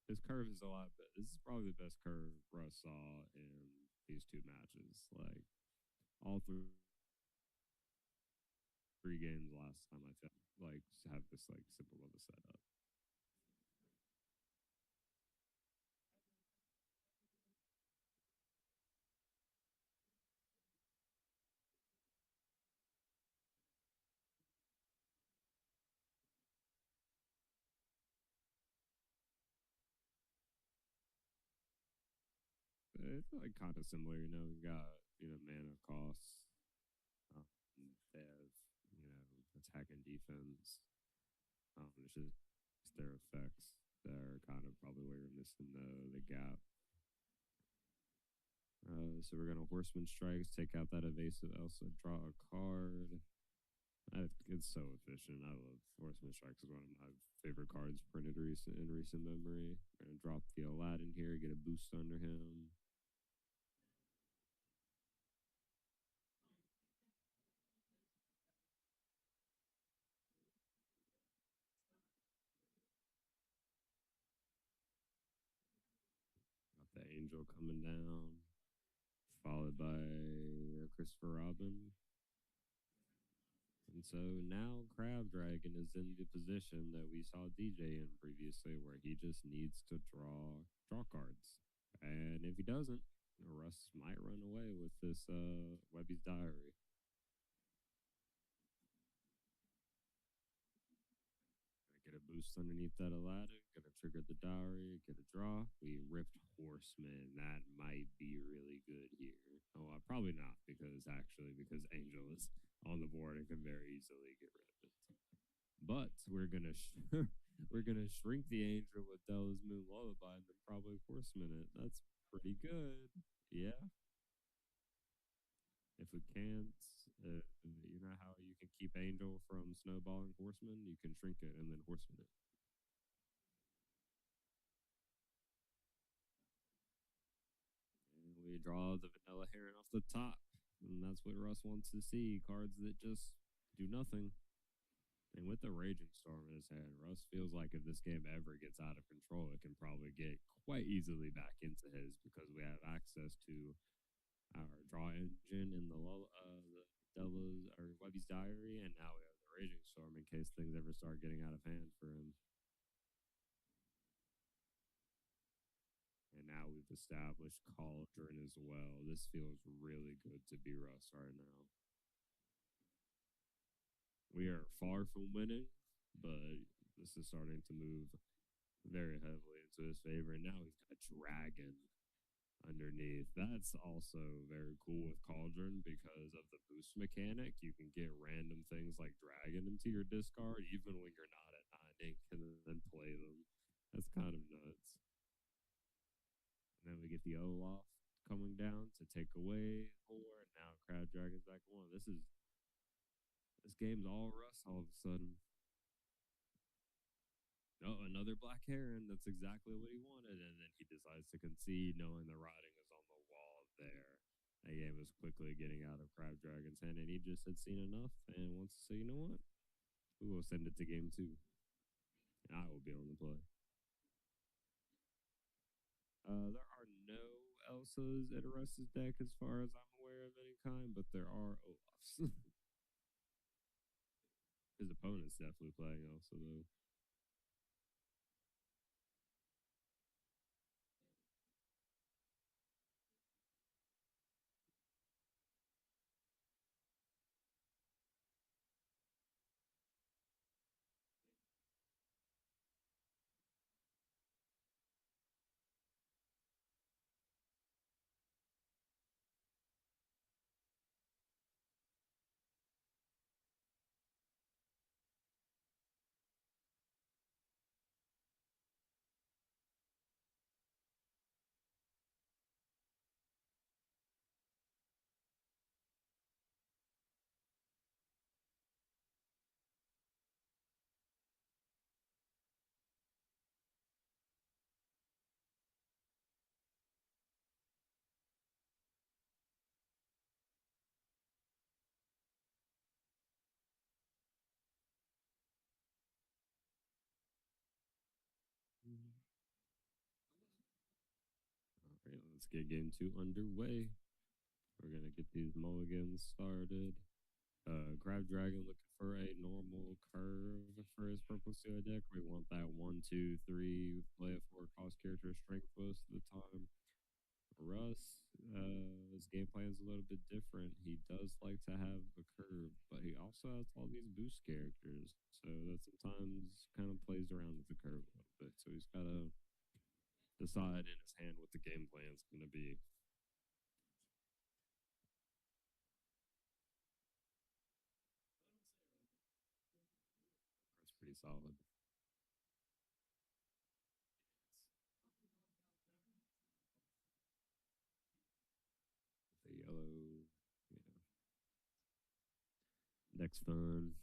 This curve is a lot better. This is probably the best curve Russ saw in these two matches. Like all three games last time I felt like have this like simple of a setup. It's like kind of similar, you know. We've got mana costs. They have attack and defense. It's just their effects that are kind of probably where you're missing the gap. So we're gonna Horseman Strikes, take out that evasive Elsa, draw a card. It's so efficient. I love Horseman Strikes. Is one of my favorite cards printed in recent memory. We're gonna drop the Aladdin here, get a boost under him. Got the Angel coming down, followed by Christopher Robin. And so now Crab Dragon is in the position that we saw DJ in previously, where he just needs to draw cards. And if he doesn't, Russ might run away with this Webby's Diary. Gonna get a boost underneath that Aladdin, gonna trigger the diary, get a draw. We ripped Horseman. That might be really good here. Oh, probably not, because Angel is on the board and can very easily get rid of it. But we're gonna we're gonna shrink the Angel with Della's Moon Lullaby and then probably Horseman it. That's pretty good. Yeah. If we can't, you know how you can keep Angel from snowballing Horseman? You can shrink it and then Horseman it. And we draw the Vanilla Heron off the top. And that's what Russ wants to see. Cards that just do nothing. And with the Raging Storm in his hand, Russ feels like if this game ever gets out of control, it can probably get quite easily back into his, because we have access to our draw engine in the Della's or Webby's Diary, and now we have the Raging Storm in case things ever start getting out of hand for him. And now we've established Cauldron as well. This feels really good to be Russ right now. We are far from winning, but this is starting to move very heavily into his favor. And now we've got Dragon underneath. That's also very cool with Cauldron because of the boost mechanic. You can get random things like Dragon into your discard even when you're not at 9 ink and then play them. That's kind of nuts. And then we get the Olaf coming down to take away Hoard. Now Crab Dragon's back one. This game's all Russ all of a sudden. Oh, another Black Heron. That's exactly what he wanted. And then he decides to concede, knowing the writing is on the wall there. That game was quickly getting out of Crab Dragon's hand, and he just had seen enough and wants to say, you know what? We will send it to game 2. And I will be on the play. There are no Elsas in Russ's deck as far as I'm aware of any kind, but there are Olafs. His opponent's definitely playing Elsa, though. get game 2 underway. We're gonna get these mulligans started. Crab Dragon looking for a normal curve for his purple seal deck. We want that 1, 2, 3, play a 4 cost character strength most of the time. Russ, his game plan is a little bit different. He does like to have a curve, but he also has all these boost characters, so that sometimes kind of plays around with the curve a little bit. So he's got to decide in his hand what the game plan is going to be. That's pretty solid. The yellow, yeah. Next fun.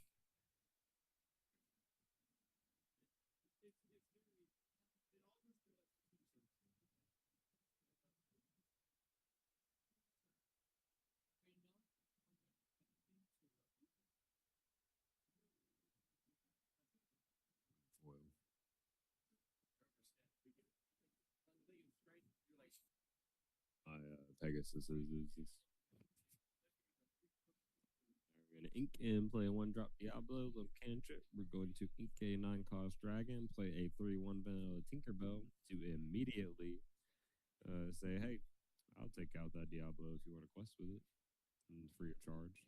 Foil. Pegasus is this. We're going to ink and play a 1-drop Diablo, little cantrip. We're going to ink a 9-cost dragon, play a 3/1 vanilla Tinkerbell to immediately say, hey, I'll take out that Diablo if you want to quest with it. And free of charge.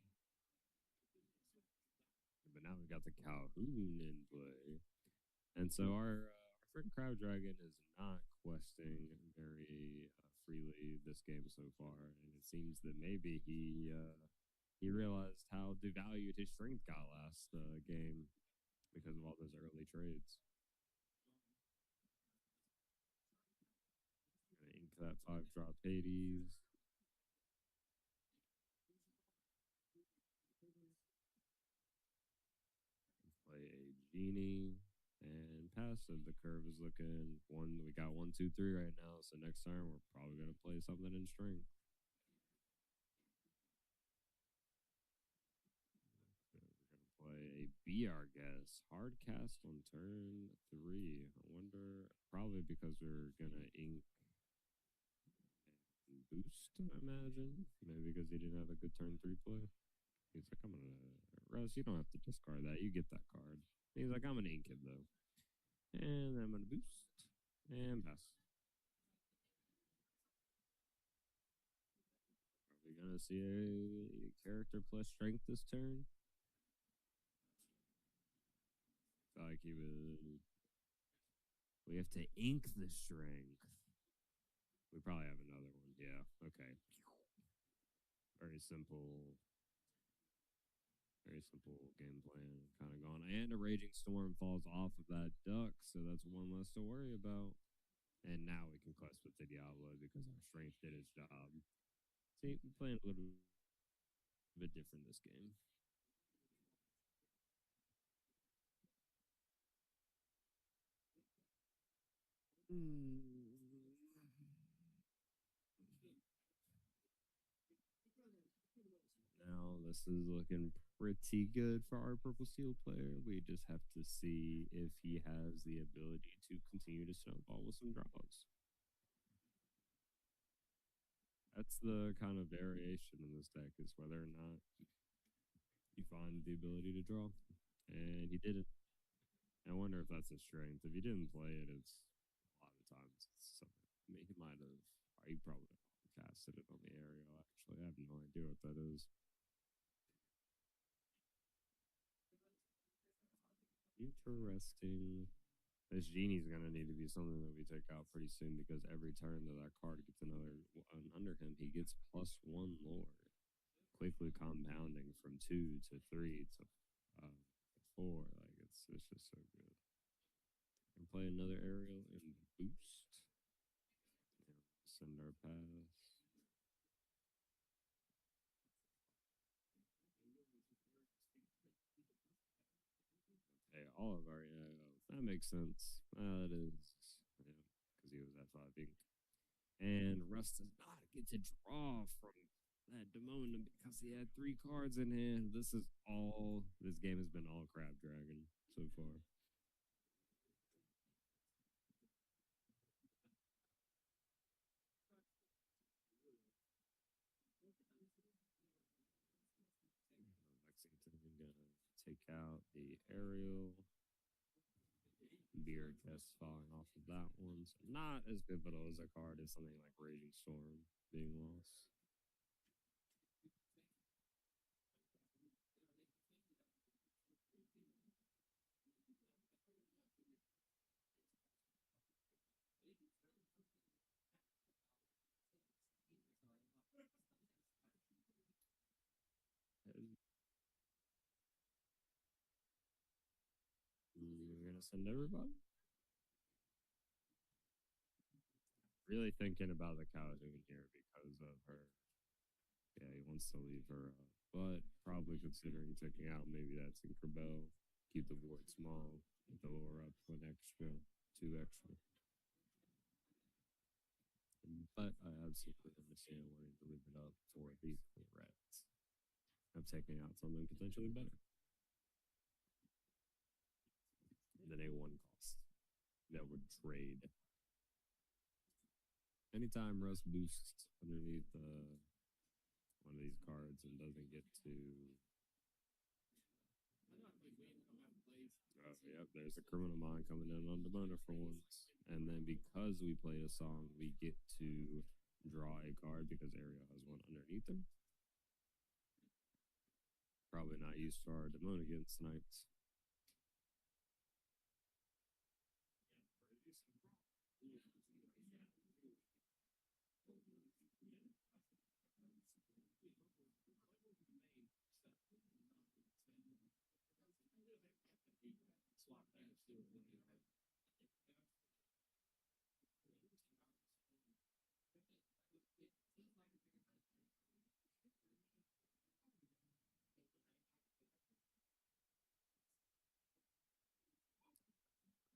But now we've got the Calhoun in play. And so our friend Crowd Dragon is not questing very freely this game so far. And it seems that maybe he realized how devalued his strength got last game because of all those early trades. Gonna ink that 5-drop Hades. Play a genie and passive. The curve is looking one. We got 1, 2, 3 right now. So next time we're probably gonna play something in strength. Play a BR guess. Hard cast on turn 3. I wonder, probably because we're gonna ink and boost, I imagine. Maybe because he didn't have a good turn 3 play. He's like, I'm gonna Russ, you don't have to discard that. You get that card. He's like, I'm gonna ink it though. And I'm gonna boost and pass. Are we gonna see a character plus strength this turn? Like he would. We have to ink the strength. We probably have another one. Yeah. Okay. Very simple. Very simple game plan. Kind of gone. And a raging storm falls off of that duck, so that's one less to worry about. And now we can quest with the Diablo because our strength did its job. See, we're playing a little bit different this game. Now this is looking pretty good for our purple seal player. We just have to see if he has the ability to continue to snowball with some draws. That's the kind of variation in this deck, is whether or not you find the ability to draw. And he didn't. I wonder if that's a strength. If he didn't play it, it's a lot of times it's something. I mean, he might have. He probably casted it on the aerial. Actually, I have no idea what that is. Interesting. This genie's gonna need to be something that we take out pretty soon because every turn that card gets another one under him, he gets +1 lore, quickly compounding from 2 to 3 to 4. Like it's just so good. And play another aerial and boost. And send our pass. Okay, all of our that makes sense. That is because he was at 5 ink. And Russ does not get to draw from that Demona because he had 3 cards in hand. This game has been all Crab Dragon so far. take out the aerial. Beer chest falling off of that one. So not as pivotal as a card as something like Raging Storm being lost. You're gonna send everybody? Really thinking about the Calhoun here because of her. Yeah, he wants to leave her up, but probably considering taking out maybe that Tinkerbell, keep the board small, get the lure up one extra, two extra. But I absolutely understand wanting to leave it up for the threat of taking out something potentially better than a one cost that would trade. Anytime Russ boosts underneath one of these cards and doesn't get to. Yep, there's a Criminal Mind coming in on the boner for once. And then because we played a song, we get to draw a card because Ariel has one underneath him. Probably not used to our Demon against Knights.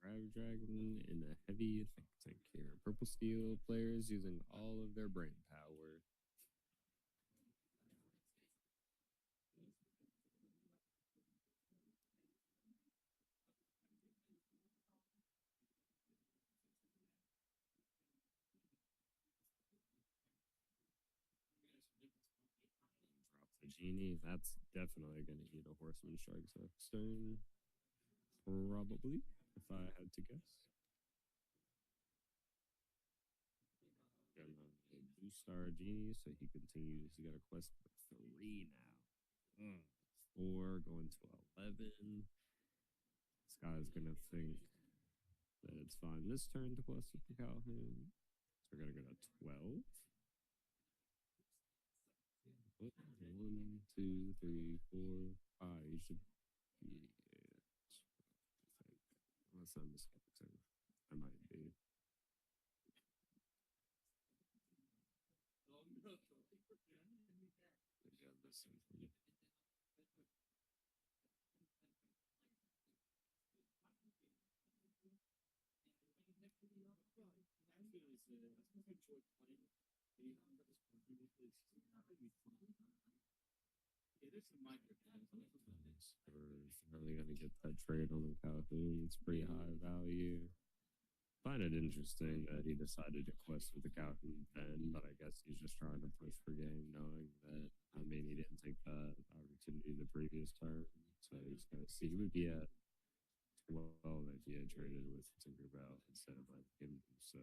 Grab Dragon in a heavy think tank here. Purple Steel players using all of their brain power. Drop the Genie. That's definitely going to eat a Horseman Strikes next turn. Probably, if I had to guess. Gonna boost our Genie so he continues. He got a quest for 3 now. 4 going to 11. This guy's gonna think that it's fine this turn to quest with the Calhoun. So we're gonna go to 12. 1, 2, 3, 4, 5. You should be it. Unless I'm mistaken. I might be. Maybe I'm missing from you. We're really gonna get that trade on the Calhoun. It's pretty high value. Find it interesting that he decided to quest with the Calhoun then, but I guess he's just trying to push for game, knowing that he didn't take that opportunity the previous turn, so he's gonna see. He would be at 12 if he had traded with Tinkerbell instead of like him. So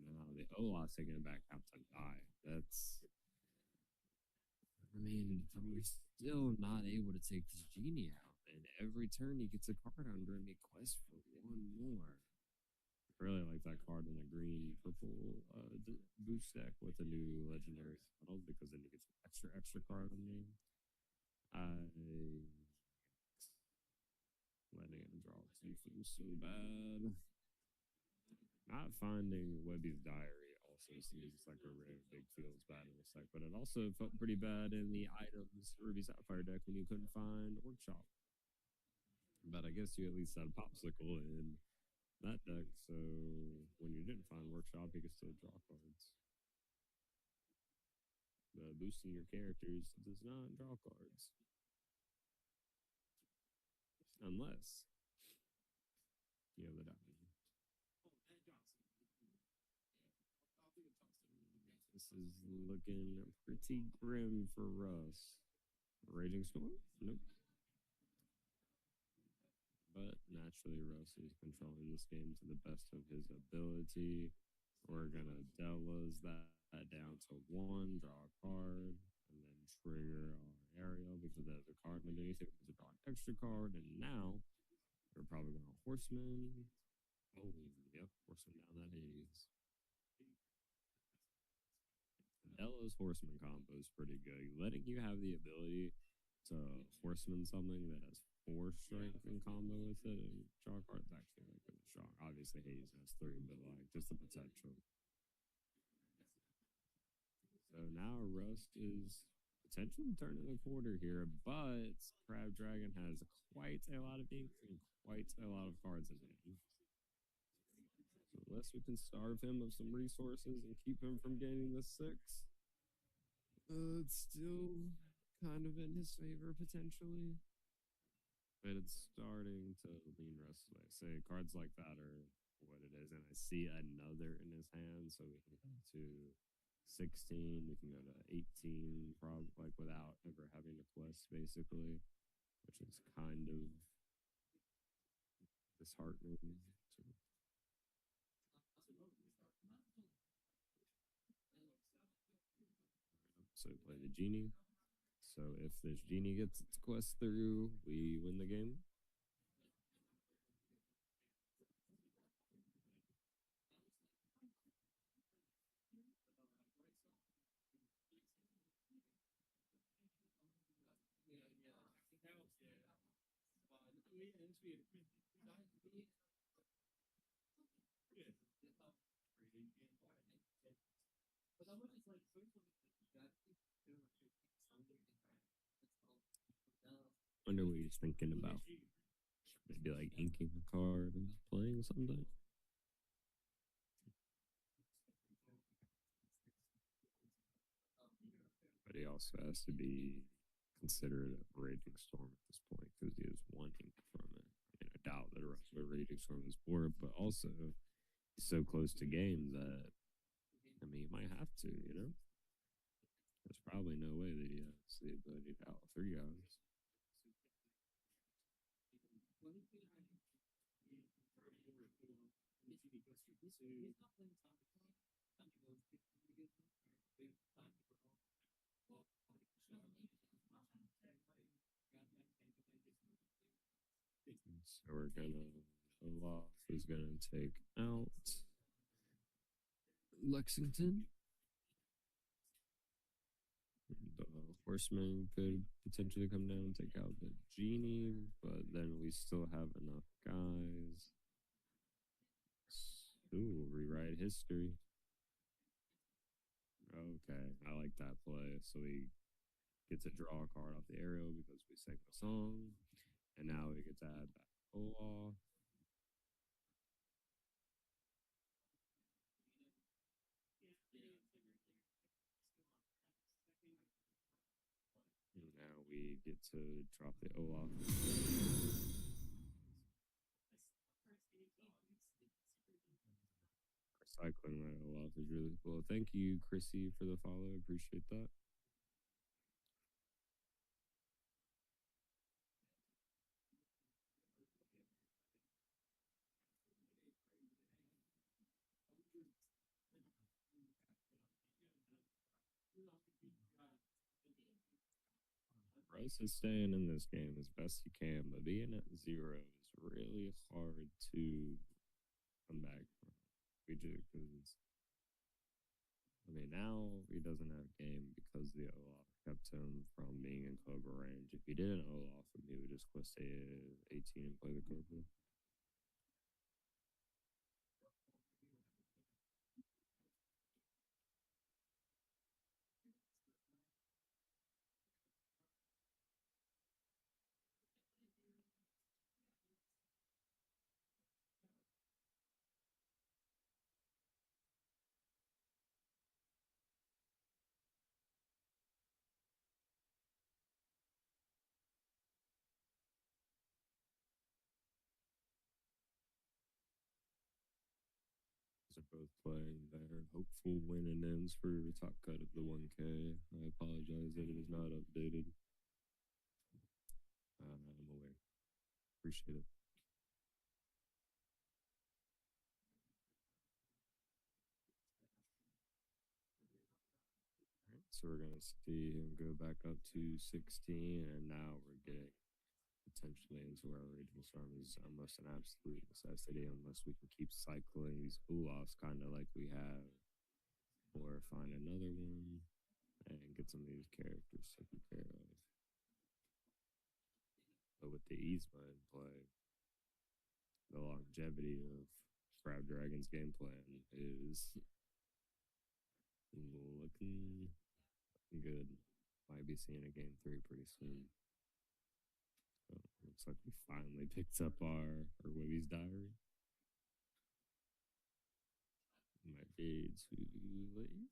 now the Olaf's taking it back out to die. That's. We're still not able to take this Genie out, and every turn he gets a card under him, he quests for 1 more. I really like that card in the green purple boost deck with a new legendary model because then he gets an extra card on me. Letting him draw 2 feels so bad. Not finding Webby's Diary also seems like a really big feels bad in this deck, but it also felt pretty bad in the items Ruby Sapphire deck when you couldn't find Workshop. But I guess you at least had Popsicle in that deck, so when you didn't find Workshop, you could still draw cards. But boosting your characters does not draw cards. Unless you have the diamond. This is looking pretty grim for Russ. Raging Storm? Nope. But naturally, Russ is controlling this game to the best of his ability. We're gonna Della's that down to one, draw a card, and then trigger our aerial because there's a card underneath it. We draw an extra card, and now we're probably gonna horseman. Oh, yep, horseman down that Hades. Della's horseman combo is pretty good. Letting you have the ability to horseman something that has 4 strength in combo with it and draw a card is actually like really strong. Obviously, Hades has 3, but like just the potential. So now Rust is potentially turning the quarter here, but Crab Dragon has quite a lot of ink and quite a lot of cards in hand. So unless we can starve him of some resources and keep him from gaining the 6, it's still kind of in his favor potentially. But it's starting to lean Rust's way. Say cards like that are what it is, and I see another in his hand, so we can go to 16, we can go to 18, probably like without ever having to quest, basically, which is kind of disheartening. So play the genie. So if this genie gets its quest through, we win the game. Wonder what he's thinking about. Maybe like inking a card and playing something. But he also has to be considered a raging storm at this point because he is 1 ink from it. I mean, I doubt that a raging storm is bored, but also he's so close to game that I mean, he might have to, you know? There's probably no way that he has the ability to out 3 guys. So we're gonna Olaf is gonna take out Lexington. The horseman could potentially come down and take out the genie, but then we still have enough guys. Ooh, rewrite history. Okay, I like that play. So we get to draw a card off the aerial because we sang the song, and now we get to add back Olaf. And now we get to drop the Olaf. Recycling my Olaf is really cool. Thank you, Chrissy, for the follow. Appreciate that. Russ is staying in this game as best he can, but being at 0 is really hard to come back from. Because I mean, now he doesn't have game because the Olaf kept him from being in Cobra range. If he didn't Olaf him, he would just quest 18 and play the Cobra. Are both playing their hopeful win and ends for the top cut of the 1K. I apologize that it is not updated. I'm aware. Appreciate it. So we're gonna see him go back up to 16, and now we're getting potentially into where Raging Storm is almost an absolute necessity unless we can keep cycling these pull-offs kind of like we have, or find another one and get some of these characters taken care of. But with the Yzma in play, the longevity of Crab Dragon's game plan is looking good. Might be seeing a game 3 pretty soon. So looks like we finally picked up our Wibby's diary. Might be too late.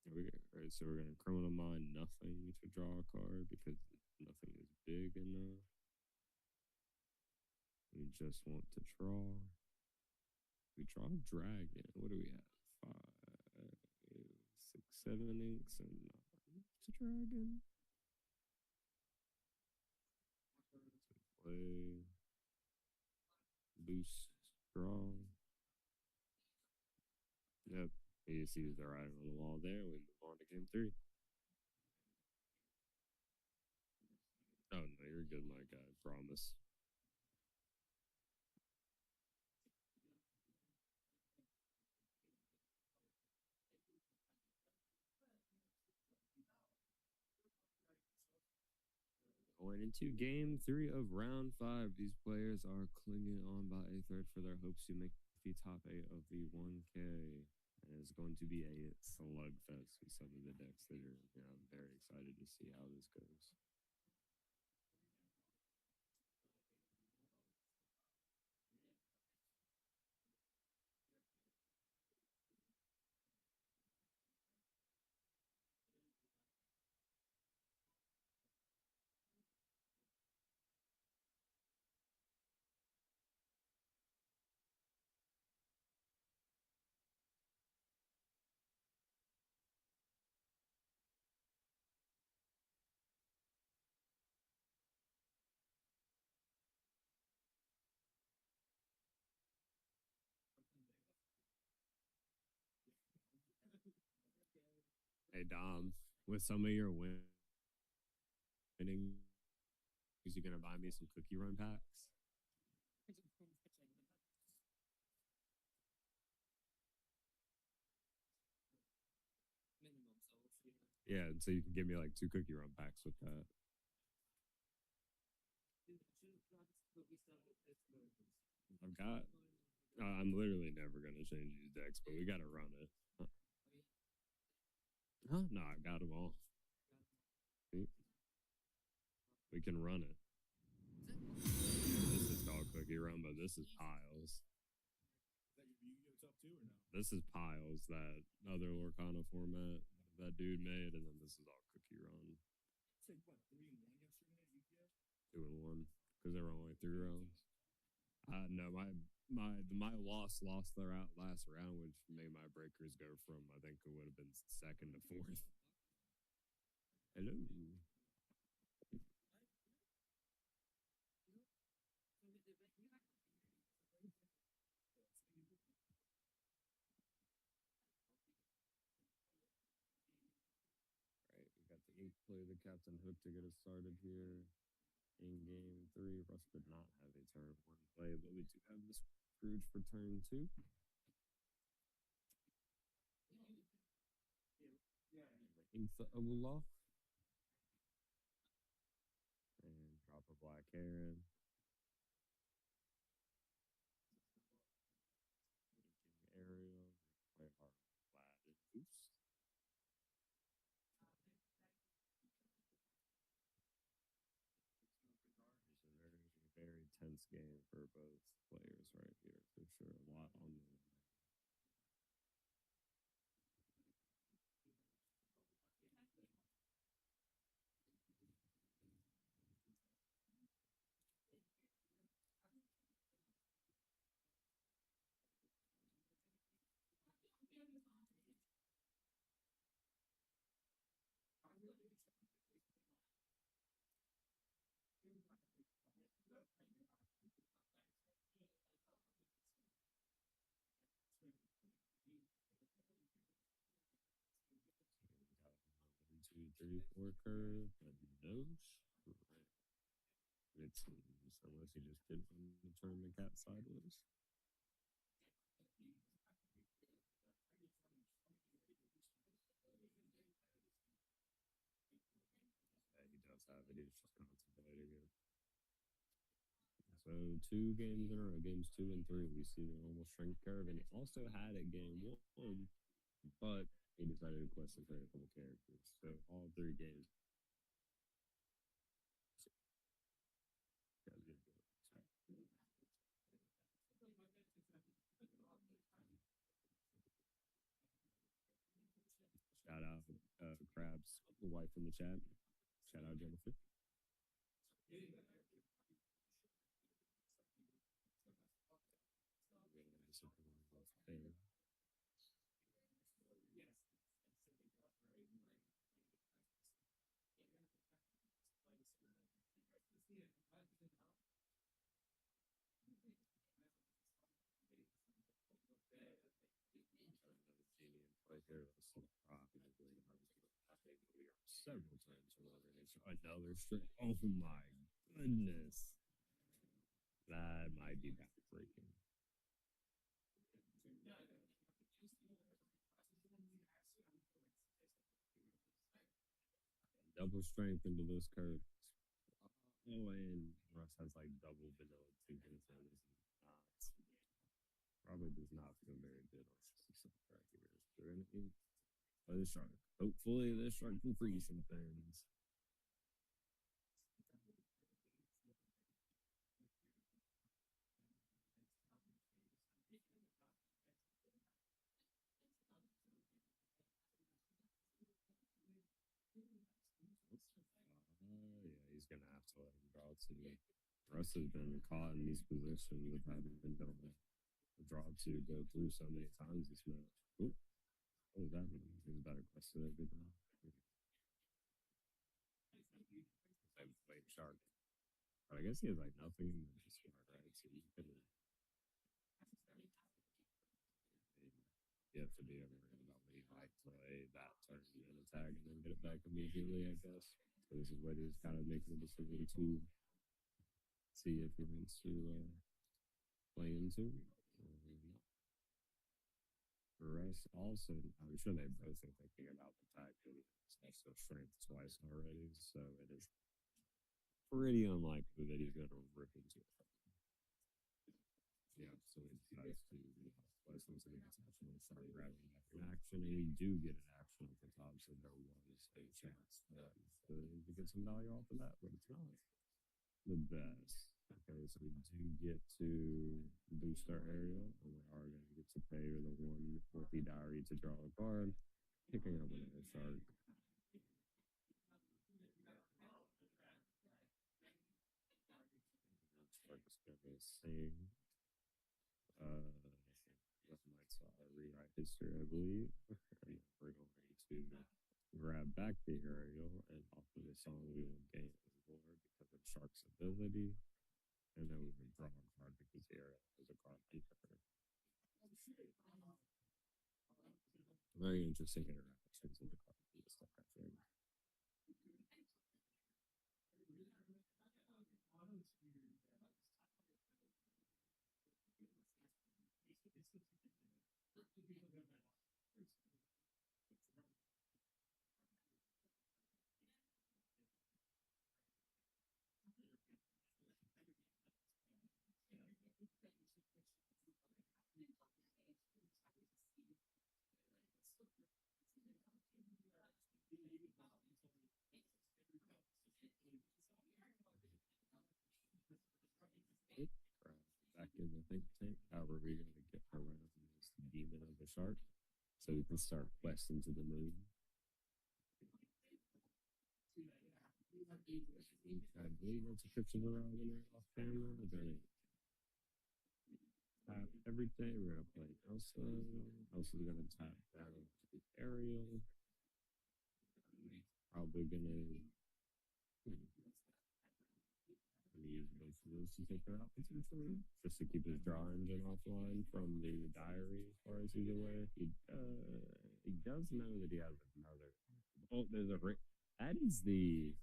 All right, so we're gonna criminal mind nothing to draw a card because nothing is big enough. We just want to draw. We draw dragon. What do we have? 5, 6, 7 inks and 9 to dragon. Play. Boost. Draw. Yep. You see the writing on the wall there. We move on to game 3. Oh no, you're good, my guy. Promise. Going into game 3 of round 5, these players are clinging on by a thread for their hopes to make the top 8 of the 1K. And it's going to be a slugfest with some of the decks that are, I'm very excited to see how this goes. Hey Dom, with some of your winnings, is you gonna buy me some cookie run packs? Minimum, so we'll see. Yeah, so you can give me like 2 cookie run packs with that. I've got. I'm literally never gonna change these decks, but we gotta run it. Huh? No, I got them all. We can run it. This is dog cookie run, but this is piles. Is that your Yu-Gi-Oh stuff too, or no? This is piles, that other Lorcana format that dude made, and then this is all cookie run. So what, 3 and 1 yesterday at Yu-Gi-Oh? 2 and 1, because there were only 3 rounds. No, my lost their last round, which made my breakers go from, I think it would have been 2nd to 4th. Hello. Right, we got the ink play the Captain Hook to get us started here. In game 3, Russ did not have a turn 1 play, but we do have the Scrooge for turn 2. Ink the Olaf. And drop a Black Heron. Inking Ariel. Play hard flat and boost. It's a very, very tense game for both players right here, for sure. A lot on the line. 3-4 curve, but no strength. It seems, unless he just did one to turn the cat sideways. Yeah, he does have it. He's just contemplating it. So 2 games in a row, games 2 and 3, we see the normal strength curve, and he also had it game 1, but he decided to quest the credit for the characters. So all 3 games. Shout out Crab's wife in the chat. Shout out Jennifer. Several times already. So another straight. Oh my goodness. That might be backbreaking. Double strength into this curve. Oh, and Russ has like double vanilla chicken, so this is not. Probably does not feel very good on some right here. Is there anything? Oh, this shark. Hopefully, this shark can free some things. Yeah, he's gonna have to let him draw to. Russ has been caught in these positions of having been able to draw to go through so many times this match. Ooh. What does that mean? He's better question every time. Wait, shark. But I guess he has like nothing in the discard, right? So you could. You have to be worried about when you might play that turn and attack and then get it back immediately, I guess. So this is what he's kind of making a decision to see if he wants to play into. Russ also, I'm sure they both are thinking about the fact that he's also strength twice already, so it is pretty unlikely that he's going to rip into it. Yeah, so he decides to place into the exception and start grabbing back in action, and we do get an action at the top, so there was a chance to get some value off of that, but it's not the best. Okay, so we do get to boost our area, and we are going to get to pay the 1 with the diary to draw a card, picking up another shark. Shark's gonna sing. Rewrite history, I believe. And we're going to grab back the aerial, and off of the song we will gain more because of Shark's ability, and then we can draw a card because the aerial is a card keeper. Very interesting interactions with the card stuff, I think. Back in the think tank. How are we going to get around this demon of the shark so we can start questing to the moon? I believe that's a picture of Robin right off camera. We're going to tap everything. We're going to play Elsa. Elsa's going to tap down the aerial. Probably going to use both of those to take her out potentially, just to keep his draw engine offline from the diary as far as he's aware. He does know that he has another. Oh, there's a ring. That is the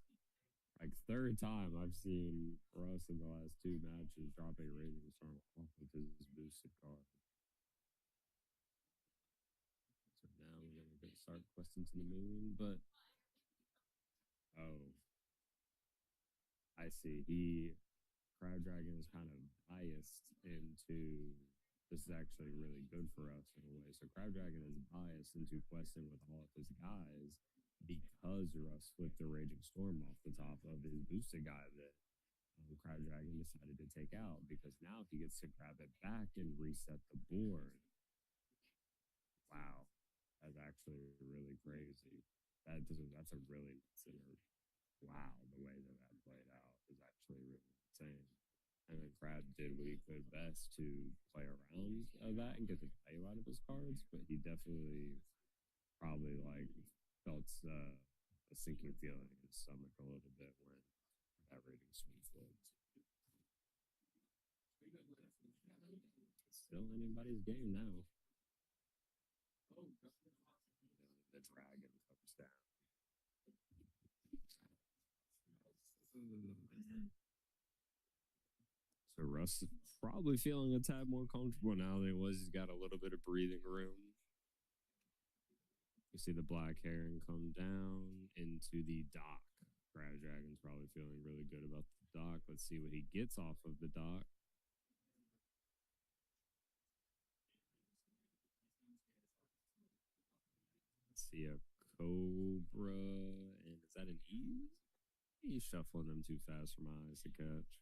like third time I've seen Russ in the last two matches drop a Raging Storm off of his boosted card. So now we're gonna go start questing to the moon, but oh, I see. Crowd Dragon is kind of biased into this is actually really good for us in a way. So Crowd Dragon is biased into questing with all of his guys because Russ flipped the Raging Storm off the top of his boosted guy that Crowd Dragon decided to take out because now he gets to grab it back and reset the board. Wow, that's actually really crazy. That's a really wow. The way that that played out is actually really insane. And then Crab did what he could best to play around that and get the value out of his cards, but he definitely probably like felt a sinking feeling in his stomach a little bit when that Raging Storm flipped. It's still anybody's game now. The dragon comes down. So Russ is probably feeling a tad more comfortable now than he was. He's got a little bit of breathing room. You see the black heron come down into the dock. Crab Dragon's probably feeling really good about the dock. Let's see what he gets off of the dock. Let's see a cobra. And is that an ease? He's shuffling them too fast for my eyes to catch.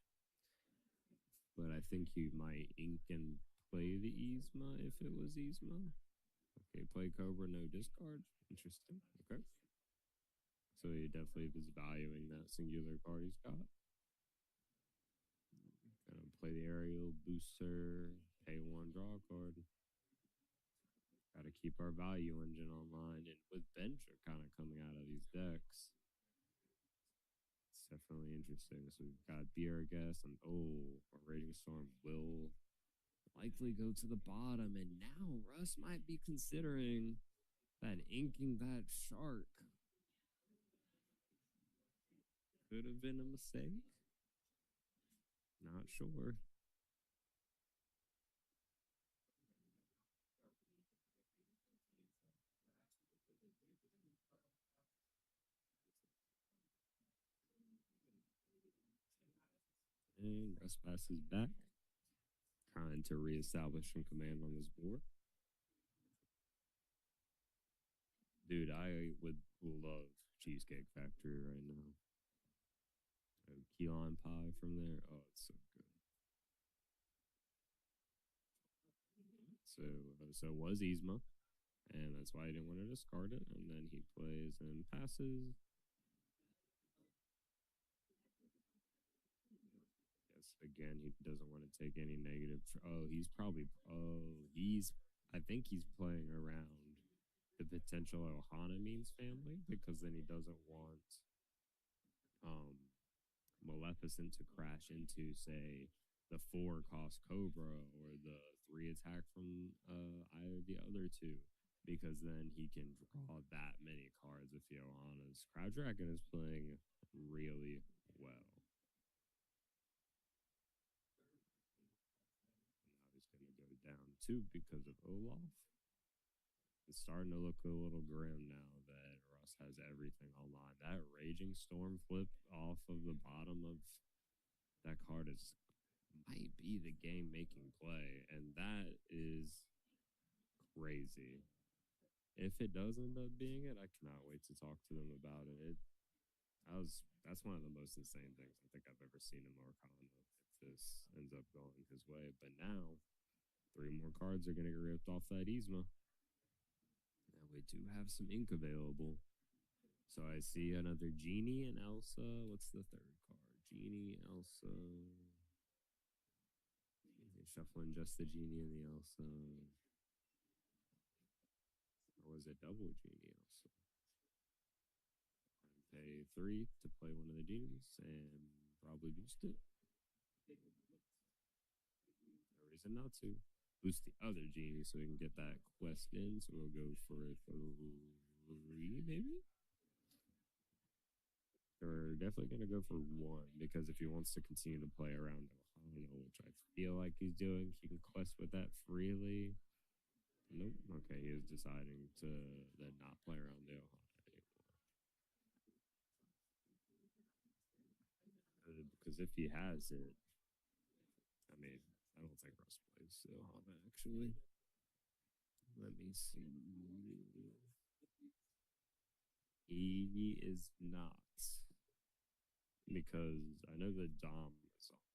But I think he might ink and play the Yzma if it was Yzma. Okay, play Cobra, no discard. Interesting. Okay. So he definitely is valuing that singular card he's got. Gonna play the aerial booster, pay one, draw a card. Gotta keep our value engine online. And with bench are kind of coming out of these decks. It's definitely interesting. So we've got Beer Guess and a Raging Storm will likely go to the bottom. And now Russ might be considering that inking that shark could have been a mistake. Not sure. And Russ passes back, trying to reestablish some command on this board. Dude, I would love Cheesecake Factory right now. Key lime pie from there. Oh, it's so good. So it was Yzma, and that's why I didn't want to discard it. And then he plays and passes. Yes, again, he doesn't want to take any negative. I think he's playing around the potential Ohana means family because then he doesn't want Maleficent to crash into, say, the 4 cost Cobra or the 3 attack from either the other two, because then he can draw that many cards with the Ohanas. Crowd Dragon is playing really well. Now he's going to go down 2 because of Olaf. It's starting to look a little grim now that Russ has everything online. That Raging Storm flip off of the bottom of that card might be the game-making play, and that is crazy. If it does end up being it, I cannot wait to talk to them about it. That's one of the most insane things I think I've ever seen in Lorcana if this ends up going his way. But now, 3 more cards are going to get ripped off that Yzma. Now we do have some ink available. So I see another Genie and Elsa. What's the 3rd card? Genie, Elsa. Shuffling just the Genie and the Elsa. Or was it double Genie Elsa? And pay 3 to play one of the Genies and probably boost it. No reason not to. Boost the other Genie so we can get that quest in. So we'll go for 3, maybe? definitely going to go for one because if he wants to continue to play around Ohana, which I feel like he's doing, he can quest with that freely. Nope. Okay, he is deciding to then not play around the Ohana anymore. Because if he has it, I mean, I don't think Russ plays the Ohana actually. Let me see. He is not. Because I know the Dom is on.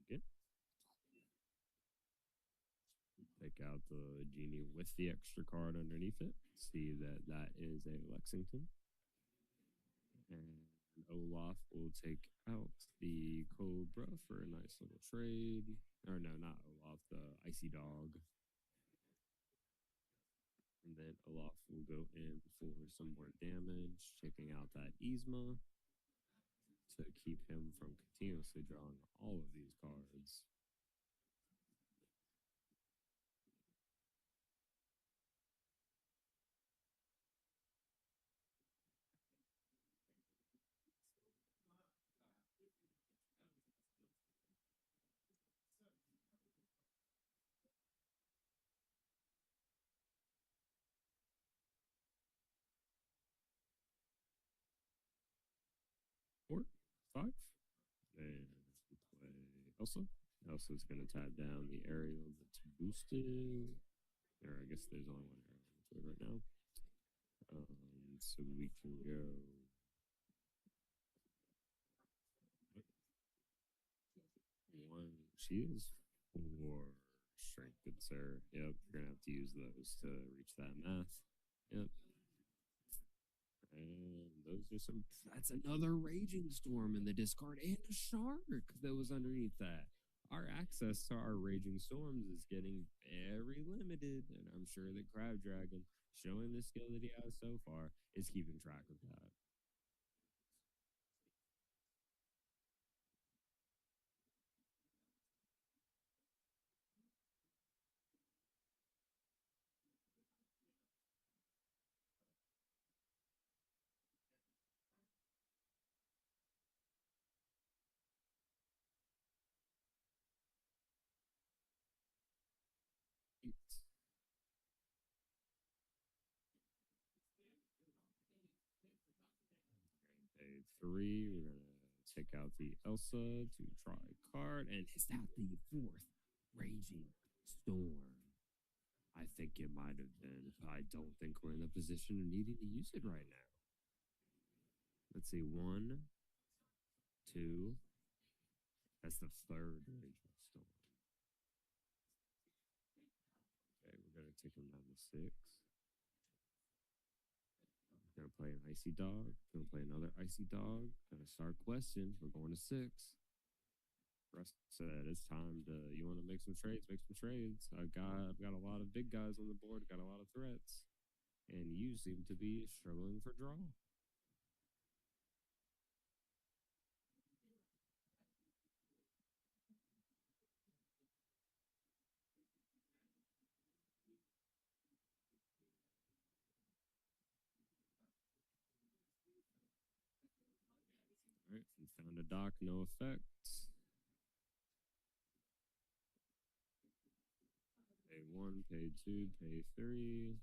Dragon. Take out the genie with the extra card underneath it. See that that is a Lexington. And Olaf will take out the Cobra for a nice little trade. Or no, not Olaf, the Icy Dog. And then Olaf will go in for some more damage, taking out that Yzma to keep him from continuously drawing all of these cards. Four, five, and play Elsa. Elsa's going to tap down the aerial that's boosted. Or I guess there's only one aerial to it right now. So we can go. One. She is four strength, good sir. Yep, you're going to have to use those to reach that math. Yep. And those are some. That's another Raging Storm in the discard and a Shark that was underneath that. Our access to our Raging Storms is getting very limited, and I'm sure that Crab Dragon, showing the skill that he has so far, is keeping track of that. Eight. Pay 3. We're gonna take out the Elsa to try card, and is that the fourth Raging Storm? I think it might have been. I don't think we're in the position of needing to use it right now. Let's see, 1, 2. That's the third Raging Storm. Okay, we're gonna take him down to 6. Gonna play an Icy Dog. Gonna play another Icy Dog. Gonna start question. We're going to 6. Russ said it's time to. You want to make some trades? Make some trades. I've got a lot of big guys on the board. Got a lot of threats, and you seem to be struggling for draw. All right, we found a dock, no effects. Pay 1, pay 2, pay 3.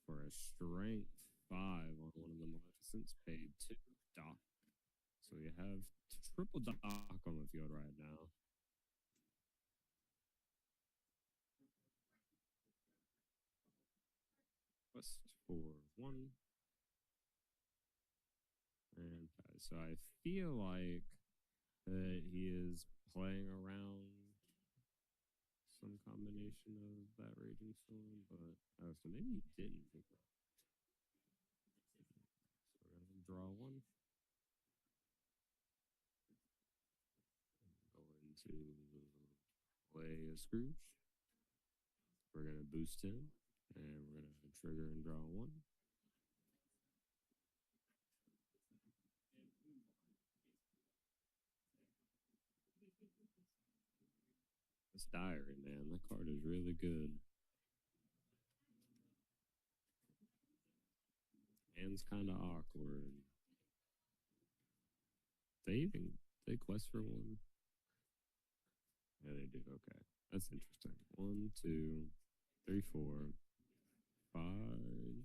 For a strength 5 on one of the Maleficents, paid 2, dock. So we have triple dock on the field right now. Quest for 1. And so I feel like that he is playing around some combination of that Raging Storm, but so maybe he didn't. So we're gonna draw 1. Going to play a Scrooge. We're gonna boost him, and we're gonna trigger and draw 1. this diary, man. That card is really good. Hand's kind of awkward. They quest for one. Yeah, they do. Okay, that's interesting. 1, 2, 3, 4, 5,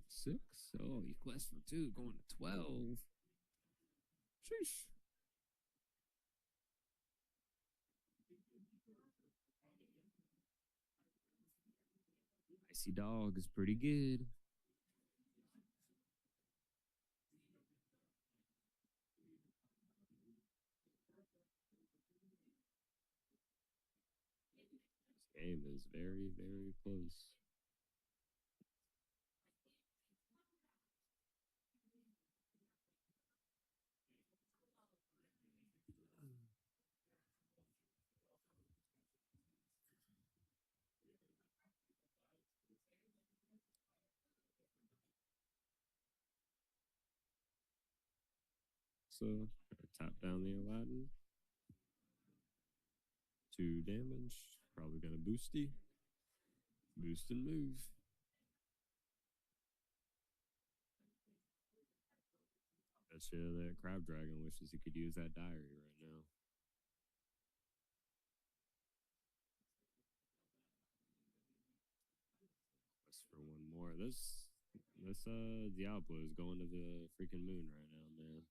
6. Oh, you quest for 2, going to 12. Sheesh. Icy Dog is pretty good. This game is very, very close. So, tap down the Aladdin. 2 damage. Probably gonna boosty. Boost and move. Bet you that Crab Dragon wishes he could use that diary right now. Quest for one more. This Diablo is going to the freaking moon right now, man.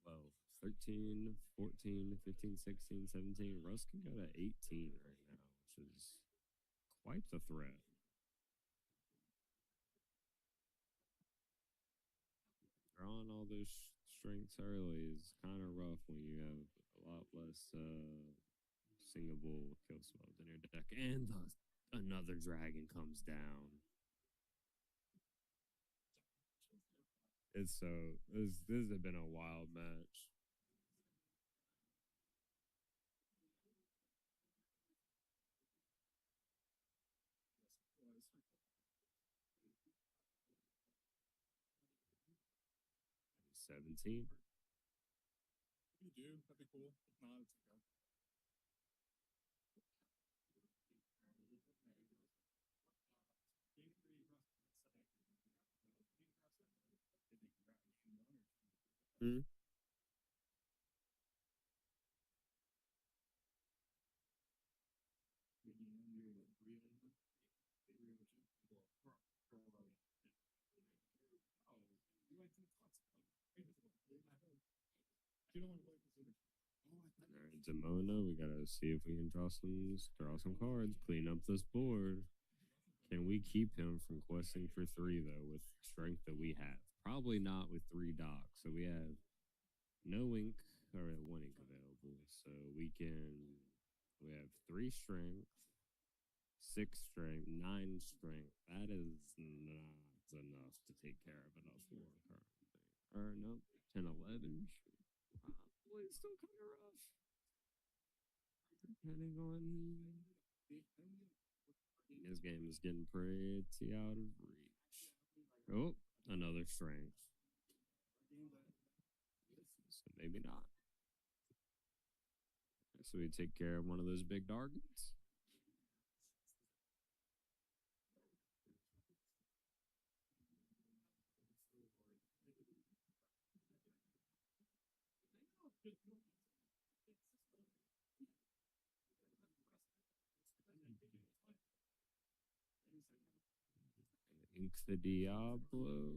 12, 13, 14, 15, 16, 17. Russ can go to 18 right now, which is quite the threat. Drawing all those strengths early is kind of rough when you have a lot less singable kill spells in your deck. And another dragon comes down. This has been a wild match. Yes, 17. You do, that'd be cool. If not, it's okay. Hmm? You don't want to play Pacific. All right, Demona, we gotta see if we can draw some cards, clean up this board. Can we keep him from questing for 3 though, with strength that we have? Probably not with 3 docks. So we have no ink or 1 ink available. So we have 3 strength, 6 strength, 9 strength. That is not enough to take care of enough war currently. Or no, 10, 11. Probably still kind of rough. Depending on this game is getting pretty out of reach. Oh, another strength. So maybe not. So we take care of one of those big targets. Ink the Diablo.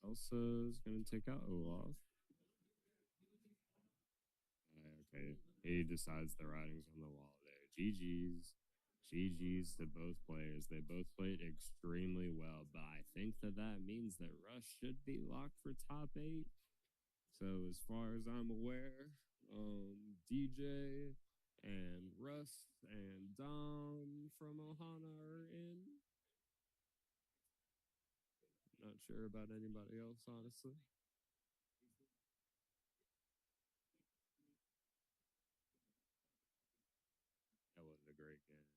Elsa is going to take out Olaf. Okay, he decides the writing's on the wall there. GG's. GG's to both players. They both played extremely well, but I think that means that Rush should be locked for top 8. So as far as I'm aware, DJ and Russ and Dom from Ohana are in. Not sure about anybody else, honestly. That wasn't a great great game.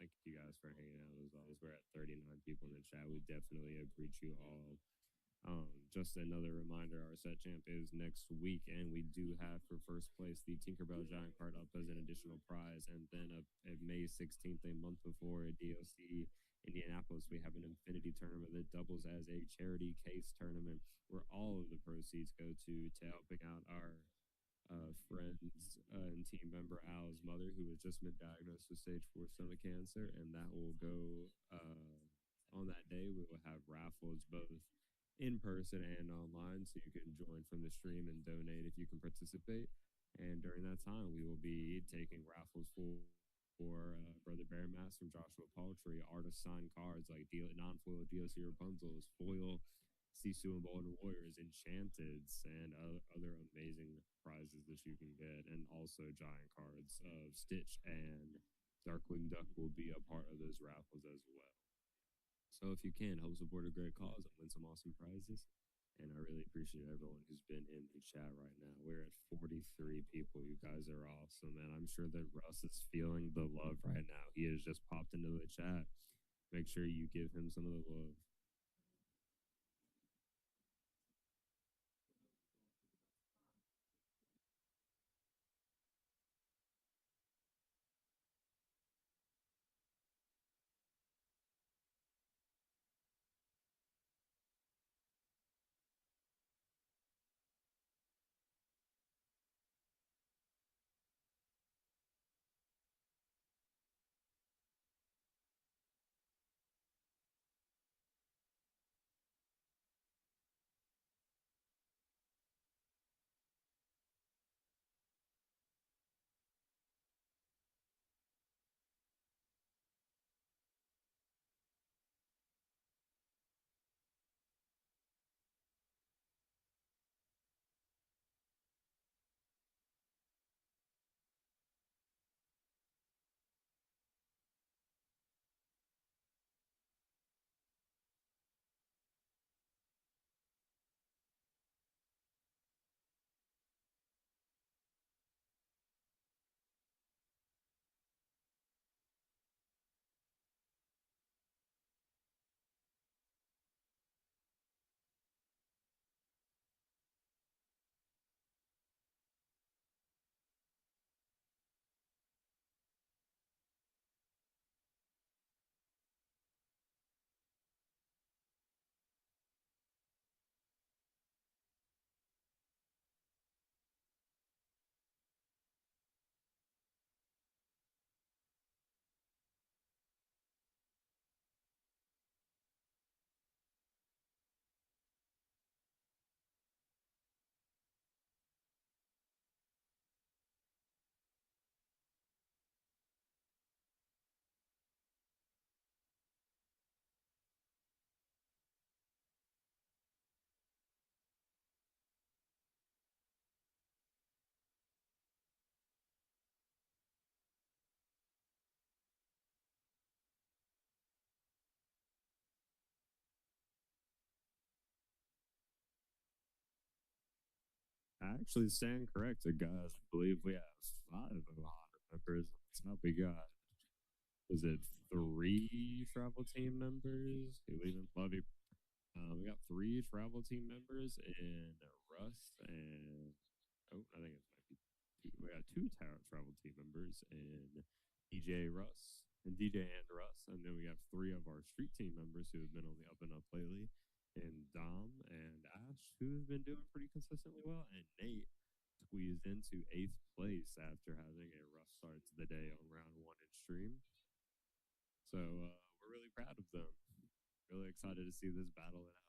Thank you guys for hanging out as always. We're at 39 people in the chat. We definitely appreciate you all. Just another reminder, our set champ is next week, and we do have for first place the Tinkerbell Giant card up as an additional prize. And then at May 16th, a month before at DOC Indianapolis, we have an Infinity tournament that doubles as a charity case tournament where all of the proceeds go to helping out our friends and team member Al's mother, who has just been diagnosed with stage 4 stomach cancer, and that will go on that day. We will have raffles both in person and online, so you can join from the stream and donate if you can participate. And during that time, we will be taking raffles for Brother Bearmass from Joshua Paltry, artist signed cards like non-foil DLC Rapunzel's, foil Sisu and Golden Warriors, Enchanteds, and other amazing prizes that you can get. And also giant cards of Stitch and Darkwing Duck will be a part of those raffles as well. So if you can, help support a great cause and win some awesome prizes. And I really appreciate everyone who's been in the chat right now. We're at 43 people. You guys are awesome. And I'm sure that Russ is feeling the love right now. He has just popped into the chat. Make sure you give him some of the love. I actually stand corrected, guys. I believe we have 5 Ohana members. That's how we got. Was it 3 travel team members? Hey, leaving love you. We got 3 travel team members in Russ and I think it might be 2. We got 2 travel team members in DJ Russ and DJ and Russ, and then we have 3 of our street team members who have been on the up and up lately, and Dom and Ash, who have been doing pretty consistently well, and Nate squeezed into 8th place after having a rough start to the day on round 1 in stream. So we're really proud of them. Really excited to see this battle it out.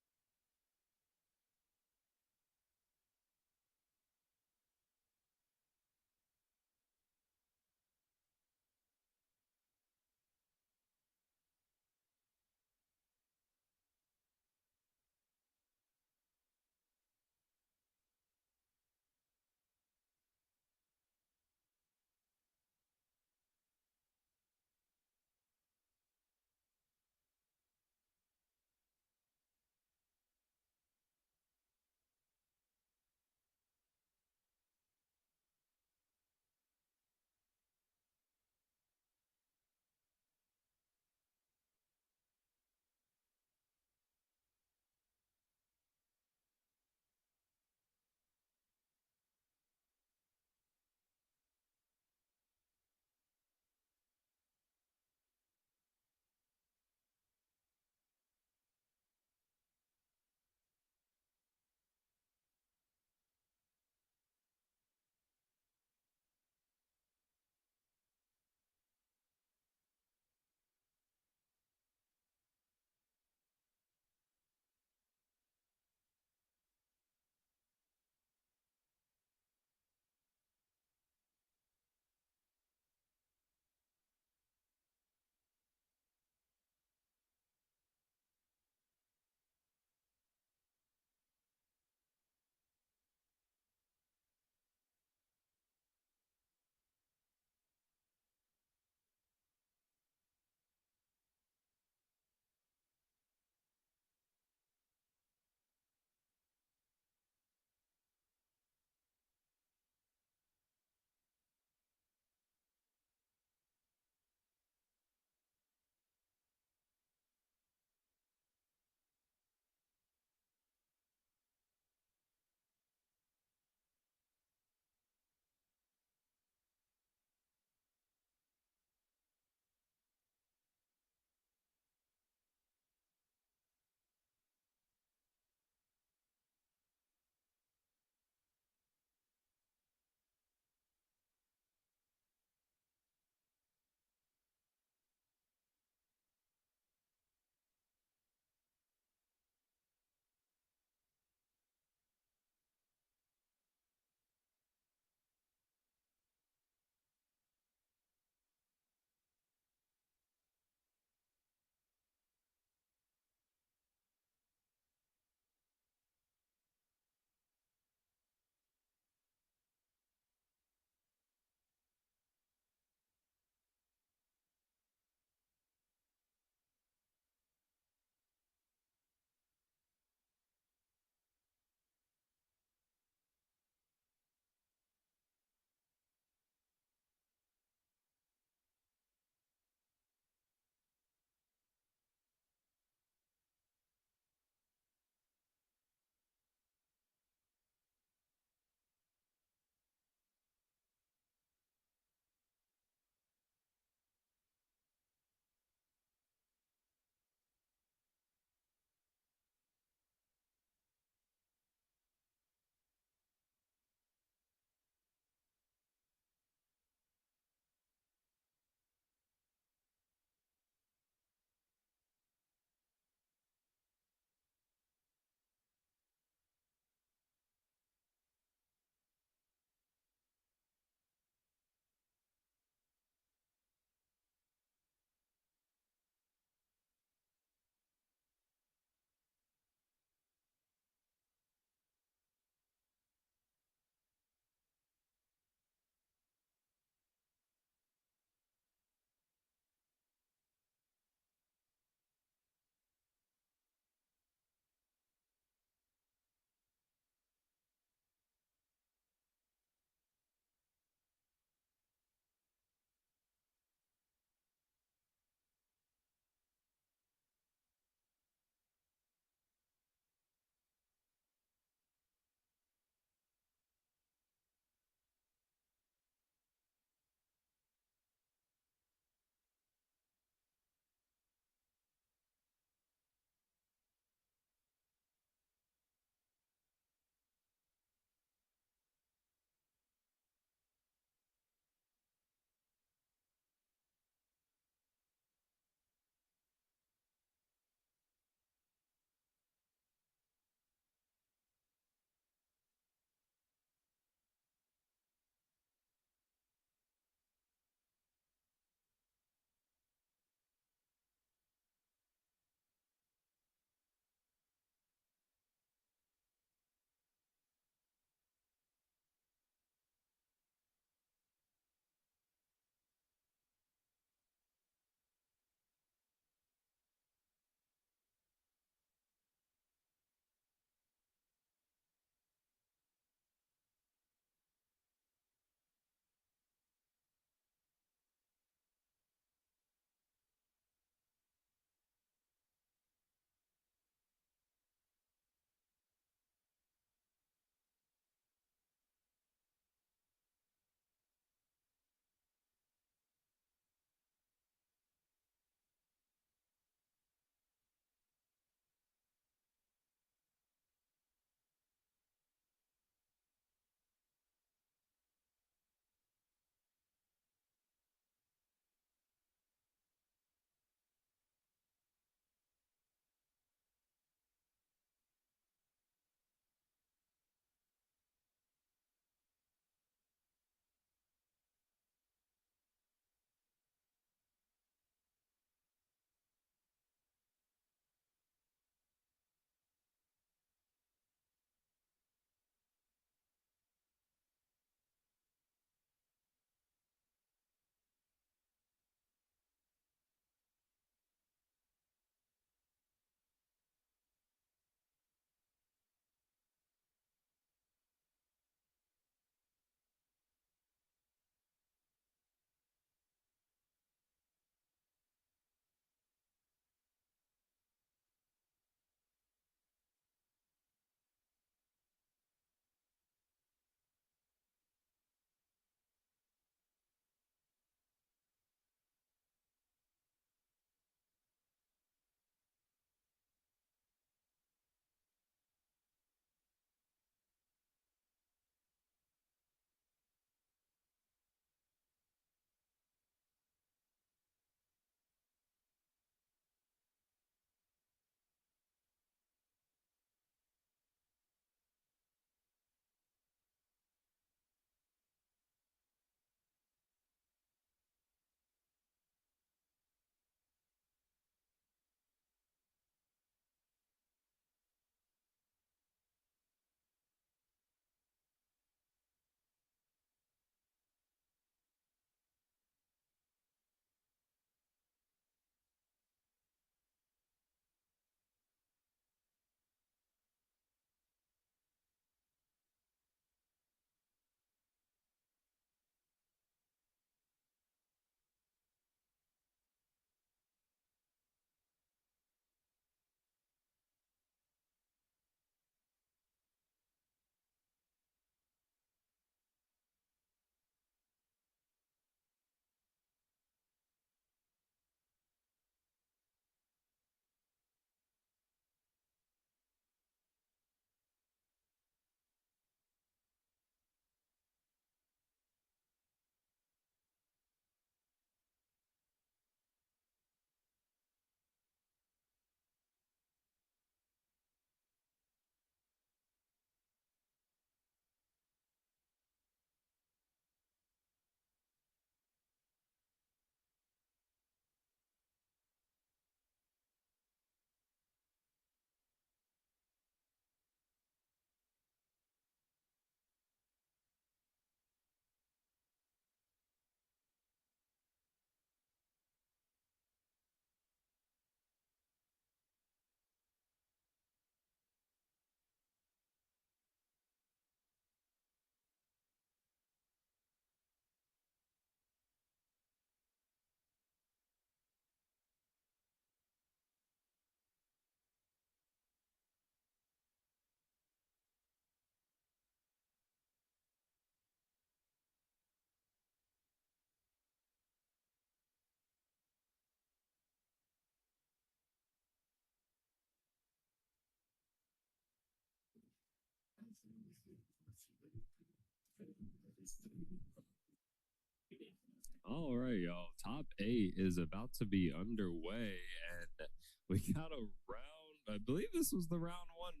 All right, y'all. Top 8 is about to be underway, and we got a round. I believe this was the round one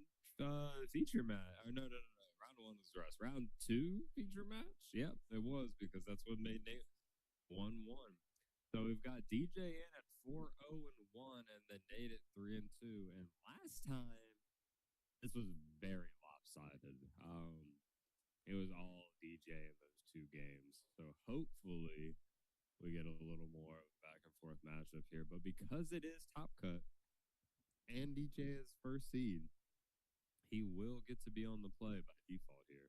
feature match. Or no. Round one was the rest. Round two feature match. Yep, it was because that's what made Nate 1-1. So we've got DJ in at 4-0-1, and then Nate at 3-2. And last time, this was very lopsided. It was all DJ in those two games. So hopefully we get a little more back and forth matchup here. But because it is Top Cut and DJ is first seed, he will get to be on the play by default here.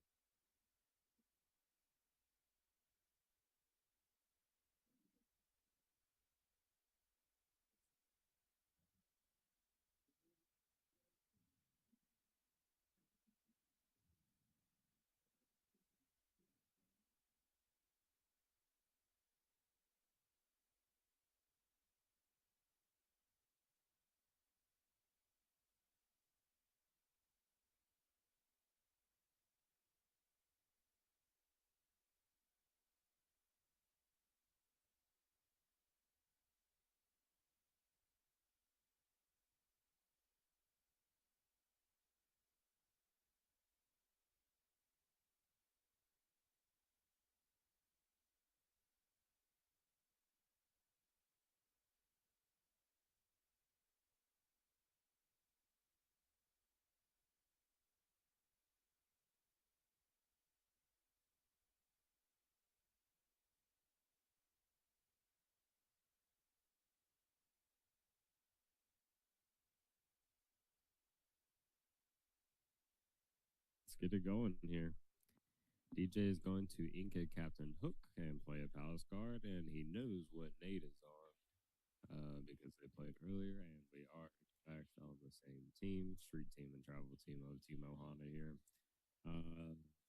Let's get it going here. DJ is going to Inca Captain Hook and play a Palace Guard, and he knows what Nate is on because they played earlier, and we are, in fact, on the same team, street team and travel team of Team Ohana here.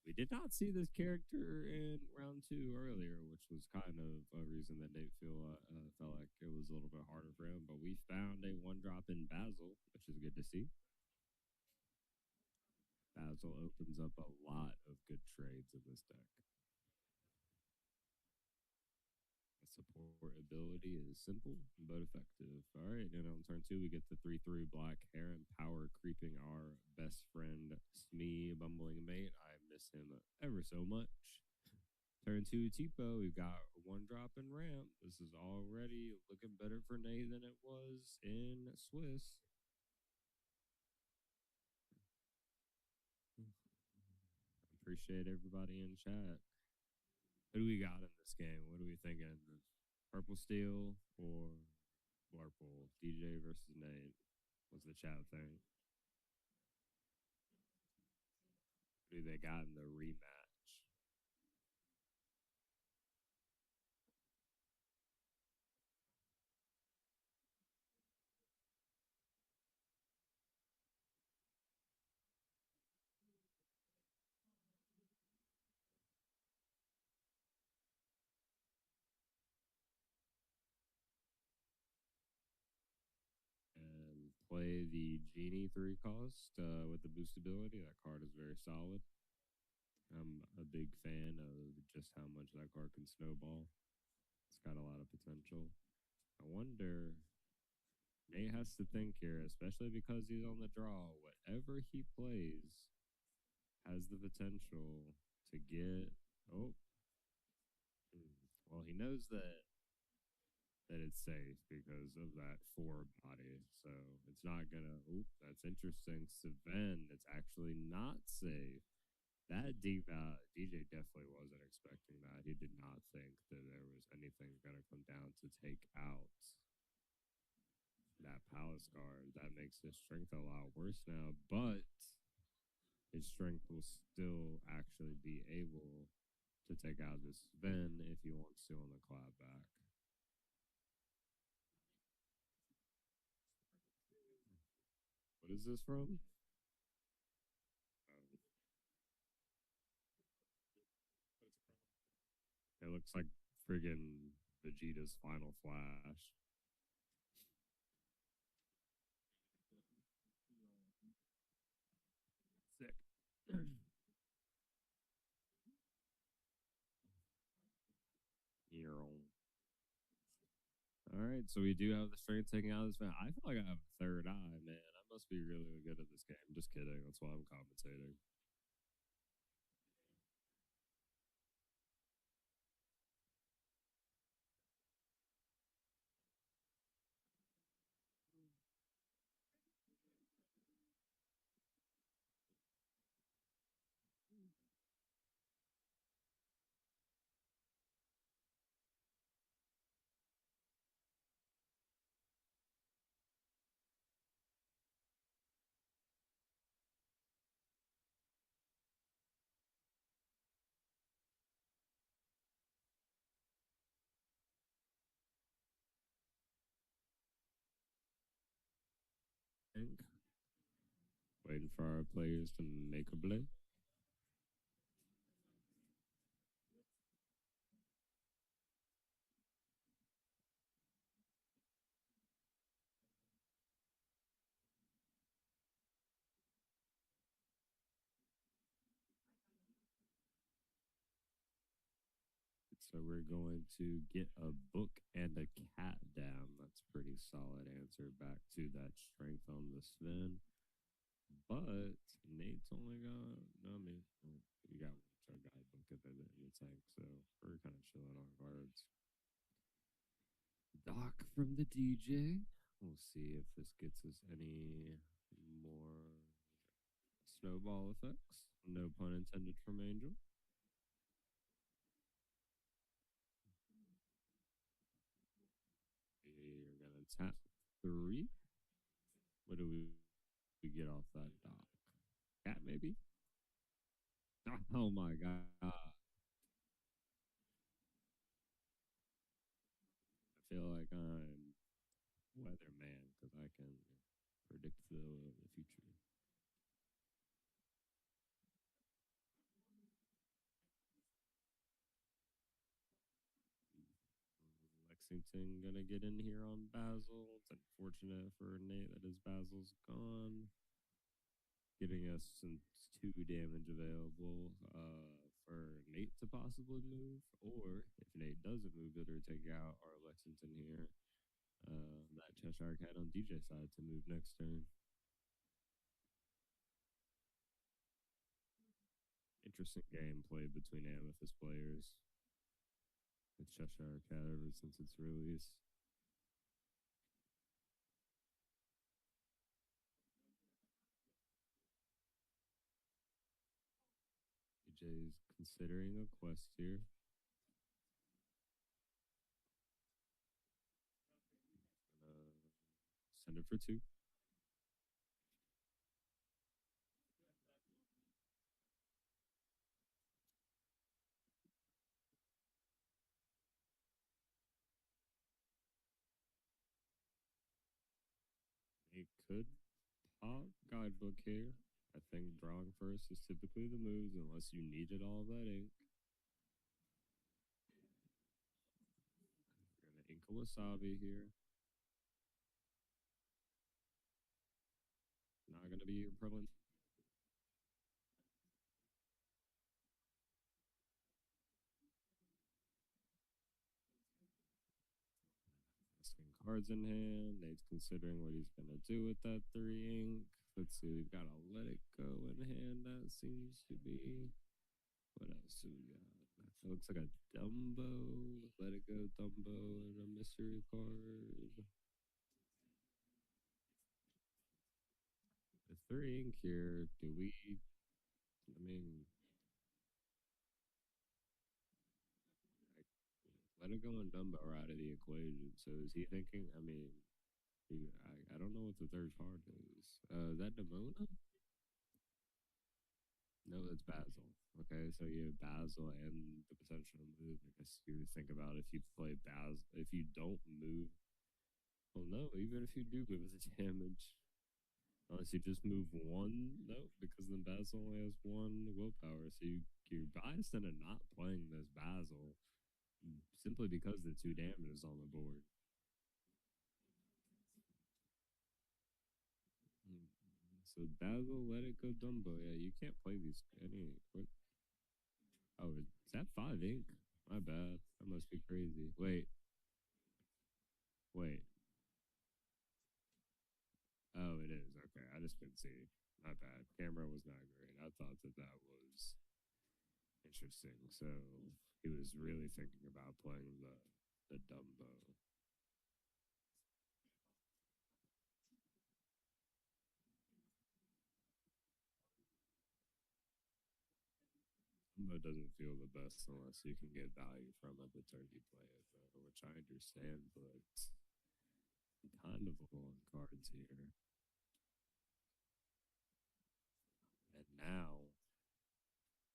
We did not see this character in round two earlier, which was kind of a reason that Nate felt like it was a little bit harder for him, but we found a one drop in Basil, which is good to see. Basil opens up a lot of good trades in this deck. The support ability is simple but effective. All right, and on turn two, we get the 3/3 Black Heron Power creeping our best friend Smee Bumbling Mate. I miss him ever so much. Turn two, Tipo. We've got one drop in ramp. This is already looking better for Nate than it was in Swiss. Appreciate everybody in chat. Who do we got in this game? What are we thinking? Purple Steel or Blurple? DJ versus Nate. What's the chat think? Who do they got in the rematch? And play the Genie 3 cost with the boost ability. That card is very solid. I'm a big fan of just how much that card can snowball. It's got a lot of potential. I wonder, Nate has to think here, especially because he's on the draw. Whatever he plays has the potential to get. Oh, well, he knows that it's safe because of that 4 body. So it's not gonna. Oh, that's interesting. Sven, it's actually not safe. That DJ definitely wasn't expecting that. He did not think that there was anything gonna come down to take out that Palace Guard. That makes his strength a lot worse now, but his strength will still actually be able to take out this Sven if he wants to on the clapback. What is this from? It looks like friggin' Vegeta's Final Flash. Sick. All right, so we do have the strength taking out of this man. I feel like I have a third eye, man. I must be really good at this game. Just kidding. That's why I'm commentating. Think. Waiting for our players to make a play. So we're going to get a book and a cat down. That's pretty solid answer back to that strength on the Sven. But Nate's only got, no, I mean, we got our guidebook in the tank, so we're kind of chilling on cards. Doc from the DJ. We'll see if this gets us any more snowball effects. No pun intended from Angel. We're gonna tap 3. What do we get off that dock? Cat maybe? Oh my god. I feel like I'm weatherman because I can predict the future. Lexington gonna get in here on Basil. It's unfortunate for Nate that his Basil's gone. Getting us some 2 damage available for Nate to possibly move, or if Nate doesn't move it or take out our Lexington here, that Cheshire Cat on DJ side to move next turn. Interesting gameplay between Amethyst players with Cheshire Cat ever since its release. DJ's considering a quest here. Send it for 2. It could pop guidebook here. I think drawing first is typically the moves unless you needed all that ink. We're gonna ink a wasabi here. Not gonna be your prevalent. Asking cards in hand. Nate's considering what he's gonna do with that 3 ink. Let's see, we've got a let it go in hand. That seems to be. What else do we got? It looks like a Dumbo. Let it go Dumbo and a mystery card. The 3 ink here, do we, I mean, let it go and Dumbo are out of the equation. So is he thinking, I mean, I don't know what the third card is. Is that Demona? No, that's Basil. Okay, so you have Basil and the potential move. I guess you would think about if you play Basil, if you don't move. Well, no, even if you do move the damage. Unless you just move 1, no, because then Basil only has 1 willpower. So you're biased into not playing this Basil simply because the 2 damage is on the board. So Basil, let it go Dumbo. Yeah, you can't play these any. What? Oh, is that 5 ink? My bad. That must be crazy. Wait. Wait. Oh, it is. Okay. I just couldn't see. Not bad. Camera was not great. I thought that that was interesting. So he was really thinking about playing the Dumbo. Dumbo doesn't feel the best unless you can get value from it the turn you play it, though, which I understand, but kind of low on cards here. And now,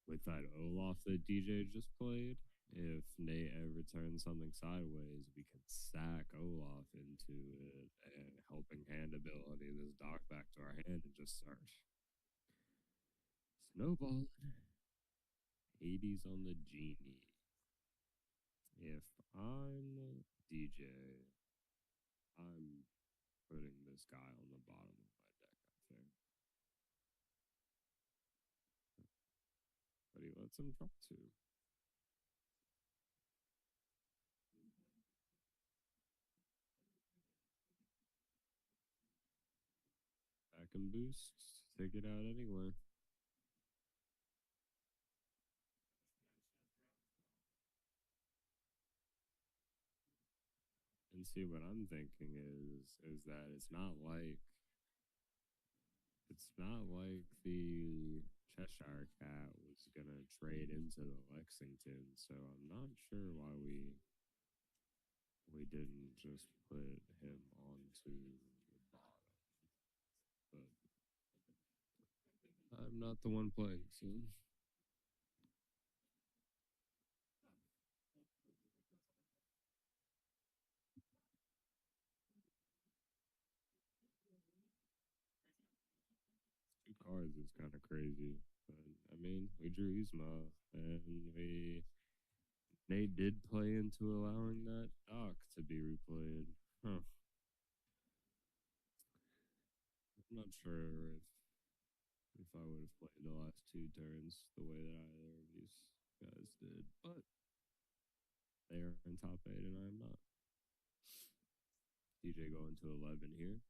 with that Olaf that DJ just played, if Nate ever turns something sideways, we can sack Olaf into it and helping hand ability this dock back to our hand and just start snowballing. 80s on the genie. If I'm DJ, I'm putting this guy on the bottom of my deck, I think. But he lets him drop two. Back and boost. Take it out anywhere. And see what I'm thinking is that it's not like the Cheshire Cat was gonna trade into the Lexington, so I'm not sure why we didn't just put him onto the bottom. But I'm not the one playing, so two cards is kind of crazy. But I mean, we drew Yzma, and Nate did play into allowing that dock to be replayed. Huh. I'm not sure if I would have played the last two turns the way that either of these guys did, but they are in top 8 and I am not. DJ going to 11 here.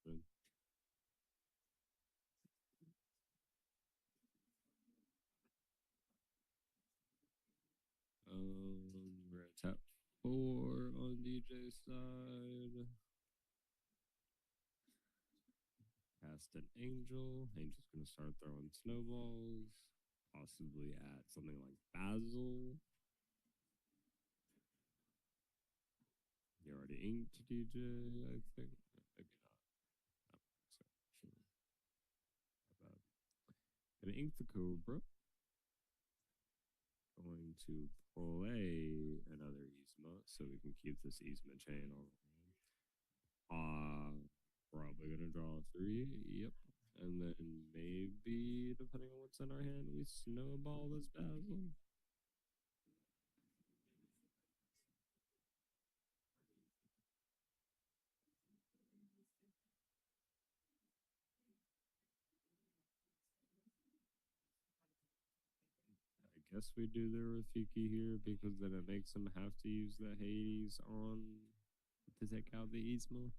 But, we're at tap 4 on DJ's side. Cast an Angel. Angel's gonna start throwing snowballs, possibly at something like Basil. You already inked DJ, I think. Maybe not. I don't think so, actually. My bad. Gonna ink the Cobra. Going to play another Yzma so we can keep this Yzma chain on. Probably gonna draw 3. Yep. And then maybe, depending on what's in our hand, we snowball this Basil. I guess we do the Rafiki here because then it makes him have to use the Hades on to take out the Yzma.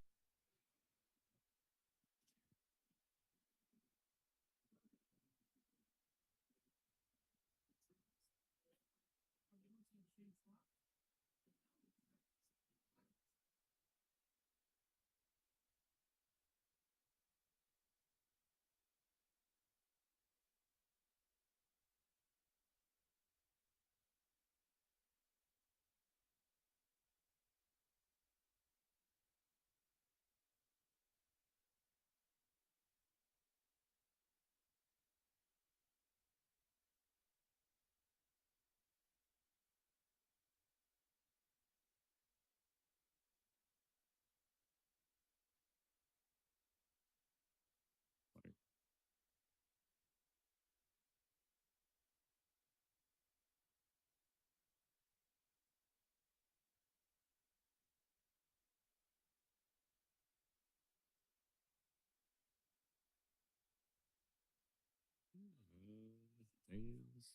things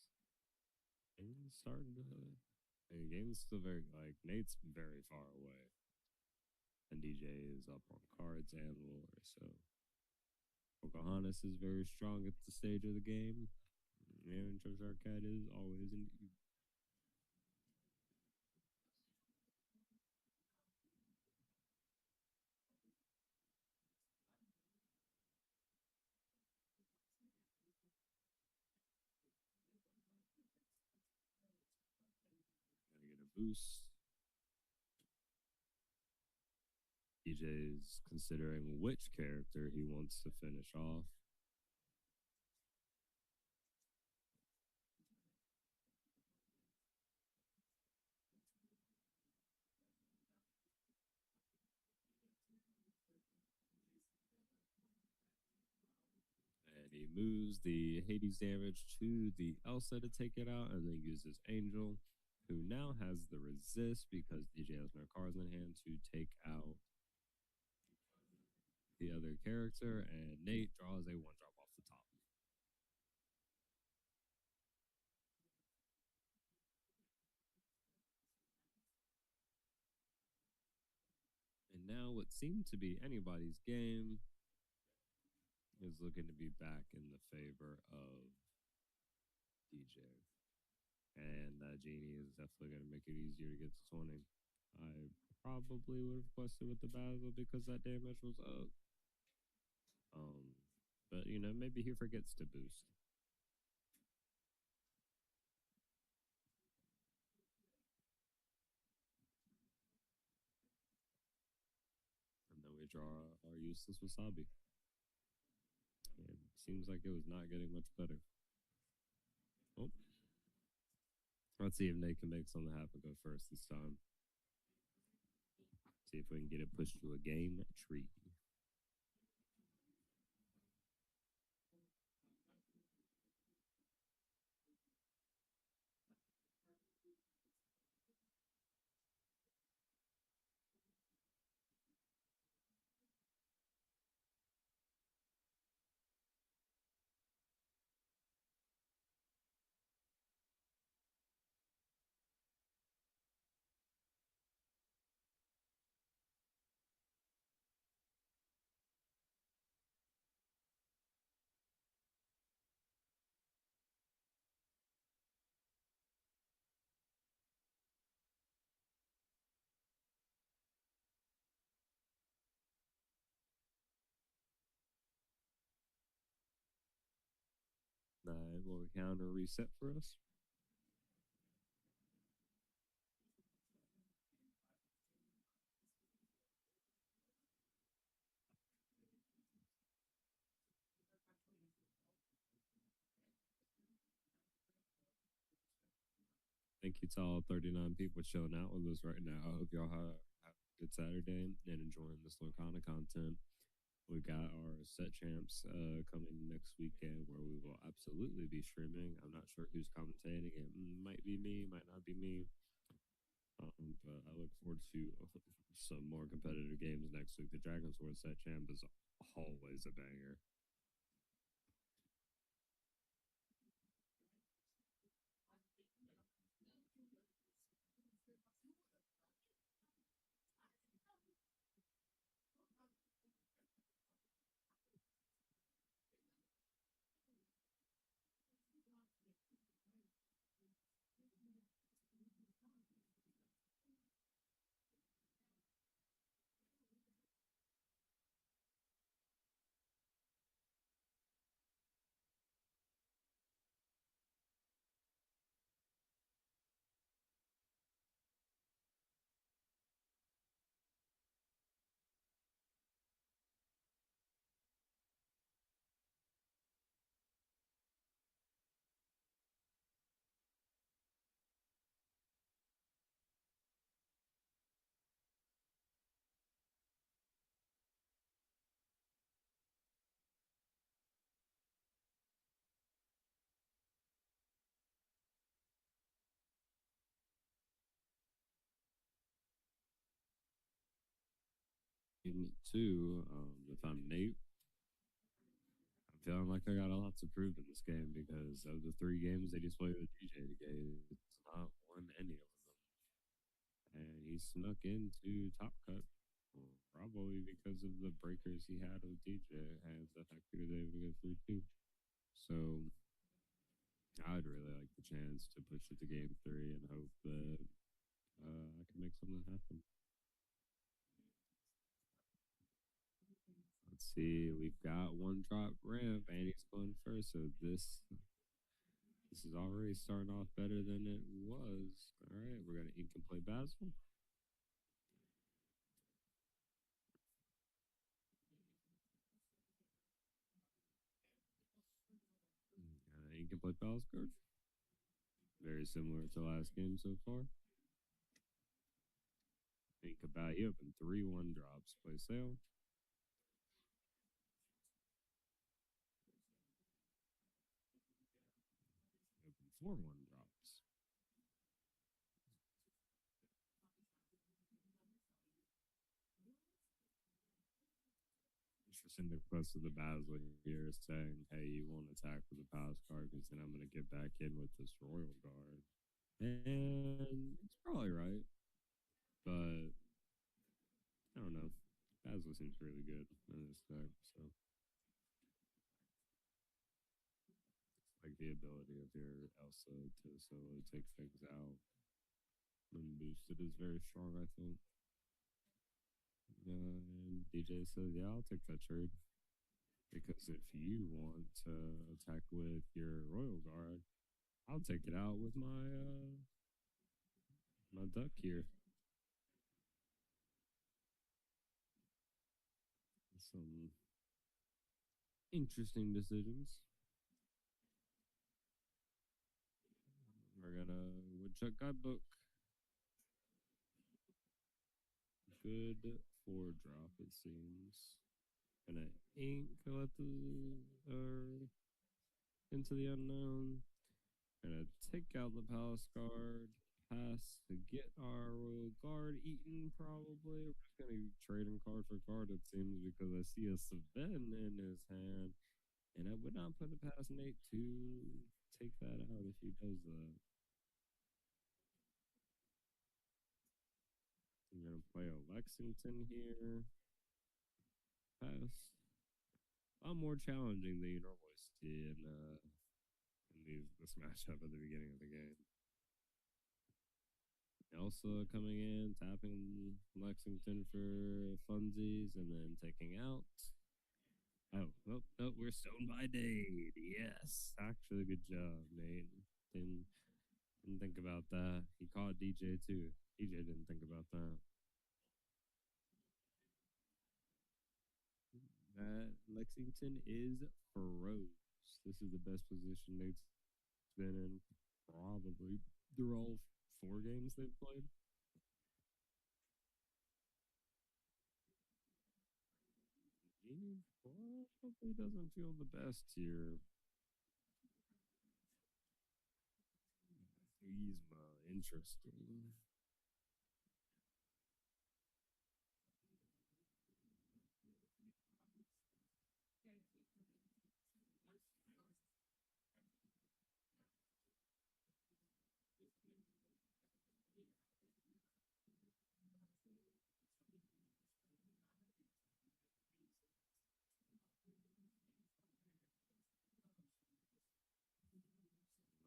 starting to. And the game's still very like Nate's very far away, and DJ is up on cards and lore. So Pocahontas is very strong at the stage of the game, and Treasure Cat is always indeed. Gotta get a boost. DJ's considering which character he wants to finish off. And he moves the Hades damage to the Elsa to take it out, and then uses Angel, who now has the resist because DJ has no cards in hand to take out the other character, and Nate draws a 1-drop off the top. And now what seemed to be anybody's game is looking to be back in the favor of DJ. And that genie is definitely going to make it easier to get to 20. I probably would have quested with the Basil because that damage was up. But you know, maybe he forgets to boost. And then we draw our useless wasabi. And it seems like it was not getting much better. Oh. Let's see if Nate can make something happen. Go first this time. See if we can get it pushed to a game tree. Will the counter reset for us? Thank you to all 39 people chilling out with us right now. I hope y'all have a good Saturday and enjoying this Ohana content. We got our set champs coming next weekend where we will absolutely be streaming. I'm not sure who's commentating. It might be me, might not be me. But I look forward to some more competitive games next week. The Dragon Sword set champ is always a banger. Two, if I'm Nate, feeling like I got a lot to prove in this game because of the 3 games they just played with DJ today, it's not won any of them. And he snuck into Top Cut, probably because of the breakers he had with DJ and the fact that he was able to get through too. So I'd really like the chance to push it to game 3 and hope that I can make something happen. Let's see, we've got one drop ramp and he's going first, so this is already starting off better than it was. All right, we're gonna ink and play Basil. Ink and play Palace card. Very similar to last game so far. Think about you open 3-1 drops. Play sale. Open 4-1 drops. Interesting the quest of the Basil here is saying, hey, you won't attack with the Palace card because then I'm going to get back in with this Royal Guard. And it's probably right. But I don't know. Basil seems really good in this deck, so like the ability of your Elsa to solo take things out and boost it is very strong, I think. And DJ says, yeah, I'll take that trade. Because if you want to attack with your Royal Guard, I'll take it out with my duck here. Some interesting decisions. We're gonna woodchuck guidebook. Good 4-drop, it seems. Gonna ink let into the unknown. Gonna take out the Palace Guard. Pass to get our Royal Guard eaten, probably. We're just gonna be trading card for card, it seems, because I see a Sven in his hand. And I would not put it past Nate to take that out if he does that. I'm gonna play a Lexington here. Pass. A lot more challenging than you normally see in this matchup at the beginning of the game. Elsa coming in, tapping Lexington for funsies, and then taking out. Oh, we're stoned by Dade. Yes, actually, good job, Nate. Didn't think about that. He caught DJ too. DJ didn't think about that. That Lexington is froze. This is the best position Nate's been in probably through all 4 games they've played. He probably doesn't feel the best here. Yzma, interesting.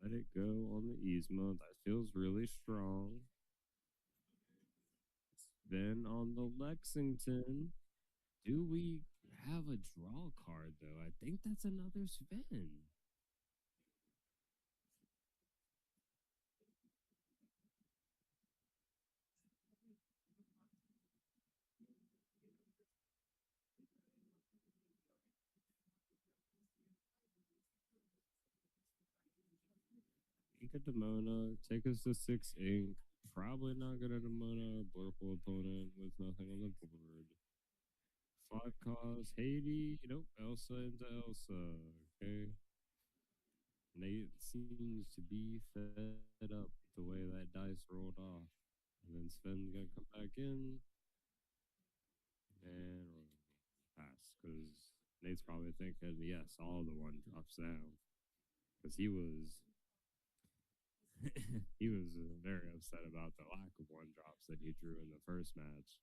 Let it go on the Yzma. That feels really strong. Then on the Lexington, do we have a draw card though? I think that's another Sven. Ink a Demona, take us to 6 ink. Probably not gonna Demona, blurple opponent with nothing on the board. 5 cost, Haiti, nope, Elsa into Elsa. Okay. Nate seems to be fed up the way that dice rolled off. And then Sven's gonna come back in. And pass, because Nate's probably thinking, yes, all the one drops now. Because he was he was very upset about the lack of one drops that he drew in the first match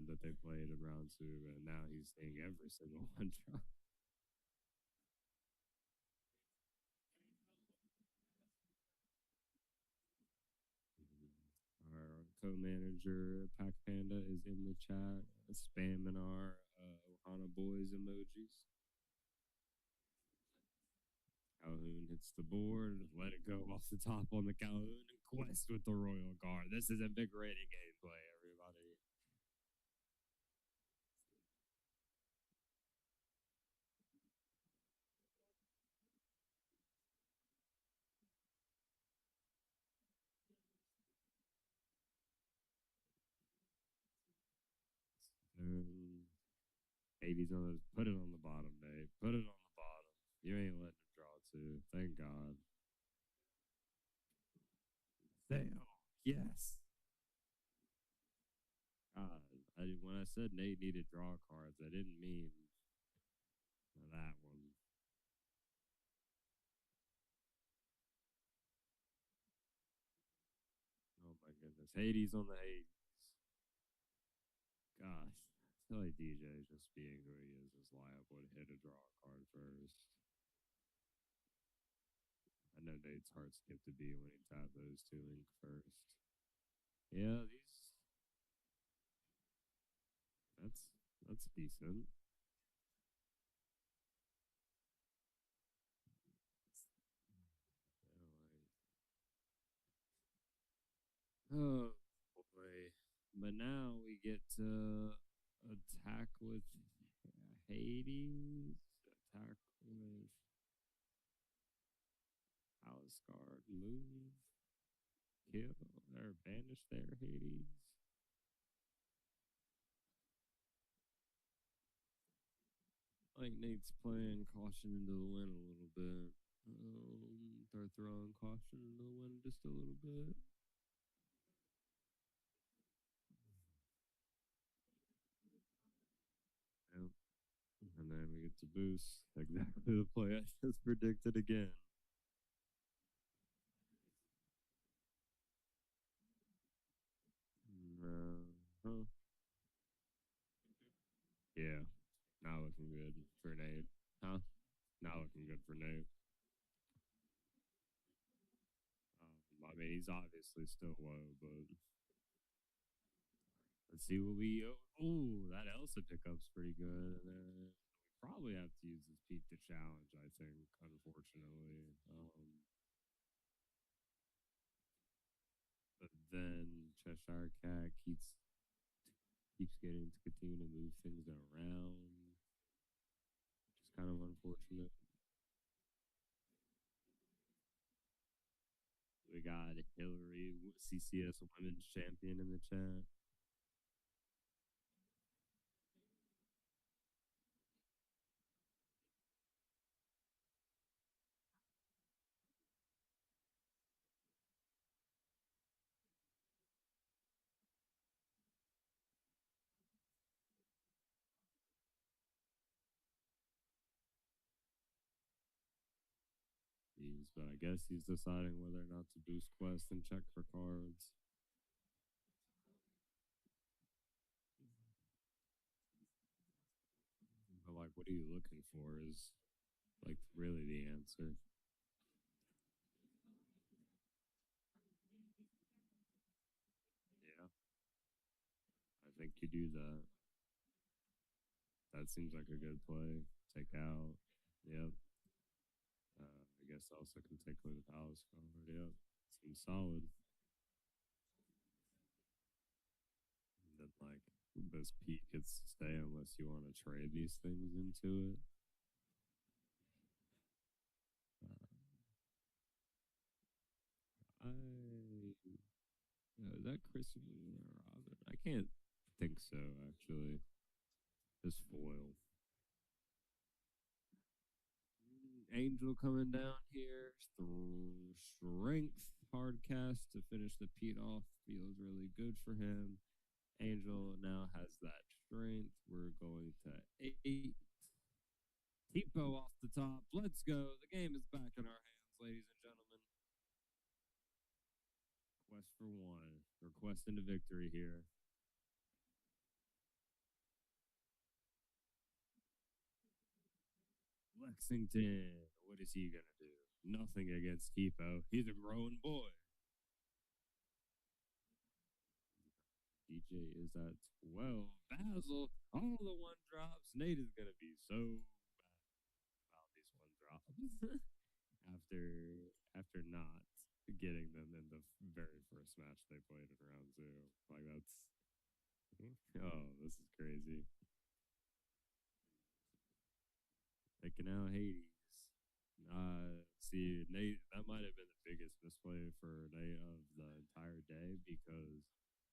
that they played in round two, and now he's seeing every single one drop. Our co-manager Pac Panda is in the chat, spamming our Ohana boys emojis. Calhoun hits the board, let it go off the top on the Calhoun, and Quest with the Royal Guard. This is invigorating gameplay, everybody. Hades on those. Put it on the bottom, Nate. Put it on the bottom. You ain't letting it draw two. Thank God. Damn. Yes. God, when I said Nate needed draw cards, I didn't mean that one. Oh my goodness. Hades on the Hades. Gosh. I feel like DJ just being who he is liable to hit a draw card first. I know Nate's heart skipped a beat when he tapped those two ink first. Yeah, that's decent. Oh boy. But now we get to attack with Hades, attack with Palace Guard, move, kill, or banish their Hades. I think Nate's playing caution into the wind a little bit. They're throwing caution into the wind just a little bit. Yep. And then we get to boost. Exactly the play I just predicted again. Huh. Yeah. Not looking good for Nate. Huh? Not looking good for Nate. I mean, he's obviously still low, but let's see what we. Oh, that Elsa pickup's pretty good. And then we probably have to use this peak to challenge, I think, unfortunately. But then Cheshire Cat keeps getting to continue to move things around, which is kind of unfortunate. We got Hillary, CCS Women's Champion, in the chat. But I guess he's deciding whether or not to boost quest and check for cards. But like, what are you looking for is like really the answer. Yeah, I think you do that. That seems like a good play. Take out. Yep. I guess also can take away the Palace card. Yep. Seems solid. And then like this peak gets to stay unless you want to trade these things into it. Is that Chris or Robin? I can't think so, actually. Just foil. Angel coming down here. Strength hard cast to finish the Pete off. Feels really good for him. Angel now has that strength. We're going to 8. Tipo off the top. Let's go. The game is back in our hands, ladies and gentlemen. Quest for one. We're questing a victory here. Lexington. What is he going to do? Nothing against Tipo. He's a growing boy. DJ is at 12. Basil, all the one drops. Nate is going to be so mad about these one drops after not getting them in the very first match they played in round two. Like, that's. Oh, this is crazy. Taking out Hades. See, Nate, that might have been the biggest misplay for Nate of the entire day because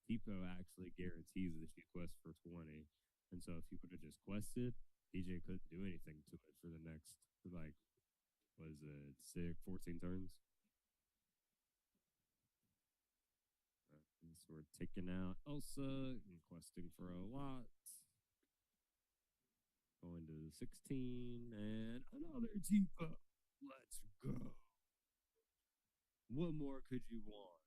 Tipo actually guarantees that you quest for 20. And so if he would have just quested, DJ couldn't do anything to it for the next, like, was it 14 turns? So we're taking out Elsa and questing for a lot. Going to 16 and another Tipo. Let's go. What more could you want?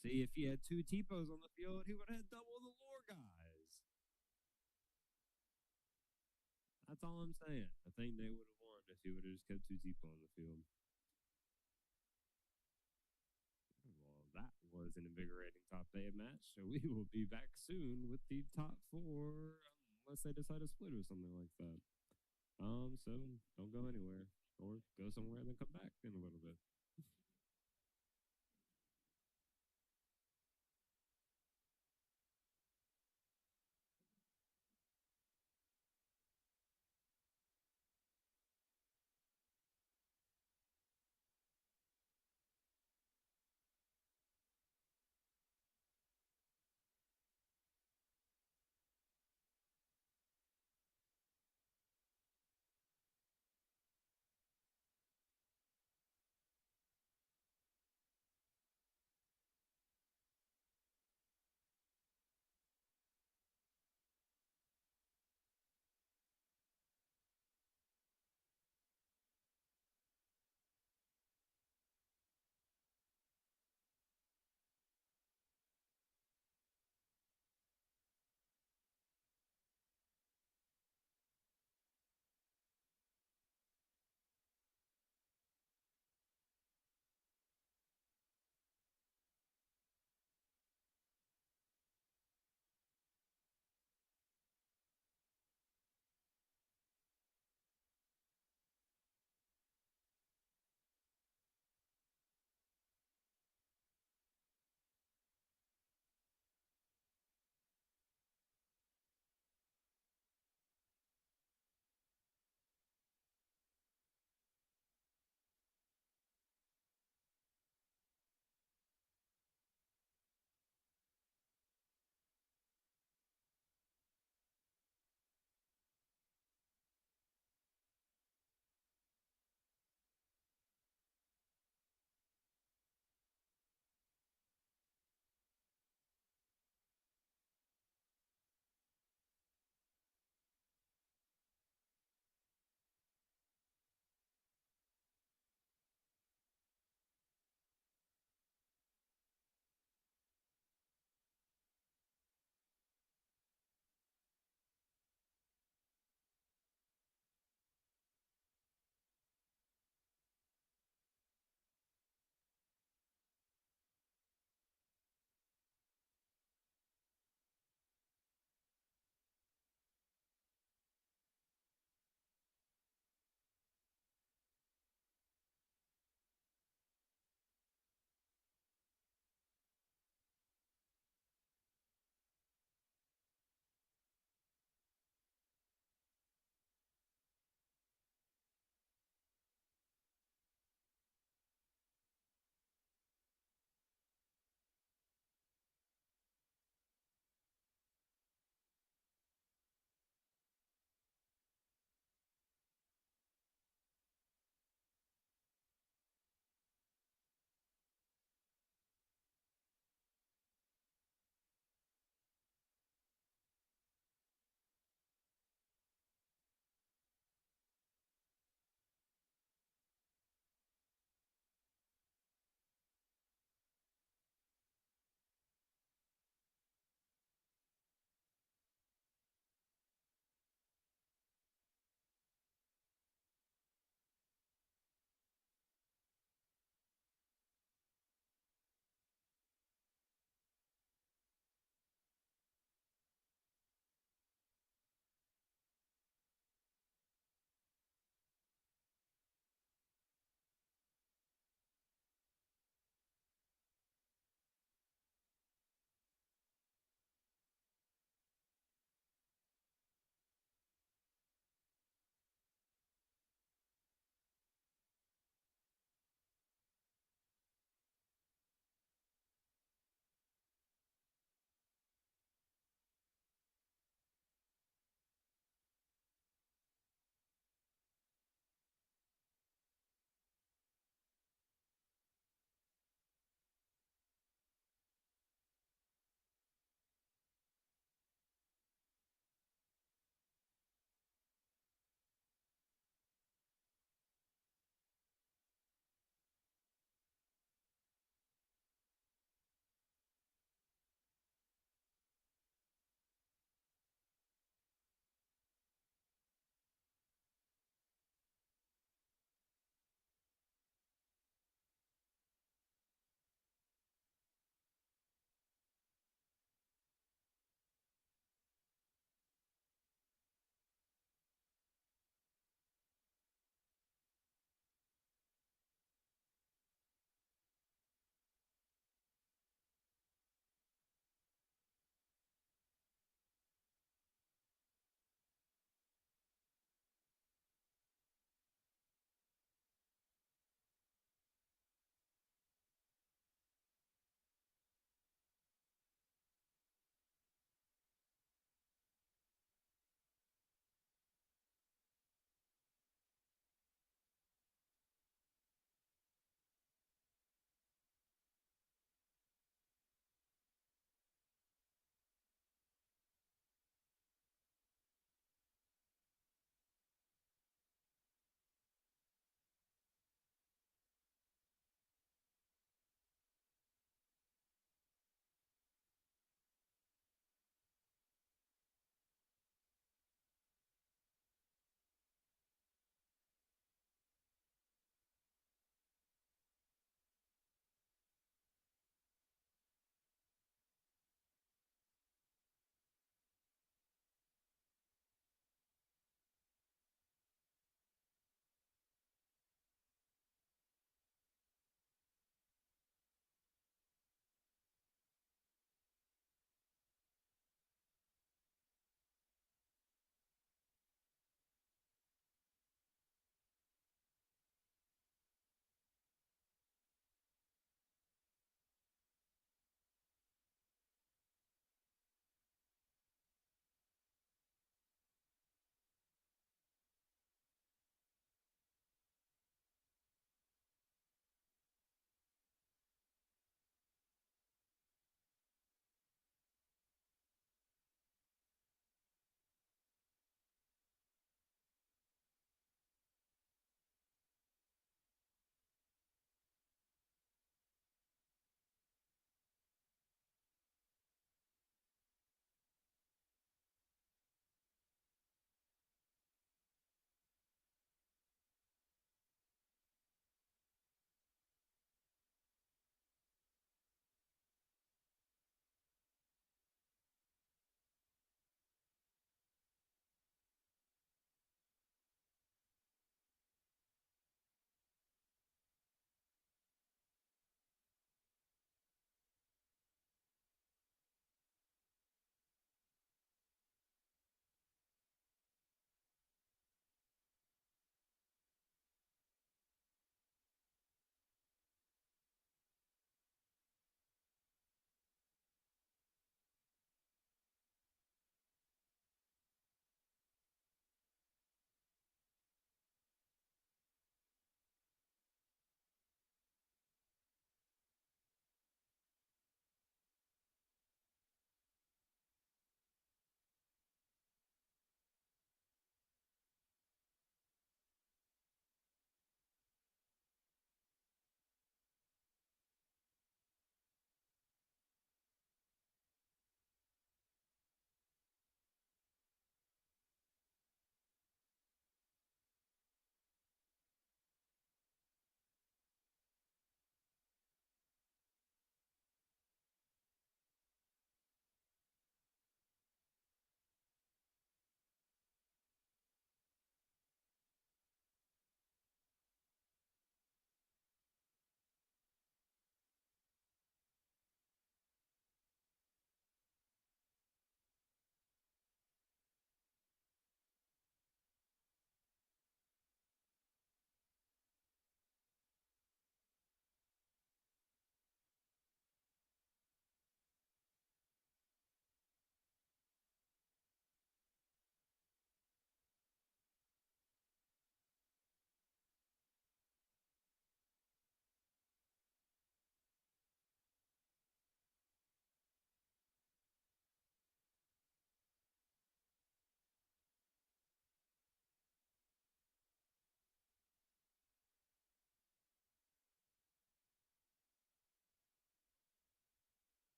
See, if he had two Tipos on the field, he would have had double the lore guys. That's all I'm saying. I think they would have won if he would have just kept two Tipo on the field. Well, that was an invigorating top 8 match. So we will be back soon with the top 4, unless they decide to split or something like that. So don't go anywhere, or go somewhere and then come back in a little bit.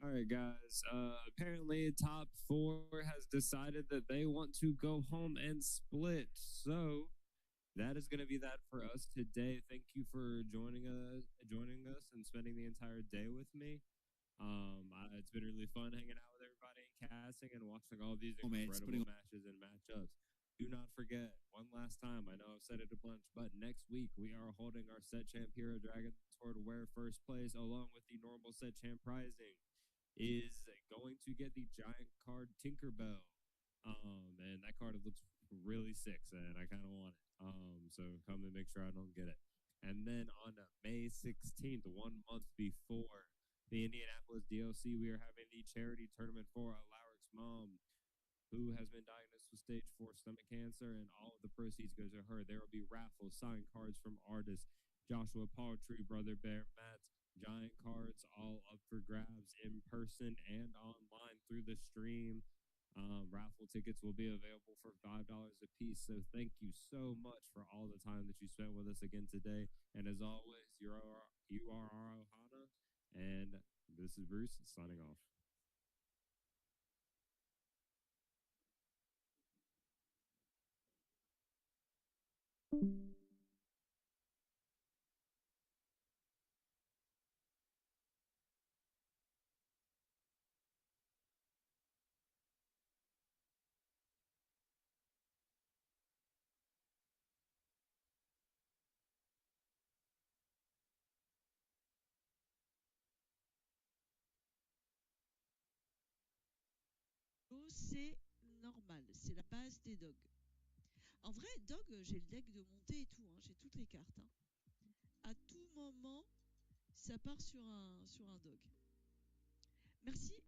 All right, guys. Apparently, top four has decided that they want to go home and split. So that is going to be that for us today. Thank you for joining us, and spending the entire day with me. It's been really fun hanging out with everybody and casting and watching all these incredible matches and matchups. Do not forget, one last time, I know I've said it a bunch, but next week we are holding our set champ Hero Dragon's Hoard, where first place, along with the normal set champ prizing, is going to get the giant card Tinkerbell. And that card looks really sick, and I kind of want it. So come and make sure I don't get it. And then on May 16th, 1 month before the Indianapolis DLC, we are having the charity tournament for Alaric's mom, who has been diagnosed with stage 4 stomach cancer, and all of the proceeds go to her. There will be raffles, signed cards from artists, Joshua Paltree, Brother Bear Mats, giant cards, all up for grabs in person and online through the stream. Raffle tickets will be available for $5 a piece. So thank you so much for all the time that you spent with us again today. And as always, you are our Ohana, and this is Bruce signing off. C'est normal, c'est la base des dogs. En vrai, dog, j'ai le deck de montée et tout, hein, j'ai toutes les cartes. Hein. À tout moment, ça part sur un dog. Merci